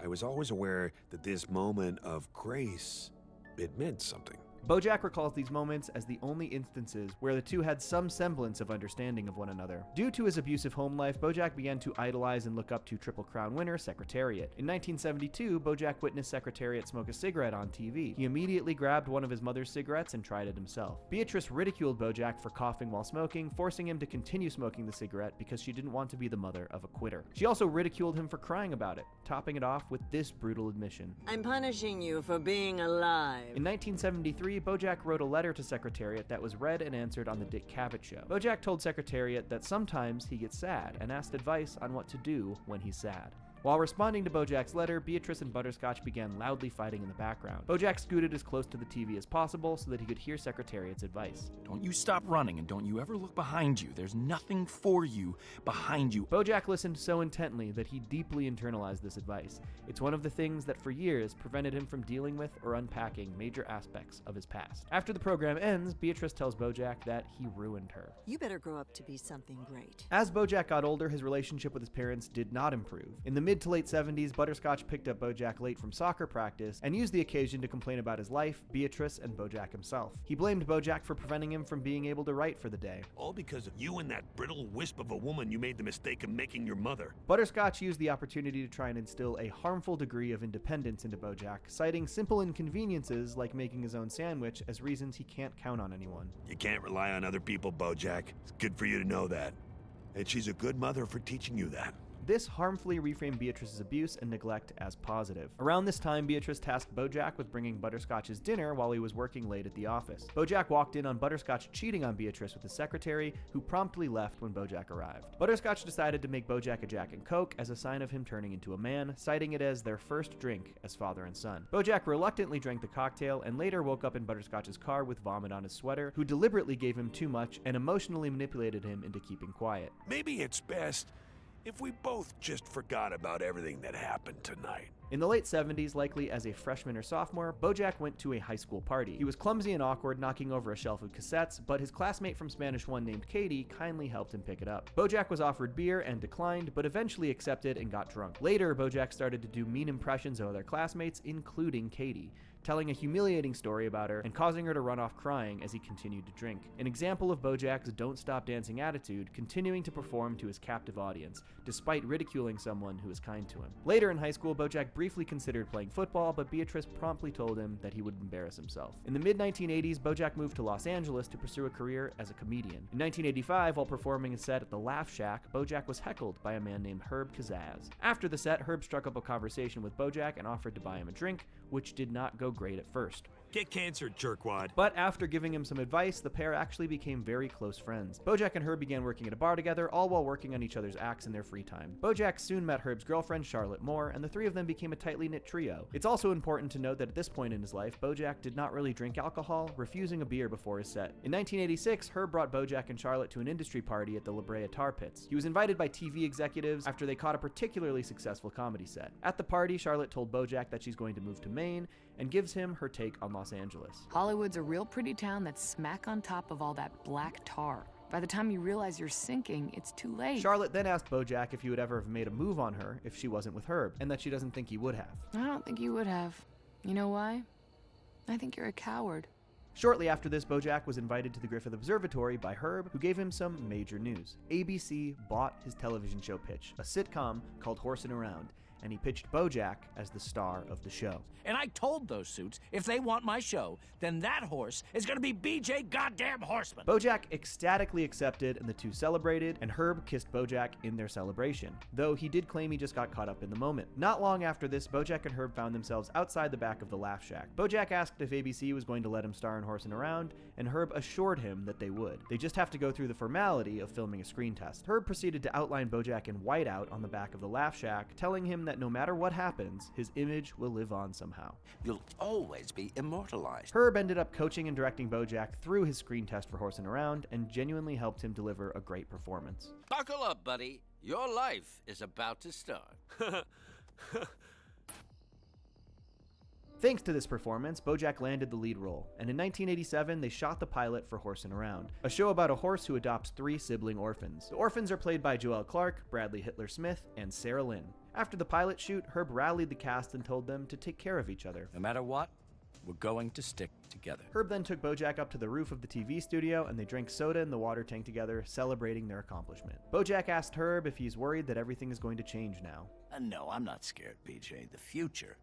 I was always aware that this moment of grace, it meant something. BoJack recalls these moments as the only instances where the two had some semblance of understanding of one another. Due to his abusive home life, BoJack began to idolize and look up to Triple Crown winner Secretariat. In 1972, BoJack witnessed Secretariat smoke a cigarette on TV. He immediately grabbed one of his mother's cigarettes and tried it himself. Beatrice ridiculed BoJack for coughing while smoking, forcing him to continue smoking the cigarette because she didn't want to be the mother of a quitter. She also ridiculed him for crying about it, topping it off with this brutal admission. I'm punishing you for being alive. In 1973, BoJack wrote a letter to Secretariat that was read and answered on the Dick Cavett Show. BoJack told Secretariat that sometimes he gets sad and asked advice on what to do when he's sad. While responding to BoJack's letter, Beatrice and Butterscotch began loudly fighting in the background. BoJack scooted as close to the TV as possible so that he could hear Secretariat's advice. Don't you stop running, and don't you ever look behind you. There's nothing for you behind you. BoJack listened so intently that he deeply internalized this advice. It's one of the things that for years prevented him from dealing with or unpacking major aspects of his past. After the program ends, Beatrice tells BoJack that he ruined her. You better grow up to be something great. As BoJack got older, his relationship with his parents did not improve. In the mid to late 70s, Butterscotch picked up BoJack late from soccer practice and used the occasion to complain about his life, Beatrice, and BoJack himself. He blamed BoJack for preventing him from being able to write for the day. All because of you and that brittle wisp of a woman you made the mistake of making your mother. Butterscotch used the opportunity to try and instill a harmful degree of independence into BoJack, citing simple inconveniences like making his own sandwich as reasons he can't count on anyone. You can't rely on other people, BoJack. It's good for you to know that. And she's a good mother for teaching you that. This harmfully reframed Beatrice's abuse and neglect as positive. Around this time, Beatrice tasked BoJack with bringing Butterscotch's dinner while he was working late at the office. BoJack walked in on Butterscotch cheating on Beatrice with his secretary, who promptly left when BoJack arrived. Butterscotch decided to make BoJack a Jack and Coke as a sign of him turning into a man, citing it as their first drink as father and son. BoJack reluctantly drank the cocktail and later woke up in Butterscotch's car with vomit on his sweater, who deliberately gave him too much and emotionally manipulated him into keeping quiet. Maybe it's best if we both just forgot about everything that happened tonight. In the late 70s, likely as a freshman or sophomore, Bojack went to a high school party. He was clumsy and awkward, knocking over a shelf of cassettes, but his classmate from Spanish 1 named Katie kindly helped him pick it up. Bojack was offered beer and declined, but eventually accepted and got drunk. Later, Bojack started to do mean impressions of other classmates, including Katie, telling a humiliating story about her and causing her to run off crying as he continued to drink. An example of Bojack's don't stop dancing attitude, continuing to perform to his captive audience, despite ridiculing someone who was kind to him. Later in high school, Bojack briefly considered playing football, but Beatrice promptly told him that he would embarrass himself. In the mid-1980s, Bojack moved to Los Angeles to pursue a career as a comedian. In 1985, while performing a set at the Laugh Shack, Bojack was heckled by a man named Herb Kazaz. After the set, Herb struck up a conversation with Bojack and offered to buy him a drink, which did not go great at first. Get cancer, jerkwad. But after giving him some advice, the pair actually became very close friends. Bojack and Herb began working at a bar together, all while working on each other's acts in their free time. Bojack soon met Herb's girlfriend, Charlotte Moore, and the three of them became a tightly knit trio. It's also important to note that at this point in his life, Bojack did not really drink alcohol, refusing a beer before his set. In 1986, Herb brought Bojack and Charlotte to an industry party at the La Brea Tar Pits. He was invited by TV executives after they caught a particularly successful comedy set. At the party, Charlotte told Bojack that she's going to move to Maine, and gives him her take on Los Angeles. Hollywood's a real pretty town that's smack on top of all that black tar. By the time you realize you're sinking, it's too late. Charlotte then asked Bojack if he would ever have made a move on her if she wasn't with Herb, and that she doesn't think he would have. I don't think you would have. You know why? I think you're a coward. Shortly after this, Bojack was invited to the Griffith Observatory by Herb, who gave him some major news. ABC bought his television show pitch, a sitcom called Horsin' Around, and he pitched Bojack as the star of the show. And I told those suits, if they want my show, then that horse is gonna be BJ Goddamn Horseman. Bojack ecstatically accepted, and the two celebrated, and Herb kissed Bojack in their celebration, though he did claim he just got caught up in the moment. Not long after this, Bojack and Herb found themselves outside the back of the Laugh Shack. Bojack asked if ABC was going to let him star in Horsin' Around, and Herb assured him that they would. They just have to go through the formality of filming a screen test. Herb proceeded to outline Bojack in whiteout on the back of the Laugh Shack, telling him that no matter what happens, his image will live on somehow. You'll always be immortalized. Herb ended up coaching and directing Bojack through his screen test for Horsin' Around, and genuinely helped him deliver a great performance. Buckle up, buddy. Your life is about to start. Thanks to this performance, Bojack landed the lead role, and in 1987 they shot the pilot for Horsin' Around, a show about a horse who adopts 3 sibling orphans. The orphans are played by Joelle Clark, Bradley Hitler Smith, and Sarah Lynn. After the pilot shoot, Herb rallied the cast and told them to take care of each other. No matter what, we're going to stick together. Herb then took Bojack up to the roof of the TV studio, and they drank soda in the water tank together, celebrating their accomplishment. Bojack asked Herb if he's worried that everything is going to change now. No, I'm not scared, BJ. The future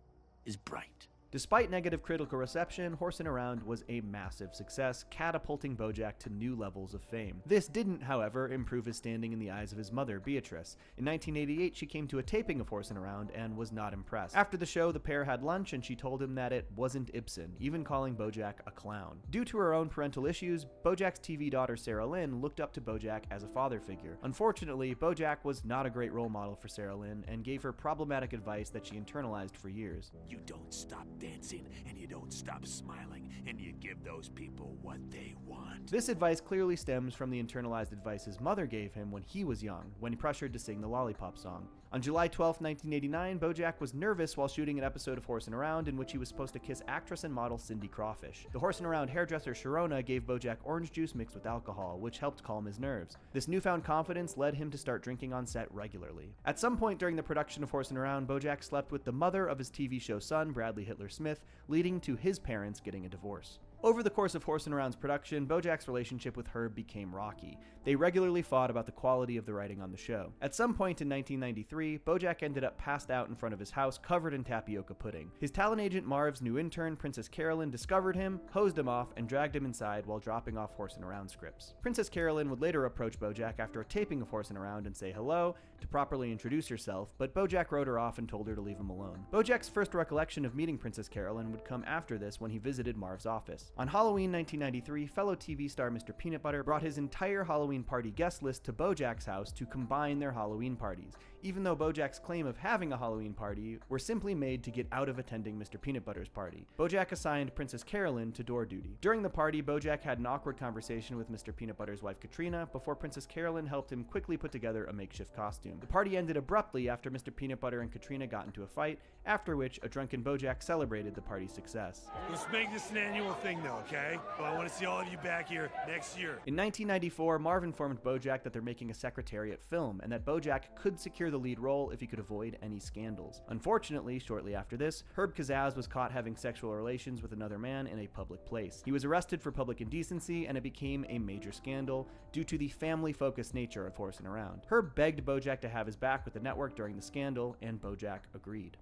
is bright. Despite negative critical reception, Horsin' Around was a massive success, catapulting Bojack to new levels of fame. This didn't, however, improve his standing in the eyes of his mother, Beatrice. In 1988, she came to a taping of Horsin' Around and was not impressed. After the show, the pair had lunch, and she told him that it wasn't Ibsen, even calling Bojack a clown. Due to her own parental issues, Bojack's TV daughter Sarah Lynn looked up to Bojack as a father figure. Unfortunately, Bojack was not a great role model for Sarah Lynn, and gave her problematic advice that she internalized for years. You don't stop dancing, and you don't stop smiling, and you give those people what they want. This advice clearly stems from the internalized advice his mother gave him when he was young, when he pressured to sing the Lollipop song. On July 12, 1989, Bojack was nervous while shooting an episode of Horsin' Around in which he was supposed to kiss actress and model Cindy Crawfish. The Horsin' Around hairdresser Sharona gave Bojack orange juice mixed with alcohol, which helped calm his nerves. This newfound confidence led him to start drinking on set regularly. At some point during the production of Horsin' Around, Bojack slept with the mother of his TV show son, Bradley Hitler Smith, leading to his parents getting a divorce. Over the course of Horsin' Around's production, Bojack's relationship with Herb became rocky. They regularly fought about the quality of the writing on the show. At some point in 1993, Bojack ended up passed out in front of his house covered in tapioca pudding. His talent agent Marv's new intern, Princess Carolyn, discovered him, hosed him off, and dragged him inside while dropping off Horsin' Around scripts. Princess Carolyn would later approach Bojack after a taping of Horsin' Around and say hello to properly introduce herself, but Bojack wrote her off and told her to leave him alone. Bojack's first recollection of meeting Princess Carolyn would come after this when he visited Marv's office. On Halloween 1993, fellow TV star Mr. Peanut Butter brought his entire Halloween party guest list to Bojack's house to combine their Halloween parties. even though Bojack's claim of having a Halloween party were simply made to get out of attending Mr. Peanut Butter's party. Bojack assigned Princess Carolyn to door duty. During the party, Bojack had an awkward conversation with Mr. Peanut Butter's wife Katrina before Princess Carolyn helped him quickly put together a makeshift costume. The party ended abruptly after Mr. Peanut Butter and Katrina got into a fight, after which a drunken Bojack celebrated the party's success. Let's make this an annual thing though, okay? Well, I want to see all of you back here next year. In 1994, Marv informed Bojack that they're making a Secretariat film, and that Bojack could secure the lead role if he could avoid any scandals. Unfortunately, shortly after this, Herb Kazaz was caught having sexual relations with another man in a public place. He was arrested for public indecency, and it became a major scandal due to the family-focused nature of Horsing Around. Herb begged Bojack to have his back with the network during the scandal, and Bojack agreed.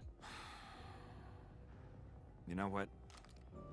You know what?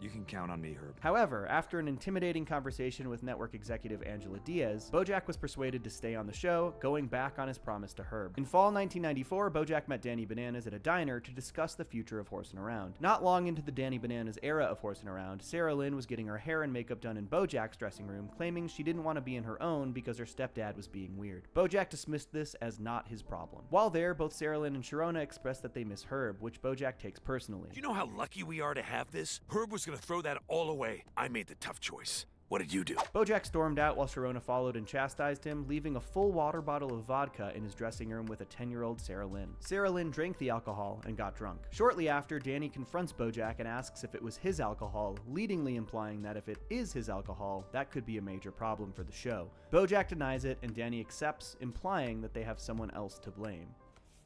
You can count on me, Herb. However, after an intimidating conversation with network executive Angela Diaz, Bojack was persuaded to stay on the show, going back on his promise to Herb. In fall 1994, Bojack met Danny Bananas at a diner to discuss the future of Horsing Around. Not long into the Danny Bananas era of Horsing Around, Sarah Lynn was getting her hair and makeup done in Bojack's dressing room, claiming she didn't want to be in her own because her stepdad was being weird. Bojack dismissed this as not his problem. While there, both Sarah Lynn and Sharona expressed that they miss Herb, which Bojack takes personally. Do you know how lucky we are to have this? Herb was gonna throw that all away. I made the tough choice. What did you do? Bojack stormed out while Sharona followed and chastised him, leaving a full water bottle of vodka in his dressing room with a 10-year-old Sarah Lynn. Sarah Lynn drank the alcohol and got drunk. Shortly after, Danny confronts Bojack and asks if it was his alcohol, leadingly implying that if it is his alcohol, that could be a major problem for the show. Bojack denies it, and Danny accepts, implying that they have someone else to blame.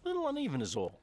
Little uneven is all.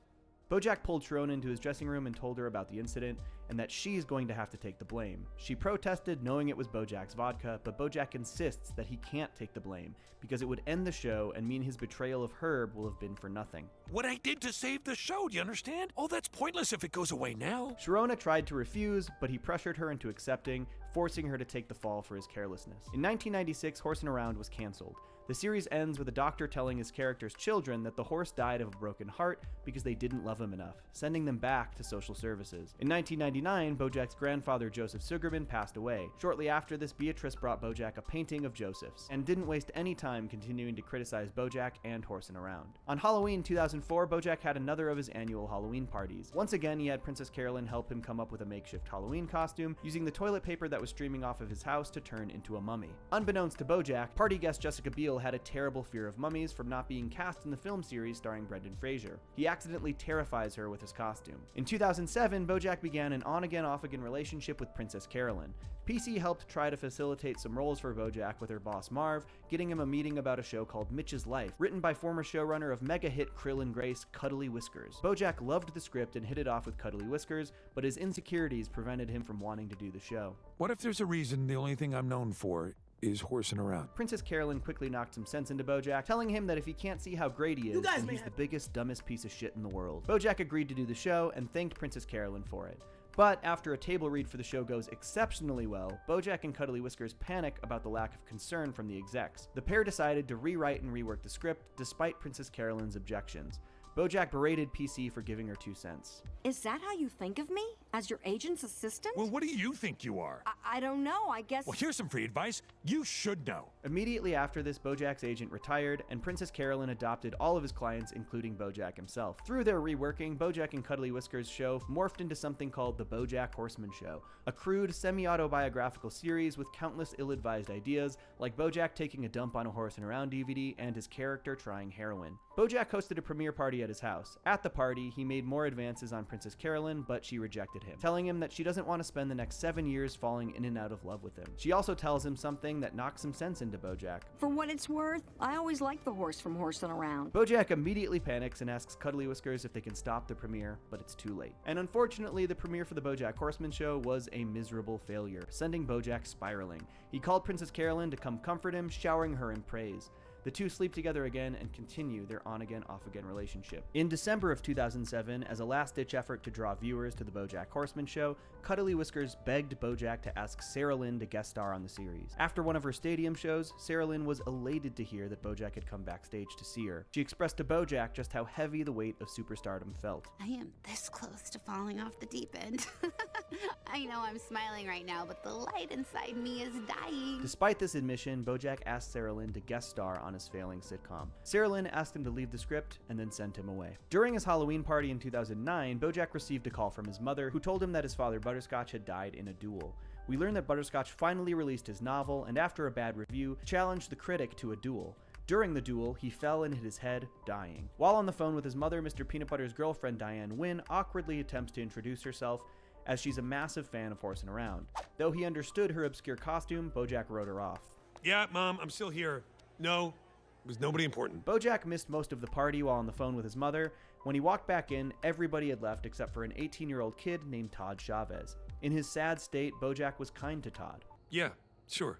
Bojack pulled Sharona into his dressing room and told her about the incident, and that she's going to have to take the blame. She protested, knowing it was Bojack's vodka, but Bojack insists that he can't take the blame, because it would end the show and mean his betrayal of Herb will have been for nothing. What I did to save the show, do you understand? Oh, that's pointless if it goes away now. Sharona tried to refuse, but he pressured her into accepting, forcing her to take the fall for his carelessness. In 1996, Horsing Around was canceled. The series ends with a doctor telling his character's children that the horse died of a broken heart because they didn't love him enough, sending them back to social services. In 1999, Bojack's grandfather Joseph Sugarman passed away. Shortly after this, Beatrice brought Bojack a painting of Joseph's, and didn't waste any time continuing to criticize Bojack and Horsing Around. On Halloween 2004, Bojack had another of his annual Halloween parties. Once again, he had Princess Carolyn help him come up with a makeshift Halloween costume, using the toilet paper that was streaming off of his house to turn into a mummy. Unbeknownst to Bojack, party guest Jessica Biel had a terrible fear of mummies from not being cast in the film series starring Brendan Fraser. He accidentally terrifies her with his costume. In 2007, Bojack began an on-again, off-again relationship with Princess Carolyn. PC helped try to facilitate some roles for Bojack with her boss Marv, getting him a meeting about a show called Mitch's Life, written by former showrunner of mega hit Krill and Grace, Cuddly Whiskers. Bojack loved the script and hit it off with Cuddly Whiskers, but his insecurities prevented him from wanting to do the show. What if there's a reason the only thing I'm known for is horsing around? Princess Carolyn quickly knocked some sense into Bojack, telling him that if he can't see how great he is, then he's the biggest, dumbest piece of shit in the world. Bojack agreed to do the show and thanked Princess Carolyn for it. But after a table read for the show goes exceptionally well, Bojack and Cuddly Whiskers panic about the lack of concern from the execs. The pair decided to rewrite and rework the script, despite Princess Carolyn's objections. Bojack berated PC for giving her 2 cents. Is that how you think of me? As your agent's assistant? Well, what do you think you are? I don't know, I guess... Well, here's some free advice. You should know. Immediately after this, Bojack's agent retired, and Princess Carolyn adopted all of his clients, including Bojack himself. Through their reworking, Bojack and Cuddly Whiskers' show morphed into something called the Bojack Horseman Show, a crude, semi-autobiographical series with countless ill-advised ideas, like Bojack taking a dump on a Horsing Around DVD and his character trying heroin. Bojack hosted a premiere party at his house. At the party, he made more advances on Princess Carolyn, but she rejected him, telling him that she doesn't want to spend the next 7 years falling in and out of love with him. She also tells him something that knocks some sense into Bojack. For what it's worth, I always liked the horse from Horsing Around. Bojack immediately panics and asks Cuddly Whiskers if they can stop the premiere, but it's too late. And unfortunately, the premiere for the Bojack Horseman Show was a miserable failure, sending Bojack spiraling. He called Princess Carolyn to come comfort him, showering her in praise. The two sleep together again and continue their on-again, off-again relationship. In December of 2007, as a last-ditch effort to draw viewers to the Bojack Horseman Show, Cuddly Whiskers begged Bojack to ask Sarah Lynn to guest star on the series. After one of her stadium shows, Sarah Lynn was elated to hear that Bojack had come backstage to see her. She expressed to Bojack just how heavy the weight of superstardom felt. I am this close to falling off the deep end. I know I'm smiling right now, but the light inside me is dying. Despite this admission, Bojack asked Sarah Lynn to guest star on on his failing sitcom. Sarah Lynn asked him to leave the script and then sent him away. During his Halloween party in 2009, Bojack received a call from his mother, who told him that his father Butterscotch had died in a duel. We learn that Butterscotch finally released his novel, and after a bad review, challenged the critic to a duel. During the duel, he fell and hit his head, dying. While on the phone with his mother, Mr. Peanut Butter's girlfriend Diane Wynn awkwardly attempts to introduce herself, as she's a massive fan of horsing around. Though he understood her obscure costume, Bojack wrote her off. Yeah, Mom, I'm still here. No, it was nobody important. Bojack missed most of the party while on the phone with his mother. When he walked back in, everybody had left except for an 18-year-old kid named Todd Chavez. In his sad state, Bojack was kind to Todd. Yeah, sure.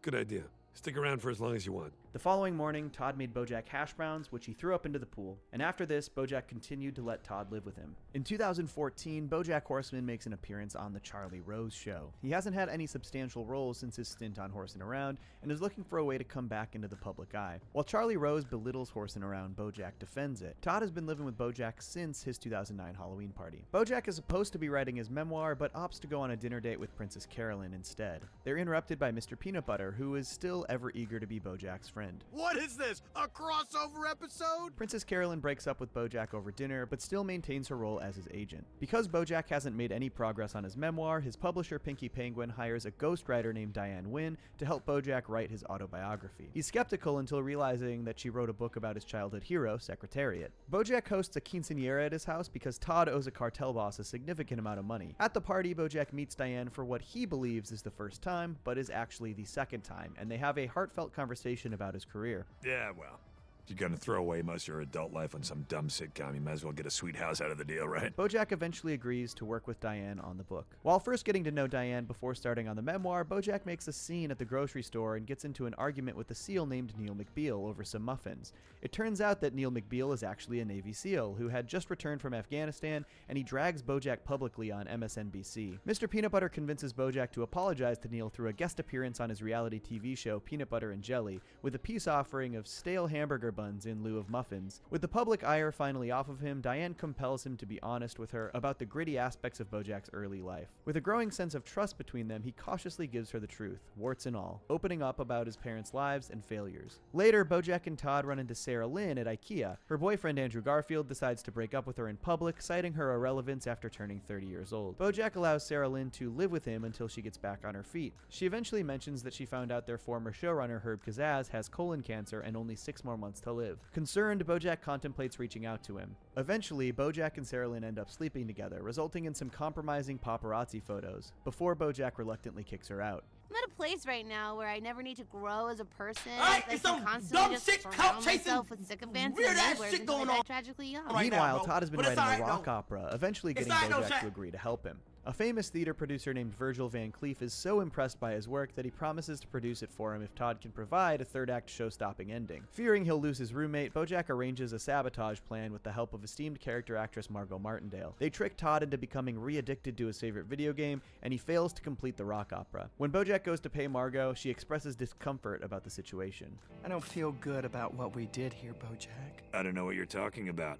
Good idea. Stick around for as long as you want. The following morning, Todd made Bojack hash browns, which he threw up into the pool, and after this, Bojack continued to let Todd live with him. In 2014, Bojack Horseman makes an appearance on The Charlie Rose Show. He hasn't had any substantial roles since his stint on Horsing Around, and is looking for a way to come back into the public eye. While Charlie Rose belittles Horsing Around, Bojack defends it. Todd has been living with Bojack since his 2009 Halloween party. Bojack is supposed to be writing his memoir, but opts to go on a dinner date with Princess Carolyn instead. They're interrupted by Mr. Peanut Butter, who is still ever eager to be Bojack's friend. What is this? A crossover episode? Princess Carolyn breaks up with Bojack over dinner, but still maintains her role as his agent. Because Bojack hasn't made any progress on his memoir, his publisher Pinky Penguin hires a ghostwriter named Diane Wynn to help Bojack write his autobiography. He's skeptical until realizing that she wrote a book about his childhood hero, Secretariat. Bojack hosts a quinceañera at his house because Todd owes a cartel boss a significant amount of money. At the party, Bojack meets Diane for what he believes is the first time, but is actually the second time, and they have a heartfelt conversation about his career. Yeah, well, if you're gonna throw away most of your adult life on some dumb sitcom, you might as well get a sweet house out of the deal, right? Bojack eventually agrees to work with Diane on the book. While first getting to know Diane before starting on the memoir, Bojack makes a scene at the grocery store and gets into an argument with a SEAL named Neil McBeal over some muffins. It turns out that Neil McBeal is actually a Navy SEAL who had just returned from Afghanistan, and he drags Bojack publicly on MSNBC. Mr. Peanut Butter convinces Bojack to apologize to Neil through a guest appearance on his reality TV show Peanut Butter and Jelly, with a peace offering of stale hamburger buns in lieu of muffins. With the public ire finally off of him, Diane compels him to be honest with her about the gritty aspects of Bojack's early life. With a growing sense of trust between them, he cautiously gives her the truth, warts and all, opening up about his parents' lives and failures. Later, Bojack and Todd run into Sarah Lynn at IKEA. Her boyfriend Andrew Garfield decides to break up with her in public, citing her irrelevance after turning 30 years old. Bojack allows Sarah Lynn to live with him until she gets back on her feet. She eventually mentions that she found out their former showrunner Herb Kazaz has colon cancer and only 6 more months to live. Concerned, Bojack contemplates reaching out to him. Eventually, Bojack and Sarah Lynn end up sleeping together, resulting in some compromising paparazzi photos, before Bojack reluctantly kicks her out. I'm at a place right now where I never need to grow as a person. Alright, I it's can some constantly dumb just shit surround cult chasing myself with sycophants weird and ass enablers shit until going I die on. tragically young. Right Meanwhile, now, Todd has been but it's writing a alright, rock no. opera, eventually It's getting not no Bojack to shit. agree to help him. A famous theater producer named Virgil Van Cleef is so impressed by his work that he promises to produce it for him if Todd can provide a third-act show-stopping ending. Fearing he'll lose his roommate, Bojack arranges a sabotage plan with the help of esteemed character actress Margot Martindale. They trick Todd into becoming re-addicted to his favorite video game, and he fails to complete the rock opera. When Bojack goes to pay Margot, she expresses discomfort about the situation. I don't feel good about what we did here, Bojack. I don't know what you're talking about.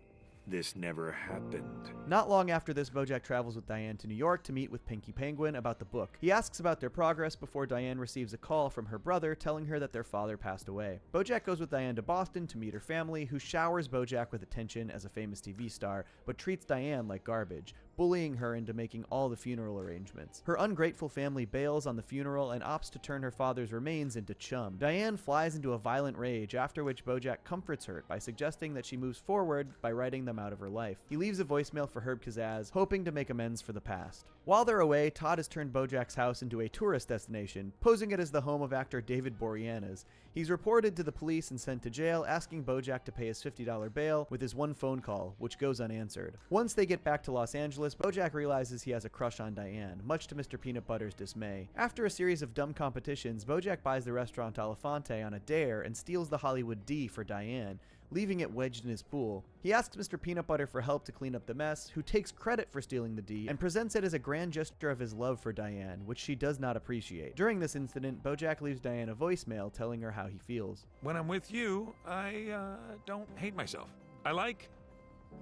This never happened. Not long after this, Bojack travels with Diane to New York to meet with Pinky Penguin about the book. He asks about their progress before Diane receives a call from her brother telling her that their father passed away. Bojack goes with Diane to Boston to meet her family, who showers Bojack with attention as a famous TV star, but treats Diane like garbage, bullying her into making all the funeral arrangements. Her ungrateful family bails on the funeral and opts to turn her father's remains into chum. Diane flies into a violent rage, after which Bojack comforts her by suggesting that she moves forward by writing them out of her life. He leaves a voicemail for Herb Kazaz, hoping to make amends for the past. While they're away, Todd has turned Bojack's house into a tourist destination, posing it as the home of actor David Boreanaz. He's reported to the police and sent to jail, asking Bojack to pay his $50 bail with his one phone call, which goes unanswered. Once they get back to Los Angeles, Bojack realizes he has a crush on Diane, much to Mr. Peanut Butter's dismay. After a series of dumb competitions, Bojack buys the restaurant Elefante on a dare and steals the Hollywood D for Diane, leaving it wedged in his pool. He asks Mr. Peanut Butter for help to clean up the mess, who takes credit for stealing the D, and presents it as a grand gesture of his love for Diane, which she does not appreciate. During this incident, Bojack leaves Diane a voicemail telling her how he feels. When I'm with you, I don't hate myself. I like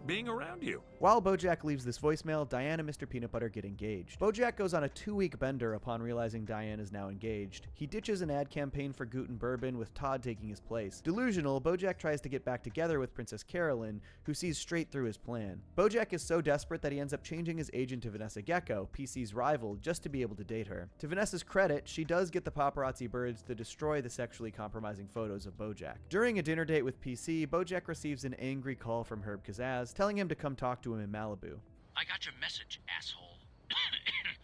being around you. While Bojack leaves this voicemail, Diane and Mr. Peanut Butter get engaged. Bojack goes on a 2-week bender upon realizing Diane is now engaged. He ditches an ad campaign for Guten Bourbon with Todd taking his place. Delusional, Bojack tries to get back together with Princess Carolyn, who sees straight through his plan. Bojack is so desperate that he ends up changing his agent to Vanessa Gecko, PC's rival, just to be able to date her. To Vanessa's credit, she does get the paparazzi birds to destroy the sexually compromising photos of Bojack. During a dinner date with PC, Bojack receives an angry call from Herb Kazaz, telling him to come talk to him in Malibu. I got your message, asshole.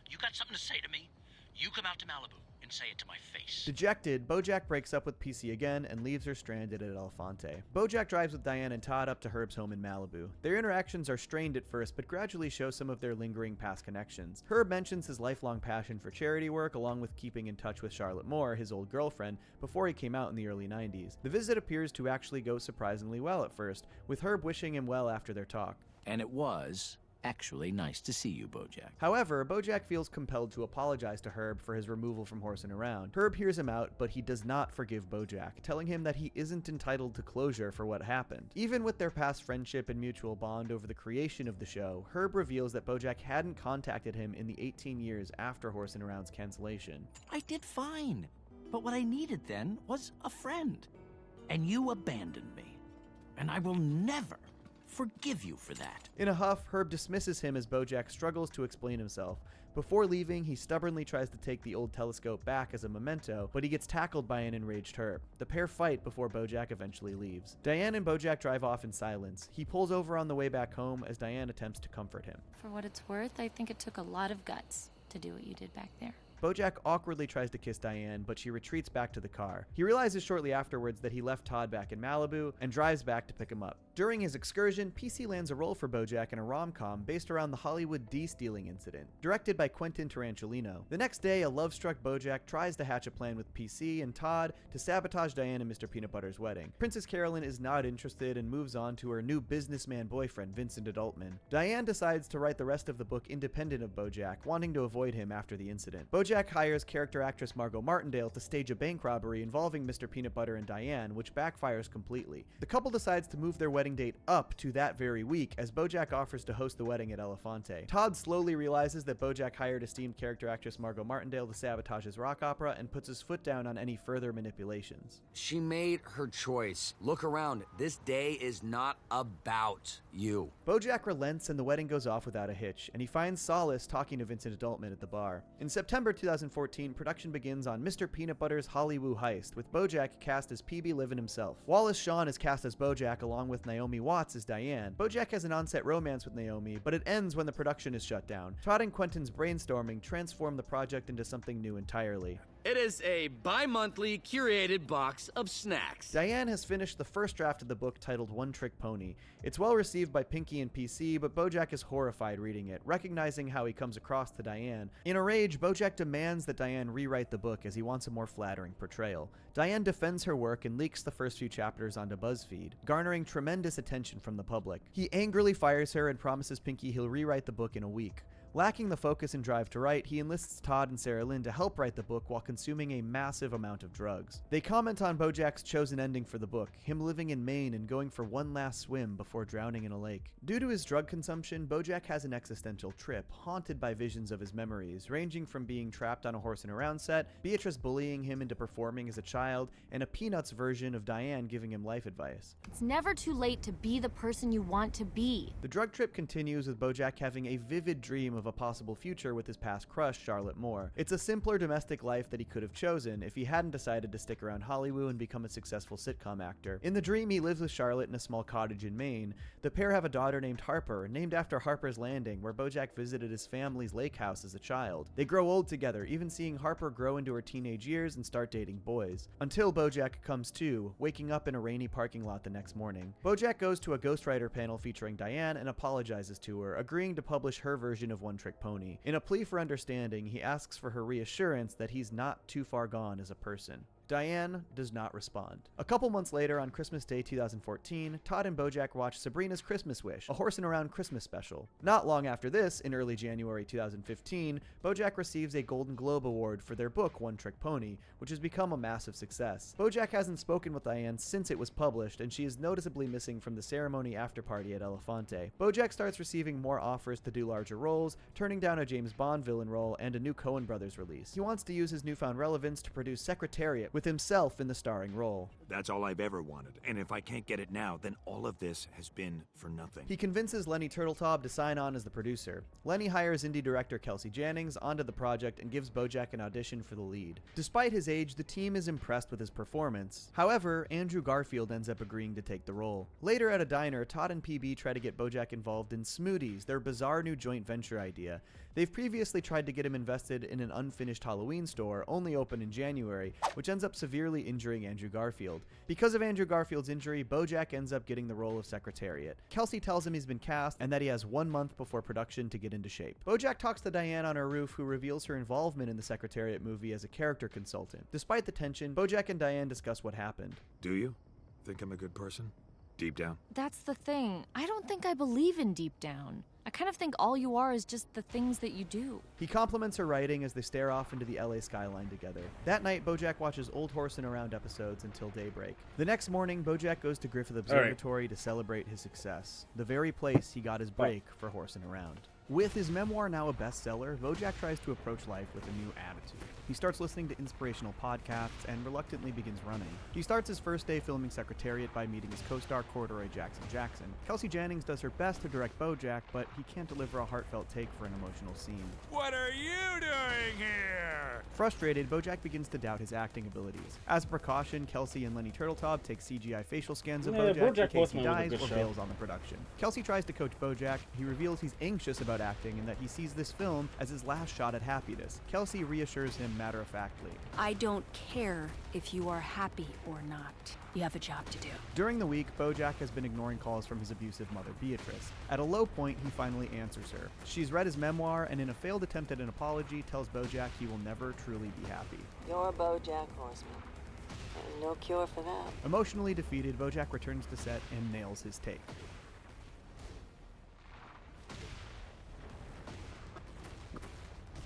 You got something to say to me? You come out to Malibu and say it to my face. Dejected, Bojack breaks up with PC again and leaves her stranded at El Fonte. Bojack drives with Diane and Todd up to Herb's home in Malibu. Their interactions are strained at first, but gradually show some of their lingering past connections. Herb mentions his lifelong passion for charity work, along with keeping in touch with Charlotte Moore, his old girlfriend, before he came out in the early 90s. The visit appears to actually go surprisingly well at first, with Herb wishing him well after their talk. And it was actually nice to see you, Bojack. However, Bojack feels compelled to apologize to Herb for his removal from Horsing Around. Herb hears him out, but he does not forgive Bojack, telling him that he isn't entitled to closure for what happened. Even with their past friendship and mutual bond over the creation of the show, Herb reveals that Bojack hadn't contacted him in the 18 years after Horsing Around's cancellation. I did fine, but what I needed then was a friend. And you abandoned me. And I will never forgive you for that. In a huff, Herb dismisses him as Bojack struggles to explain himself. Before leaving, he stubbornly tries to take the old telescope back as a memento, but he gets tackled by an enraged Herb. The pair fight before Bojack eventually leaves. Diane and Bojack drive off in silence. He pulls over on the way back home as Diane attempts to comfort him. For what it's worth, I think it took a lot of guts to do what you did back there. Bojack awkwardly tries to kiss Diane, but she retreats back to the car. He realizes shortly afterwards that he left Todd back in Malibu and drives back to pick him up. During his excursion, PC lands a role for Bojack in a rom-com based around the Hollywood de-stealing incident, directed by Quentin Tarantulino. The next day, a love-struck Bojack tries to hatch a plan with PC and Todd to sabotage Diane and Mr. Peanut Butter's wedding. Princess Carolyn is not interested and moves on to her new businessman boyfriend, Vincent Adultman. Diane decides to write the rest of the book independent of Bojack, wanting to avoid him after the incident. Bojack hires character actress Margot Martindale to stage a bank robbery involving Mr. Peanut Butter and Diane, which backfires completely. The couple decides to move their wedding date up to that very week as Bojack offers to host the wedding at Elefante. Todd slowly realizes that Bojack hired esteemed character actress Margot Martindale to sabotage his rock opera and puts his foot down on any further manipulations. She made her choice. Look around. This day is not about you. Bojack relents and the wedding goes off without a hitch, and he finds solace talking to Vincent Adultman at the bar. In September 2014, production begins on Mr. Peanut Butter's Hollywood Heist, with Bojack cast as PB Livin himself. Wallace Shawn is cast as Bojack along with Naomi Watts as Diane. Bojack has an on-set romance with Naomi, but it ends when the production is shut down. Todd and Quentin's brainstorming transform the project into something new entirely. It is a bi-monthly curated box of snacks. Diane has finished the first draft of the book titled One Trick Pony. It's well received by Pinky and PC, but Bojack is horrified reading it, recognizing how he comes across to Diane. In a rage, Bojack demands that Diane rewrite the book as he wants a more flattering portrayal. Diane defends her work and leaks the first few chapters onto BuzzFeed, garnering tremendous attention from the public. He angrily fires her and promises Pinky he'll rewrite the book in a week. Lacking the focus and drive to write, he enlists Todd and Sarah Lynn to help write the book while consuming a massive amount of drugs. They comment on Bojack's chosen ending for the book, him living in Maine and going for one last swim before drowning in a lake. Due to his drug consumption, Bojack has an existential trip, haunted by visions of his memories, ranging from being trapped on a Horsing Around set, Beatrice bullying him into performing as a child, and a Peanuts version of Diane giving him life advice. It's never too late to be the person you want to be. The drug trip continues with Bojack having a vivid dream of a possible future with his past crush, Charlotte Moore. It's a simpler domestic life that he could have chosen if he hadn't decided to stick around Hollywood and become a successful sitcom actor. In the dream, he lives with Charlotte in a small cottage in Maine. The pair have a daughter named Harper, named after Harper's Landing, where Bojack visited his family's lake house as a child. They grow old together, even seeing Harper grow into her teenage years and start dating boys. Until Bojack comes to, waking up in a rainy parking lot the next morning. Bojack goes to a ghostwriter panel featuring Diane and apologizes to her, agreeing to publish her version of One Trick Pony. In a plea for understanding, he asks for her reassurance that he's not too far gone as a person. Diane does not respond. A couple months later, on Christmas Day 2014, Todd and Bojack watch Sabrina's Christmas Wish, a Horsin' Around Christmas special. Not long after this, in early January 2015, Bojack receives a Golden Globe Award for their book One Trick Pony, which has become a massive success. Bojack hasn't spoken with Diane since it was published, and she is noticeably missing from the ceremony after party at Elefante. Bojack starts receiving more offers to do larger roles, turning down a James Bond villain role and a new Coen Brothers release. He wants to use his newfound relevance to produce Secretariat, with himself in the starring role. That's all I've ever wanted, and if I can't get it now, then all of this has been for nothing. He convinces Lenny Turtletop to sign on as the producer. Lenny hires indie director Kelsey Jennings onto the project and gives Bojack an audition for the lead. Despite his age, the team is impressed with his performance. However, Andrew Garfield ends up agreeing to take the role. Later at a diner, Todd and PB try to get Bojack involved in Smoothies, their bizarre new joint venture idea. They've previously tried to get him invested in an unfinished Halloween store, only open in January, which ends up severely injuring Andrew Garfield. Because of Andrew Garfield's injury, Bojack ends up getting the role of Secretariat. Kelsey tells him he's been cast and that he has 1 month before production to get into shape. Bojack talks to Diane on her roof, who reveals her involvement in the Secretariat movie as a character consultant. Despite the tension, Bojack and Diane discuss what happened. Do you think I'm a good person? Deep down? That's the thing. I don't think I believe in deep down. I kind of think all you are is just the things that you do. He compliments her writing as they stare off into the LA skyline together. That night, Bojack watches old Horsin' Around episodes until daybreak. The next morning, Bojack goes to Griffith Observatory to celebrate his success, the very place he got his break for Horsin' Around. With his memoir now a bestseller, Bojack tries to approach life with a new attitude. He starts listening to inspirational podcasts and reluctantly begins running. He starts his first day filming Secretariat by meeting his co-star Corduroy Jackson. Kelsey Jennings does her best to direct Bojack, but he can't deliver a heartfelt take for an emotional scene. What are you doing here? Frustrated, Bojack begins to doubt his acting abilities. As a precaution, Kelsey and Lenny Turtletop take CGI facial scans of Bojack in case he dies or bails on the production. Kelsey tries to coach Bojack. He reveals he's anxious about acting and that he sees this film as his last shot at happiness. Kelsey reassures him matter-of-factly. I don't care if you are happy or not. You have a job to do. During the week, Bojack has been ignoring calls from his abusive mother, Beatrice. At a low point, he finally answers her. She's read his memoir and in a failed attempt at an apology, tells Bojack he will never truly be happy. You're BoJack Horseman. And no cure for that. Emotionally defeated, Bojack returns to set and nails his take.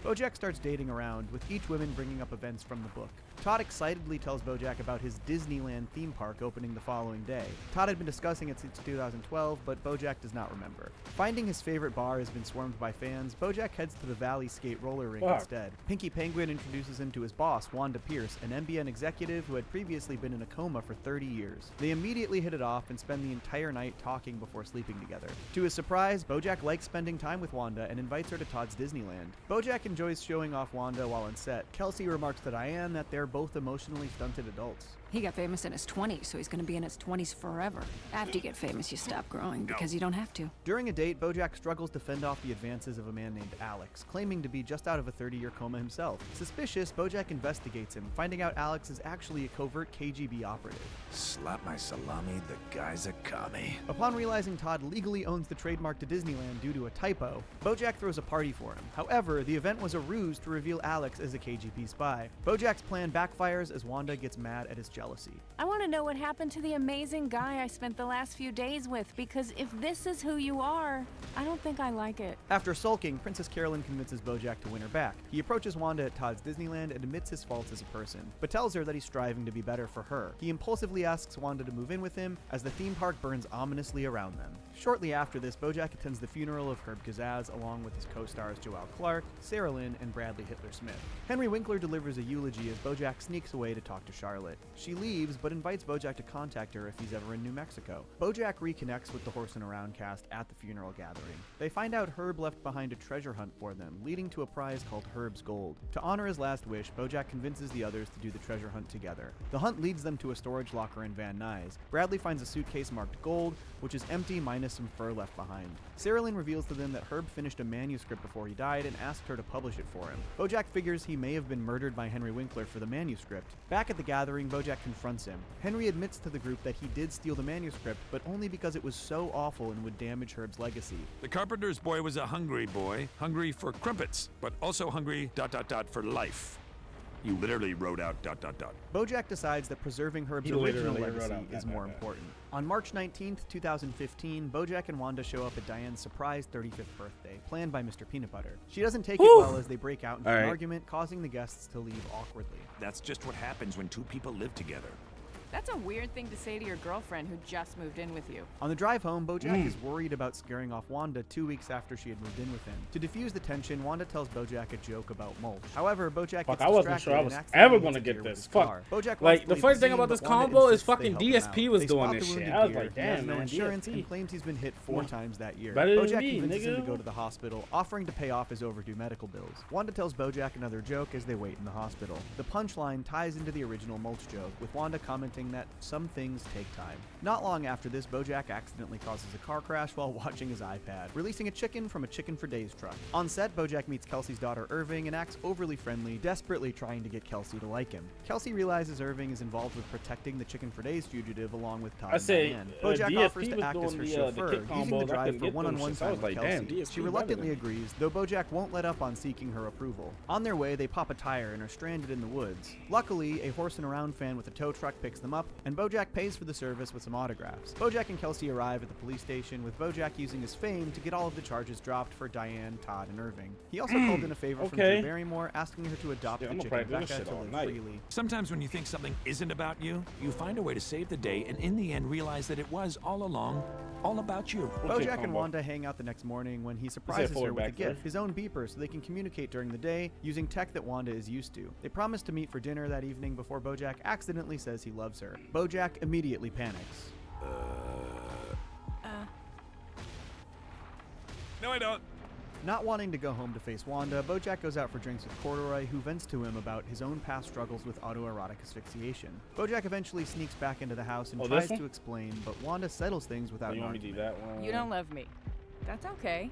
Bojack starts dating around, with each woman bringing up events from the book. Todd excitedly tells Bojack about his Disneyland theme park opening the following day. Todd had been discussing it since 2012, but Bojack does not remember. Finding his favorite bar has been swarmed by fans, Bojack heads to the Valley Skate roller rink instead. Pinky Penguin introduces him to his boss, Wanda Pierce, an NBN executive who had previously been in a coma for 30 years. They immediately hit it off and spend the entire night talking before sleeping together. To his surprise, Bojack likes spending time with Wanda and invites her to Todd's Disneyland. Bojack enjoys showing off Wanda while on set. Kelsey remarks to Diane that they're both emotionally stunted adults. He got famous in his 20s, so he's gonna be in his 20s forever. After you get famous, you stop growing because you don't have to. During a date, Bojack struggles to fend off the advances of a man named Alex, claiming to be just out of a 30-year coma himself. Suspicious, Bojack investigates him, finding out Alex is actually a covert KGB operative. Slap my salami, the guy's a commie. Upon realizing Todd legally owns the trademark to Disneyland due to a typo, Bojack throws a party for him. However, the event was a ruse to reveal Alex as a KGB spy. Bojack's plan backfires as Wanda gets mad at his jealousy. I want to know what happened to the amazing guy I spent the last few days with, because if this is who you are, I don't think I like it. After sulking, Princess Carolyn convinces Bojack to win her back. He approaches Wanda at Todd's Disneyland and admits his faults as a person, but tells her that he's striving to be better for her. He impulsively asks Wanda to move in with him as the theme park burns ominously around them. Shortly after this, Bojack attends the funeral of Herb Gazaz along with his co-stars Joelle Clark, Sarah Lynn, and Bradley Hitler Smith. Henry Winkler delivers a eulogy as Bojack sneaks away to talk to Charlotte. She leaves, but invites Bojack to contact her if he's ever in New Mexico. Bojack reconnects with the Horsin' Around cast at the funeral gathering. They find out Herb left behind a treasure hunt for them, leading to a prize called Herb's Gold. To honor his last wish, Bojack convinces the others to do the treasure hunt together. The hunt leads them to a storage locker in Van Nuys. Bradley finds a suitcase marked gold, which is empty minus some fur left behind. Sarah Lynn reveals to them that Herb finished a manuscript before he died and asked her to publish it for him. Bojack figures he may have been murdered by Henry Winkler for the manuscript. Back at the gathering, Bojack confronts him. Henry admits to the group that he did steal the manuscript, but only because it was so awful and would damage Herb's legacy. The carpenter's boy was a hungry boy, hungry for crumpets, but also hungry ... for life. You literally wrote out ... Bojack decides that preserving Herb's He original literally wrote legacy out is more important. On March 19th, 2015, Bojack and Wanda show up at Diane's surprise 35th birthday, planned by Mr. Peanut Butter. She doesn't take it well as they break out into an argument, causing the guests to leave awkwardly. That's just what happens when two people live together. That's a weird thing to say to your girlfriend who just moved in with you. On the drive home, Bojack is worried about scaring off Wanda 2 weeks after she had moved in with him. To defuse the tension, Wanda tells Bojack a joke about mulch. However, Bojack gets I wasn't distracted sure I and was accidentally ever hits gonna a get deer with this. his Fuck. car. Bojack Like, wants to the leave funny the thing scene, about but this Wanda combo is insists they fucking help him DSP out. was They doing spot this the shit. wounded I was deer. like, He has damn, no man, insurance DSP. and claims he's been hit 4 times that year. Better than Bojack me, convinces him to nigga. go to the hospital, offering to pay off his overdue medical bills. Wanda tells Bojack another joke as they wait in the hospital. The punchline ties into the original mulch joke, with Wanda commenting that some things take time. Not long after this, Bojack accidentally causes a car crash while watching his iPad, releasing a chicken from a Chicken for Days truck. On set, Bojack meets Kelsey's daughter Irving and acts overly friendly, desperately trying to get Kelsey to like him. Kelsey realizes Irving is involved with protecting the Chicken for Days fugitive along with Todd I say, and Diane. Bojack DSP offers to was act as doing her the chauffeur, kick using the combos. I drive couldn't for get one-on-one them shits. I time was with like, damn, Kelsey. DSP She better reluctantly than me. agrees, though Bojack won't let up on seeking her approval. On their way, they pop a tire and are stranded in the woods. Luckily, a horse and around fan with a tow truck picks them up, and Bojack pays for the service with some autographs. Bojack and Kelsey arrive at the police station, with Bojack using his fame to get all of the charges dropped for Diane, Todd, and Irving. He also called in a favor from Drew Barrymore, asking her to adopt Shit, the I'm gonna chicken practice this Becca shit to all live night. freely. Sometimes when you think something isn't about you, you find a way to save the day and in the end realize that it was all along all about you. Bojack and Wanda hang out the next morning when he surprises forward her with a back gift, first. his own beeper, so they can communicate during the day using tech that Wanda is used to. They promise to meet for dinner that evening before Bojack accidentally says he loves her. Bojack immediately panics. No, I don't. Not wanting to go home to face Wanda, Bojack goes out for drinks with Corduroy, who vents to him about his own past struggles with autoerotic asphyxiation. Bojack eventually sneaks back into the house and Oh, tries this one? to explain, but Wanda settles things without You an want me to do argument. that one? You don't love me. That's okay.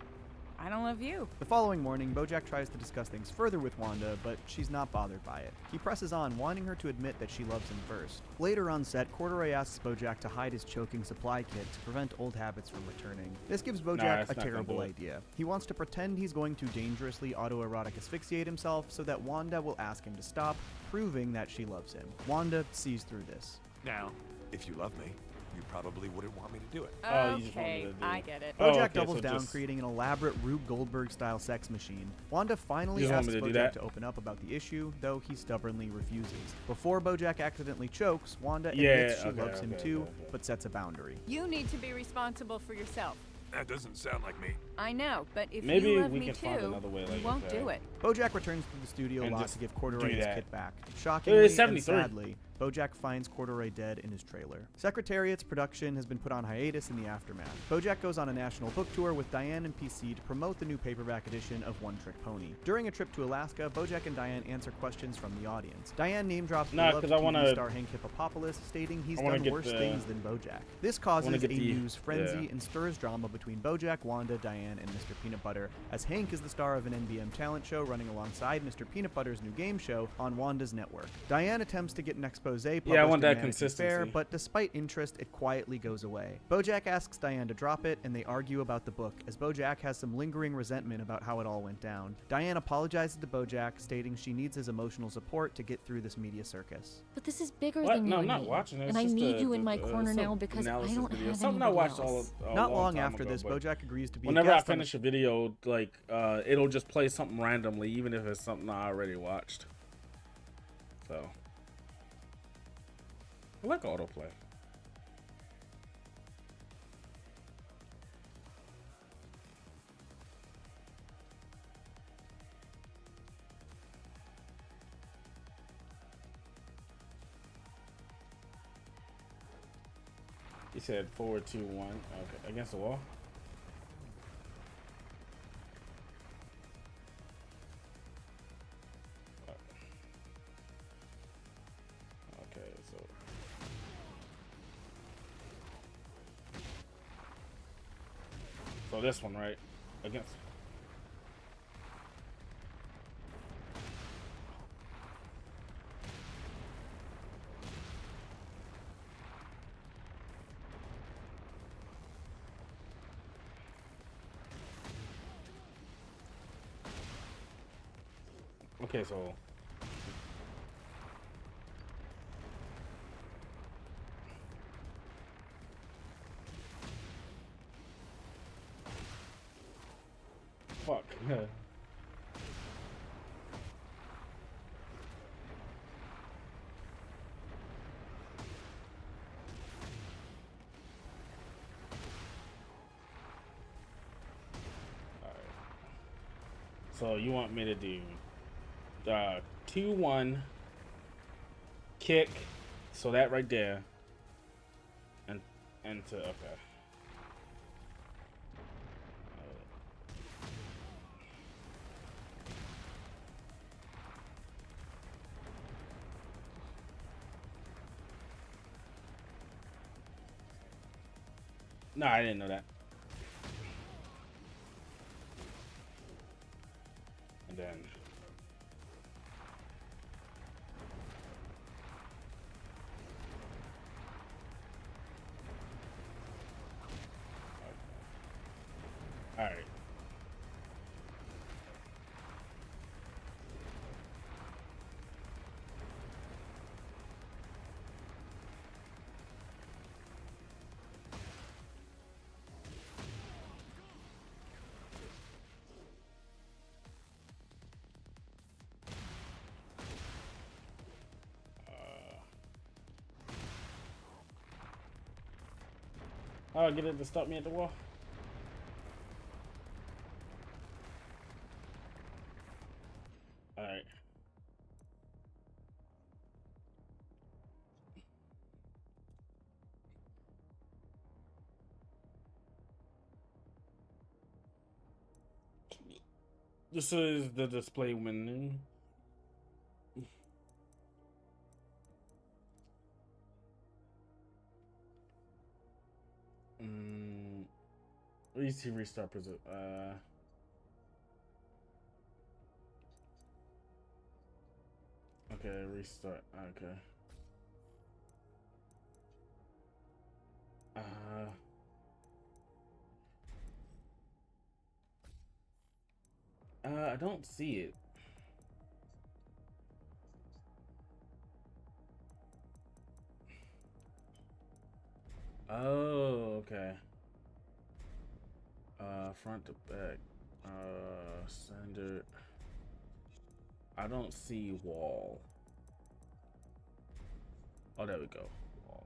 I don't love you. The following morning, Bojack tries to discuss things further with Wanda, but she's not bothered by it. He presses on, wanting her to admit that she loves him first. Later on set, Corduroy asks Bojack to hide his choking supply kit to prevent old habits from returning. This gives Nah, Bojack that's a not gonna terrible do it. idea. He wants to pretend he's going to dangerously autoerotic asphyxiate himself so that Wanda will ask him to stop, proving that she loves him. Wanda sees through this. Now, if you love me, you probably wouldn't want me to do it. Okay, I get it. Bojack doubles down, creating an elaborate Rube Goldberg-style sex machine. Wanda finally You just want asks me to do Bojack that? to open up about the issue, though he stubbornly refuses. Before Bojack accidentally chokes, Wanda Yeah, admits she okay, loves him okay, too, okay. but sets a boundary. You need to be responsible for yourself. That doesn't sound like me. I know, but if Maybe you love we me can find too, another way like you won't that. do it. Bojack returns to the studio And lot just to give Corduroy do his that. kit back. Shockingly and 73. sadly, Bojack finds Corduroy dead in his trailer. Secretariat's production has been put on hiatus in the aftermath. Bojack goes on a national book tour with Diane and PC to promote the new paperback edition of One Trick Pony. During a trip to Alaska, Bojack and Diane answer questions from the audience. Diane name drops Nah, beloved 'cause I TV wanna- star Hank Hippopoulos, stating he's I wanna done get worse the- things than Bojack. This wanna causes a get the- news frenzy yeah. and stirs drama between Bojack, Wanda, Diane, and Mr. Peanut Butter, as Hank is the star of an NBM talent show running alongside Mr. Peanut Butter's new game show on Wanda's network. Diane attempts to get an expose published I want in that Vanity consistency. Fair, but despite interest, it quietly goes away. Bojack asks Diane to drop it, and they argue about the book, as Bojack has some lingering resentment about how it all went down. Diane apologizes to Bojack, stating she needs his emotional support to get through this media circus. But this is bigger What? than No, you I'm not and me. watching it. And It's I just need a- you in my a- corner some now because I analysis don't video. have Something I anybody watched else. Not long time after ago, this, but Bojack agrees to be whenever a I guest on finish a video, like it'll just play something randomly, even if it's something I already watched. So I like autoplay. He said 4, 2, 1. Okay, against the wall. Okay, so this one, right? Against. Okay, so fuck? So you want me to do 2-1 kick, so that right there, and to okay. No, I didn't know that. And then all right. How do I get it to stop me at the wall? Alright. This is the display window. Easy restart present. Okay, restart. Okay. I don't see it. Oh, okay. Front to back. Standard. I don't see wall. Oh, there we go. Wall.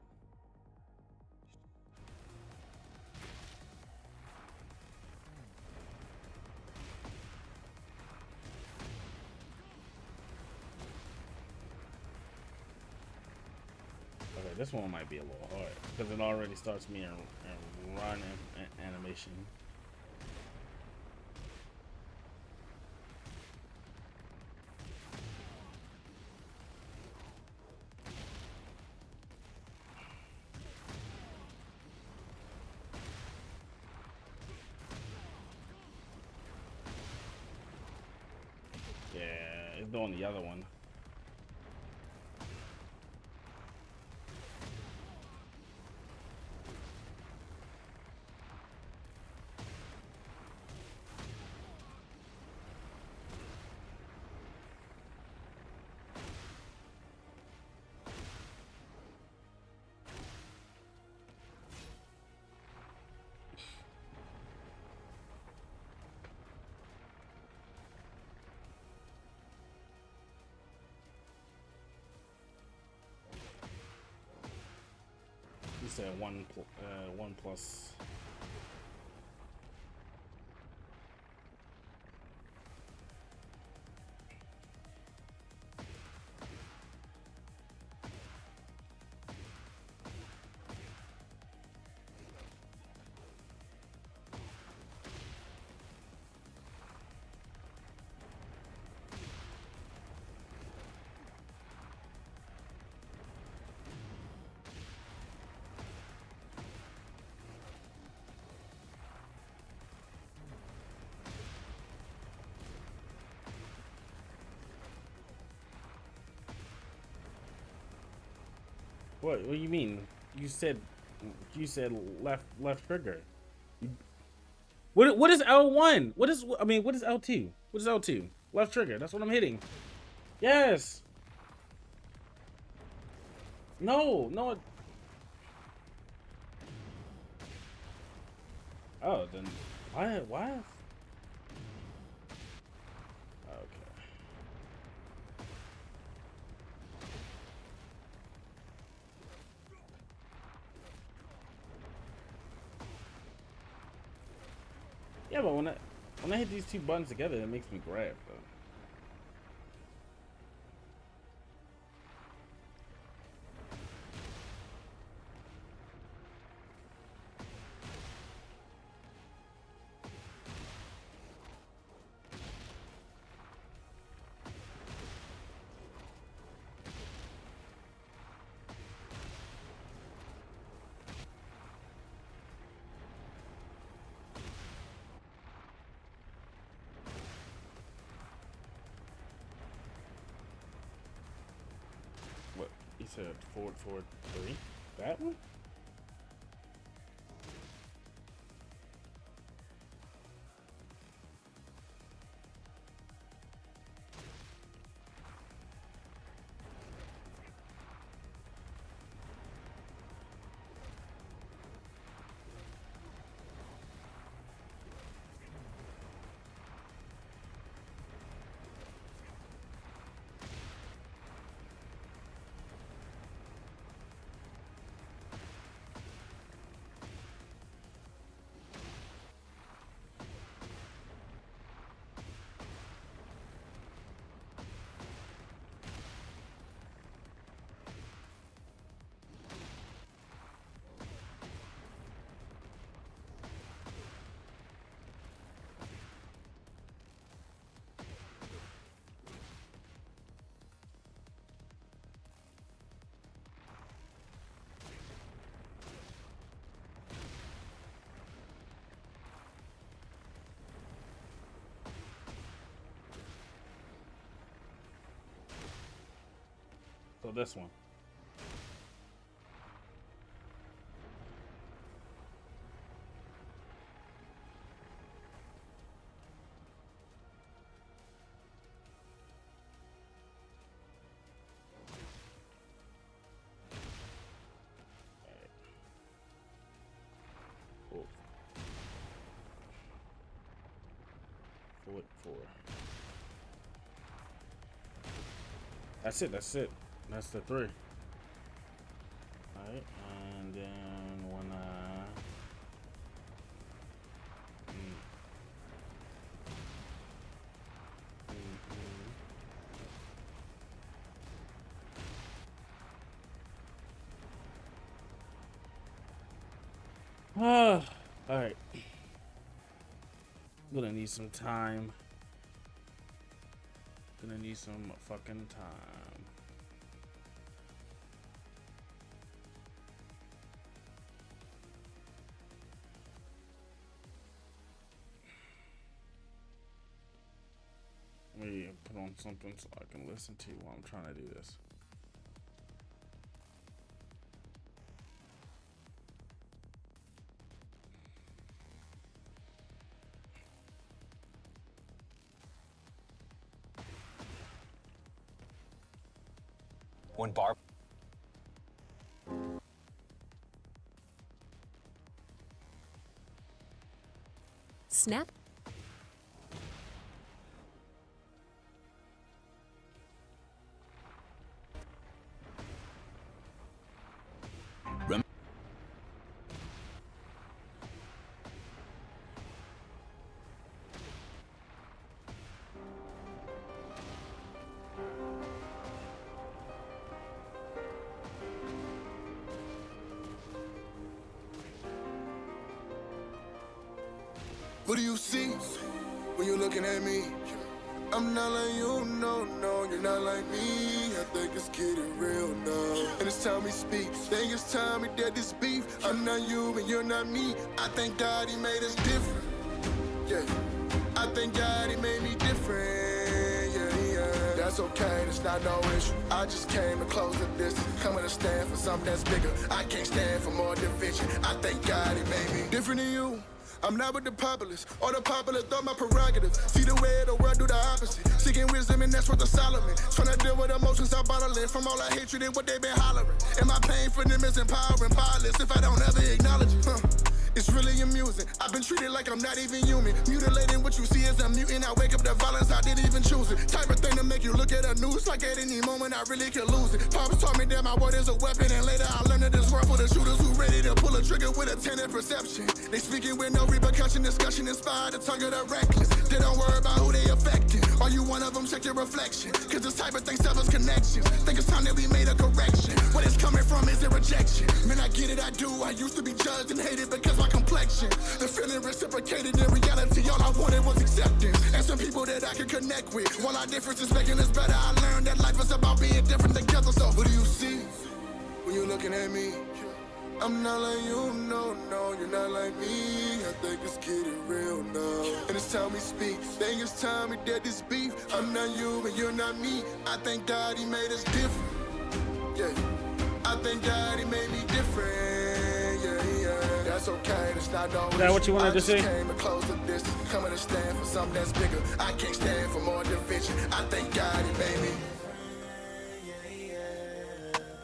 Okay, this one might be a little hard because it already starts me in run animation. Yeah, it's doing the other one. You said one plus. What do you mean? You said left trigger. What is L1? What is L2? What is L2? Left trigger. That's what I'm hitting. Yes. No. Oh, then why? Yeah, but when I hit these two buttons together, it makes me grab though. What? He said forward, 3? That one? So this one. Cool. Forward 4. That's it. That's the 3. Alright, and then when alright. Gonna need some time. Gonna need some fucking time. Let me put on something so I can listen to while I'm trying to do this. When Barb... Snap. What do you see when you're looking at me? I'm not like you, no, you're not like me. I think it's getting real now. And it's time we speak. Think it's time we dead this beef. I'm not you and you're not me. I thank God he made us different. Yeah. I thank God he made me different. Yeah. That's okay, that's not no issue. I just came to close the distance. Coming to stand for something that's bigger. I can't stand for more division. I thank God he made me different than you. I'm not with the populace, or the popular thought my prerogative. See the way of the world do the opposite. Seeking wisdom and that's what the Solomon. Trying to deal with emotions I bottling. From all that hatred and what they been hollering. And my pain for them is empowering, powerless if I don't ever acknowledge it. It's really amusing. I've been treated like I'm not even human. Mutilating what you see as a mutant. I wake up to violence, I didn't even choose it. Type of thing to make you look at the news like at any moment I really could lose it. Papa taught me that my word is a weapon, and later I learned that this world full of shooters who ready to pull a trigger with a tenant perception. They speaking with no repercussion, discussion inspired the tongue of the reckless. They don't worry about who they affecting. Are you one of them? Check your reflection. Cause this type of thing severs connections. Think it's time that we made a correction. Where it's coming from is a rejection. Man, I get it, I do. I used to be judged and hated because my complexion. The feeling reciprocated in reality. All I wanted was acceptance. And some people that I could connect with. While our difference is making us better, I learned that life is about being different together. So what do you see when you're looking at me? I'm not like you, no, you're not like me. I think it's getting real now. And it's time we speak. Think it's time we did this beef. I'm not you and you're not me. I thank God he made us different. Yeah. I thank God he made me different. Yeah. That's okay. That's not no Is that what you wanted to say? I just came to close the distance. Coming to stand for something that's bigger. I can't stand for more division. I thank God he made me.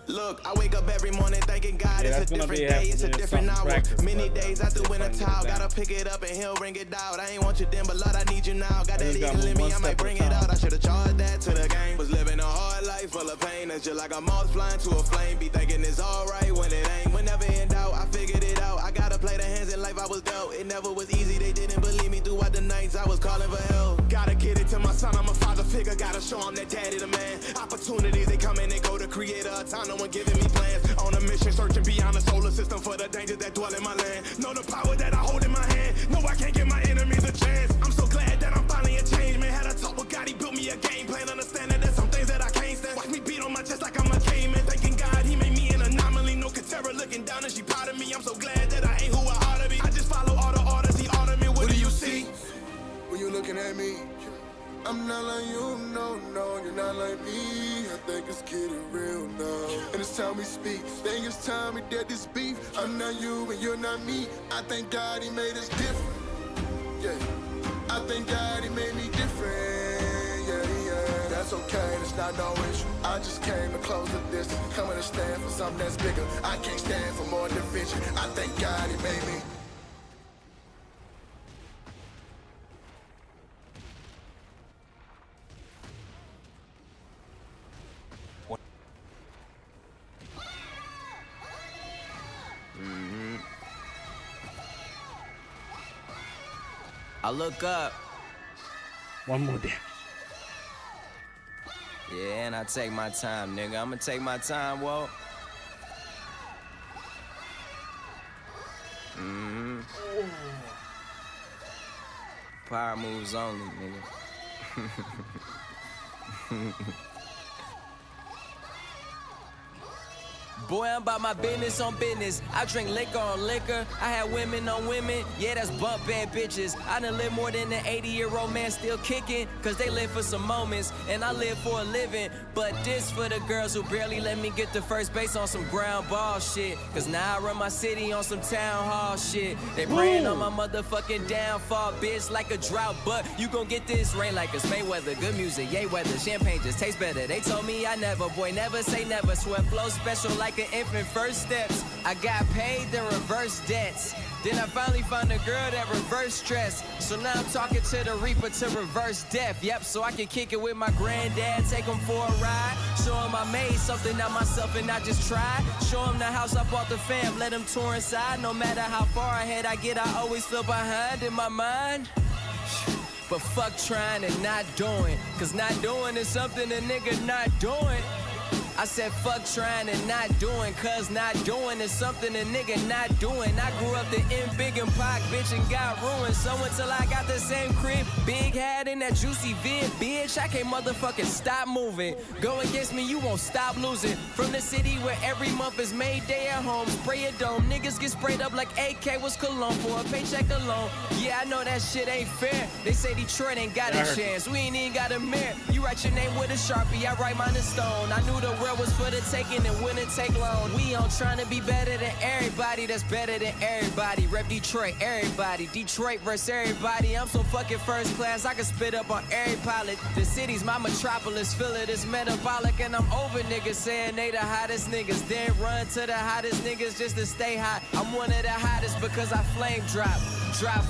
Look, I wake up every morning thanking God it's a different day, it's a different hour. Many days I threw in a towel, gotta pick it up and he'll bring it out. I ain't want you then, but Lord, I need you now. Got that eagle in me, I might bring it out. I should've charged that to the game. Was living a hard life full of pain. That's just like a moth flying to a flame. Be thinking it's alright when it ain't. Whenever in doubt, I figured it out. I gotta play the hands in life I was dealt. It never was easy, they didn't believe me throughout the nights I was calling for help. Gotta get it to my son, I'm a father figure. Gotta show him that daddy the man. Opportunities, they come and they go. The creator of time, no one giving me plans. On a mission, searching beyond the solar system for the dangers that dwell in my land. Know the power that I hold in my hand. No, I can't give my enemies a chance. I'm so glad that I'm finally a change man. Had a talk with God, he built me a game plan. Understanding that some things that I can't stand. Watch me beat on my chest like I'm a caveman. Thanking God he made me an anomaly. No Katera looking down and she proud of me. I'm so glad that I ain't who I ought to be. I just follow all the orders he ordered me. What do you see when you're looking at me? I'm not like you, no, you're not like me. I think it's getting real now. And it's time we speak. Think it's time we did this beef. I'm not you and you're not me. I thank God he made us different. Yeah. I thank God he made me different. Yeah. That's okay, that's not no issue. I just came to close the distance. Coming to stand for something that's bigger. I can't stand for more division. I thank God he made me. I look up. One more damage. Yeah, and I take my time, nigga. I'ma take my time, whoa. Power moves only, nigga. Boy, I'm about my business on business. I drink liquor on liquor. I had women on women. Yeah, that's bump bad bitches. I done live more than an 80-year-old man still kicking. Cause they live for some moments, and I live for a living. But this for the girls who barely let me get to first base on some ground ball shit. Cause now I run my city on some town hall shit. They praying on my motherfucking downfall, bitch, like a drought. But you gon' get this rain like it's Mayweather. Good music, yay weather. Champagne just tastes better. They told me I never, boy, never say never. Sweat flow special like an infant first steps. I got paid, then reverse debts. Then I finally found a girl that reverse stress. So now I'm talking to the reaper to reverse death. Yep, so I can kick it with my granddad, take him for a ride. Show him I made something out myself and I just tried. Show him the house I bought the fam, let him tour inside. No matter how far ahead I get, I always feel behind in my mind. But fuck trying and not doing. Cause not doing is something a nigga not doing. I said fuck trying and not doing, cause not doing is something a nigga not doing. I grew up the M Big and Pac, bitch, and got ruined. So until I got the same crib, big hat in that juicy vid, bitch, I can't motherfucking stop moving. Go against me, you won't stop losing. From the city where every month is May Day at home, spray a dome. Niggas get sprayed up like AK was cologne for a paycheck alone. Yeah, I know that shit ain't fair. They say Detroit ain't got a chance. We ain't even got a mirror. You write your name with a Sharpie, I write mine in stone. I knew the world was for the taking and wouldn't take long. We on trying to be better than everybody that's better than everybody. Rep Detroit, everybody. Detroit versus everybody. I'm so fucking first class, I can spit up on every pilot. The city's my metropolis, feel it is metabolic. And I'm over niggas saying they the hottest niggas. Then run to the hottest niggas just to stay hot. I'm one of the hottest because I flame drop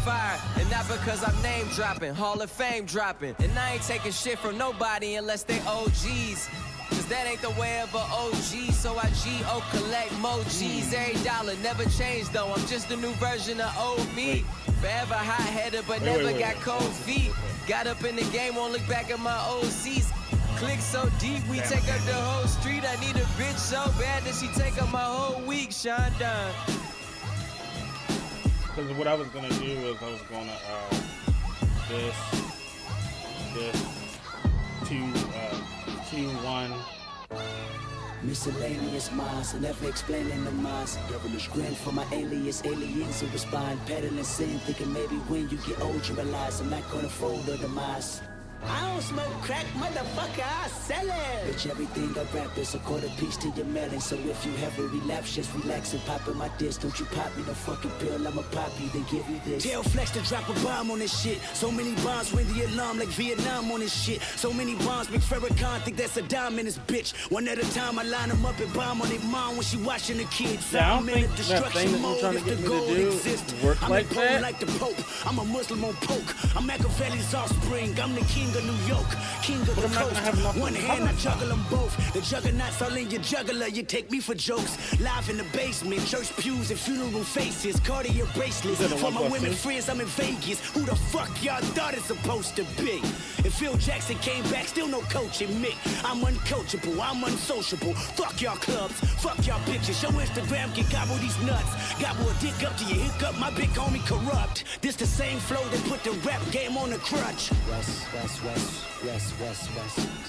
fire, and not because I'm name dropping, Hall of Fame dropping. And I ain't taking shit from nobody unless they OGs. Cause that ain't the way of a OG. So I G-O collect more G's every dollar. Never changed though, I'm just a new version of old me. Forever hot-headed, but never got cold feet. Got up in the game, won't look back at my old seats. Click so deep, we take up the whole street. I need a bitch so bad that she take up my whole week. Sean Dunn. Because what I was gonna do is I was gonna this 2-1. Miscellaneous minds, never explaining the minds. Devilish grin for my alias, aliens who respond. Peddling sin, thinking maybe when you get old you realize I'm not gonna fold or demise. I don't smoke crack, motherfucker, I sell it. Bitch, everything I rap is a quarter piece to your melon. So if you have a relapse, just relax and pop in my disc. Don't you pop me no fucking pill, I'ma pop you, then give you this. Tell Flex to drop a bomb on this shit. So many bombs ring the alarm like Vietnam on this shit. So many bombs make Farrakhan think that's a dime in this bitch. One at a time, I line them up and bomb on their mom when she watching the kids. Yeah, I don't I'm in think a that destruction thing that mode you're trying if to get the me goal to do exists. work I'm like a Pope that. like the Pope. I'm a Muslim on poke. I'm Machiavelli's offspring. I'm the king of New York. King of the coast. One hand, I juggle them both. The juggernauts all in your juggler. You take me for jokes. Live in the basement, church pews and funeral faces. Cartier bracelets. For my women friends, I'm in Vegas. Who the fuck y'all thought it's supposed to be? If Phil Jackson came back, still no coaching me. I'm uncoachable, I'm unsociable. Fuck y'all clubs, fuck y'all bitches. Your Instagram can gobble these nuts. Gobble a dick up to your hiccup, my big homie corrupt. This the same flow that put the rap game on the crutch. West.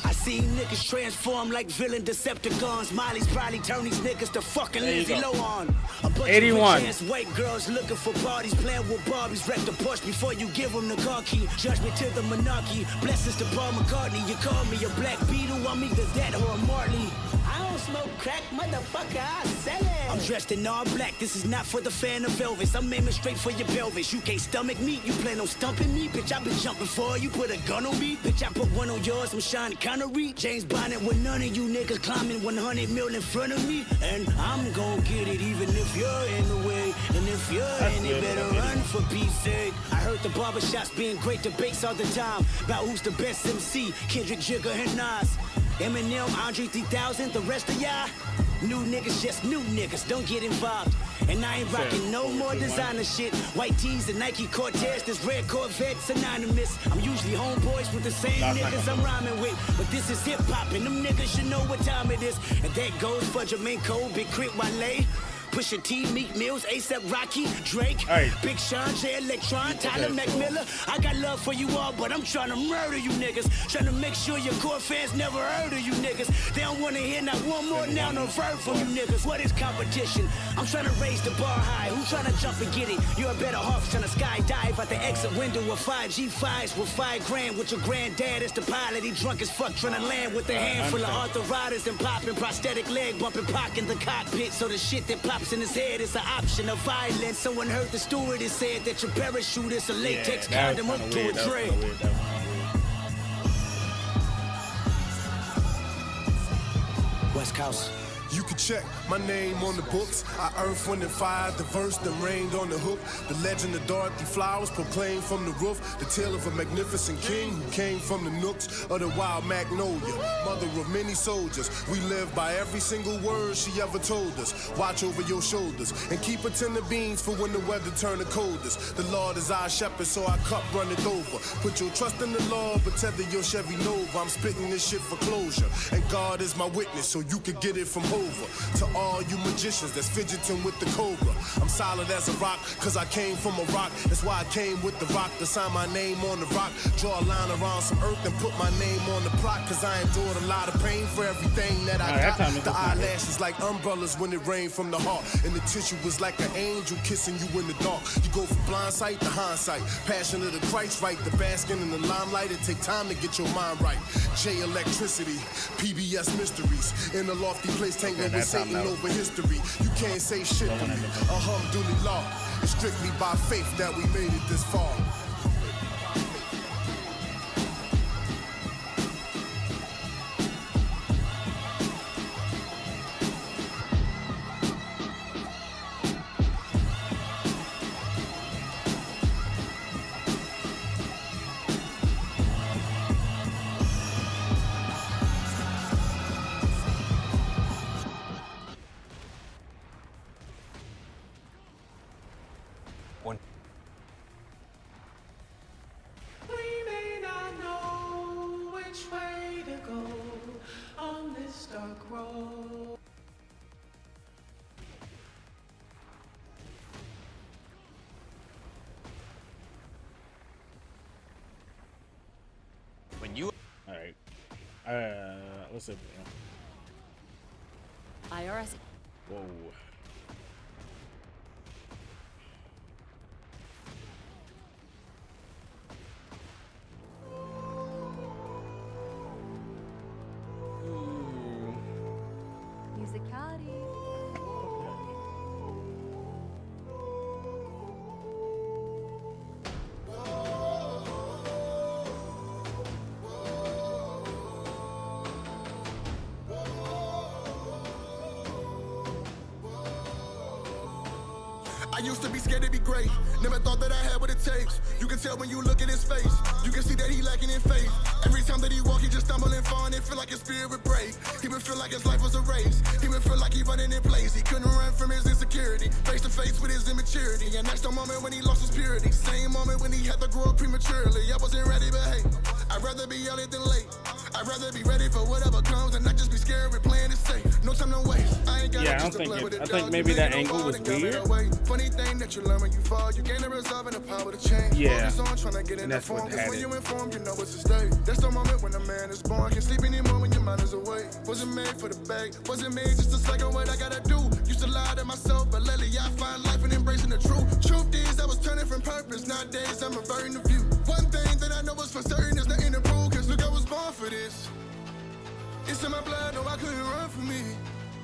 I see niggas transform like villain Decepticons. Miley's probably turn these niggas to fucking Lindsay Lohan. A bunch 81. of rich-ass white girls looking for parties, playing with Barbies. Wreck the Porsche before you give them the car key. Judgment to the monarchy. Blessings to Paul McCartney. You call me a Black Beetle, I'm either that or a Marley. I don't smoke crack, motherfucker, I sell it. I'm dressed in all black, this is not for the fan of Elvis. I'm aiming straight for your pelvis. You can't stomach me, you plan on stumping me. Bitch, I been jumping for you, put a gun on me. Bitch, I put one on yours, I'm Sean Connery. James Bond with none of you niggas climbing 100 mil in front of me. And I'm gon' get it even if you're in the way. And if you're in it, better run for peace sake. I heard the barbershops being great debates all the time about who's the best MC, Kendrick, Jigga, and Nas. Eminem, Andre 3000, the rest of y'all new niggas, just new niggas, don't get involved. And I ain't rocking no more designer shit. White tees and Nike Cortez, this red Corvette synonymous. I'm usually homeboys with the same niggas I'm rhyming with. But this is hip hop and them niggas should know what time it is. And that goes for Jermaine Cole, Big Crit Wale, Pusha T, Meek Mills, A$AP Rocky, Drake, Big Sean, J Electron, Tyler McMillan. I got love for you all, but I'm trying to murder you niggas. Trying to make sure your core fans never heard of you niggas. They don't want to hear not one more noun or verb from you niggas. What is competition? I'm trying to raise the bar high. Who trying to jump and get it? You're a better off trying to skydive out the exit window of 5 G5s with $5 with your granddad as the pilot. He drunk as fuck trying to land with a handful of arthritis and popping prosthetic leg bumping Pac in the cockpit. So the shit that pops in his head is an option of violence. Someone heard the stewardess said that your parachute is a latex condom up to a dread. West Coast. You can check my name on the books. I earth, wind, and fire, the verse that rained on the hook. The legend of Dorothy Flowers proclaimed from the roof. The tale of a magnificent king who came from the nooks of the wild magnolia. Mother of many soldiers. We live by every single word she ever told us. Watch over your shoulders and keep a tin of beans for when the weather turn the coldest. The Lord is our shepherd, so our cup runneth over. Put your trust in the Lord, but tether your Chevy Nova. I'm spitting this shit for closure. And God is my witness, so you can get it from home. To all you magicians that's fidgeting with the cobra, I'm solid as a rock, cause I came from a rock. That's why I came with the rock to sign my name on the rock. Draw a line around some earth and put my name on the plot, cause I endured a lot of pain for everything that I got. The eyelashes like umbrellas when it rained from the heart, and the tissue was like an angel kissing you in the dark. You go from blind sight to hindsight, passion of the Christ right, the basking in the limelight. It take time to get your mind right. J Electricity, PBS Mysteries, in a lofty place, tangled with Satan over history. You can't say shit to me. Alhamdulillah, it's strictly by faith that we made it this far. One. We may not know which way to go on this dark road. When you. All right. Let's see. IRS. Whoa. Musicati. I used to be scared to be great. Never thought that I had what it takes. You can tell when you look at his face. You can see that he lacking in faith. Every time that he walk, he just stumble and fall, and it feel like his spirit would break. He would feel like his life was a race. He would feel like he running in place. He couldn't run from his insecurity. Face to face with his immaturity. And that's the moment when he lost his purity. Same moment when he had to grow up prematurely. I wasn't ready, but hey, I'd rather be early than late. I'd rather be ready for whatever comes and not just be scared with playing it safe. No time to waste. I ain't got I think maybe that angle was weird. Funny thing that you learn when you fall, you gain the resolve and the power to change. Yeah. And that's what when you inform, you know it's a state. That's the moment when a man is born. Can't sleep anymore when your mind is awake. Wasn't made for the bag. Wasn't made just to cycle what I gotta do. Used to lie to myself, but lately I find life in embracing the truth. Truth is, I was turning from purpose. Nowadays, I'm averting the view. One thing that I know is for certain is nothing to prove. Cause look, I was born for this. It's in my blood, no, I couldn't run from me.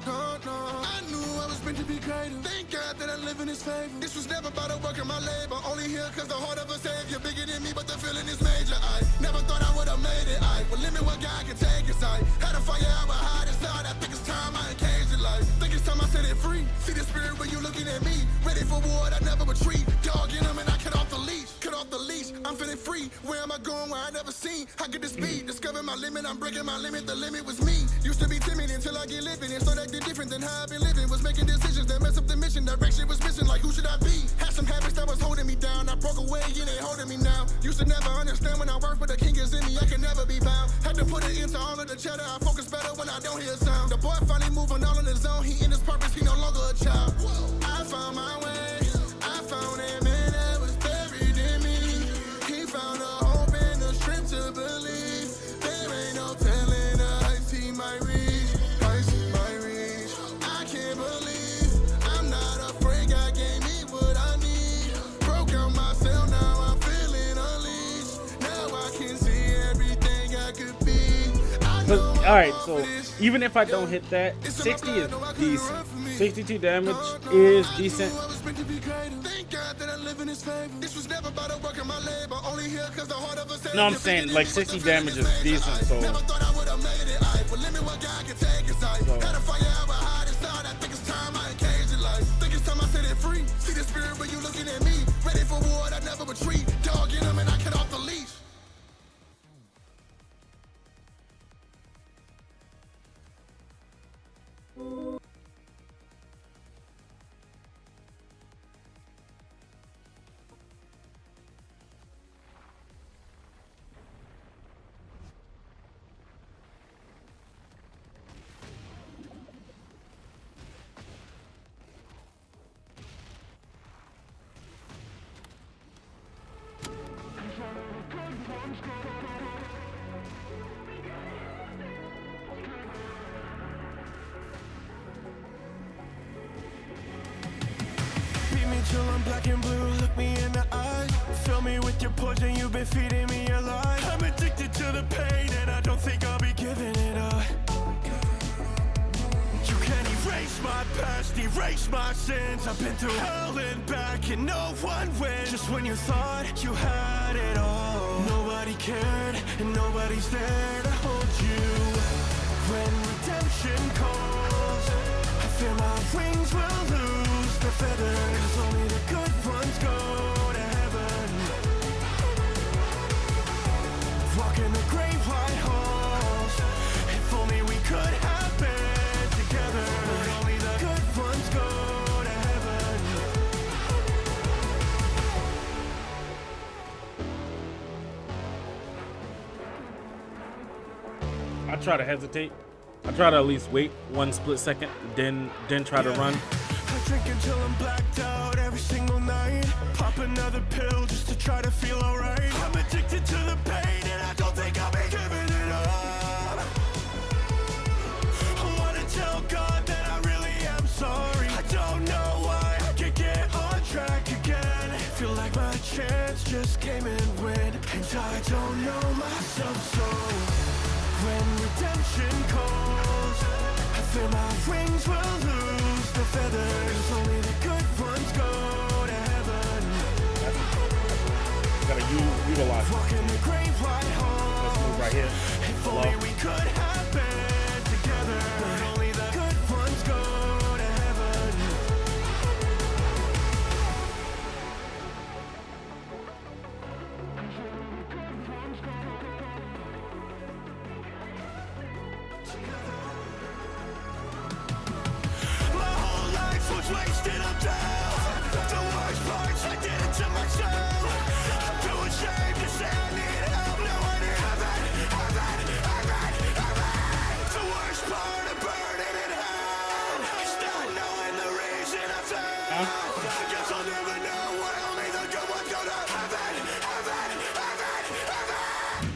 No, I knew I was meant to be greater. Thank God that I live in his favor. This was never about the work of my labor. Only here cause the heart of a savior bigger than me, but the feeling is major. I never thought I would have made it. I will limit what God can take us. I had a fire out with hide inside. I think it's time I engaged in life. Think it's time I set it free. See the spirit when you looking at me. Ready for war, I never retreat. Dog in them and I cut off the leash. Cut off the leash, I'm feeling free. Where am I going where I never seen? How could this be? Discover my limit, I'm breaking my limit. The limit was me. Used to be timid until I get living and start acting different than how I've been living. Was making decisions that mess up the mission. Direction was missing, like who should I be? Had some habits that was holding me down. I broke away, it ain't holding me now. Used to never understand when I work, but the king is in me, I can never be bound. Had to put it into all of the cheddar. I focus better when I don't hear a sound. The boy finally moving all on his own. He in his purpose, he no longer a child. I found my way. I found him and it was buried in me. He found a hope and the strength to believe. There ain't no telling the heights he might reach. Heights he might reach. I can't believe I'm not afraid. God gave me what I need. Broke out myself, now I'm feeling unleashed. Now I can see everything I could be. Alright, so even if I don't hit that, 60 is decent. 62 damage is decent. No, I'm saying like 60 damage is decent, so. See the spirit when you looking at me. Ready for war, I never retreat. Dog in them and I cut off the leash. Till I'm black and blue, look me in the eye. Fill me with your poison, you've been feeding me a lie. I'm addicted to the pain and I don't think I'll be giving it up. You can erase my past, erase my sins. I've been through hell and back and no one wins. Just when you thought you had it all, nobody cared and nobody's there to hold you. When redemption calls, I fear my wings will lose the feathers. Only the good ones go to heaven. Walking the great white halls. If only we could have been together. But only the good ones go to heaven. try to hesitate. I try to at least wait 1 split second, then try to run. I drink until I'm blacked out every single night. Pop another pill just to try to feel alright. I'm addicted to the pain and I don't think I'll be giving it up. I wanna tell God that I really am sorry. I don't know why I can't get on track again. Feel like my chance just came and went, and I don't know myself. So when redemption calls, I fear my wings will lose the feathers. Only the good ones go to heaven. Gotta utilize. Walking the great white hall. Let's move right here. If only we could have been together. But only the good ones go to heaven. My whole life was wasted up down. The worst parts I did it to myself. I'm too ashamed to say I need help. Now I need heaven, heaven, heaven, heaven. The worst part of burning in hell is not knowing the reason I fell. I guess I'll never know why only the good ones go to heaven, heaven, heaven, heaven.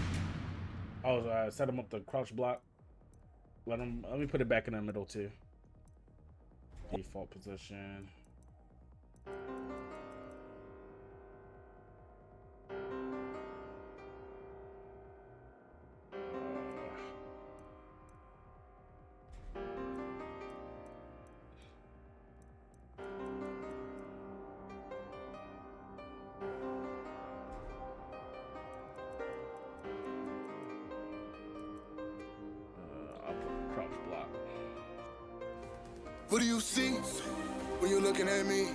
Oh, set him up the crouch block. Let me put it back in the middle too. Default position. I'll put crouch block. What do you see when you're looking at me?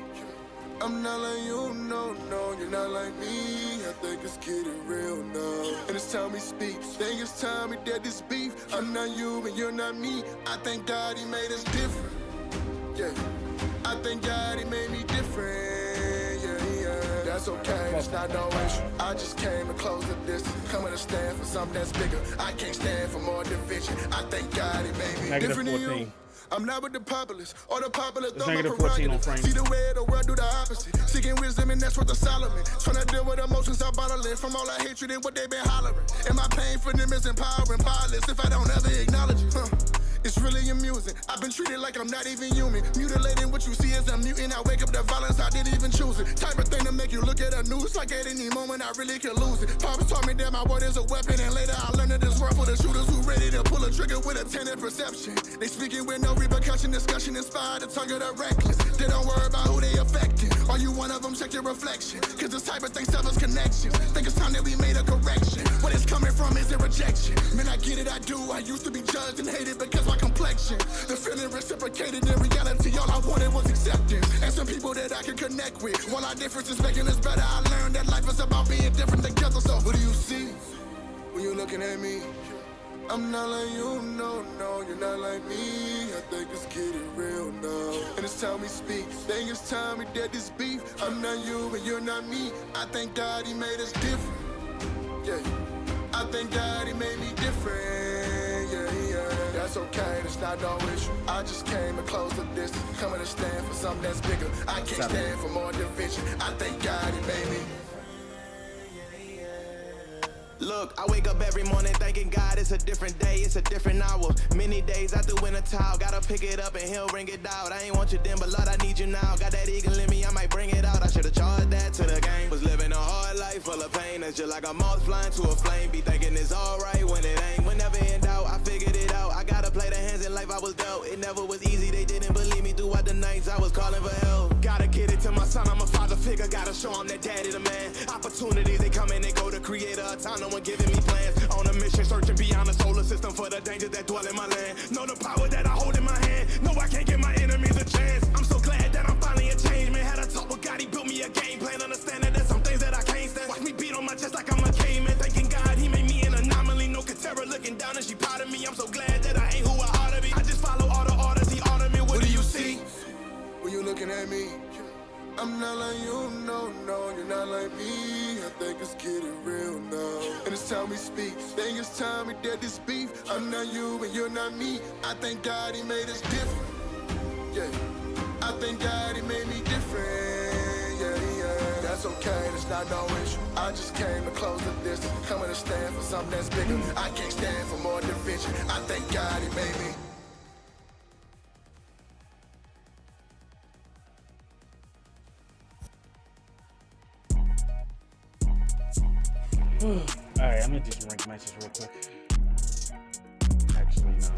I'm not like you, no, no, you're not like me. I think it's getting real now. And it's time we speak. Think it's time we dead this beef. I'm not you and you're not me. I thank God he made us different. Yeah. I thank God he made me different. Yeah, yeah. That's okay, it's not no issue. I just came to close the distance. Coming to stand for something that's bigger. I can't stand for more division. I thank God he made me different than you. I'm not with the populace, or the popular throw my prerogative. See the way the world do the opposite. Seeking wisdom and that's what the Solomon. Trying to deal with emotions I bottle it from all that hatred and what they been hollering. And my pain for them is empowering, powerless if I don't ever acknowledge it. It's really amusing. I've been treated like I'm not even human. Mutilating what you see as a mutant. I wake up to violence, I didn't even choose it. Type of thing to make you look at the news like at any moment I really could lose it. Pops taught me that my word is a weapon, and later I learned that this world for the shooters who ready to pull a trigger with a tainted perception. They speaking with no repercussion, discussion inspired the tongue of the reckless. They don't worry about who they affecting. Are you one of them? Check your reflection. Cause this type of thing severs connections. Think it's time that we made a correction. What it's coming from is a rejection. Man, I get it, I do. I used to be judged and hated because my complexion. The feeling reciprocated in reality. All I wanted was acceptance. And some people that I can connect with. While our differences making us better, I learned that life is about being different together. So what do you see when you're looking at me? I'm not like you, no, no, you're not like me. I think it's getting real now. And it's time we speak. Think it's time we dead this beef. I'm not you and you're not me. I thank God he made us different. Yeah. I thank God he made me different. Yeah, yeah. That's okay, that's not no issue. I just came to close the distance. Coming to stand for something that's bigger. I can't stand for more division. I thank God he made me. Look, I wake up every morning thanking God it's a different day, it's a different hour. Many days I threw in a towel, gotta pick it up and he'll ring it out. I ain't want you then, but Lord, I need you now. Got that eagle in me, I might bring it out. I should've charged that to the game. Was living a hard life full of pain, that's just like a moth flying to a flame. Be thinking it's alright when it ain't. Whenever in doubt, I figured it out. I gotta play the hands in life I was dealt. It never was easy, they didn't believe me throughout the nights I was calling for help. Gotta get it to my son, I'm a father figure. Gotta show him that daddy the man. Opportunities, they come and they go. The creator of time, no one giving me plans. On a mission, searching beyond the solar system for the dangers that dwell in my land. Know the power that I hold in my hand. No, I can't give my enemies a chance. I'm so glad that I'm finally a change. Man, had a talk with God, he built me a game plan. Understand that there's some things that I can't stand. Watch me beat on my chest like I'm a caveman. Thanking God, he made me an anomaly. No Katera looking down and she proud of me. I'm so glad that I ain't who I ought to be. I just follow all the orders he ordered me. What do you see when you're looking at me? I'm not like you, no, no, you're not like me. I think it's getting real now. And it's time we speak. Think it's time we dead this beef. I'm not you and you're not me. I thank God he made us different. Yeah. I thank God he made me different. Yeah, yeah. That's okay, that's not no issue. I just came to close the distance. Coming to stand for something that's bigger. I can't stand for more division. I thank God he made me. Alright, I'm gonna do some ranked matches real quick. Actually, no.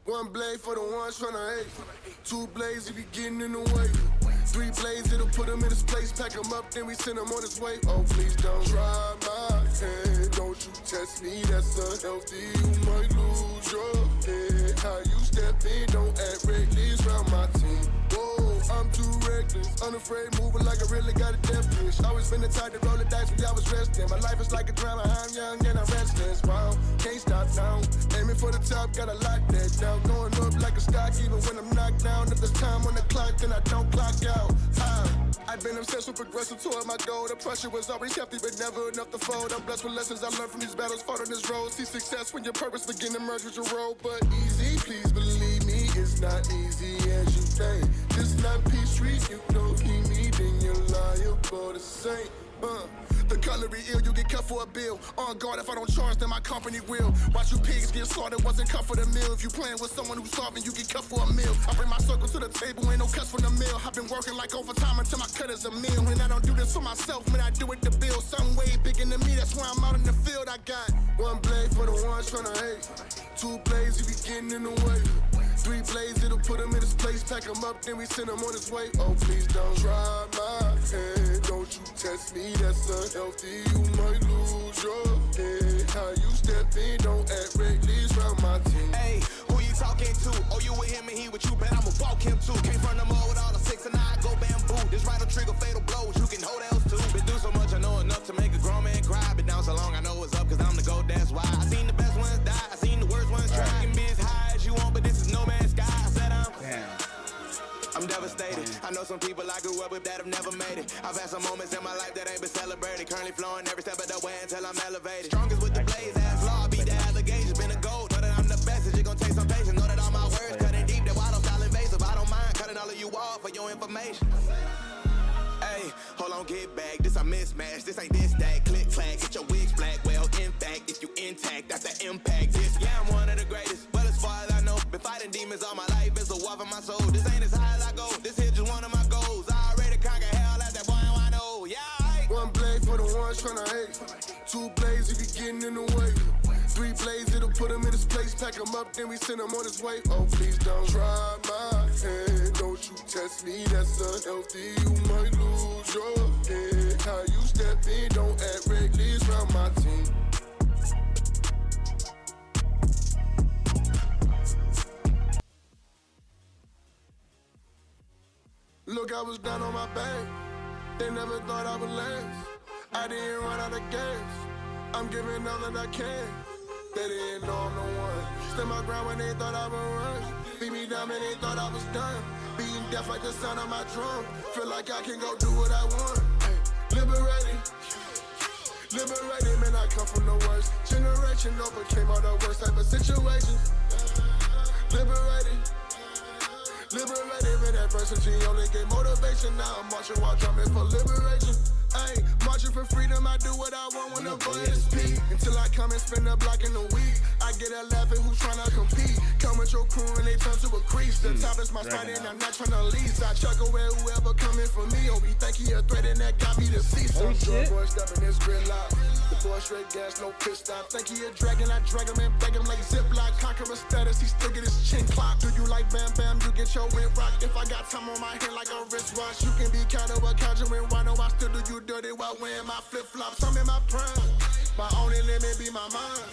One blade for the ones tryna hate. Two blades if you getting in the way. Three blades, it'll put him in his place. Pack him up, then we send him on his way. Oh, please don't try my hand. Don't you test me, that's unhealthy. You might lose your head. How you step in, don't act reckless round my team. Whoa, I'm too reckless. Unafraid, moving like I really got a death wish. Always been the type to roll the dice when y'all was resting. My life is like a drama, I'm young and I'm restless. Wow, can't stop now. Aiming for the top, gotta lock that down. Going up like a stock, even when I'm knocked down. If there's time on the clock, then I don't clock out. I've been obsessed with progressing toward my goal. The pressure was always hefty, but never enough to fold. I'm blessed with lessons I learned from these battles, fought on this road. See success when your purpose begin to merge with your role. But easy, please believe me, it's not easy as you think. This not Peachtree, you don't need me, then you're liable to saint. The cutlery ill, you get cut for a bill. On guard, if I don't charge, then my company will. Watch you pigs get slaughtered, wasn't cut for the meal. If you playing with someone who's starving, you get cut for a meal. I bring my circle to the table, ain't no cuts from the mill. I've been working like overtime until my cut is a meal. And I don't do this for myself, man, I do it to build. Something way bigger than me, that's why I'm out in the field. I got one blade for the ones tryna hate. Two blades if you getting in the way. Three blades, it'll put him in his place. Pack him up, then we send him on his way. Oh, please don't try my hand. Don't you test me, that's unhealthy. You might lose your head. How you step in, don't act reckless round my team. Hey, who you talking to? Oh, you with him and he with you, bet I'ma walk him too. Came from the mall with all the 6 and I go bamboo. This right trigger fatal blows, you can hold else too. Been through so much, I know enough to make a grown man cry. Been down so long, I know it's up, cause I'm the GOAT, that's why. I seen the best ones die, I seen the worst ones try. You can be as high as you want, but this is no man's sky. I said I'm devastated. I know some people I grew up with that have never made it. I've had some moments in my life that ain't been celebrated. Currently flowing every step of the way until I'm elevated. Strongest with the blaze, ass law, beat the allegations. Been a gold, know that I'm the best, it's just gonna take some patience. Know that all my words cutting deep, that why I don't style invasive. I don't mind cutting all of you off for your information. Hey, hold on, get back, this a mismatch. This ain't this, that, click, clack, get your wigs black. Well, in fact, if you intact, that's the impact. This, yeah, I'm one of the greatest, but as far as I know, been fighting demons all my life, it's a war for my soul. This ain't as high as I go, this here just one of my goals. I already conquer hell, that's that boy I know, yeah. One blade for the ones tryna hate. Two blades if you getting in the way. Three blades, it'll put him in his place. Pack him up, then we send him on his way. Oh, please don't try my hand. Don't you test me, that's unhealthy. You might lose your head. How you step in, don't act reckless round my team. Look, I was down on my back. They never thought I would last. I didn't run out of gas. I'm giving all that I can. They didn't know I'm the one. Stood my ground when they thought I would run. Beat me down when they thought I was done. Beating death like the sound of my drum. Feel like I can go do what I want. Hey, liberated. Liberated, man, I come from the worst generation. Overcame all the worst type of situations. Liberated. Liberated, man, adversity only gave motivation. Now I'm marching while drumming for liberation. Ayy, marching for freedom, I do what I want when the voice speak. Until I come and spend a block in a week. I get a laughing who's trying to compete. Come with your crew and they turn to a crease. The top is my spot and I'm not trying to lease. I chuckle with whoever coming for me. Oh, we think he a threat and that got me to see. Some drug boy stepping his gridlock. The boy straight gas, no pit stop. Think he a dragon, I drag him and bag him like Ziploc. Conqueror status, he still get his chin clock. Do you like bam bam, you get your rent rock. If I got time on my hand like a wristwatch, you can be cattle or conjuring rhino. I still do you dirty while wearing my flip flops. I'm in my prime. My only limit be my mind.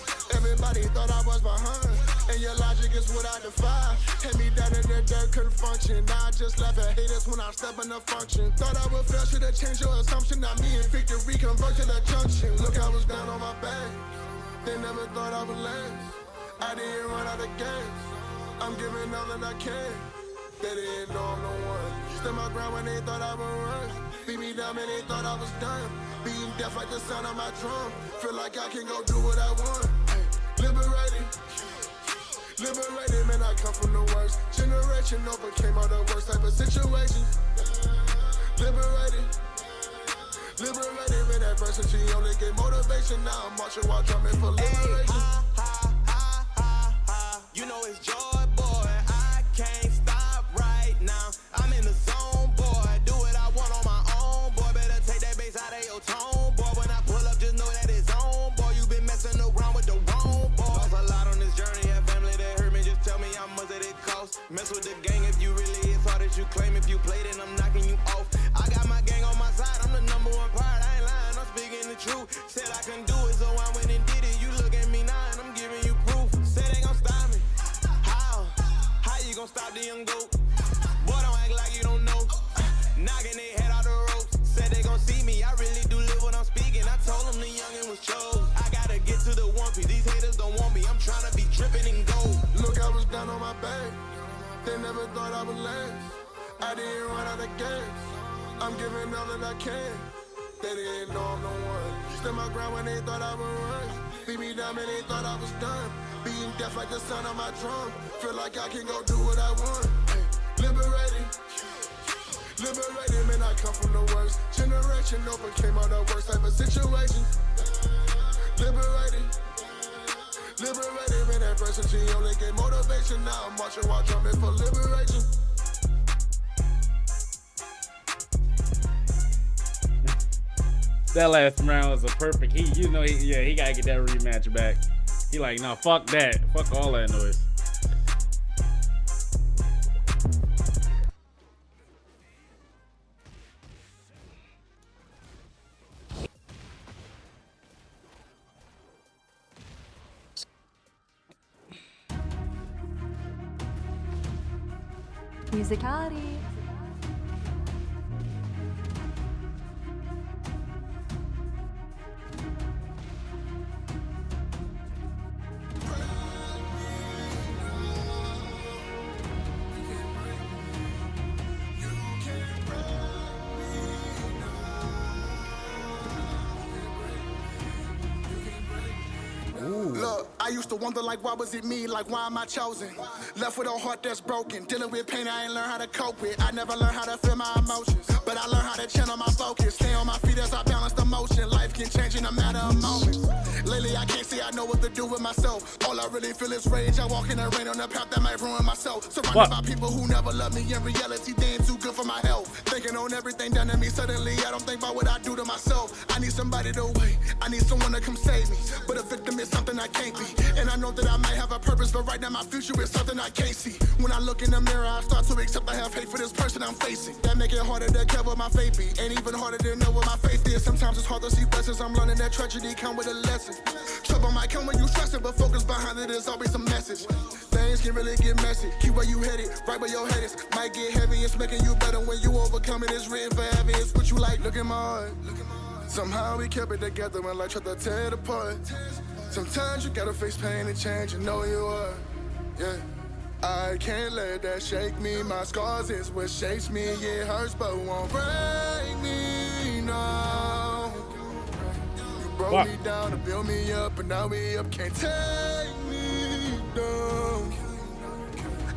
Everybody thought I was behind, and your logic is what I defy. Hit me down in the dirt, couldn't function. Now I just laugh at haters when I step in the function. Thought I would fail, should've changed your assumption. Now me and victory convert to the junction. Look, I was down on my back. They never thought I would last. I didn't run out of gas. I'm giving all that I can. They didn't know I'm the one. Stood my ground when they thought I would run. Beat me down when they thought I was done. Being deaf like the sound of my drum. Feel like I can go do what I want. Hey, liberated. Liberated, man, I come from the worst. Generation overcame all the worst type of situations. Liberated. Liberated, man, adversity only gave motivation. Now I'm marching while drumming for liberation. You know it's joy, boy. I can't stop right now. I'm in the zone, boy. Do what I want on my own, boy. Better take that bass out of your tone, boy. When I pull up, just know that it's on, boy. You been messing around with the wrong, boy. Lost a lot on this journey. Have family that hurt me. Just tell me how much that it costs. Mess with the gang if you really is hard as you claim. If you play, then I'm knocking you off. I got my gang on my side. I'm the number one part. I ain't lying. I'm speaking the truth. Said I can do it, so I went and did it. You look at me now, and I'm giving you proof. Said they gon' stop me. How you gon' stop the young goat? Boy, don't act like you don't know. Knocking their head out the ropes. Said they gon' see me. I really do live what I'm speaking. I told them the youngin' was chose. I gotta get to the 1P. These haters don't want me. I'm trying to be dripping in gold. Look, I was down on my back. They never thought I would last. I didn't run out of gas. I'm giving all that I can. They didn't know I'm the one. Stood my ground when they thought I would run. Beat me down when they thought I was done. Being deaf like the sound of my drum. Feel like I can go do what I want. Hey, liberated. Liberated, man, I come from the worst. Generation overcame all the worst type of situations. Liberated. Liberated, man, adversity only gave motivation. Now I'm marching while drumming for liberation. That last round was a perfect. He gotta get that rematch back. He like, no, fuck that. Fuck all that noise. Musicati. Look, I used to wonder, like, why was it me? Like, why am I chosen? Left with a heart that's broken. Dealing with pain I ain't learned how to cope with. I never learned how to feel my emotions, but I learned how to channel my focus. Stay on my feet as I balance the motion. Life can change in a matter of moments. Lately, I can't say I know what to do with myself. All I really feel is rage. I walk in the rain on the path that might ruin myself. Surrounded by people who never love me. In reality, they ain't too good for my health. Thinking on everything done to me. Suddenly, I don't think about what I do to myself. I need somebody to wait. I need someone to come save me. But a victim is something I can't be. And I know that I might have a purpose, but right now my future is something I can't see. When I look in the mirror, I start to accept I have hate for this person I'm facing. That make it harder to care what my faith be, and even harder to know what my faith is. Sometimes it's hard to see blessings. I'm learning that tragedy come with a lesson. Trouble might come when you stressing, but focus behind it is always a message. Things can really get messy. Keep where you headed, right where your head is. Might get heavy, it's making you better when you overcome it. It's written forever, it's what you like. Look at my heart. Somehow we kept it together when life tried to tear it apart. Sometimes you gotta face pain and change and know you are. Yeah. I can't let that shake me. My scars is what shapes me. It hurts but won't break me, no. You broke me down to build me up, and now we up. Can't take me down.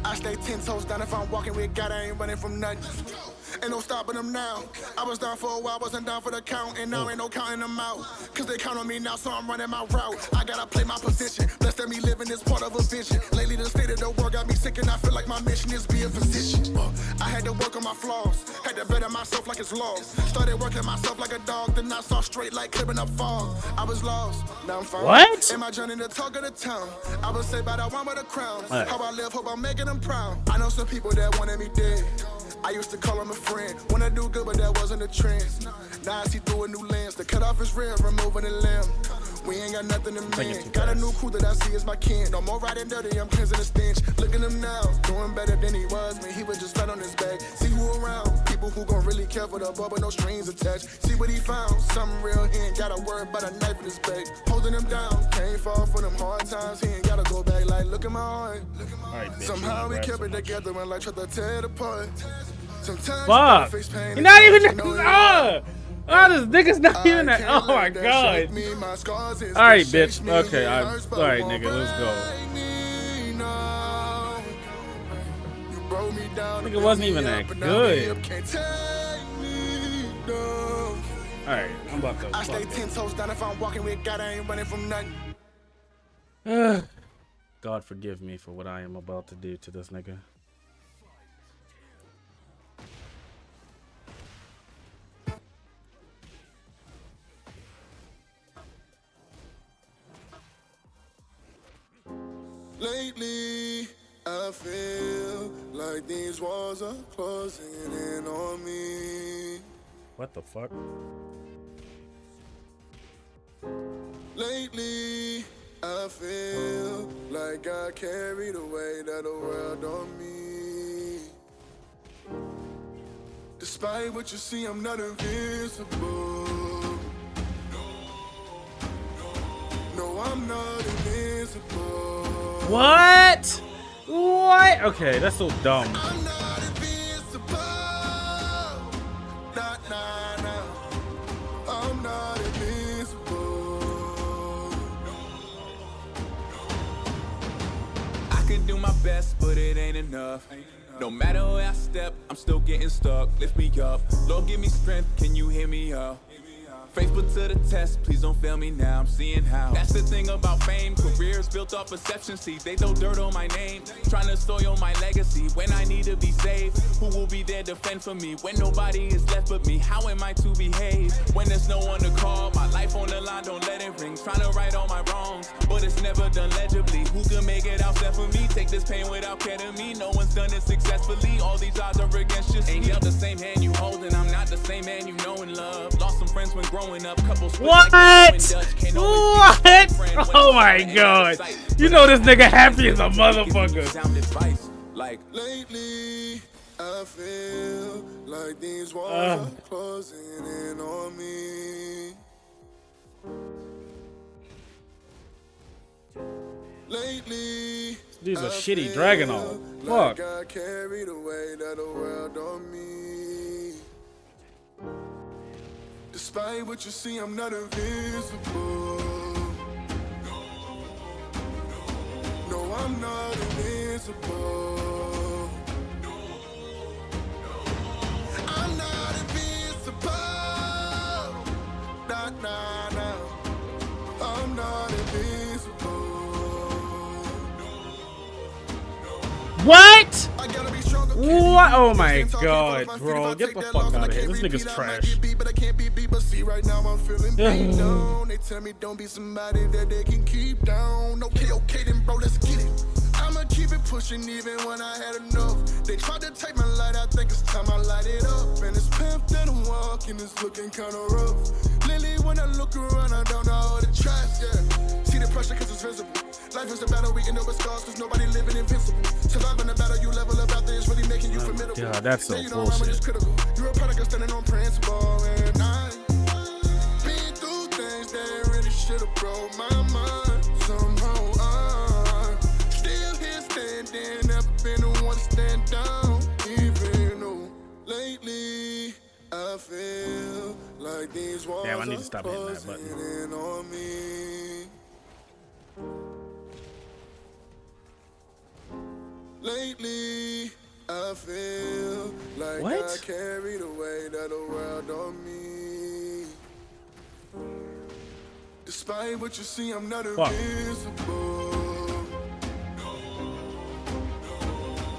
I stay 10 toes down if I'm walking with God. I ain't running from nothing. Ain't no stopping them now. I was down for a while, wasn't down for the count, and now ain't no counting them out. Cause they count on me now, so I'm running my route. I gotta play my position. Blessed that me living is part of a vision. Lately the state of the world got me sick, and I feel like my mission is be a physician. I had to work on my flaws, had to better myself like it's laws. Started working myself like a dog, then I saw straight like clipping up fog. I was lost, now I'm found. What? In my journey to talk of the town, I was saved by that one with a crown. What? How I live, hope I'm making them proud. I know some people that wanted me dead. I used to call him a friend. Wanna do good, but that wasn't a trend. Now I see through a new lens. The cut off is real, removing the limb. We ain't got nothing to mend. Got a new crew that I see as my kin. No more riding dirty, I'm cleansing the stench. Look at him now, doing better than he was when he was just flat on his back. See who around, people who gon' really care for the ball with no strings attached. See what he found, something real, he ain't gotta worry about a knife in his back. Holding him down, can't fall for them hard times, he ain't gotta go back like, look at my heart. Somehow we kept it together and like tried to tear it apart. Sometimes fuck. You're not even this nigga's not even that. Oh my god. Alright, bitch. Okay, alright, nigga, let's go. Nigga wasn't even that good. Alright, I'm about to. I stay 10 toes down if I'm walking with God, I ain't running from nothing. God forgive me for what I am about to do to this nigga. Lately, I feel like these walls are closing in on me. What the fuck? Lately, I feel like I carry the weight of the world on me. Despite what you see, I'm not invincible. No, I'm not invincible. What? What? Okay, that's so dumb. I'm not invincible. Nah, nah, nah. I'm not invincible. I could do my best, but it ain't enough. No matter where I step, I'm still getting stuck. Lift me up, Lord, give me strength. Can you hear me out? Faithful to the test, please don't fail me now. I'm seeing how. That's the thing about fame. Careers built off perception. See, they throw dirt on my name, trying to soil my legacy. When I need to be saved, who will be there to fend for me? When nobody is left but me, how am I to behave? When there's no one to call, my life on the line, don't let it ring. Trying to right all my wrongs, but it's never done legibly. Who can make it out set for me? Take this pain without ketamine. No one's done it successfully. All these odds are against just ain't dealt the same hand you holding. I'm not the same man you know and love. Lost some friends when growing up. What? What? Oh my god. You know this nigga happy as a motherfucker. Like lately, I feel like these walls are closing in on me. Lately, these are shitty Dragonall. Fuck. Like I carry the weight of the world on me. Despite what you see, I'm not invisible. No, I'm not invincible. I'm not invincible. Nah, nah, nah. I'm not invincible. What? What? Oh my god, bro. Get the fuck out of here. This nigga's trash. But see, right now I'm feeling beat down. They tell me don't be somebody that they can keep down. Okay, then bro, let's get it. I'ma keep it pushing even when I had enough. They tried to take my light, I think it's time I light it up. And this path that I'm walking is looking kinda rough. Lately when I look around, I don't know how to trust, yeah. See the pressure cause it's visible. Life is a battle, we end up with scars cause nobody living invincible. Surviving the battle, you level up out there, it's really making you formidable. God, that's so you don't run when it's bullshit. critical. You're a product of standing on principle. And I been through things that really should've broke my mind. Somehow I'm still here standing, never been the one to stand down. Even though lately I feel like these walls Damn, I need to stop hitting that closing button. in on me. Lately, I feel like What? I carry the weight of the world on me. Despite what you see, I'm not invincible.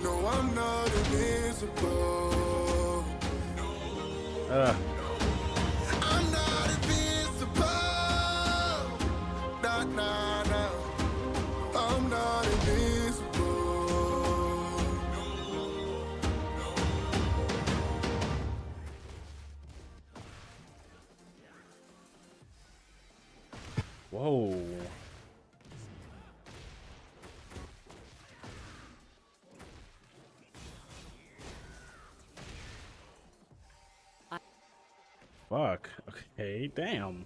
No, I'm not invincible. I'm not invincible. Nah, nah, nah. I'm not invincible. Whoa. Fuck. Okay, damn.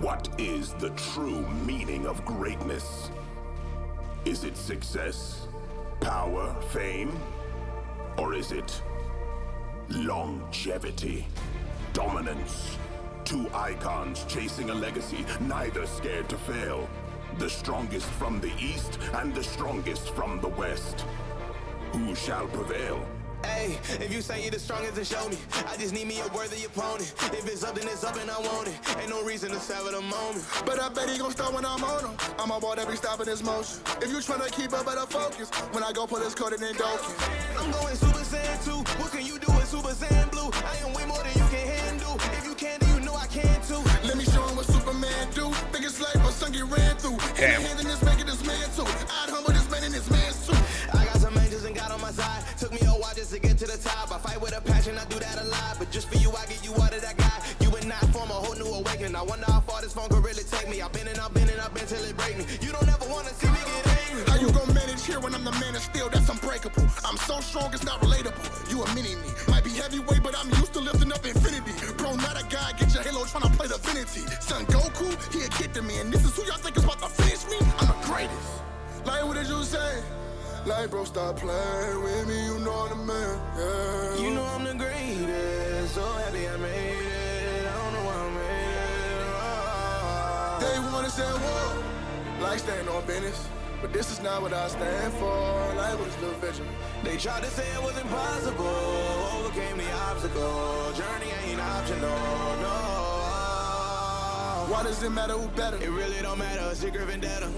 What is the true meaning of greatness? Is it success, power, fame? Or is it longevity, dominance? Two icons chasing a legacy, neither scared to fail. The strongest from the east and the strongest from the west. Who shall prevail? Hey, if you say you're the strongest, then show me. I just need me a worthy opponent. If it's up, then it's up and I want it. Ain't no reason to savor the moment. But I bet he gon' start when I'm on him. I'ma ball every stop in his motion. If you tryna keep up, better focus. When I go pull his code and then doking. I'm going Super Saiyan 2. What can you do with Super Saiyan Blue? I am way more than you can handle. If you can, then you know I can too. Let me show him what Superman do. Think it's like my son get ran through. In the hand in this making this man too. I'd humble this man in his man's too. I got some angels and God on my side. Took me a while just to get to the top. I fight with a passion, I do that a lot. But just for you, I get you out of that guy. You and I form a whole new awakening. I wonder how far this phone could really take me. I've been till it break me. You don't ever wanna see me get angry. How you gon' manage here when I'm the man of steel? That's unbreakable. I'm so strong, it's not relatable. You a mini me. Might be heavyweight, but I'm used to lifting up infinity. Bro, not a guy, get your halo tryna play divinity. Son Goku, he a kid to me. And this is who y'all think is about to finish me? I'm the greatest. Like, what did you say? Like, bro, stop playing with me, you know I'm the man, yeah. You know I'm the greatest, so happy I made it. I don't know why I made it. They wanna say whoa, like staying on business. But this is not what I stand for, like what is the vision? They tried to say it was impossible, overcame the obstacle. Journey ain't optional, no. Why does it matter who better? It really don't matter, a secret vendetta.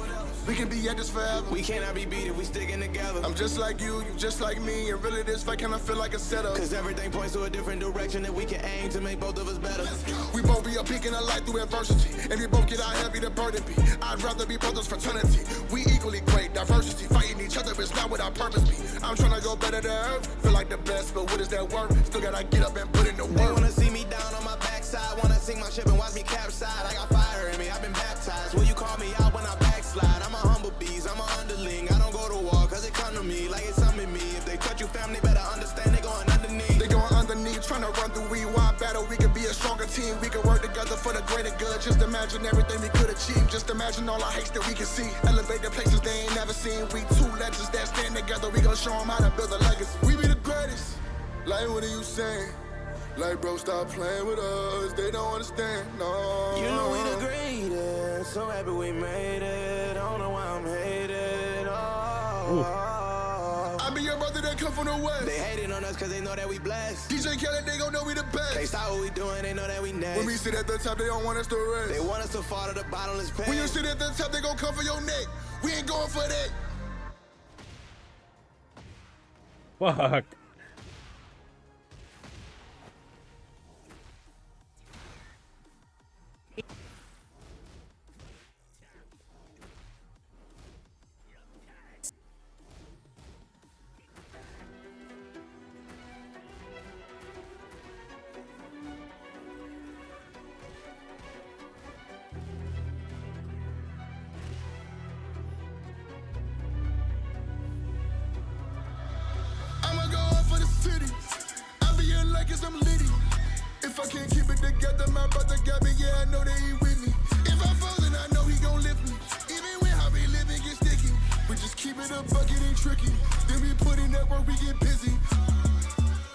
We can be at this forever. We cannot be beat if we sticking together. I'm just like you just like me. And really this fight kinda feel like a setup. Cause everything points to a different direction that we can aim to make both of us better. We both be a beacon of light through adversity. And we both get out heavy the burden be. I'd rather be brothers fraternity. We equally great, diversity. Fighting each other is not what our purpose be. I'm trying to go better than earth. Feel like the best, but what is that worth? Still gotta get up and put in the work. They wanna see me down on my backside. Wanna sink my ship and watch me capsize. I got fire in me, I've been baptized. Will you call me out when I backslide? I'm a humble beast, I'm an underling. I don't go to war, cause it come to me like it's something me. If they touch you, family, better understand they going underneath. They going underneath, trying to run through rewind battle. We could be a stronger team, we could work together for the greater good. Just imagine everything we could achieve. Just imagine all our hates that we can see. Elevate the places they ain't never seen. We two legends that stand together, we gon' show them how to build a legacy. We be the greatest. Like, what are you saying? Like, bro, stop playing with us. They don't understand, no. You know we the greatest. So happy we made it. I don't know why I'm hated. I be your brother that come from the west. They hating on us cause they know that we blessed. DJ Khaled, they gon' know we the best. They stop what we doing, they know that we next. When we sit at the top, they don't want us to rest. They want us to fall to the bottomless pit. When you sit at the top, they gon' come for your neck. We ain't going for that. Fuck. I'm litty. If I can't keep it together, my brother got me, yeah, I know that he with me. If I fall, then I know he gon' lift me. Even when how we living get sticky, we just keep it a bucket and tricky. Then we put in that work, we get busy.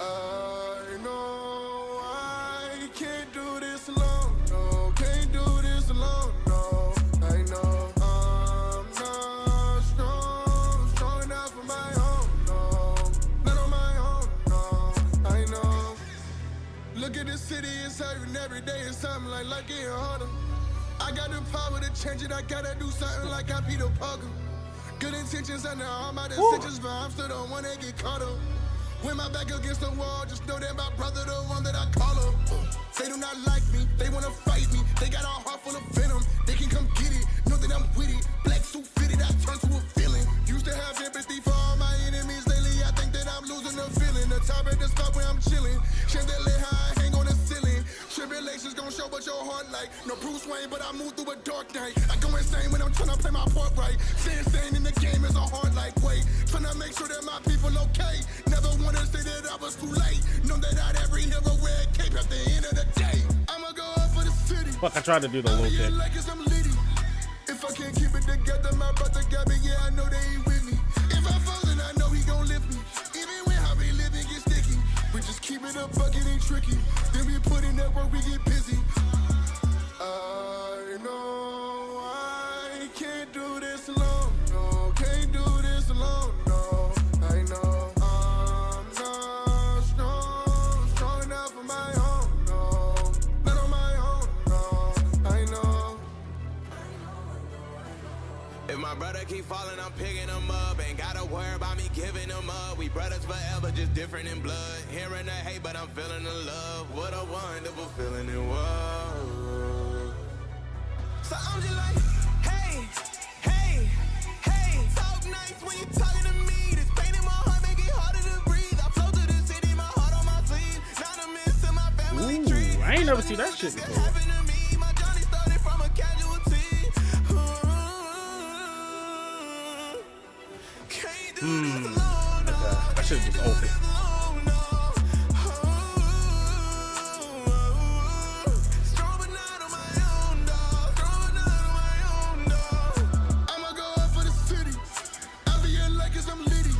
I know I can't do this alone, no, can't do this alone, no. I know I'm not strong enough for my own, no. Not on my own, no, I know. Look at the city, it's hurting every day, it's something like life getting harder. I got the power to change it, I gotta do something like I Peter Parker. Good intentions under all my decisions, but I'm still the one that get caught up. When my back against the wall, just know that my brother the one that I call up. They do not like me, they wanna fight me. They got a heart full of venom, they can come get it. Know that I'm with it, black suit fitted, I turn to a feeling. Used to have empathy for all my enemies, lately I think that I'm losing the feeling. The top at the spot where I'm chilling. Chandelier high, hang on the ceiling. Tribulations gon' show but your heart like no Bruce Wayne, but I move through a dark night. I go insane when I'm tryna play my part right. Staying in the game is a hard like weight. Tryna make sure that my people okay. Never wanna say that I was too late. Know that not every hero wear a cape at the end of the day. I'ma go up for the city. Fuck, I tried to do the low kick. Like it's I'm litty. If I can't keep it together, my brother got me. Yeah, I know they ain't with me. If I fall, then I know he gon' lift me. Even when how we living get sticky, we just keep it up, fucking ain't tricky. Then we put in that work, we get busy. I know I can't do this alone. No, can't do this alone. No, I know I'm not strong enough for my own. No, not on my own. No, I know. If my brother keep falling, I'm picking him up. Ain't gotta worry about me giving him up. We brothers forever, just different in blood. Hearing the hate, but I'm feeling the love. What a wonderful feeling it was. So I'm just like, hey, hey, hey. Talk nice when you talking to me. This pain in my heart make it harder to breathe. I flow to the city, my heart on my sleeve. Not a miss to my family tree. I ain't never seen that shit before. My journey started from a casualty. I should have just opened. I'ma go up for the city. I be in like it's I'm litty.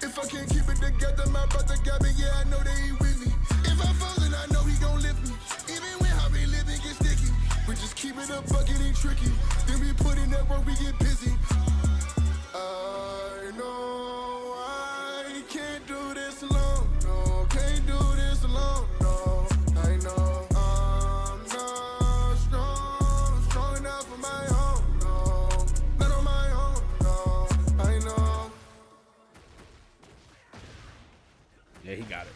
If I can't keep it together, my brother got me. Yeah, I know they ain't with me. If I fall, then I know he gon' lift me. Even when how we living get sticky, we just keep it up, fucking ain't tricky. Then we put in that work, we get busy. I know I can't do this alone. No, can't do this alone. No, I know I'm not strong enough for my own. No, not on my own. No, I know. Yeah, he got it.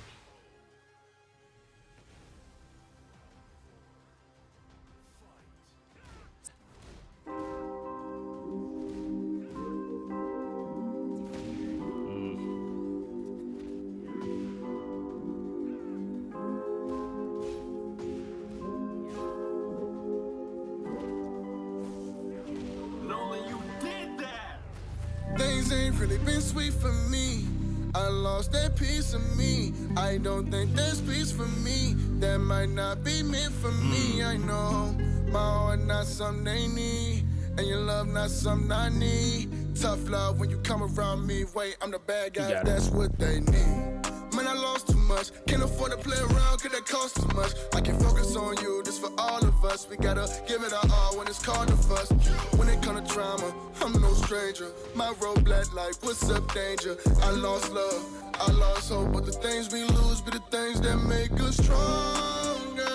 Things ain't really been sweet for me. I lost that piece of me. I don't think there's peace for me. That might not be meant for me. I know my heart not something they need, and your love not something I need. Tough love when you come around me. Wait, I'm the bad guy. That's what they need. Man, I lost too much. Can't afford to play around, cause that costs too much. I can focus on you, this for all of us. We gotta give it our all when it's called to fuss. When it come to drama, I'm no stranger. My road black like, what's up, danger? I lost love, I lost hope. But the things we lose be the things that make us stronger.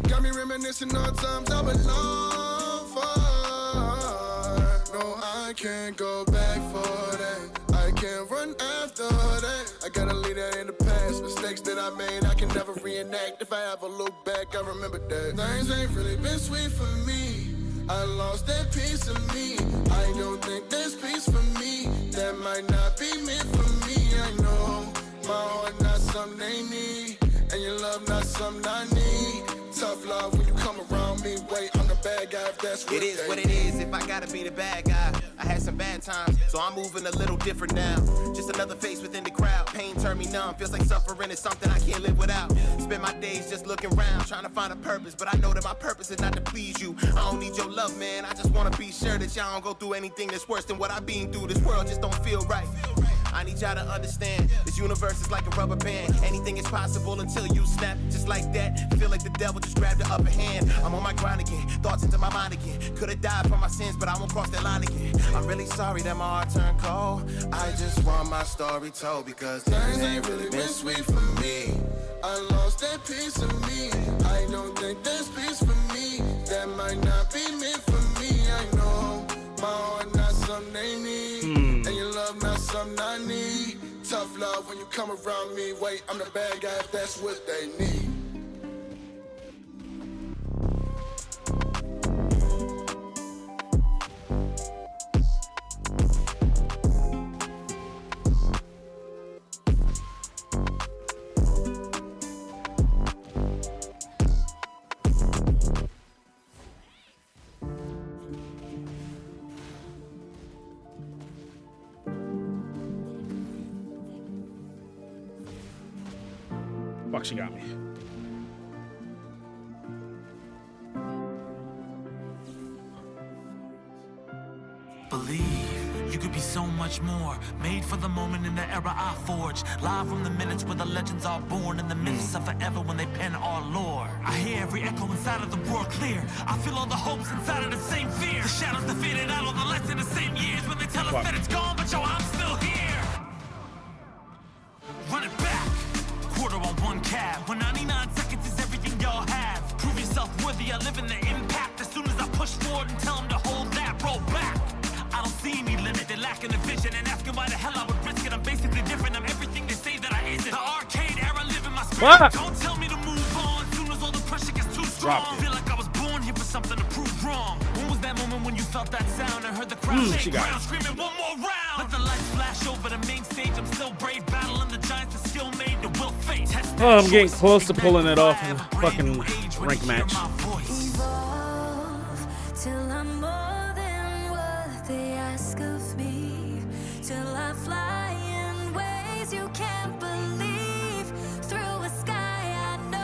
Got me reminiscing on times I belong for. No, I can't go back for that. I can't run after that. I gotta leave that in the past. Mistakes that I made, I can never reenact. If I ever look back, I remember that. Things ain't really been sweet for me. I lost that piece of me. I don't think there's peace for me. That might not be meant for me. I know my heart not something they need, and your love not something I need. Tough love when you come around me. Wait, I'm the bad guy if that's what it is. What it is. If I gotta be the bad guy, I had some bad times, so I'm moving a little different now. Just another face within the crowd. Pain turned me numb. Feels like suffering is something I can't live without. Spend my days just looking around, trying to find a purpose, but I know that my purpose is not to please you. I don't need your love, man. I just wanna be sure that y'all don't go through anything that's worse than what I've been through. This world just don't feel right. I need y'all to understand, this universe is like a rubber band. Anything is possible until you snap, just like that. Feel like the devil just grabbed the upper hand. I'm on my grind again, thoughts into my mind again. Could've died for my sins, but I won't cross that line again. I'm really sorry that my heart turned cold. I just want my story told, because things ain't really been sweet for me. I lost that piece of me. I don't think there's peace for me. That might not be meant for me. I know my heart not something they need, and your love not something I need. Tough love when you come around me. Wait, I'm the bad guy if that's what they need. Fuck, she got me. Believe you could be so much more. Made for the moment in the era I forged. Live from the minutes where the legends are born. And the myths are forever when they pen our lore. I hear every echo inside of the roar clear. I feel all the hopes inside of the same fear. The shadows that faded out, all the lights in the same years. When they tell us that it's gone, but yo, I'm still here. Run it back. Quarter on one cab. When 99 seconds is everything y'all have. Prove yourself worthy, I live in the impact. As soon as I push forward and tell them to hold that, roll back. I don't see any limit, they're lacking the vision and asking why the hell I would risk it. I'm basically different, I'm everything they say that I isn't. The arcade era live in my spirit. What? Don't tell me to move on, soon as all the pressure gets too strong. Feel like I was born here for something to prove wrong. When was that moment when you felt that sound and heard the crowd shake ground, screaming one more round? Let the lights flash over the main stage, I'm still brave, battling the giants that still made the will fate. Oh, I'm getting close to pulling it off in a fucking rank match. Evolve till I'm more than what they ask of me. Till I fly in ways you can't believe. Through a sky I know,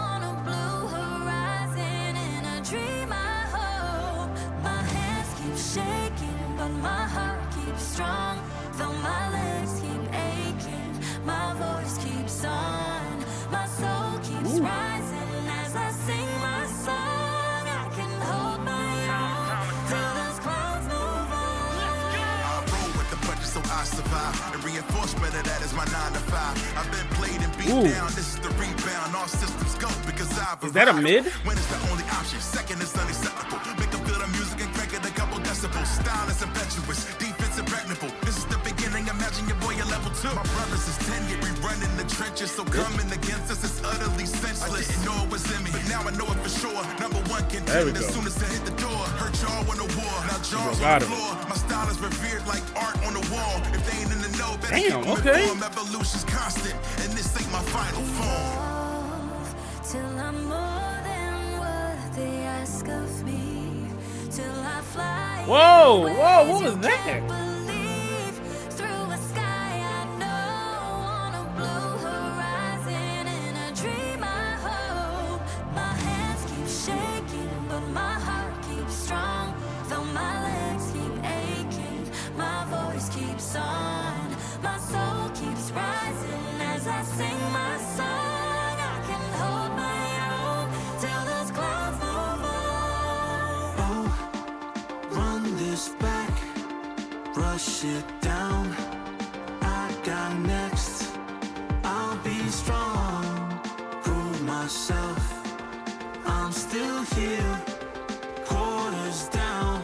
on a blue horizon. In a dream I hope. My hands keep shaking, but my heart keeps strong. Though my legs keep aching, my voice keeps on. My soul keeps rising as I sing my song. I can hold my own till those clouds move on. I roll with the budget so I survive. And reinforcement of that is my 9 to 5. I've been played and beat down. This is the rebound. All systems go because I've Is that a mid? When it's the only option. Second is unacceptable. Make them feel the music and crank it a couple decibels. Style is impetuous. Defense impregnable. This is the beginning. Imagine your boy at level 2. My brothers is 10 yet we run in the trenches. So coming against us is utterly senseless. I didn't know it was in me, but now I know it for sure. Number 1 contender as soon as I hit the door. Hurt y'all on the war. Now jaws on the floor. My style is revered like art on the wall. If they ain't in the know, better keep them informed. Evolution's constant, and this ain't my final form. Till I'm more than what they ask of me. Till I fly. Whoa, whoa, what was that? Through a sky I know, on a blue horizon. In a dream I hope. My hands keep shaking, but my heart keeps strong. Though my legs keep aching, my voice keeps on. My soul keeps rising as I sing my song. I can hold my own till those clouds move on. Oh, run this back, rush it down. I got next, I'll be strong. Prove myself, I'm still here. Quarters down,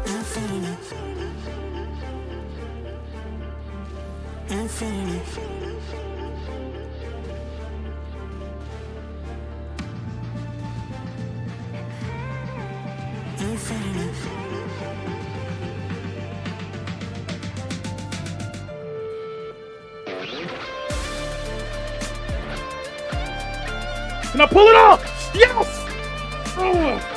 infinity. Infinity. Infinity. Can I pull it off? Yes! Oh.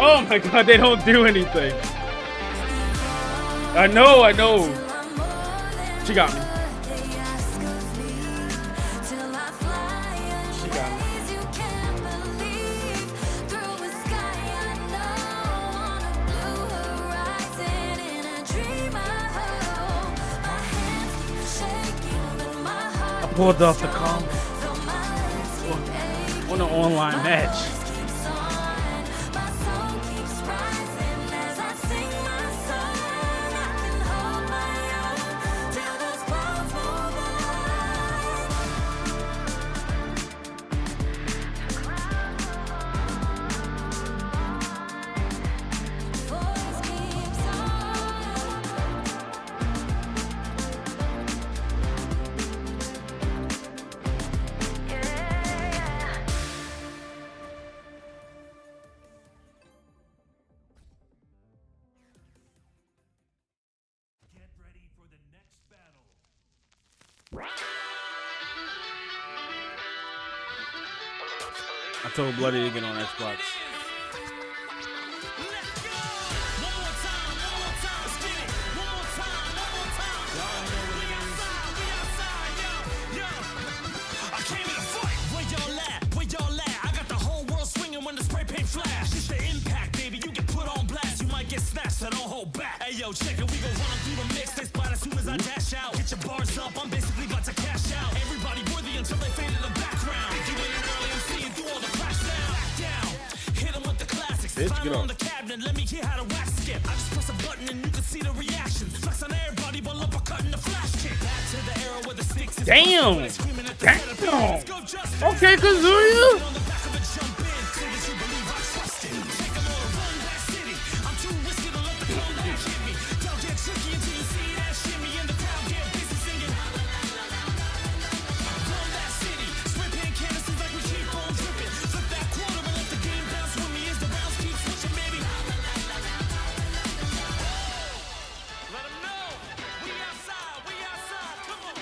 Oh my god, they don't do anything. I know. She got me. She got me. I pulled off the comment on an online match. I told Bloody to get on Xbox. So don't hold back. Hey yo, check it, we gon' run through the mix. They spot as soon as I dash out. Get your bars up, I'm basically about to cash out. Everybody worthy until they fade in the background. You in an early MC and do all the flash down. Back down, hit them with the classics. Bitch, Find get on off. the cabinet, let me hear how to wax skip. I just press a button and you can see the reaction. Flex on everybody, but uppercut in the flash kick. Back to the era where the sticks is Damn! busted, screaming at the setup. Let's go, Justin. Okay, Kazuya! On the back of a jump in, say that you believe I trust it. Take 'em all to run that city. I'm too risky to let the comeback hit me. Don't get tricky until you see that shimmy and the crowd get busy singing. Run that city. Spray paint canvases like we keep on dripping. Flip that quarter and let the game bounce with me as the rounds keep switching, baby. Let 'em know. We outside, come on.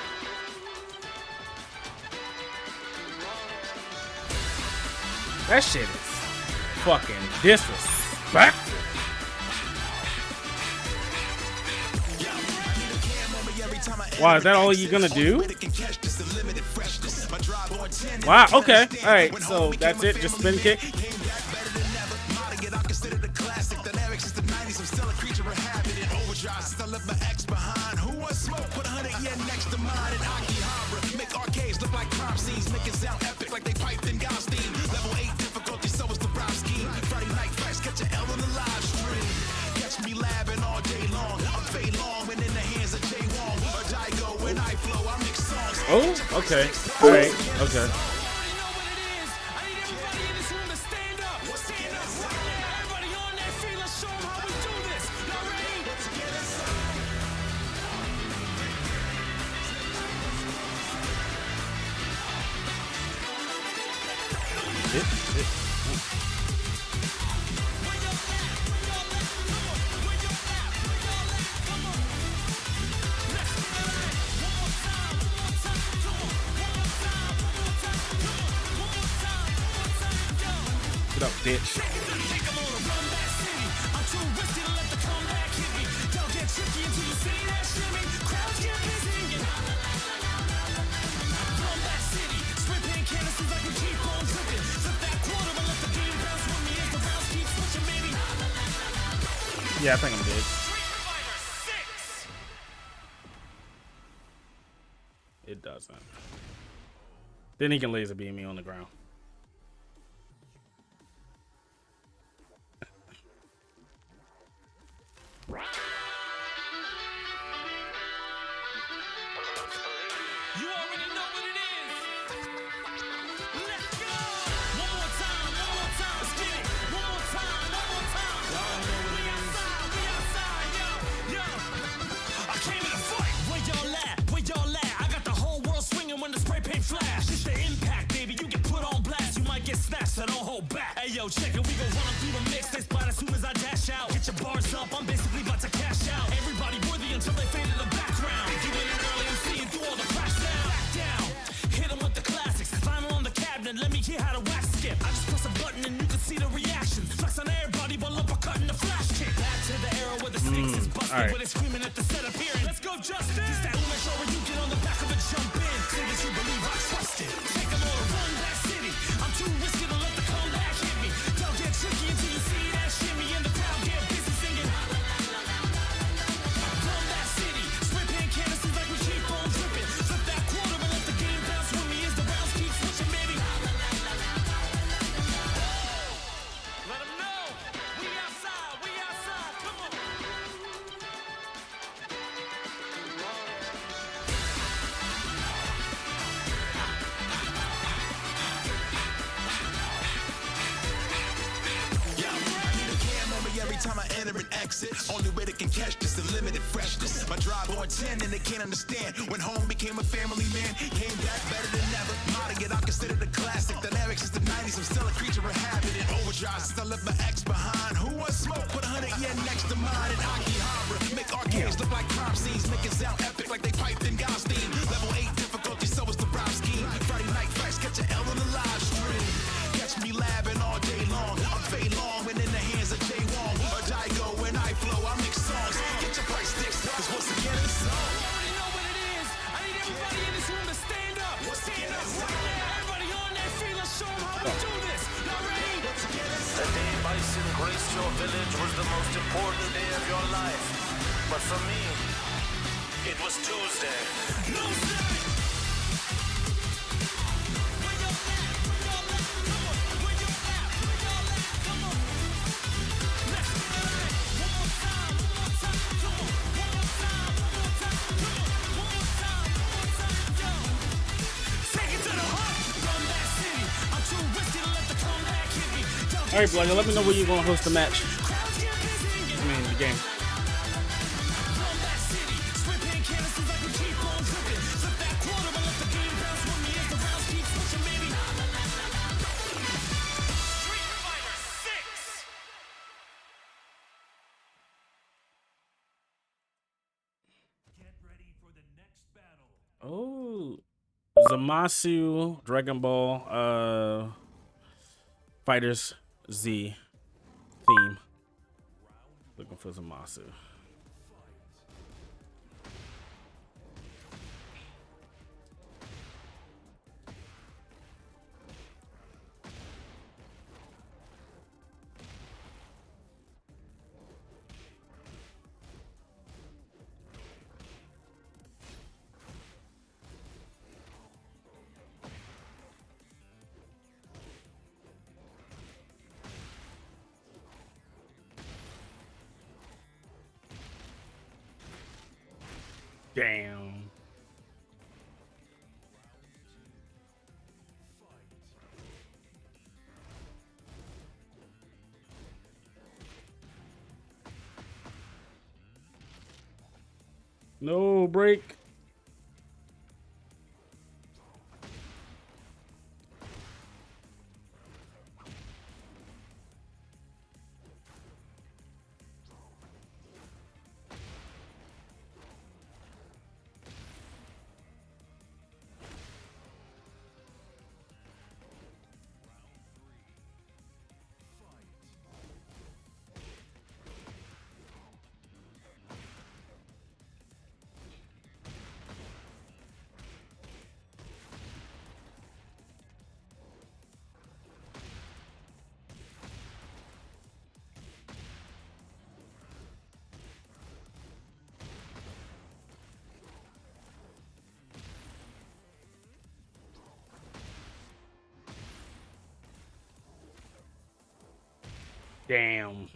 That shit is fucking disrespectful. Wow, is that all you gonna do? Wow, okay. Alright, so that's it, just spin kick. Oh, okay. Alright, okay. Get up, bitch. Yeah, I think I'm good. It doesn't. Then he can laser beam me on the ground. You already know what it is. Let's go. One more time. Let's get it. One more time. We outside, yo. I came in to fight. Where y'all at? I got the whole world swinging when the spray paint flash. It's the impact, baby. You get put on blast. You might get snatched, so don't hold back. Hey yo, check it. We gon' run through the mix. They spot as soon as I dash out. Get your bars up. I'm basically about to cash out. Everybody worthy until they fade in the background. You in an early MC and do all the flash down. Back down, hit 'em with the classics. Final on the cabinet, let me hear how to wax skip. I just press a button and you can see the reaction. Flex on everybody, but uppercut in the flash kick. Back to the era where the sticks is busted, alright. where they screaming at the setup here. Let's go, Justin. This that make sure you get on the back of a jump in. Say that you believe I trust it. Take 'em all to run that city. I'm too risky to let the comeback hit me. Don't get tricky until you see that shimmy and the crowd get busy singing. Run that city. Spray paint canvases like we keep on dripping. Flip that quarter and let the game bounce with me as the rounds keep switching, baby. Let 'em know. We outside, come on. Every time I enter and exit, only way they can catch this unlimited freshness. My drive on 10 and they can't understand. When home became a family man, came back better than ever. Modding it, I consider the classic. Dynamics is the 90s, I'm still a creature of habit. In overdrive since I left my ex behind. Who wants smoke? Put 100 yen next to mine. And Akihabara, make arcades look like crime scenes. Make it sound epic like they piped in God's theme. Level 8 The day bison graced your village was the most important day of your life. But for me, it was Tuesday. All right, Bloody, let me know where you're gonna host the match. I mean, the game. Oh, Zamasu Dragon Ball Fighters Z theme. Looking for Zamasu. Damn. No break. Damn.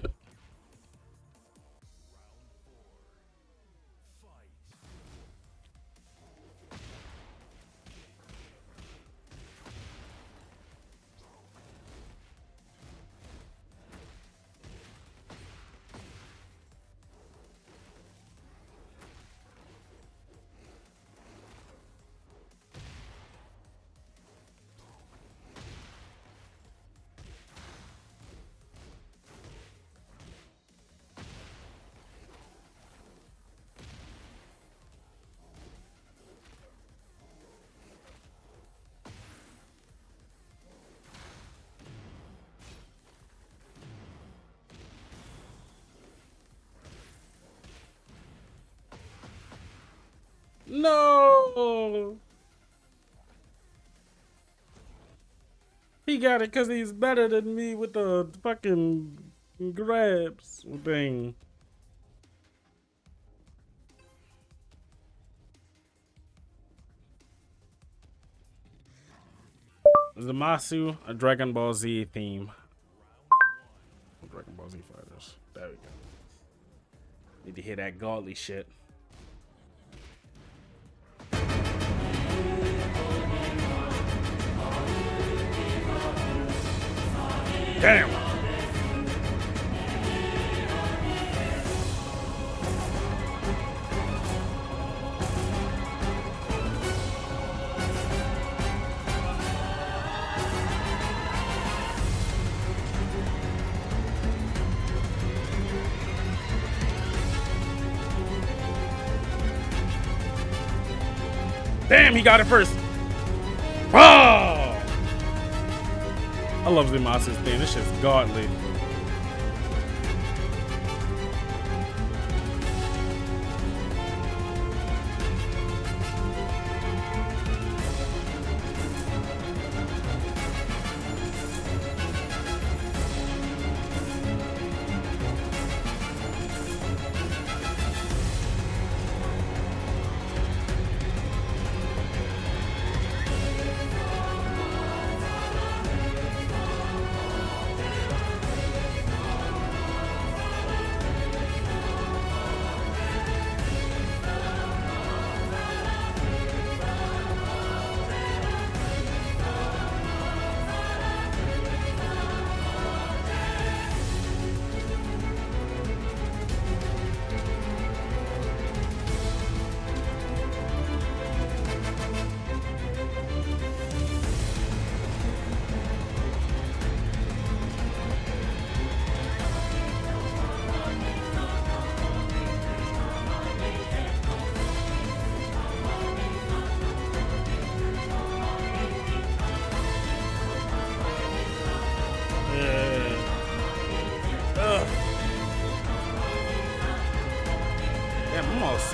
No. He got it because he's better than me with the fucking grabs thing. Zamasu, a Dragon Ball Z theme. Dragon Ball Z Fighters. There we go. Need to hear that godly shit. Damn. Damn, he got it first. Oh! I love Zamasu's thing. This shit's godly.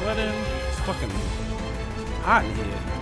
sweating. It's fucking hot in here.